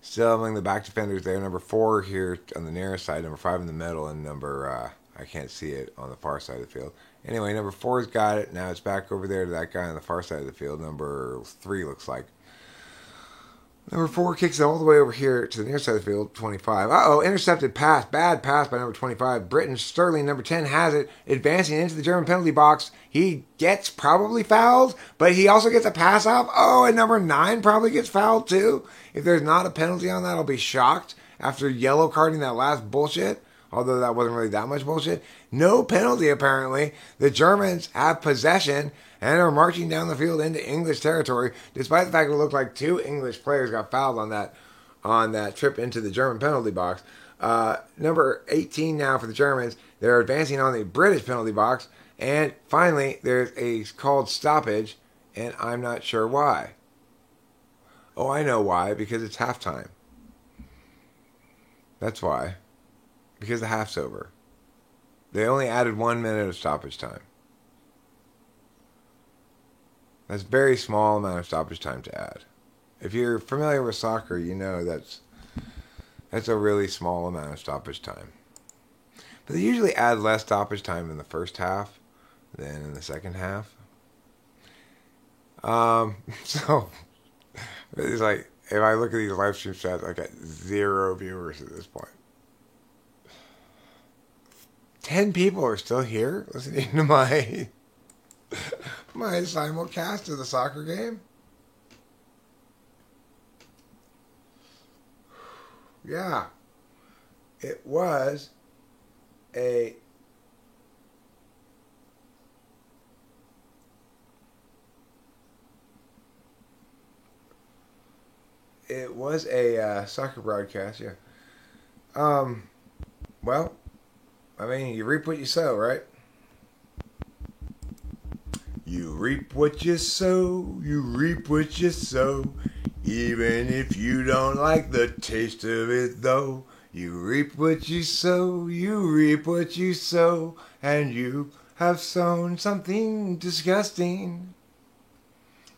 Still among the back defenders there. Number 4 here on the nearest side, number 5 in the middle, and number, I can't see it on the far side of the field. Anyway, number 4's got it. Now it's back over there to that guy on the far side of the field. Number 3 looks like. Number 4 kicks it all the way over here to the near side of the field, 25. Uh-oh, intercepted pass. Bad pass by number 25. Britain Sterling, number 10, has it, advancing into the German penalty box. He gets probably fouled, but he also gets a pass off. Oh, and number 9 probably gets fouled too. If there's not a penalty on that, I'll be shocked after yellow carding that last bullshit. Although that wasn't really that much bullshit. No penalty, apparently. The Germans have possession and are marching down the field into English territory, despite the fact it looked like 2 English players got fouled on that trip into the German penalty box. Number 18 now for the Germans. They're advancing on the British penalty box. And finally, there's a called stoppage, and I'm not sure why. Oh, I know why. Because it's halftime. That's why. Because the half's over. They only added 1 minute of stoppage time. That's a very small amount of stoppage time to add. If you're familiar with soccer, you know that's a really small amount of stoppage time. But they usually add less stoppage time in the first half than in the second half. So it's like, if I look at these live stream stats, I got 0 viewers at this point. 10 people are still here listening to my simulcast of the soccer game. Yeah. It was a soccer broadcast, yeah. Well, I mean, you reap what you sow, right? You reap what you sow, you reap what you sow. Even if you don't like the taste of it, though. You reap what you sow, you reap what you sow. And you have sown something disgusting.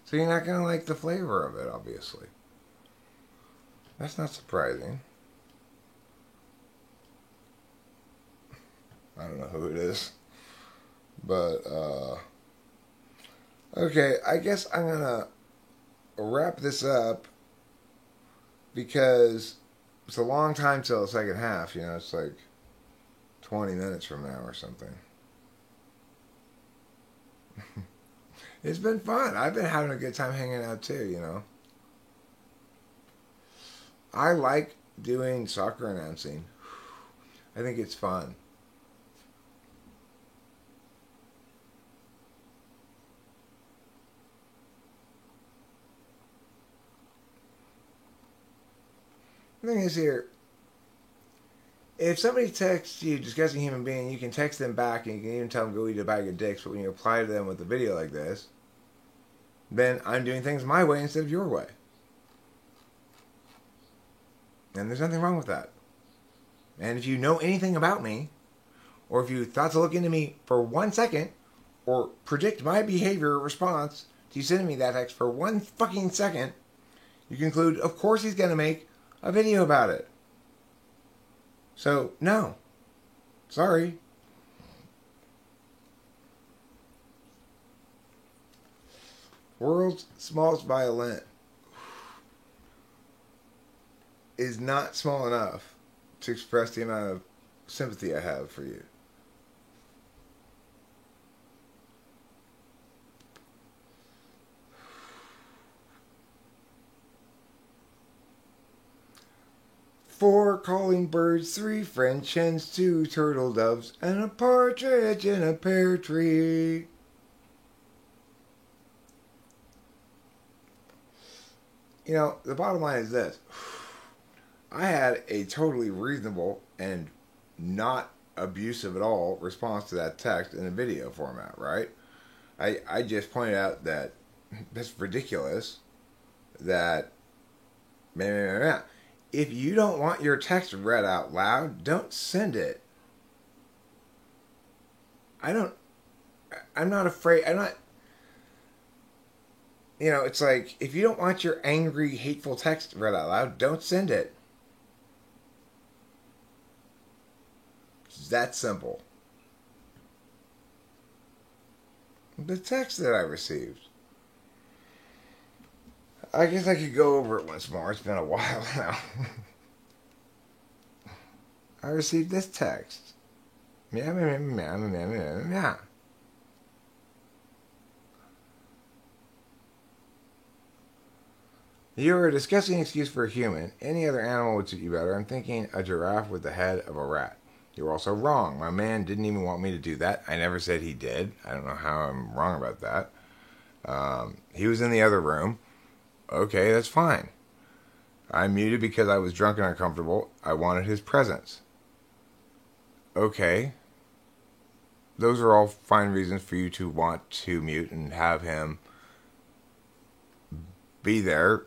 So you're not going to like the flavor of it, obviously. That's not surprising. I don't know who it is. But, okay, I guess I'm going to wrap this up because it's a long time till the second half. You know, it's like 20 minutes from now or something. It's been fun. I've been having a good time hanging out too, you know. I like doing soccer announcing. I think it's fun. The thing is here, if somebody texts you discussing human being, you can text them back and you can even tell them go eat a bag of dicks, but when you apply to them with a video like this, then I'm doing things my way instead of your way. And there's nothing wrong with that. And if you know anything about me, or if you thought to look into me for 1 second, or predict my behavior or response to you sending me that text for 1 fucking second, you conclude, of course he's going to make a video about it. So, no. Sorry. World's smallest violin is not small enough to express the amount of sympathy I have for you. Four calling birds, 3 French hens, 2 turtle doves, and a partridge in a pear tree. You know, the bottom line is this. I had a totally reasonable and not abusive at all response to that text in a video format, right? I just pointed out that that's ridiculous. That, if you don't want your text read out loud, don't send it. I'm not afraid. You know, it's like, if you don't want your angry, hateful text read out loud, don't send it. It's that simple. The text that I received. I guess I could go over it once more. It's been a while now. I received this text. Meow, meow, meow, meow, meow, meow, meow. You're a disgusting excuse for a human. Any other animal would suit you better. I'm thinking a giraffe with the head of a rat. You're also wrong. My man didn't even want me to do that. I never said he did. I don't know how I'm wrong about that. He was in the other room. Okay, that's fine. I muted because I was drunk and uncomfortable. I wanted his presence. Okay. Those are all fine reasons for you to want to mute and have him be there.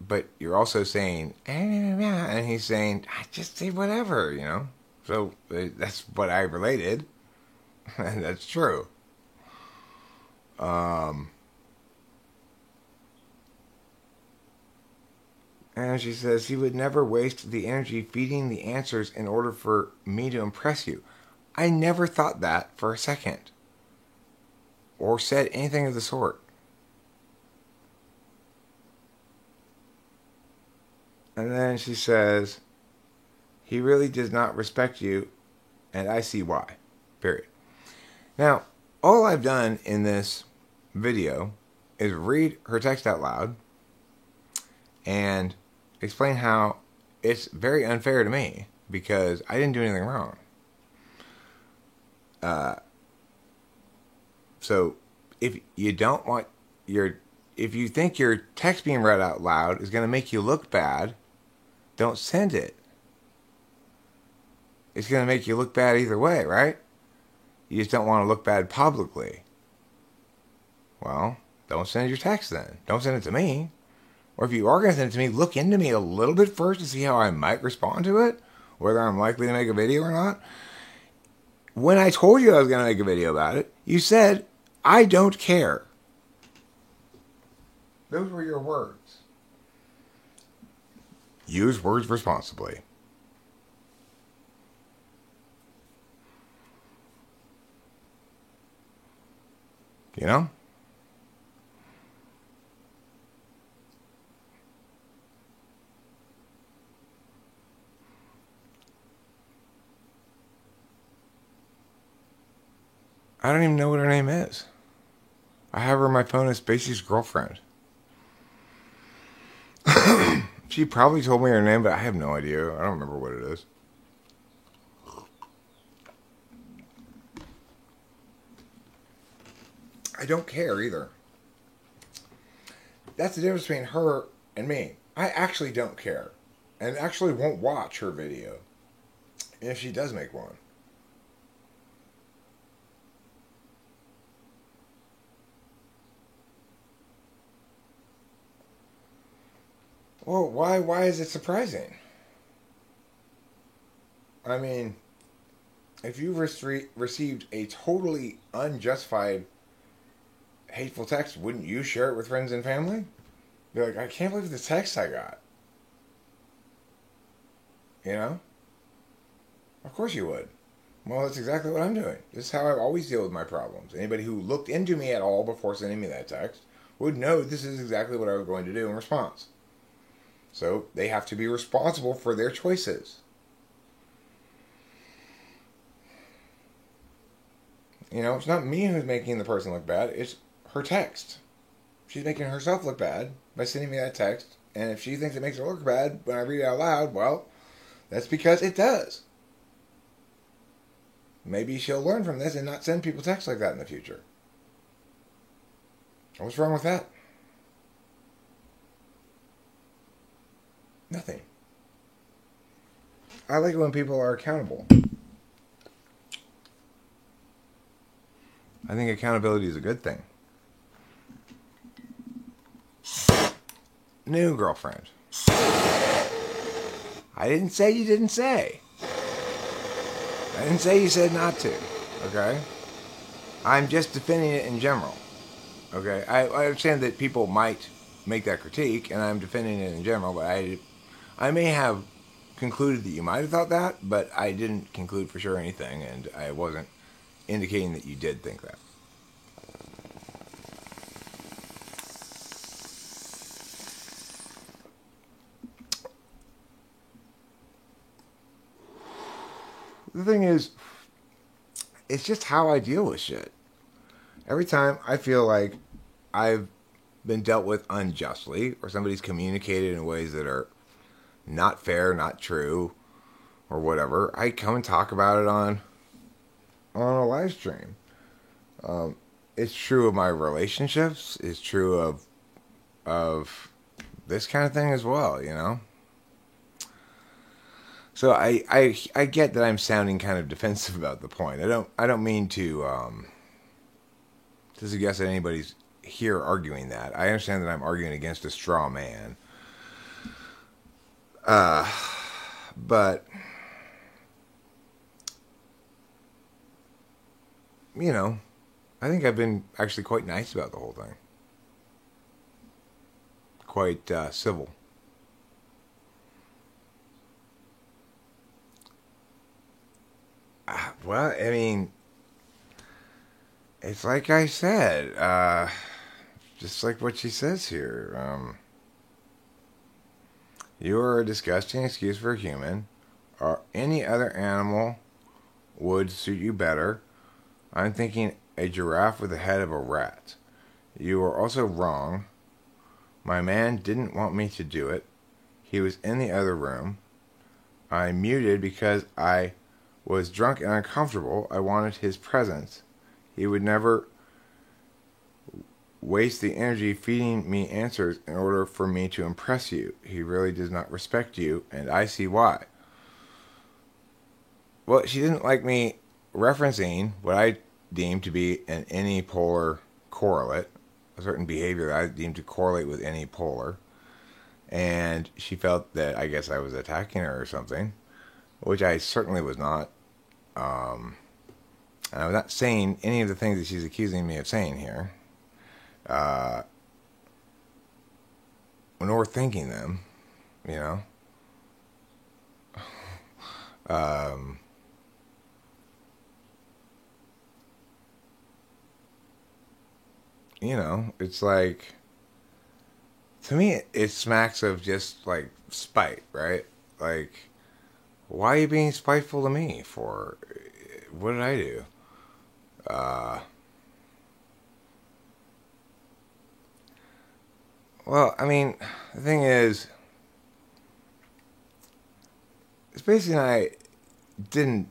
But you're also saying, and he's saying, I just say whatever, you know. So that's what I related. And that's true. And she says, he would never waste the energy feeding the answers in order for me to impress you. I never thought that for a second. Or said anything of the sort. And then she says, he really does not respect you, and I see why. Period. Now, all I've done in this video is read her text out loud and explain how it's very unfair to me because I didn't do anything wrong. So if you don't want if you think your text being read out loud is going to make you look bad, don't send it. It's going to make you look bad either way, right? You just don't want to look bad publicly. Well, don't send your text then. Don't send it to me. Or if you are going to send it to me, look into me a little bit first to see how I might respond to it, whether I'm likely to make a video or not. When I told you I was going to make a video about it, you said, I don't care. Those were your words. Use words responsibly. You know? I don't even know what her name is. I have her on my phone as Spacey's girlfriend. She probably told me her name, but I have no idea. I don't remember what it is. I don't care either. That's the difference between her and me. I actually don't care. And actually won't watch her video. If she does make one. Well, why is it surprising? I mean, if you've received a totally unjustified hateful text, wouldn't you share it with friends and family? Be like, I can't believe the text I got. You know? Of course you would. Well, that's exactly what I'm doing. This is how I always deal with my problems. Anybody who looked into me at all before sending me that text would know this is exactly what I was going to do in response. So they have to be responsible for their choices. You know, it's not me who's making the person look bad. It's her text. She's making herself look bad by sending me that text. And if she thinks it makes her look bad when I read it out loud, well, that's because it does. Maybe she'll learn from this and not send people texts like that in the future. What's wrong with that? Nothing. I like it when people are accountable. I think accountability is a good thing. New girlfriend. I didn't say you didn't say. I didn't say you said not to. Okay? I'm just defending it in general. Okay? I understand that people might make that critique, and I'm defending it in general, but I may have concluded that you might have thought that, but I didn't conclude for sure anything, and I wasn't indicating that you did think that. The thing is, it's just how I deal with shit. Every time I feel like I've been dealt with unjustly, or somebody's communicated in ways that are not fair, not true, or whatever, I come and talk about it on a live stream. It's true of my relationships. It's true of this kind of thing as well, you know? So I get that I'm sounding kind of defensive about the point. I don't mean to suggest that anybody's here arguing that. I understand that I'm arguing against a straw man. But you know, I think I've been actually quite nice about the whole thing. Quite civil. Well, I mean, it's like I said, just like what she says here. You are a disgusting excuse for a human, or any other animal would suit you better. I'm thinking a giraffe with the head of a rat. You are also wrong. My man didn't want me to do it. He was in the other room. I muted because I was drunk and uncomfortable. I wanted his presence. He would never waste the energy feeding me answers in order for me to impress you. He really does not respect you, and I see why. Well, she didn't like me referencing what I deemed to be an anypolar correlate, a certain behavior that I deemed to correlate with any polar. And she felt that I guess I was attacking her or something, which I certainly was not. And I was not saying any of the things that she's accusing me of saying here. Nor thinking them, you know. You know, it's like, to me, it smacks of just, like, spite, right? Like, why are you being spiteful to me for? What did I do? Uh, well, I mean, the thing is, Spacey and I didn't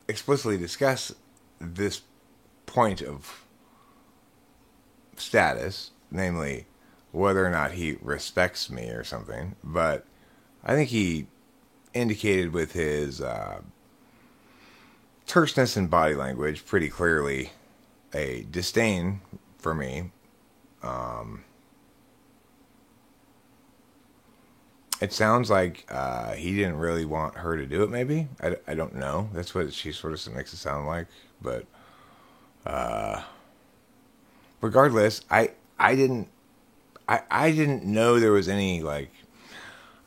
explicitly discuss this point of status, namely whether or not he respects me or something. But I think he indicated with his terseness and body language pretty clearly a disdain for me. It sounds like he didn't really want her to do it, maybe. I don't know. That's what she sort of makes it sound like. But regardless, I didn't I didn't know there was any like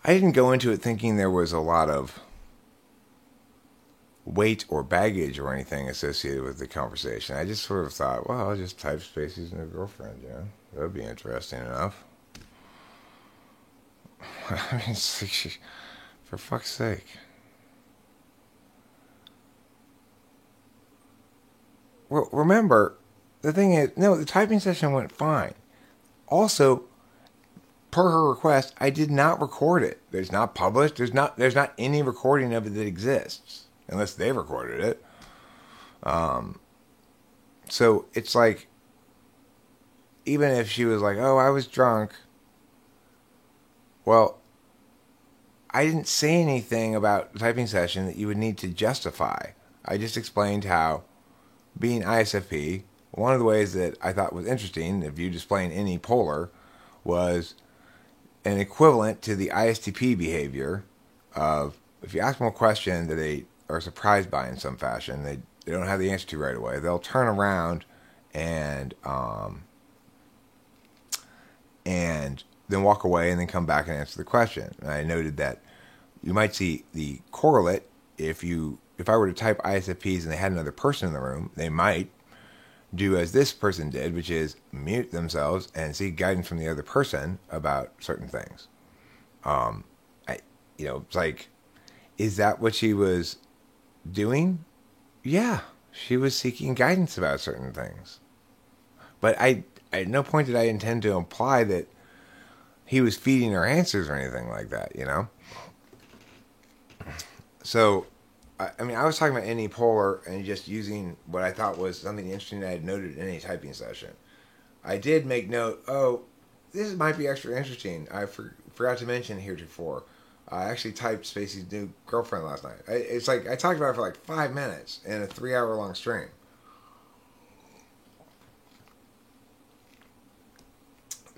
I didn't go into it thinking there was a lot of weight or baggage or anything associated with the conversation. I just sort of thought, well, I'll just type Spacey's new girlfriend, you know? That would be interesting enough. I mean, for fuck's sake. Well, remember, the thing is, no, the typing session went fine. Also, per her request, I did not record it. There's not published. There's not any recording of it that exists, unless they recorded it. So it's like, even if she was like, "Oh, I was drunk," well, I didn't say anything about the typing session that you would need to justify. I just explained how, being ISFP, one of the ways that I thought was interesting, if you displaying any polar, was an equivalent to the ISTP behavior of if you ask them a question that they are surprised by in some fashion, they don't have the answer to right away, they'll turn around and then walk away and then come back and answer the question. And I noted that you might see the correlate if I were to type ISFPs and they had another person in the room, they might do as this person did, which is mute themselves and seek guidance from the other person about certain things. It's like, is that what she was doing? Yeah, she was seeking guidance about certain things. But at no point did I intend to imply that he was feeding her answers or anything like that, you know? So, I mean, I was talking about any polar and just using what I thought was something interesting I had noted in a typing session. I did make note, this might be extra interesting. I forgot to mention heretofore. I actually typed Spacey's new girlfriend last night. It's like, I talked about it for like 5 minutes in a 3-hour long stream.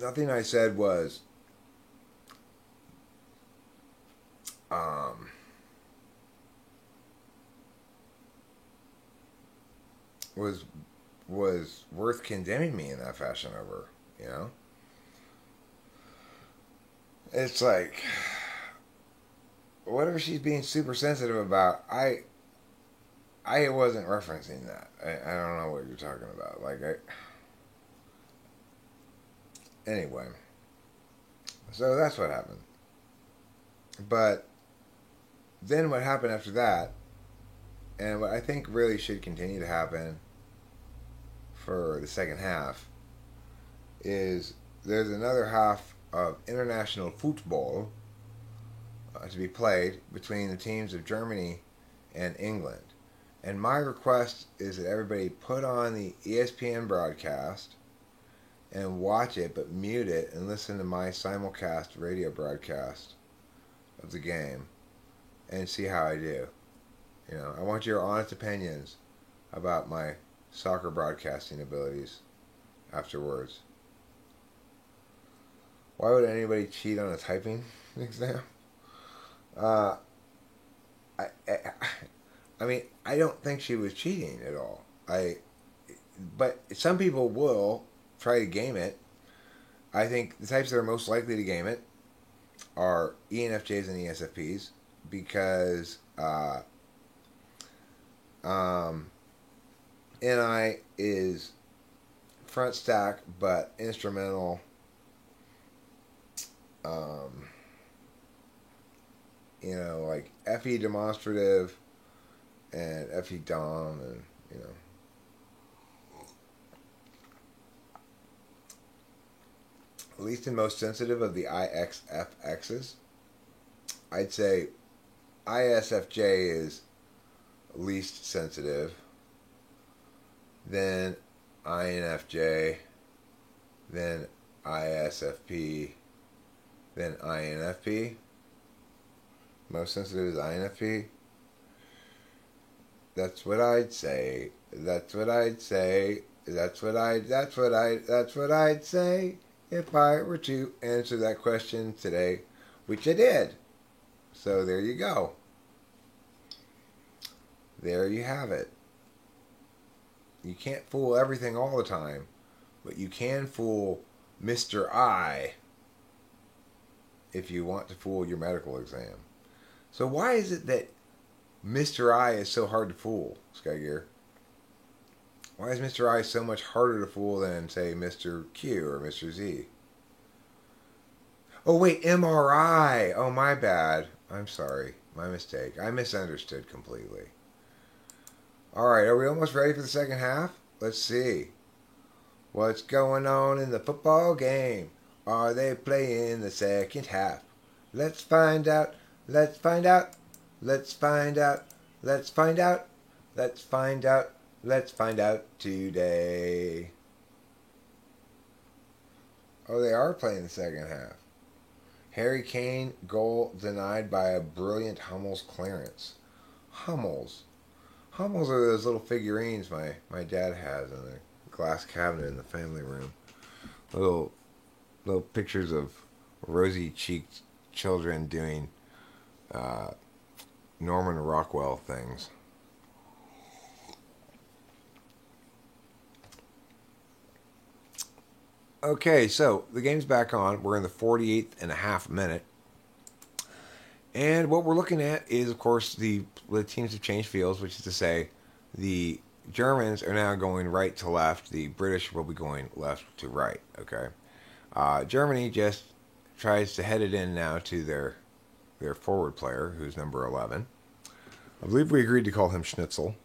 Nothing I said was was worth condemning me in that fashion over, you know? It's like, whatever she's being super sensitive about, I wasn't referencing that. I don't know what you're talking about. Anyway. So that's what happened. But then what happened after that, and what I think really should continue to happen for the second half, is there's another half of international football to be played between the teams of Germany and England. And my request is that everybody put on the ESPN broadcast and watch it, but mute it and listen to my simulcast radio broadcast of the game and see how I do. You know, I want your honest opinions about my soccer broadcasting abilities afterwards. Why would anybody cheat on a typing exam? I mean, I don't think she was cheating at all. But some people will try to game it. I think the types that are most likely to game it are ENFJs and ESFPs because NI is front stack but instrumental. Like FE demonstrative and FE dom and you know. Least and most sensitive of the IXFXs. I'd say ISFJ is least sensitive, then INFJ, then ISFP, then INFP. Most sensitive is INFP. That's what I'd say. That's what I'd say. That's what I'd say if I were to answer that question today, which I did. So there you go. There you have it. You can't fool everything all the time, but you can fool Mr. I if you want to fool your medical exam. So why is it that Mr. I is so hard to fool, Skygear? Why is Mr. I so much harder to fool than, say, Mr. Q or Mr. Z? Oh, wait, MRI. Oh, my bad. I'm sorry. My mistake. I misunderstood completely. All right, are we almost ready for the second half? Let's see. What's going on in the football game? Are they playing the second half? Let's find out. Let's find out. Let's find out. Let's find out. Let's find out. Let's find out today. Oh, they are playing the second half. Harry Kane goal denied by a brilliant Hummels clearance. Hummels. Hummels are those little figurines my dad has in the glass cabinet in the family room. Little pictures of rosy-cheeked children doing Norman Rockwell things. Okay, so the game's back on. We're in the 48th and a half minute. And what we're looking at is, of course, the teams have changed fields, which is to say the Germans are now going right to left. The British will be going left to right, okay? Germany just tries to head it in now to their forward player, who's number 11. I believe we agreed to call him Schnitzel.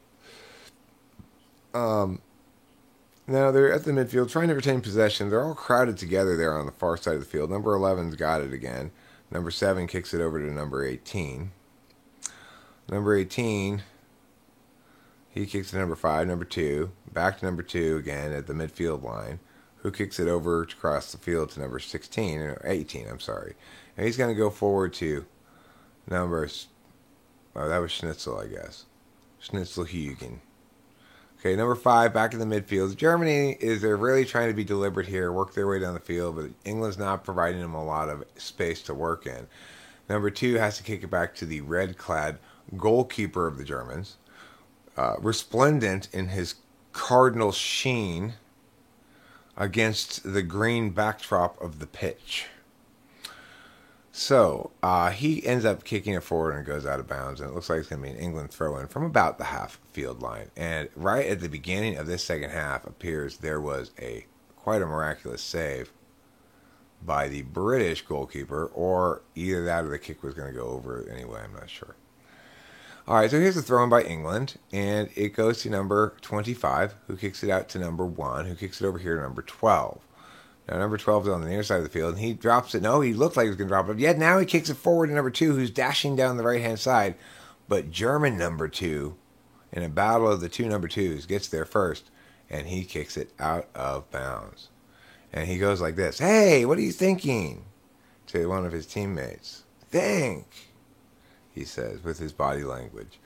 Now they're at the midfield trying to retain possession. They're all crowded together there on the far side of the field. Number 11's got it again. Number 7 kicks it over to number 18. Number 18, he kicks to number 5, number 2. Back to number 2 again at the midfield line, who kicks it over across the field to number 16, or 18, I'm sorry. And he's going to go forward to numbers. Oh, that was Schnitzel, I guess. Schnitzelhugen. Okay, number 5, back in the midfield. Germany they're really trying to be deliberate here, work their way down the field, but England's not providing them a lot of space to work in. Number 2 has to kick it back to the red-clad goalkeeper of the Germans, resplendent in his cardinal sheen against the green backdrop of the pitch. So, he ends up kicking it forward and it goes out of bounds, and it looks like it's going to be an England throw-in from about the half-field line. And right at the beginning of this second half appears there was quite a miraculous save by the British goalkeeper, or either that or the kick was going to go over anyway, I'm not sure. All right, so here's the throw-in by England, and it goes to number 25, who kicks it out to number 1, who kicks it over here to number 12. Now, number 12 is on the near side of the field, and he drops it. No, he looked like he was going to drop it. Yet now he kicks it forward to number 2, who's dashing down the right-hand side. But German number 2, in a battle of the two number 2s, gets there first, and he kicks it out of bounds. And he goes like this, "Hey, what are you thinking?" to one of his teammates. "Think," he says, with his body language.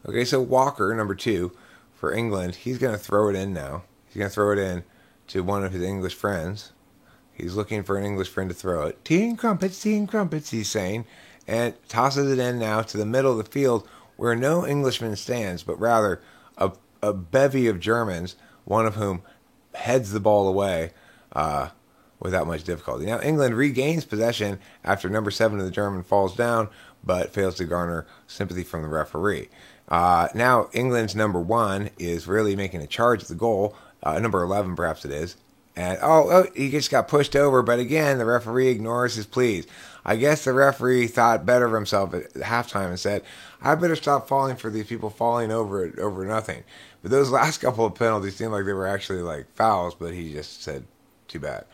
Okay, so Walker, number 2, for England, he's going to throw it in now. He's going to throw it in to one of his English friends. He's looking for an English friend to throw it. Tea and crumpets, he's saying, and tosses it in now to the middle of the field where no Englishman stands, but rather a bevy of Germans, one of whom heads the ball away without much difficulty. Now England regains possession after number 7 of the German falls down, but fails to garner sympathy from the referee. Now England's number 1 is really making a charge at the goal. Number 11, perhaps it is. And he just got pushed over. But again, the referee ignores his pleas. I guess the referee thought better of himself at halftime and said, "I better stop falling for these people falling over nothing." But those last couple of penalties seemed like they were actually like fouls. But he just said, "Too bad."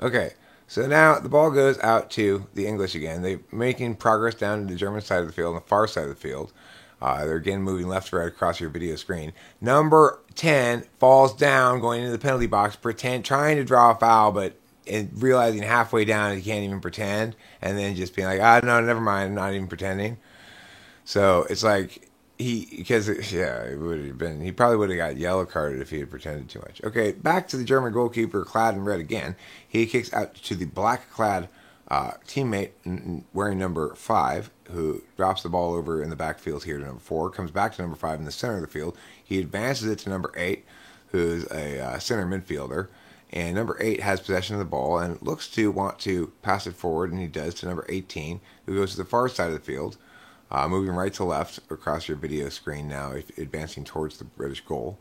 Okay, so now the ball goes out to the English again. They're making progress down to the German side of the field, on the far side of the field. They're again moving left to right across your video screen. Number 10 falls down going into the penalty box, trying to draw a foul, but realizing halfway down he can't even pretend, and then just being like, no, never mind, I'm not even pretending. So it's like he probably would have got yellow carded if he had pretended too much. Okay, back to the German goalkeeper, clad in red again. He kicks out to the black clad teammate wearing number 5, who drops the ball over in the backfield here to number 4, comes back to number 5 in the center of the field. He advances it to number 8, who's a center midfielder, and number 8 has possession of the ball and looks to want to pass it forward, and he does to number 18, who goes to the far side of the field, moving right to left across your video screen now, advancing towards the British goal,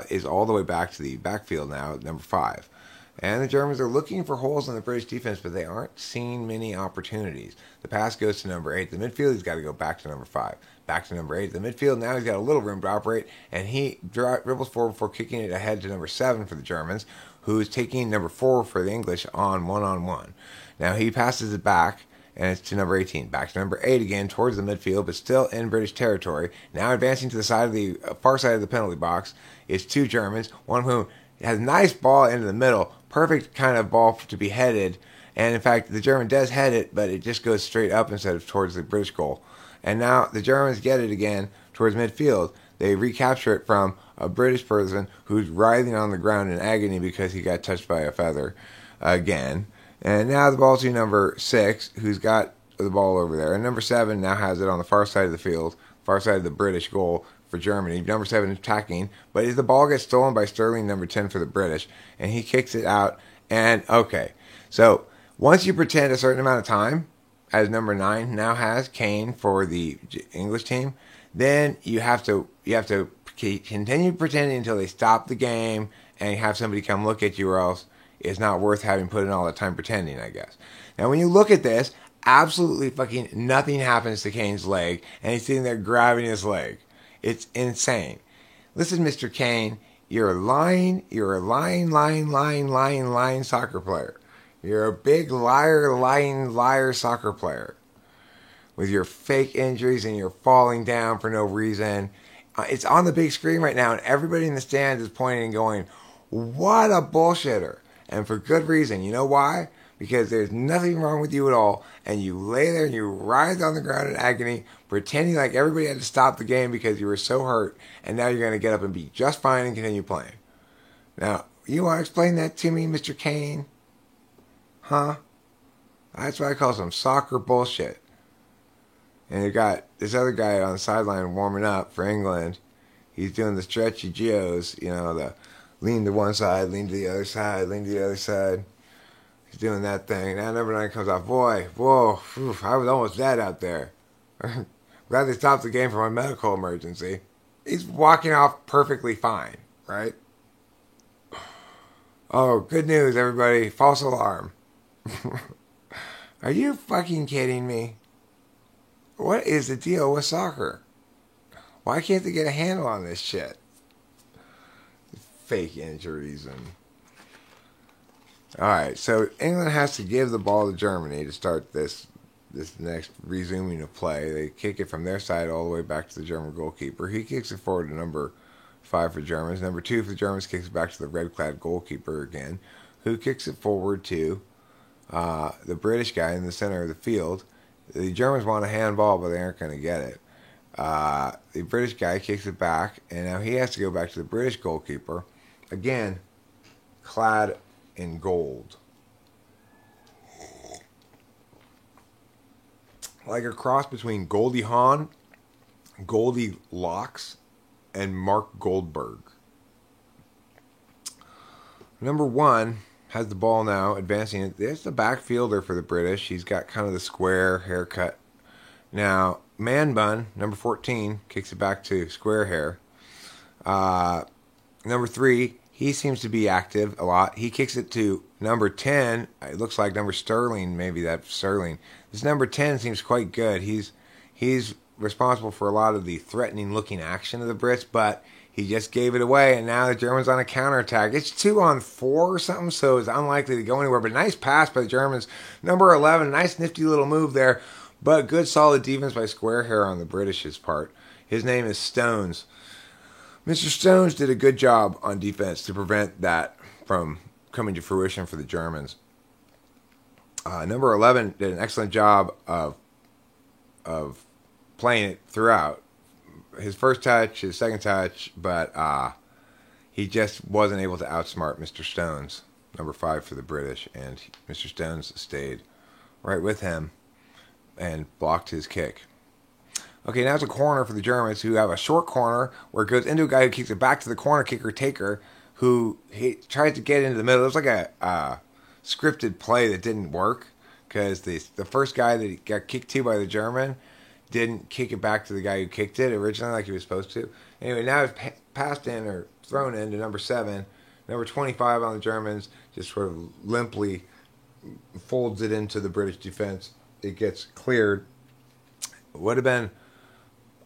is all the way back to the backfield now at number 5. And the Germans are looking for holes in the British defense, but they aren't seeing many opportunities. The pass goes to number 8. The midfield, he's got to go back to number 5. Back to number 8. The midfield, now he's got a little room to operate, and he dribbles forward before kicking it ahead to number 7 for the Germans, who's taking number 4 for the English on one-on-one. Now he passes it back, and it's to number 18. Back to number 8 again, towards the midfield, but still in British territory. Now advancing to the side of the far side of the penalty box is 2 Germans, one of whom has a nice ball into the middle, perfect kind of ball to be headed. And in fact, the German does head it, but it just goes straight up instead of towards the British goal. And now the Germans get it again towards midfield. They recapture it from a British person who's writhing on the ground in agony because he got touched by a feather again. And now the ball to number 6, who's got the ball over there. And number 7 now has it on the far side of the field, far side of the British goal for Germany. Number 7 attacking, but the ball gets stolen by Sterling, number 10 for the British, and he kicks it out. And okay, so once you pretend a certain amount of time, as number 9 now has, Kane for the English team, then you have to continue pretending until they stop the game and have somebody come look at you, or else it's not worth having put in all that time pretending, I guess. Now when you look at this, absolutely fucking nothing happens to Kane's leg, and he's sitting there grabbing his leg. It's insane. Listen, Mr. Kane, you're a lying soccer player. You're a big liar soccer player. With your fake injuries and you're falling down for no reason. It's on the big screen right now, and everybody in the stands is pointing and going, what a bullshitter. And for good reason. You know why? Because there's nothing wrong with you at all, and you lay there and you writhe on the ground in agony, pretending like everybody had to stop the game because you were so hurt, and now you're going to get up and be just fine and continue playing. Now, you want to explain that to me, Mr. Kane? Huh? That's what I call some soccer bullshit. And you got this other guy on the sideline warming up for England. He's doing the stretchy geos, the lean to one side, lean to the other side, lean to the other side. He's doing that thing. Now number 9 comes off. Boy, whoa, whew, I was almost dead out there. Glad they stopped the game for my medical emergency. He's walking off perfectly fine, right? Oh, good news, everybody. False alarm. Are you fucking kidding me? What is the deal with soccer? Why can't they get a handle on this shit? Fake injuries and... Alright, so England has to give the ball to Germany to start this next resuming of play. They kick it from their side all the way back to the German goalkeeper. He kicks it forward to number 5 for Germans. Number 2 for the Germans kicks it back to the red-clad goalkeeper again, who kicks it forward to the British guy in the center of the field. The Germans want a handball, but they aren't going to get it. The British guy kicks it back, and now he has to go back to the British goalkeeper, again, clad in gold. Like a cross between Goldie Hawn, Goldie Locks, and Mark Goldberg. Number 1 has the ball now, advancing it. There's the back fielder for the British. He's got kind of the square haircut. Now, Man Bun, number 14, kicks it back to square hair. Number 3, he seems to be active a lot. He kicks it to number 10. It looks like number Sterling, maybe that's Sterling. This number 10 seems quite good. He's responsible for a lot of the threatening looking action of the Brits, but he just gave it away, and now the Germans on a counterattack. It's 2-on-4 or something, so it's unlikely to go anywhere. But nice pass by the Germans. Number 11, nice nifty little move there, but good solid defense by Squarehair on the British's part. His name is Stones. Mr. Stones did a good job on defense to prevent that from coming to fruition for the Germans. Number 11 did an excellent job of playing it throughout. His first touch, his second touch, but he just wasn't able to outsmart Mr. Stones, number 5 for the British, and Mr. Stones stayed right with him and blocked his kick. Okay, now it's a corner for the Germans, who have a short corner where it goes into a guy who kicks it back to the corner kicker taker, who he tries to get into the middle. It was like a scripted play that didn't work because the first guy that got kicked to by the German didn't kick it back to the guy who kicked it originally like he was supposed to. Anyway, now it's passed in or thrown into number 7. Number 25 on the Germans just sort of limply folds it into the British defense. It gets cleared. Would have been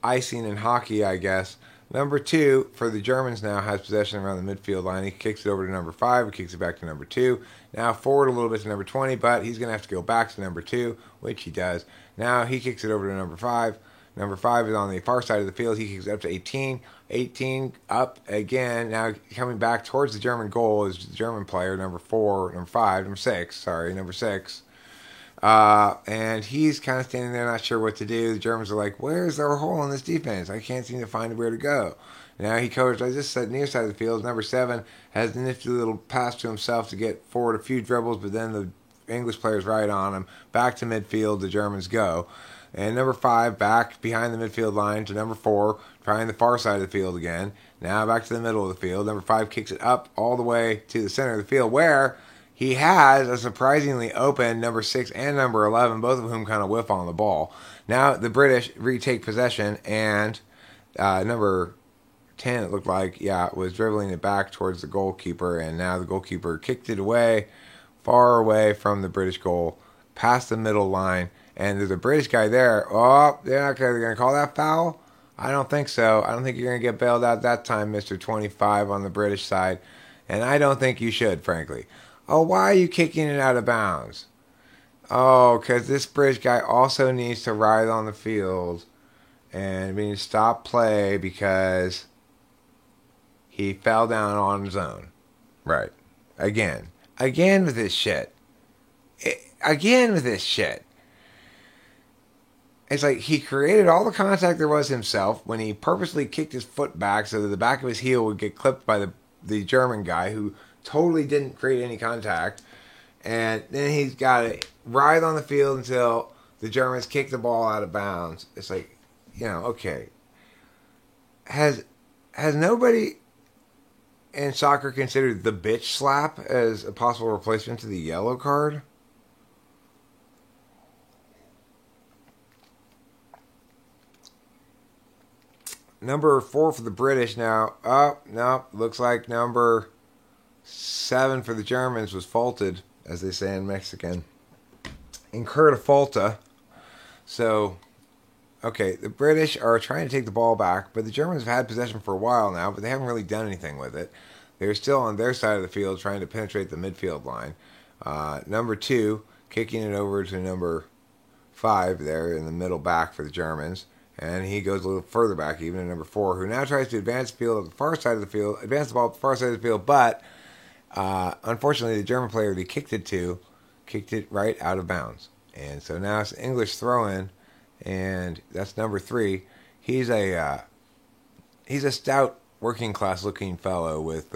icing in hockey, I guess. Number 2 for the Germans now has possession around the midfield line. He kicks it over to number 5. He kicks it back to number 2. Now forward a little bit to number 20, but he's going to have to go back to number 2, which he does. Now he kicks it over to number 5. Number 5 is on the far side of the field. He kicks it up to 18. 18 up again. Now coming back towards the German goal is the German player, number 6. And he's kind of standing there not sure what to do. The Germans are like, where's their hole in this defense? I can't seem to find where to go. Now he covers, I just said, near side of the field. Number 7 has the nifty little pass to himself to get forward a few dribbles, but then the English player's right on him. Back to midfield, the Germans go. And number 5 back behind the midfield line to number 4, trying the far side of the field again. Now back to the middle of the field. Number 5 kicks it up all the way to the center of the field, where he has a surprisingly open number 6 and number 11, both of whom kind of whiff on the ball. Now the British retake possession, and number 10, it looked like, was dribbling it back towards the goalkeeper, and now the goalkeeper kicked it away, far away from the British goal, past the middle line, and there's a British guy there. Oh, they're going to call that foul? I don't think so. I don't think you're going to get bailed out that time, Mr. 25 on the British side, and I don't think you should, frankly. Oh, why are you kicking it out of bounds? Oh, because this British guy also needs to ride on the field and we need to stop play because he fell down on his own. Right. Again with this shit. It's like he created all the contact there was himself when he purposely kicked his foot back so that the back of his heel would get clipped by the German guy who totally didn't create any contact. And then he's got to ride on the field until the Germans kick the ball out of bounds. It's like, okay. Has nobody in soccer considered the bitch slap as a possible replacement to the yellow card? Number 4 for the British now. Oh, no. Looks like number 7 for the Germans was faulted, as they say in Mexican. Incurred a falta. So, okay, the British are trying to take the ball back, but the Germans have had possession for a while now, but they haven't really done anything with it. They're still on their side of the field trying to penetrate the midfield line. Number 2, kicking it over to number 5 there in the middle back for the Germans. And he goes a little further back, even to number 4, who now tries to advance the ball at the far side of the field, but unfortunately the German player that he kicked it right out of bounds. And so now it's an English throw-in, and that's number 3. He's a stout, working-class looking fellow with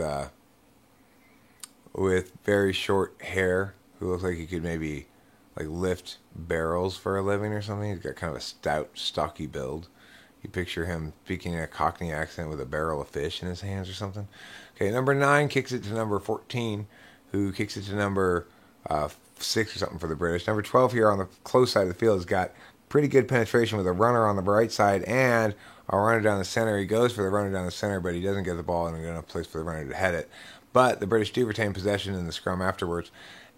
very short hair, who looks like he could maybe lift barrels for a living or something. He's got kind of a stout, stocky build. You picture him speaking in a Cockney accent with a barrel of fish in his hands or something. Okay, number 9 kicks it to number 14, who kicks it to number 6 or something for the British. Number 12 here on the close side of the field has got pretty good penetration with a runner on the right side and a runner down the center. He goes for the runner down the center, but he doesn't get the ball and enough place for the runner to head it. but the British do retain possession in the scrum afterwards.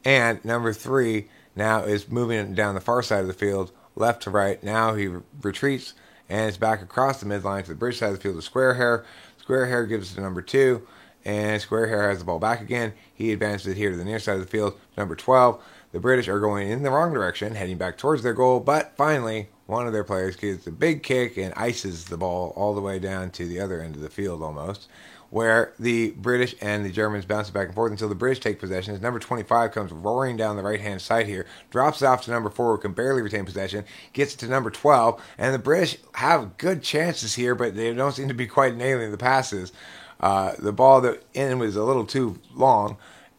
And number 3 now is moving down the far side of the field, left to right. Now he retreats and is back across the midline to the British side of the field to Squarehair. Squarehair gives it to number 2, and Squarehair has the ball back again. He advances it here to the near side of the field, number 12. The British are going in the wrong direction, heading back towards their goal, but finally, one of their players gets a big kick and ices the ball all the way down to the other end of the field almost, where the British and the Germans bounce back and forth until the British take possession. As number 25 comes roaring down the right-hand side here, drops it off to number 4, who can barely retain possession, gets it to number 12, and the British have good chances here, but they don't seem to be quite nailing the passes. The ball that in was a little too long.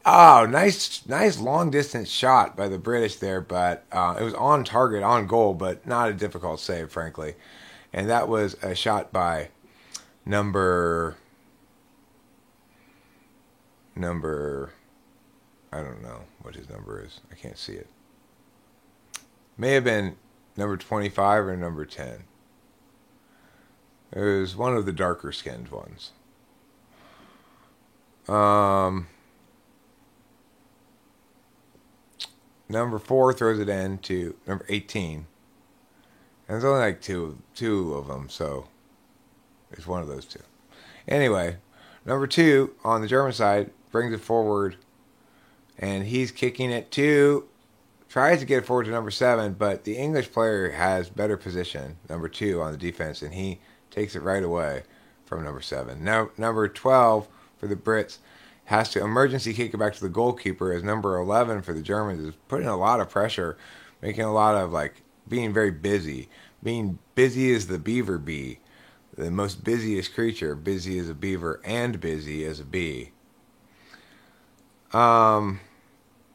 Oh, nice long distance shot by the British there, but it was on target, on goal, but not a difficult save, frankly. And that was a shot by number, I don't know what his number is. I can't see it. May have been number 25 or number 10. It was one of the darker skinned ones. Number 4 throws it in to number 18. And there's only like two of them, so it's one of those two. Anyway, number 2 on the German side brings it forward, and he's kicking it tries to get it forward to number 7, but the English player has better position, number 2 on the defense, and he takes it right away from number 7. Now, number 12 for the Brits has to emergency kick it back to the goalkeeper, as number 11 for the Germans is putting a lot of pressure, making a lot of, being very busy. Being busy as the beaver bee, the most busiest creature, busy as a beaver and busy as a bee. Now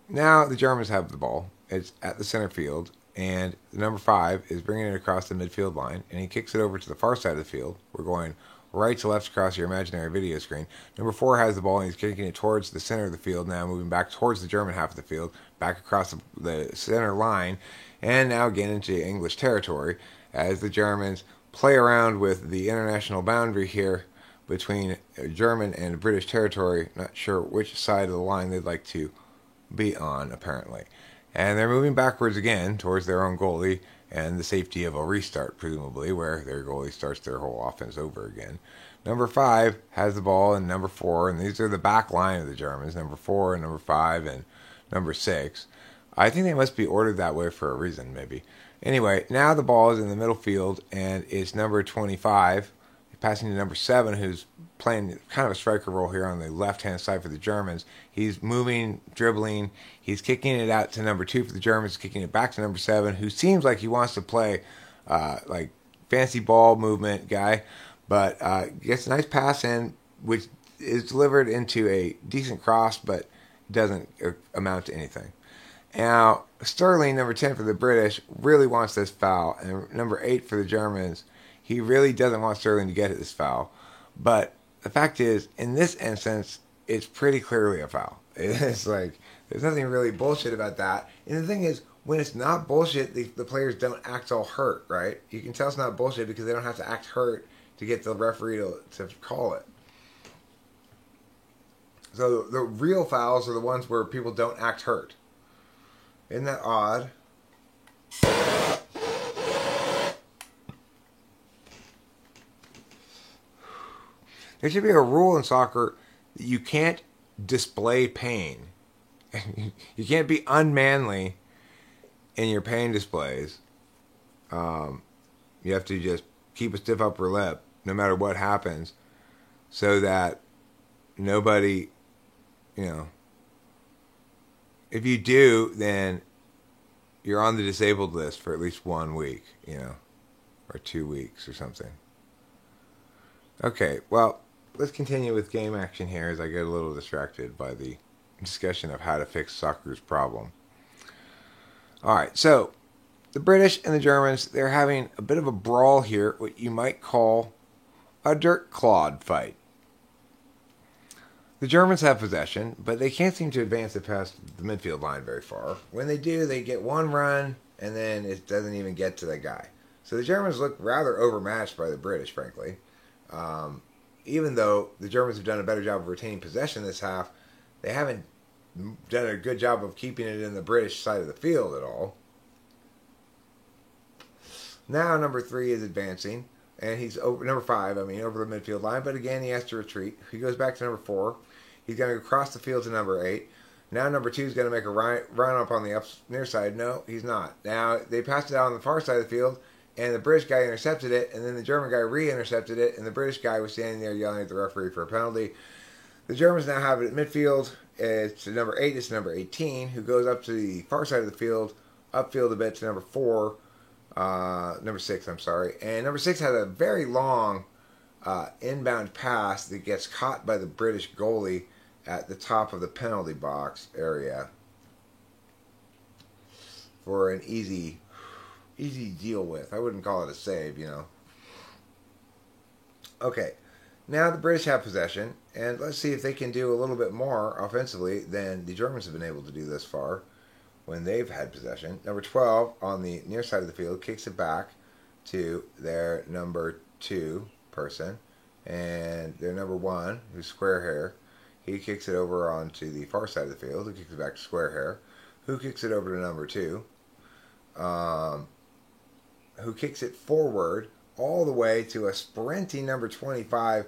the Germans have the ball. It's at the center field, and number 5 is bringing it across the midfield line, and he kicks it over to the far side of the field. We're going right to left across your imaginary video screen. Number 4 has the ball, and he's kicking it towards the center of the field now, moving back towards the German half of the field, back across the center line, and now again into English territory as the Germans play around with the international boundary here between German and British territory. Not sure which side of the line they'd like to be on, apparently. And they're moving backwards again towards their own goalie, and the safety of a restart, presumably, where their goalie starts their whole offense over again. Number 5 has the ball, and number 4, and these are the back line of the Germans, number 4 and number 5 and number 6. I think they must be ordered that way for a reason, maybe. Anyway, now the ball is in the middle field, and it's number 25, passing to number 7, who's playing kind of a striker role here on the left-hand side for the Germans. He's moving, dribbling. He's kicking it out to number 2 for the Germans, kicking it back to number 7, who seems like he wants to play fancy ball movement guy, but gets a nice pass in, which is delivered into a decent cross, but doesn't amount to anything. Now, Sterling, number 10 for the British, really wants this foul, and number 8 for the Germans, he really doesn't want Sterling to get this foul. But the fact is, in this instance, it's pretty clearly a foul. It's like, there's nothing really bullshit about that. And the thing is, when it's not bullshit, the players don't act all hurt, right? You can tell it's not bullshit because they don't have to act hurt to get the referee to call it. So the real fouls are the ones where people don't act hurt. Isn't that odd? There should be a rule in soccer that you can't display pain. You can't be unmanly in your pain displays. You have to just keep a stiff upper lip no matter what happens, so that nobody, if you do, then you're on the disabled list for at least 1 week, or 2 weeks or something. Okay, well, let's continue with game action here as I get a little distracted by the discussion of how to fix soccer's problem. Alright, so the British and the Germans, they're having a bit of a brawl here, what you might call a dirt clod fight. The Germans have possession, but they can't seem to advance it past the midfield line very far. When they do, they get one run, and then it doesn't even get to the guy. So the Germans look rather overmatched by the British, frankly. even though the Germans have done a better job of retaining possession this half, they haven't done a good job of keeping it in the British side of the field at all. Now number 3 is advancing, and he's over number 5. I mean, over the midfield line. But again, he has to retreat. He goes back to number 4. He's going to go across the field to number 8. Now number 2 is going to make a run up on the near side. No, he's not. Now they passed it out on the far side of the field, and the British guy intercepted it, and then the German guy re-intercepted it, and the British guy was standing there yelling at the referee for a penalty. The Germans now have it at midfield. It's number 8. It's number 18, who goes up to the far side of the field, upfield a bit to number 4. Number 6, I'm sorry. And number 6 has a very long inbound pass that gets caught by the British goalie at the top of the penalty box area for an easy deal with. I wouldn't call it a save, you know. Okay, now the British have possession, and let's see if they can do a little bit more offensively than the Germans have been able to do thus far when they've had possession. Number 12 on the near side of the field kicks it back to their number 2 person, and their number 1, who's Square Hair. He kicks it over onto the far side of the field. He kicks it back to Square Hair, who kicks it over to number 2, who kicks it forward all the way to a sprinting number 25,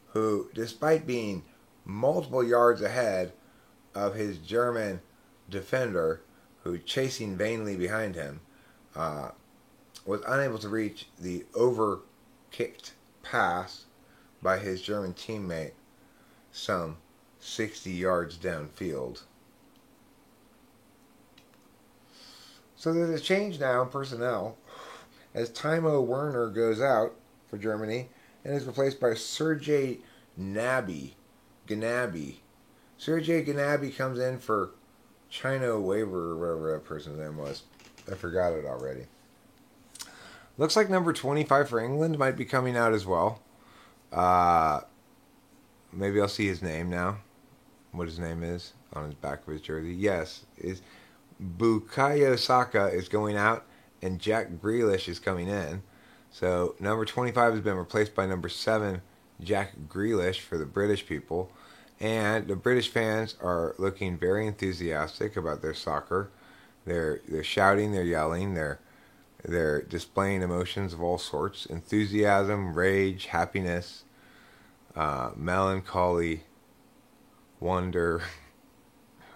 who, despite being multiple yards ahead of his German defender, who chasing vainly behind him, was unable to reach the over-kicked pass by his German teammate some 60 yards downfield. So there's a change now in personnel as Timo Werner goes out for Germany and is replaced by Sergei Gnabry. Sergei Gnabry comes in for Chino Waver, or whatever that person's name was. I forgot it already. Looks like number 25 for England might be coming out as well. Maybe I'll see his name now. What his name is on his back of his jersey. Yes, is Bukayo Saka is going out, and Jack Grealish is coming in. So number 25 has been replaced by number 7, Jack Grealish, for the British people. And the British fans are looking very enthusiastic about their soccer. They're shouting, they're yelling, they're displaying emotions of all sorts: enthusiasm, rage, happiness, melancholy, wonder,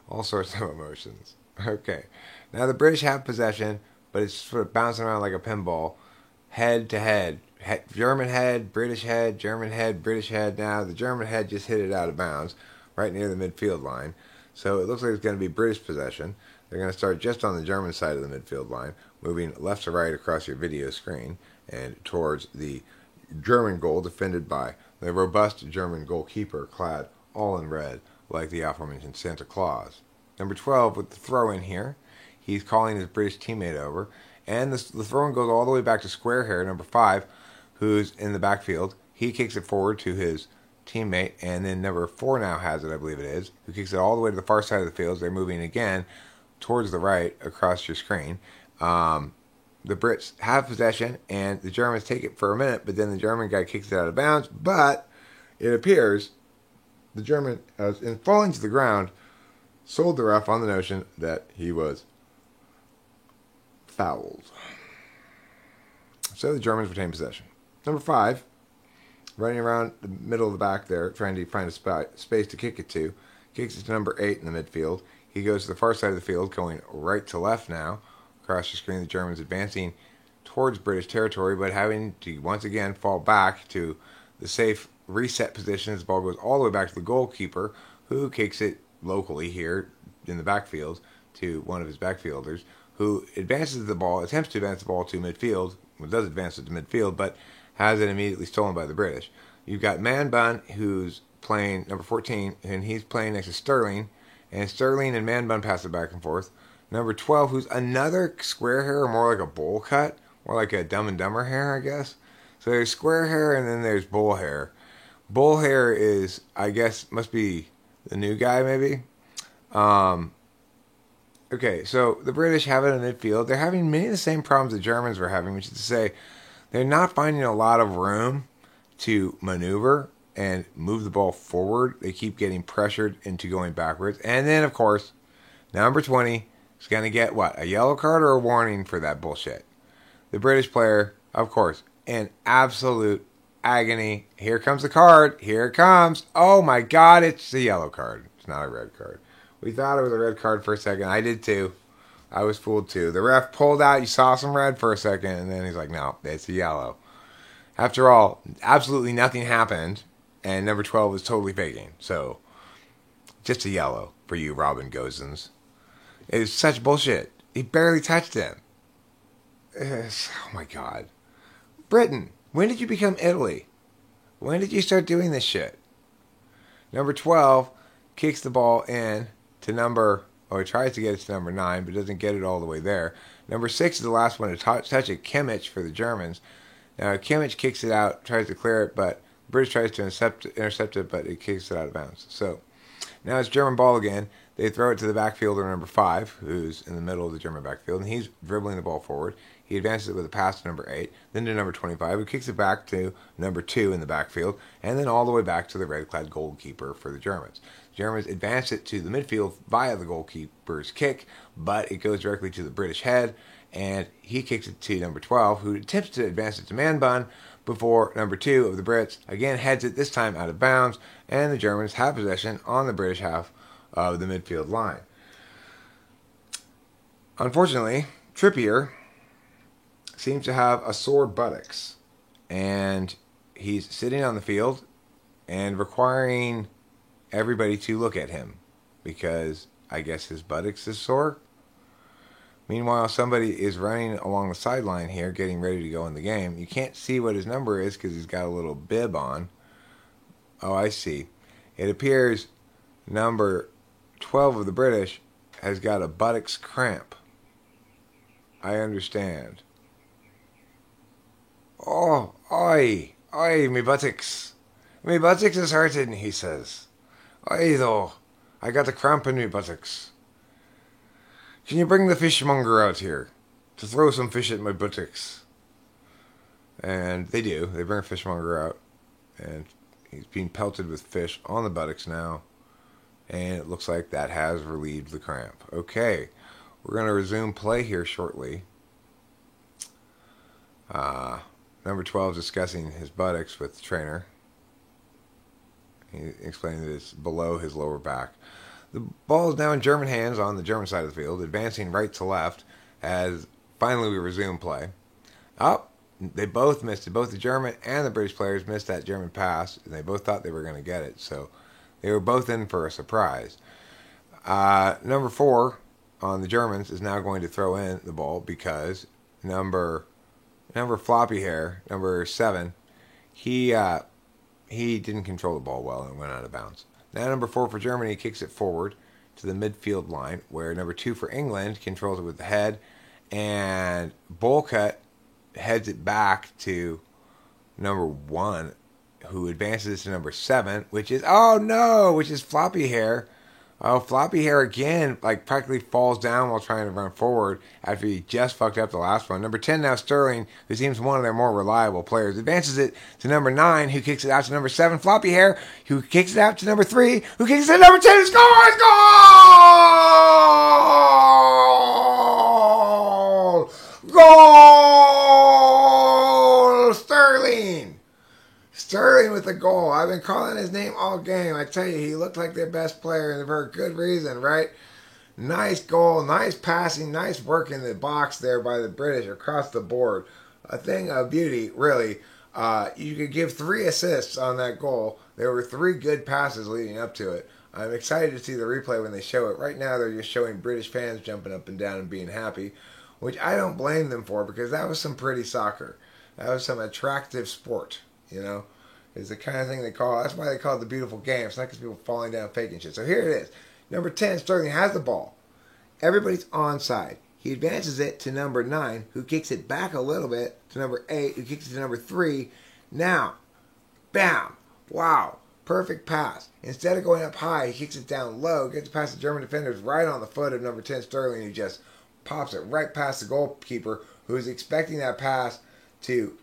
all sorts of emotions. Okay, now the British have possession, but it's sort of bouncing around like a pinball, head to head. German head, British head, German head, British head. Now the German head just hit it out of bounds right near the midfield line. So it looks like it's going to be British possession. They're going to start just on the German side of the midfield line, moving left to right across your video screen and towards the German goal, defended by the robust German goalkeeper, clad all in red like the aforementioned Santa Claus. Number 12 with the throw in here. He's calling his British teammate over. And the throw-in goes all the way back to Square Hair, number 5, who's in the backfield. He kicks it forward to his teammate, and then number 4 now has it, I believe it is, who kicks it all the way to the far side of the field. They're moving again towards the right across your screen. The Brits have possession, and the Germans take it for a minute, but then the German guy kicks it out of bounds. But it appears the German, in falling to the ground, sold the ref on the notion that he was fouled. So the Germans retain possession. Number 5, running around the middle of the back there, trying to find a space to kick it to, kicks it to number 8 in the midfield. He goes to the far side of the field, going right to left now. Across the screen, the Germans advancing towards British territory, but having to once again fall back to the safe reset position as the ball goes all the way back to the goalkeeper, who kicks it locally here in the backfield to one of his backfielders, who advances the ball, attempts to advance the ball to midfield, well, does advance it to midfield, but has it immediately stolen by the British. You've got Man Bun, who's playing number 14, and he's playing next to Sterling, and Sterling and Man Bun pass it back and forth. Number 12, who's another Square Hair, or more like a bowl cut, more like a Dumb and Dumber hair, I guess. So there's Square Hair, and then there's Bowl Hair. Bowl Hair is, I guess, must be the new guy, maybe. Okay, so the British have it in midfield. They're having many of the same problems the Germans were having, which is to say, they're not finding a lot of room to maneuver, and move the ball forward. They keep getting pressured into going backwards. And then, of course, number 20 is going to get what? A yellow card or a warning for that bullshit? The British player, of course, in absolute agony. Here comes the card. Here it comes. Oh my God, it's a yellow card. It's not a red card. We thought it was a red card for a second. I did too. I was fooled too. The ref pulled out. You saw some red for a second, and then he's like, no, it's a yellow. After all, absolutely nothing happened, and number 12 was totally faking. So, just a yellow for you, Robin Gosens. It was such bullshit. He barely touched him. Oh my God. Britain, when did you become Italy? When did you start doing this shit? Number 12 kicks the ball in to he tries to get it to number 9, but doesn't get it all the way there. Number 6 is the last one to touch it, Kimmich for the Germans. Now, Kimmich kicks it out, tries to clear it, but British tries to intercept it, but it kicks it out of bounds. So, now it's German ball again. They throw it to the backfielder, number 5, who's in the middle of the German backfield, and he's dribbling the ball forward. He advances it with a pass to number 8, then to number 25, who kicks it back to number 2 in the backfield, and then all the way back to the red-clad goalkeeper for the Germans. The Germans advance it to the midfield via the goalkeeper's kick, but it goes directly to the British head, and he kicks it to number 12, who attempts to advance it to man bun before number 2 of the Brits again heads it, this time out of bounds, and the Germans have possession on the British half of the midfield line. Unfortunately, Trippier seems to have a sore buttocks, and he's sitting on the field and requiring everybody to look at him because I guess his buttocks is sore. Meanwhile, somebody is running along the sideline here getting ready to go in the game. You can't see what his number is because he's got a little bib on. Oh, I see. It appears number 12 of the British has got a buttocks cramp. I understand. Oh, oi, me buttocks. Me buttocks is hurting, he says. Oi, though, I got a cramp in me buttocks. Can you bring the fishmonger out here to throw some fish at my buttocks? And they do. They bring a fishmonger out, and he's being pelted with fish on the buttocks now. And it looks like that has relieved the cramp. Okay, we're going to resume play here shortly. Number 12 is discussing his buttocks with the trainer. He explained that it's below his lower back. The ball is now in German hands on the German side of the field, advancing right to left as finally we resume play. Oh, they both missed it. Both the German and the British players missed that German pass, and they both thought they were going to get it. So they were both in for a surprise. Number 4 on the Germans is now going to throw in the ball because number floppy hair, number 7, he didn't control the ball well and went out of bounds. Now number 4 for Germany kicks it forward to the midfield line, where number 2 for England controls it with the head, and Bolcutt heads it back to number 1, who advances to number 7, which is floppy hair. Oh, floppy hair again, practically falls down while trying to run forward after he just fucked up the last one. Number 10 now, Sterling, who seems one of their more reliable players, advances it to number 9, who kicks it out to number 7, floppy hair, who kicks it out to number 3, who kicks it to number 10, scores! Goal! Goal! Sterling! Sterling with the goal. I've been calling his name all game. I tell you, he looked like their best player, and for a good reason, right? Nice goal, nice passing, nice work in the box there by the British across the board. A thing of beauty, really. You could give 3 assists on that goal. There were 3 good passes leading up to it. I'm excited to see the replay when they show it. Right now, they're just showing British fans jumping up and down and being happy, which I don't blame them for, because that was some pretty soccer. That was some attractive sport, you know? It's the kind of thing they call, that's why they call it the beautiful game. It's not because people falling down faking shit. So here it is. Number 10, Sterling has the ball. Everybody's onside. He advances it to number 9, who kicks it back a little bit to number 8, who kicks it to number 3. Now, bam, wow, perfect pass. Instead of going up high, he kicks it down low, gets past the German defenders right on the foot of number 10, Sterling, who just pops it right past the goalkeeper, who's expecting that pass to,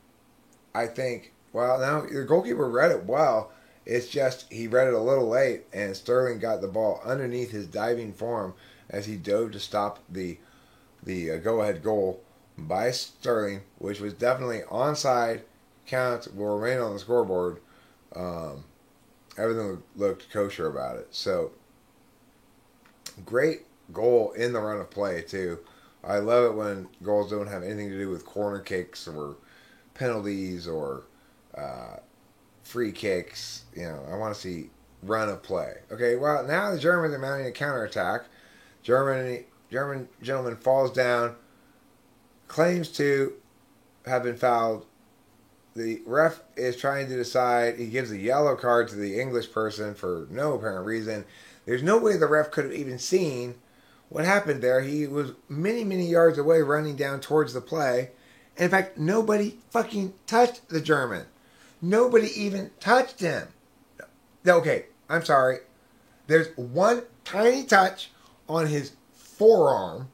I think, well, now the goalkeeper read it well, It's just he read it a little late, and Sterling got the ball underneath his diving form as he dove to stop the go-ahead goal by Sterling, which was definitely onside. Count will remain on the scoreboard. Everything looked kosher about it. So, great goal in the run of play, too. I love it when goals don't have anything to do with corner kicks or penalties or free kicks. You know, I want to see run of play. Okay, well, now the Germans are mounting a counterattack. German gentleman falls down, claims to have been fouled. The ref is trying to decide. He gives a yellow card to the English person for no apparent reason. There's no way the ref could have even seen what happened there. He was many, many yards away running down towards the play. And in fact, nobody fucking touched the German. Nobody even touched him. Okay, I'm sorry. There's one tiny touch on his forearm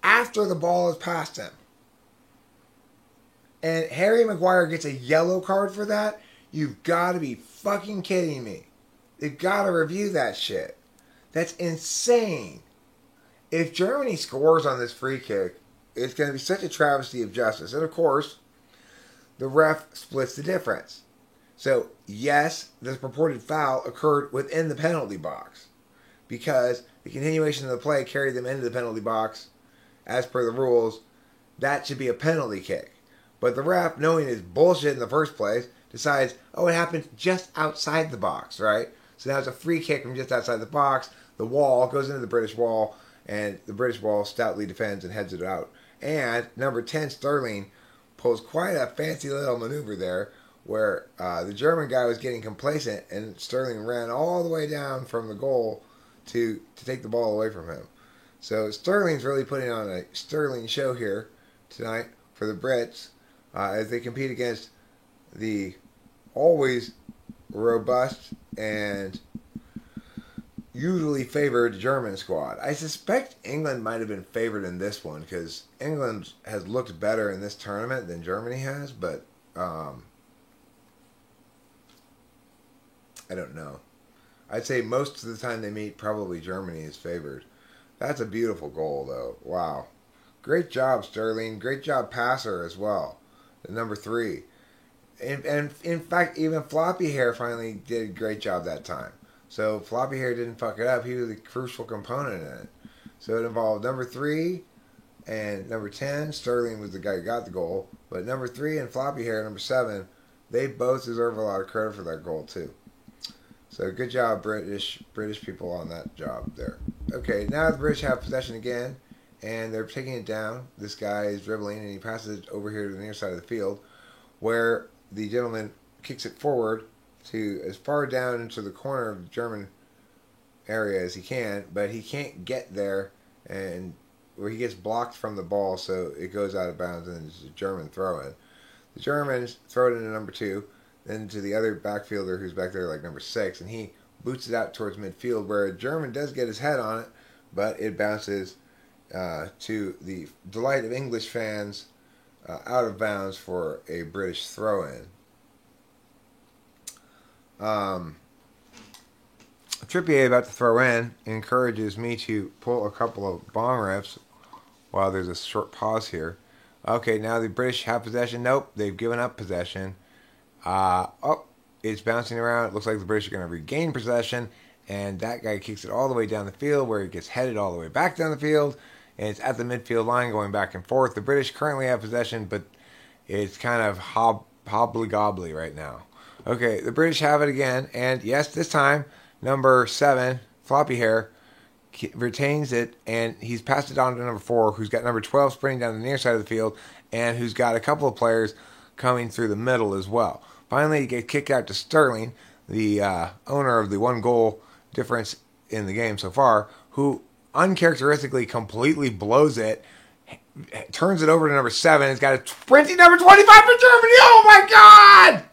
after the ball has passed him. And Harry Maguire gets a yellow card for that? You've got to be fucking kidding me. They've got to review that shit. That's insane. If Germany scores on this free kick, it's going to be such a travesty of justice. And of course, the ref splits the difference. So, yes, this purported foul occurred within the penalty box because the continuation of the play carried them into the penalty box as per the rules. That should be a penalty kick. But the ref, knowing his bullshit in the first place, decides, oh, it happened just outside the box, right? So now it's a free kick from just outside the box. The wall goes into the British wall, and the British wall stoutly defends and heads it out. And number 10, Sterling, pulls quite a fancy little maneuver there where the German guy was getting complacent, and Sterling ran all the way down from the goal to take the ball away from him. So Sterling's really putting on a Sterling show here tonight for the Brits. As they compete against the always robust and usually favored German squad. I suspect England might have been favored in this one because England has looked better in this tournament than Germany has, but I don't know. I'd say most of the time they meet, probably Germany is favored. That's a beautiful goal, though. Wow. Great job, Sterling. Great job, Passer, as well. Number 3. And in fact, even Floppy Hair finally did a great job that time. So Floppy Hair didn't fuck it up. He was a crucial component in it. So it involved number 3 and number 10. Sterling was the guy who got the goal. But number 3 and Floppy Hair, number 7, they both deserve a lot of credit for that goal too. So good job, British people on that job there. Okay, now the British have possession again. And they're taking it down. This guy is dribbling, and he passes it over here to the near side of the field, where the gentleman kicks it forward to as far down into the corner of the German area as he can, but he can't get there, and where he gets blocked from the ball, so it goes out of bounds, and it's a German throw-in. The Germans throw it into number 2, then to the other backfielder who's back there like number 6, and he boots it out towards midfield, where a German does get his head on it, but it bounces to the delight of English fans, out of bounds for a British throw-in. Trippier about to throw in encourages me to pull a couple of bong rips while there's a short pause here. Okay, now the British have possession. Nope, they've given up possession. It's bouncing around. It looks like the British are going to regain possession, and that guy kicks it all the way down the field where it gets headed all the way back down the field. And it's at the midfield line going back and forth. The British currently have possession, but it's kind of hobbly-gobbly right now. Okay, the British have it again. And yes, this time, number 7, Floppy Hair, retains it. And he's passed it on to number 4, who's got number 12 sprinting down the near side of the field. And who's got a couple of players coming through the middle as well. Finally, he gets kicked out to Sterling, the owner of the 1-goal difference in the game so far, who uncharacteristically completely blows it, turns it over to number 7. It's got a sprinting number 25 for Germany. Oh my God!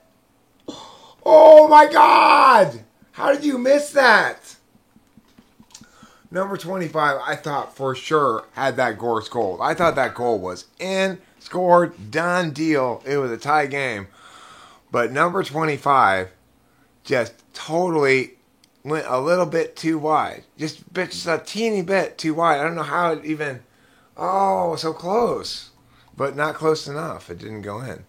Oh my God! How did you miss that? Number 25, I thought for sure had that goal. I thought that goal was in, scored, done deal. It was a tie game. But number 25 just totally went a little bit too wide. Just a teeny bit too wide. I don't know how it even... Oh, so close. But not close enough. It didn't go in.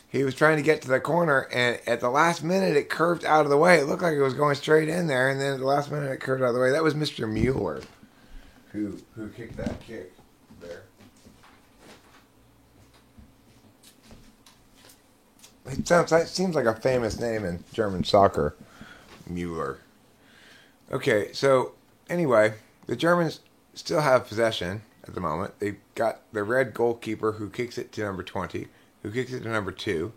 He was trying to get to the corner, and at the last minute, it curved out of the way. It looked like it was going straight in there, and then at the last minute, it curved out of the way. That was Mr. Mueller who kicked that kick there. It seems like a famous name in German soccer, Mueller. Okay, so anyway, the Germans still have possession at the moment. They've got the red goalkeeper who kicks it to number 20, who kicks it to number 2.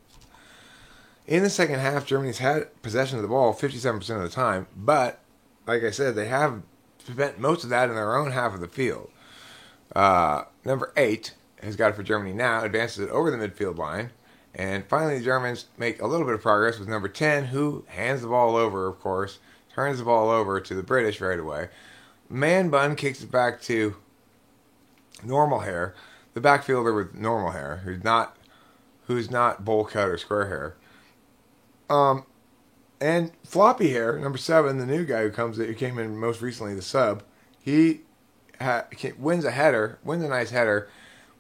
In the second half, Germany's had possession of the ball 57% of the time, but, like I said, they have spent most of that in their own half of the field. Number 8 has got it for Germany now, advances it over the midfield line, and finally the Germans make a little bit of progress with number 10, who hands the ball over, of course, turns the ball over to the British right away. Man Bun kicks it back to normal hair, the backfielder with normal hair, who's not bowl cut or square hair. And floppy hair, number 7, the new guy who came in most recently, the sub, he wins a nice header,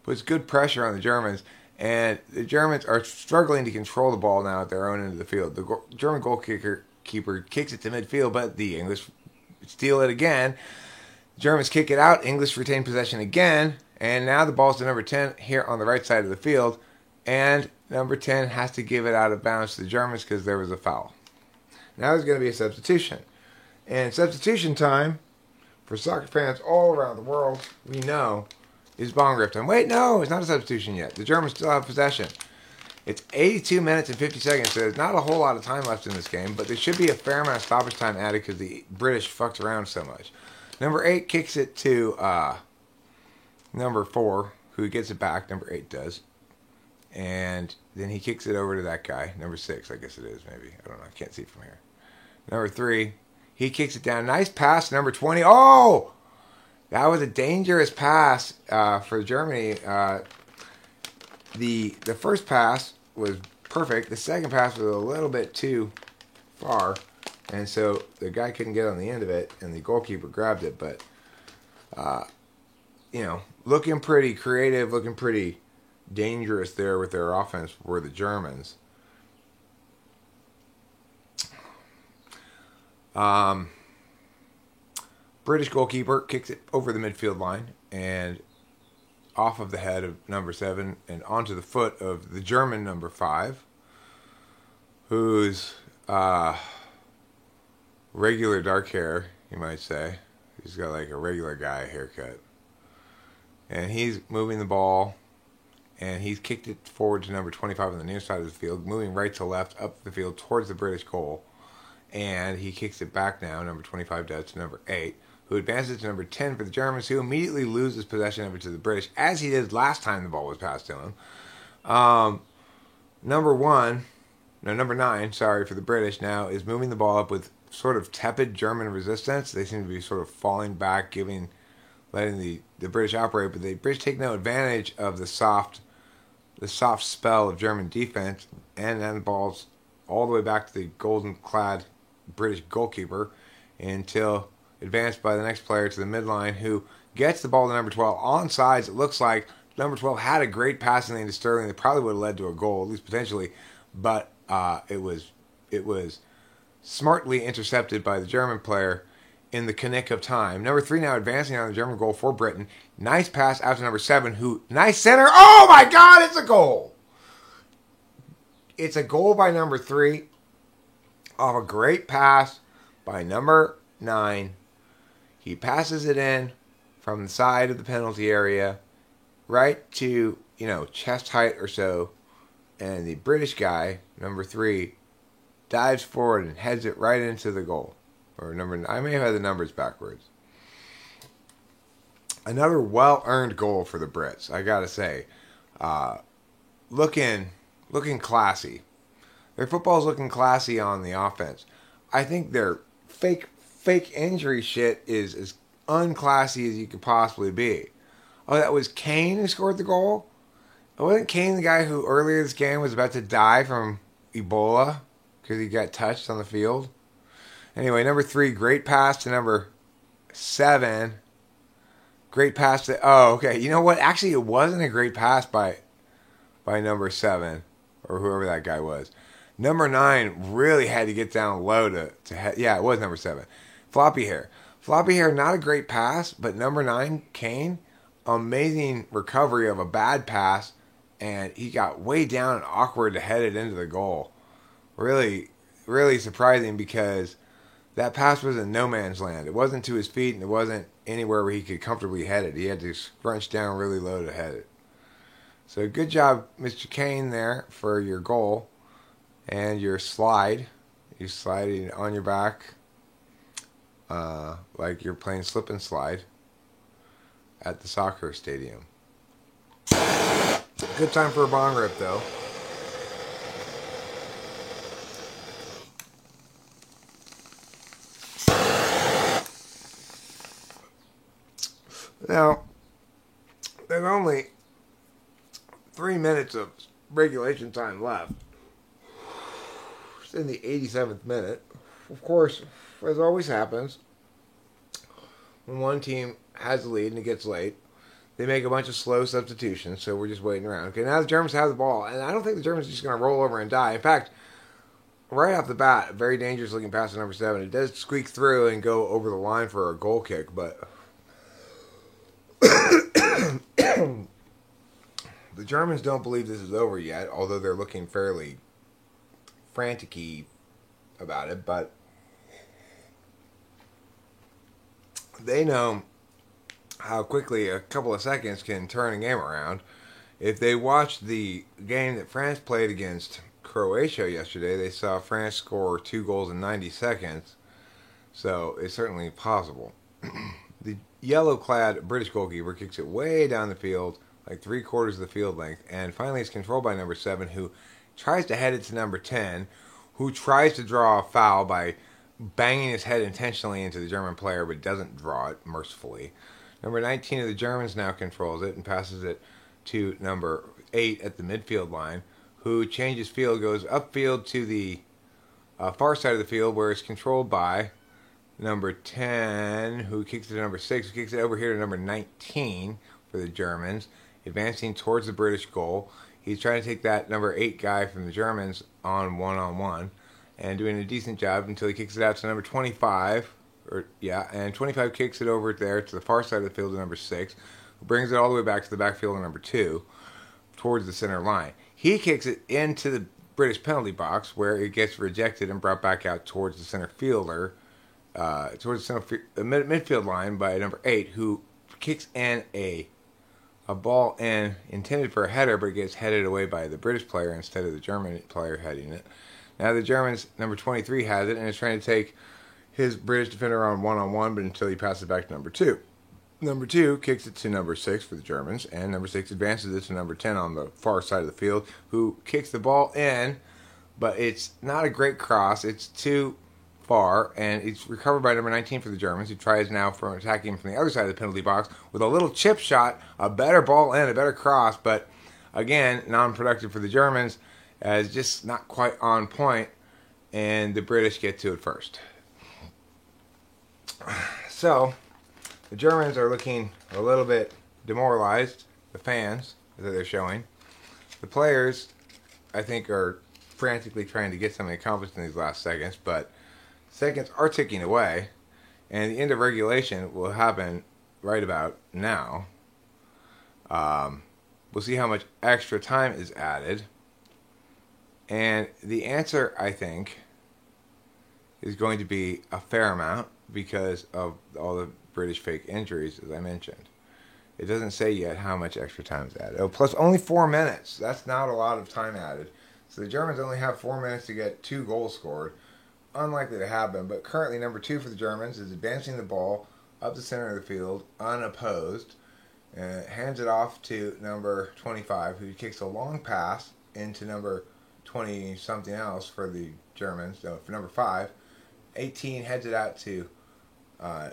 puts good pressure on the Germans, and the Germans are struggling to control the ball now at their own end of the field. The German goalkeeper kicks it to midfield, but the English steal it again. Germans kick it out, English retain possession again, and now the ball's to number 10 here on the right side of the field, and number 10 has to give it out of bounds to the Germans because there was a foul. Now there's going to be a substitution. And substitution time, for soccer fans all around the world, we know, is bong rip time. Wait, no, it's not a substitution yet. The Germans still have possession. It's 82 minutes and 50 seconds, so there's not a whole lot of time left in this game, but there should be a fair amount of stoppage time added because the British fucked around so much. Number 8 kicks it to number 4, who gets it back. Number 8 does. And then he kicks it over to that guy. Number 6, I guess it is, maybe. I don't know. I can't see from here. Number 3, he kicks it down. Nice pass, number 20. Oh! That was a dangerous pass for Germany. The first pass was perfect. The second pass was a little bit too far. And so the guy couldn't get on the end of it, and the goalkeeper grabbed it. But, looking pretty creative, looking pretty dangerous there with their offense were the Germans. British goalkeeper kicks it over the midfield line and off of the head of number 7 and onto the foot of the German number 5, who's regular dark hair, you might say. He's got like a regular guy haircut. And he's moving the ball, and he's kicked it forward to number 25 on the near side of the field, moving right to left up the field towards the British goal. And he kicks it back now, number 25 does, to number 8, who advances to number 10 for the Germans, who immediately loses possession of it to the British, as he did last time the ball was passed to him. Number 9, for the British now, is moving the ball up with sort of tepid German resistance. They seem to be sort of falling back, letting the British operate, but the British take no advantage of the soft spell of German defense, and then the ball's all the way back to the golden-clad British goalkeeper until advanced by the next player to the midline, who gets the ball to number 12 on sides. It looks like number 12 had a great passing lane to Sterling that probably would have led to a goal, at least potentially, but it was smartly intercepted by the German player in the nick of time. Number 3 now advancing on the German goal for Britain. Nice pass out to number 7, nice center. Oh my God, it's a goal! It's a goal by number 3 off a great pass by number 9. He passes it in from the side of the penalty area right to, chest height or so. And the British guy, number 3, dives forward and heads it right into the goal. Or I may have had the numbers backwards. Another well-earned goal for the Brits, I gotta say. Looking classy. Their football's looking classy on the offense. I think their fake injury shit is as unclassy as you could possibly be. Oh, that was Kane who scored the goal? Wasn't Kane the guy who earlier this game was about to die from Ebola? because he got touched on the field. Anyway, number 3, great pass to number 7. Great pass to... Oh, okay. You know what? Actually, it wasn't a great pass by number 7, or whoever that guy was. Number 9 really had to get down low to head... Yeah, it was number 7. Floppy Hair. Floppy Hair, not a great pass, but number 9, Kane, amazing recovery of a bad pass, and he got way down and awkward to head it into the goal. Really, really surprising because that pass was in no man's land. It wasn't to his feet, and it wasn't anywhere where he could comfortably head it. He had to scrunch down really low to head it. So good job, Mr. Kane, there for your goal and your slide. You sliding on your back like you're playing slip and slide at the soccer stadium. Good time for a bong rip, though. Now, there's only 3 minutes of regulation time left. It's in the 87th minute. Of course, as always happens, when one team has the lead and it gets late, they make a bunch of slow substitutions, so we're just waiting around. Okay, now the Germans have the ball, and I don't think the Germans are just going to roll over and die. In fact, right off the bat, a very dangerous looking pass to number 7. It does squeak through and go over the line for a goal kick, but the Germans don't believe this is over yet, although they're looking fairly frantic-y about it, but they know how quickly a couple of seconds can turn a game around. If they watched the game that France played against Croatia yesterday, they saw France score 2 goals in 90 seconds, so it's certainly possible. The yellow-clad British goalkeeper kicks it way down the field, like 3/4 of the field length, and finally it's controlled by number 7, who tries to head it to number 10, who tries to draw a foul by banging his head intentionally into the German player, but doesn't draw it, mercifully. Number 19 of the Germans now controls it and passes it to number 8 at the midfield line, who changes field, goes upfield to the far side of the field, where it's controlled by number 10, who kicks it to number 6, who kicks it over here to number 19 for the Germans, advancing towards the British goal. He's trying to take that number 8 guy from the Germans on one-on-one, and doing a decent job until he kicks it out to number 25. And 25 kicks it over there to the far side of the field to number 6, who brings it all the way back to the backfield of number 2, towards the center line. He kicks it into the British penalty box, where it gets rejected and brought back out towards the center fielder, towards the midfield line by number 8, who kicks in a ball in intended for a header, but gets headed away by the British player instead of the German player heading it. Now the Germans, number 23 has it and is trying to take his British defender on one-on-one, but until he passes it back to number 2. Number 2 kicks it to number 6 for the Germans, and number 6 advances it to number 10 on the far side of the field, who kicks the ball in, but it's not a great cross. It's too far, and it's recovered by number 19 for the Germans, who tries now from attacking him from the other side of the penalty box with a little chip shot, a better ball in, a better cross, but again, non-productive for the Germans, as just not quite on point, and the British get to it first. So, the Germans are looking a little bit demoralized, the fans that they're showing. The players, I think, are frantically trying to get something accomplished in these last seconds, but seconds are ticking away, and the end of regulation will happen right about now. We'll see how much extra time is added, and the answer, I think, is going to be a fair amount because of all the British fake injuries, as I mentioned. It doesn't say yet how much extra time is added. Oh, plus only 4 minutes. That's not a lot of time added. So the Germans only have 4 minutes to get 2 goals scored. Unlikely to happen, but currently number 2 for the Germans is advancing the ball up the center of the field unopposed, and hands it off to number 25, who kicks a long pass into number 20-something else for the Germans, no, for number 5. 18 heads it out to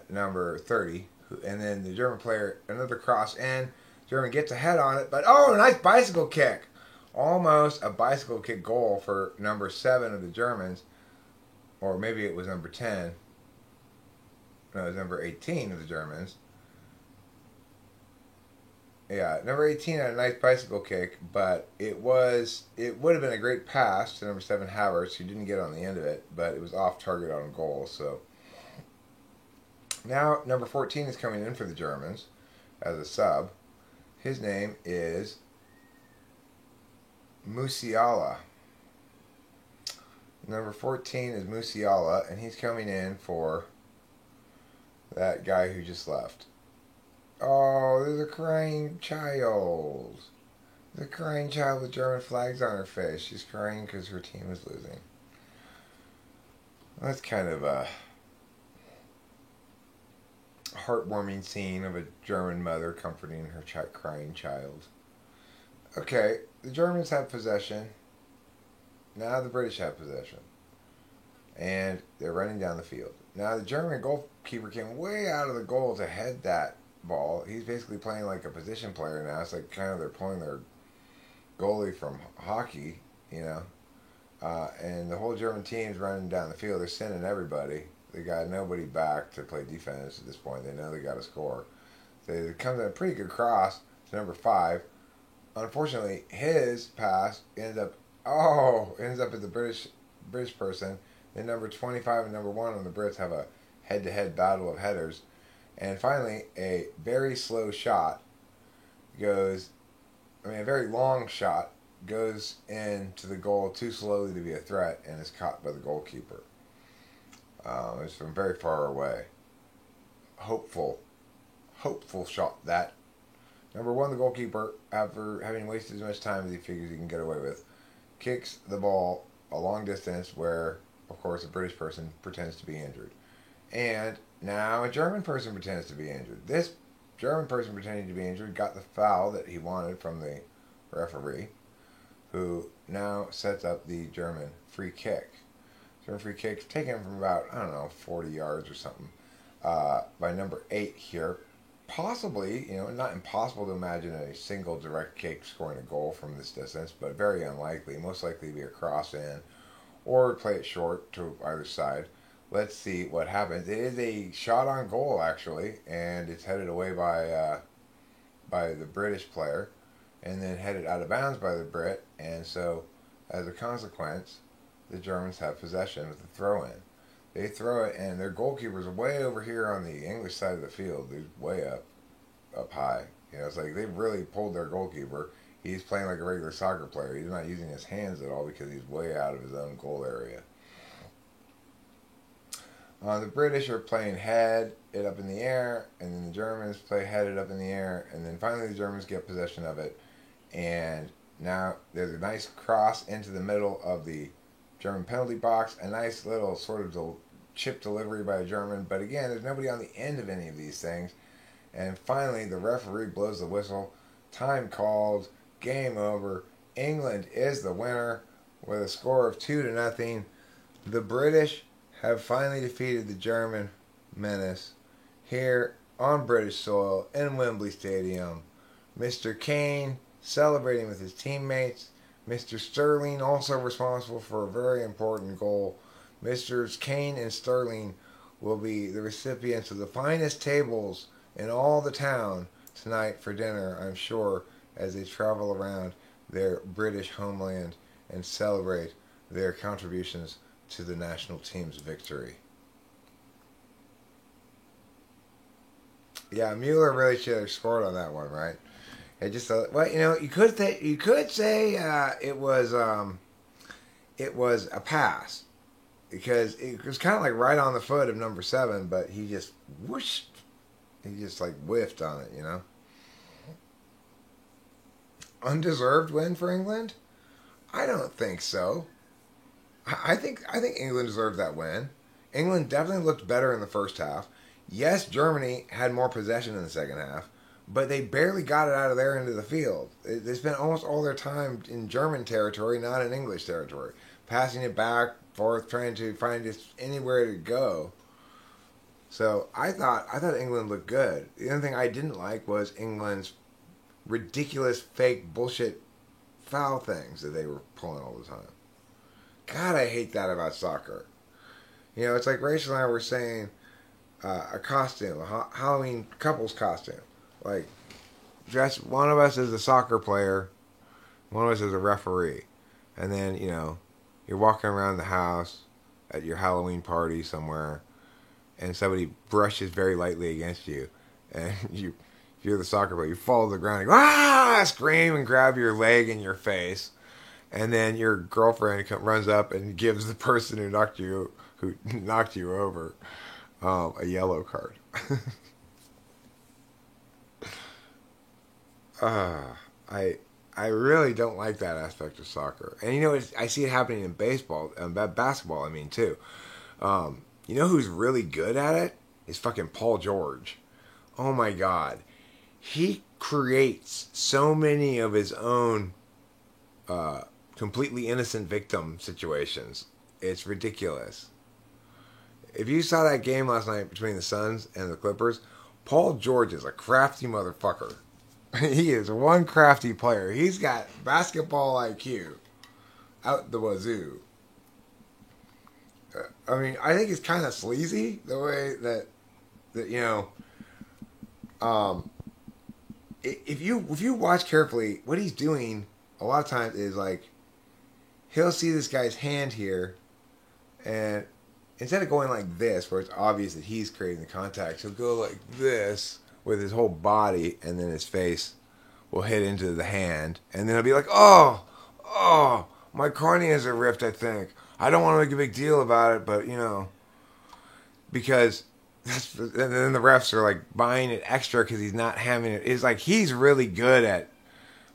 number 30, and then the German player, another cross in. German gets a head on it, but oh, nice bicycle kick. almost a bicycle kick goal for number 7 of the Germans, or maybe it was number 10. No, it was number 18 of the Germans. Yeah, number 18 had a nice bicycle kick, but it would have been a great pass to number 7 Havertz, who didn't get on the end of it, but it was off target on goal. So now number 14 is coming in for the Germans as a sub. His name is Musiala. Number 14 is Musiala, and he's coming in for that guy who just left. Oh, there's a crying child. There's a crying child with German flags on her face. She's crying because her team is losing. That's kind of a heartwarming scene of a German mother comforting her crying child. Okay, the Germans have possession. Now the British have possession. And they're running down the field. Now the German goalkeeper came way out of the goal to head that ball. He's basically playing like a position player now. It's like kind of they're pulling their goalie from hockey, you know. And the whole German team's running down the field. They're sending everybody. They got nobody back to play defense at this point. They know they got to score. So it comes in a pretty good cross to number 5. Unfortunately, his pass ends up at the British person. Then number 25 and number 1 on the Brits have a head-to-head battle of headers. And finally, a very slow shot a very long shot goes into the goal too slowly to be a threat and is caught by the goalkeeper. It's from very far away. Hopeful shot that. Number 1, the goalkeeper, after having wasted as much time as he figures he can get away with, kicks the ball a long distance where, of course, a British person pretends to be injured. And now a German person pretends to be injured. This German person pretending to be injured got the foul that he wanted from the referee, who now sets up the German free kick. German free kick taken from about, 40 yards or something, by number 8 here. Possibly, not impossible to imagine a single direct kick scoring a goal from this distance, but very unlikely. Most likely to be a cross in, or play it short to either side. Let's see what happens. It is a shot on goal, actually, and it's headed away by the British player, and then headed out of bounds by the Brit. And so, as a consequence, the Germans have possession with the throw-in. They throw it, and their goalkeeper's way over here on the English side of the field. He's way up high. It's like they've really pulled their goalkeeper. He's playing like a regular soccer player. He's not using his hands at all because he's way out of his own goal area. The British are playing head it up in the air, and then the Germans play head it up in the air, and then finally the Germans get possession of it. And now there's a nice cross into the middle of the German penalty box, a nice little sort of chip delivery by a German, but again, there's nobody on the end of any of these things. And finally, the referee blows the whistle. Time called. Game over. England is the winner with a score of 2-0. The British have finally defeated the German menace here on British soil in Wembley Stadium. Mr. Kane celebrating with his teammates. Mr. Sterling also responsible for a very important goal. Mr. Kane and Sterling will be the recipients of the finest tables in all the town tonight for dinner, I'm sure, as they travel around their British homeland and celebrate their contributions to the national team's victory. Yeah, Mueller really should have scored on that one, right? It just you could say it was a pass because it was kind of like right on the foot of number 7, but he just whiffed on it, Undeserved win for England? I don't think so. I think England deserved that win. England definitely looked better in the first half. Yes, Germany had more possession in the second half, but they barely got it out of their end of the field. They spent almost all their time in German territory, not in English territory, passing it back, forth, trying to find anywhere to go. So I thought England looked good. The only thing I didn't like was England's ridiculous, fake, bullshit foul things that they were pulling all the time. God, I hate that about soccer. You know, it's like Rachel and I were saying a costume, a Halloween couple's costume. Like, dress one of us as a soccer player, one of us as a referee. And then, you know, you're walking around the house at your Halloween party somewhere, and somebody brushes very lightly against you, and if you're the soccer player, you fall to the ground and go, ah, scream and grab your leg and your face. And then your girlfriend runs up and gives the person who knocked you over a yellow card. I really don't like that aspect of soccer. And you know, I see it happening in baseball, basketball. I mean too. You know who's really good at it? Is fucking Paul George. Oh my God, he creates so many of his own completely innocent victim situations. It's ridiculous. If you saw that game last night between the Suns and the Clippers, Paul George is a crafty motherfucker. He is one crafty player. He's got basketball IQ out the wazoo. I mean, I think it's kind of sleazy the way that you know. If you watch carefully, what he's doing a lot of times is like he'll see this guy's hand here, and instead of going like this, where it's obvious that he's creating the contact, he'll go like this with his whole body, and then his face will hit into the hand, and then he'll be like, oh, my corneas are ripped, I think. I don't want to make a big deal about it, but, you know, because, and then the refs are like buying it extra because he's not having it. It's like he's really good at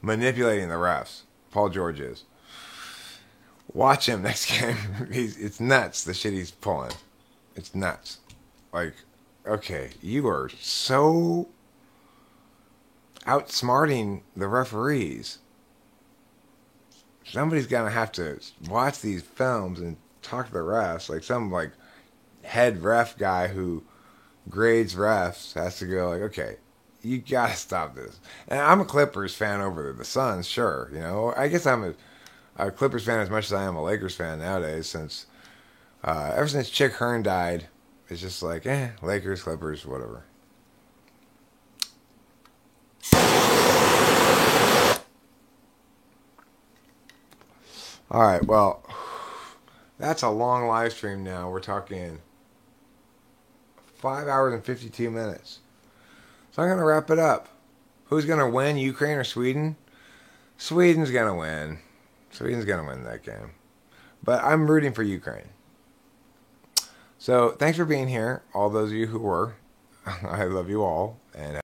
manipulating the refs. Paul George is. Watch him next game. It's nuts, the shit he's pulling. It's nuts. Like, okay, you are so outsmarting the referees. Somebody's gonna have to watch these films and talk to the refs. Like some like head ref guy who grades refs has to go like, okay, you gotta stop this. And I'm a Clippers fan over the Suns, sure. You know, I guess I'm a Clippers fan as much as I am a Lakers fan nowadays. Since ever since Chick Hearn died, it's just like, Lakers, Clippers, whatever. All right, well, that's a long live stream now. We're talking 5 hours and 52 minutes. So I'm going to wrap it up. Who's going to win, Ukraine or Sweden? Sweden's going to win. Sweden's going to win that game. But I'm rooting for Ukraine. So thanks for being here, all those of you who were. I love you all. And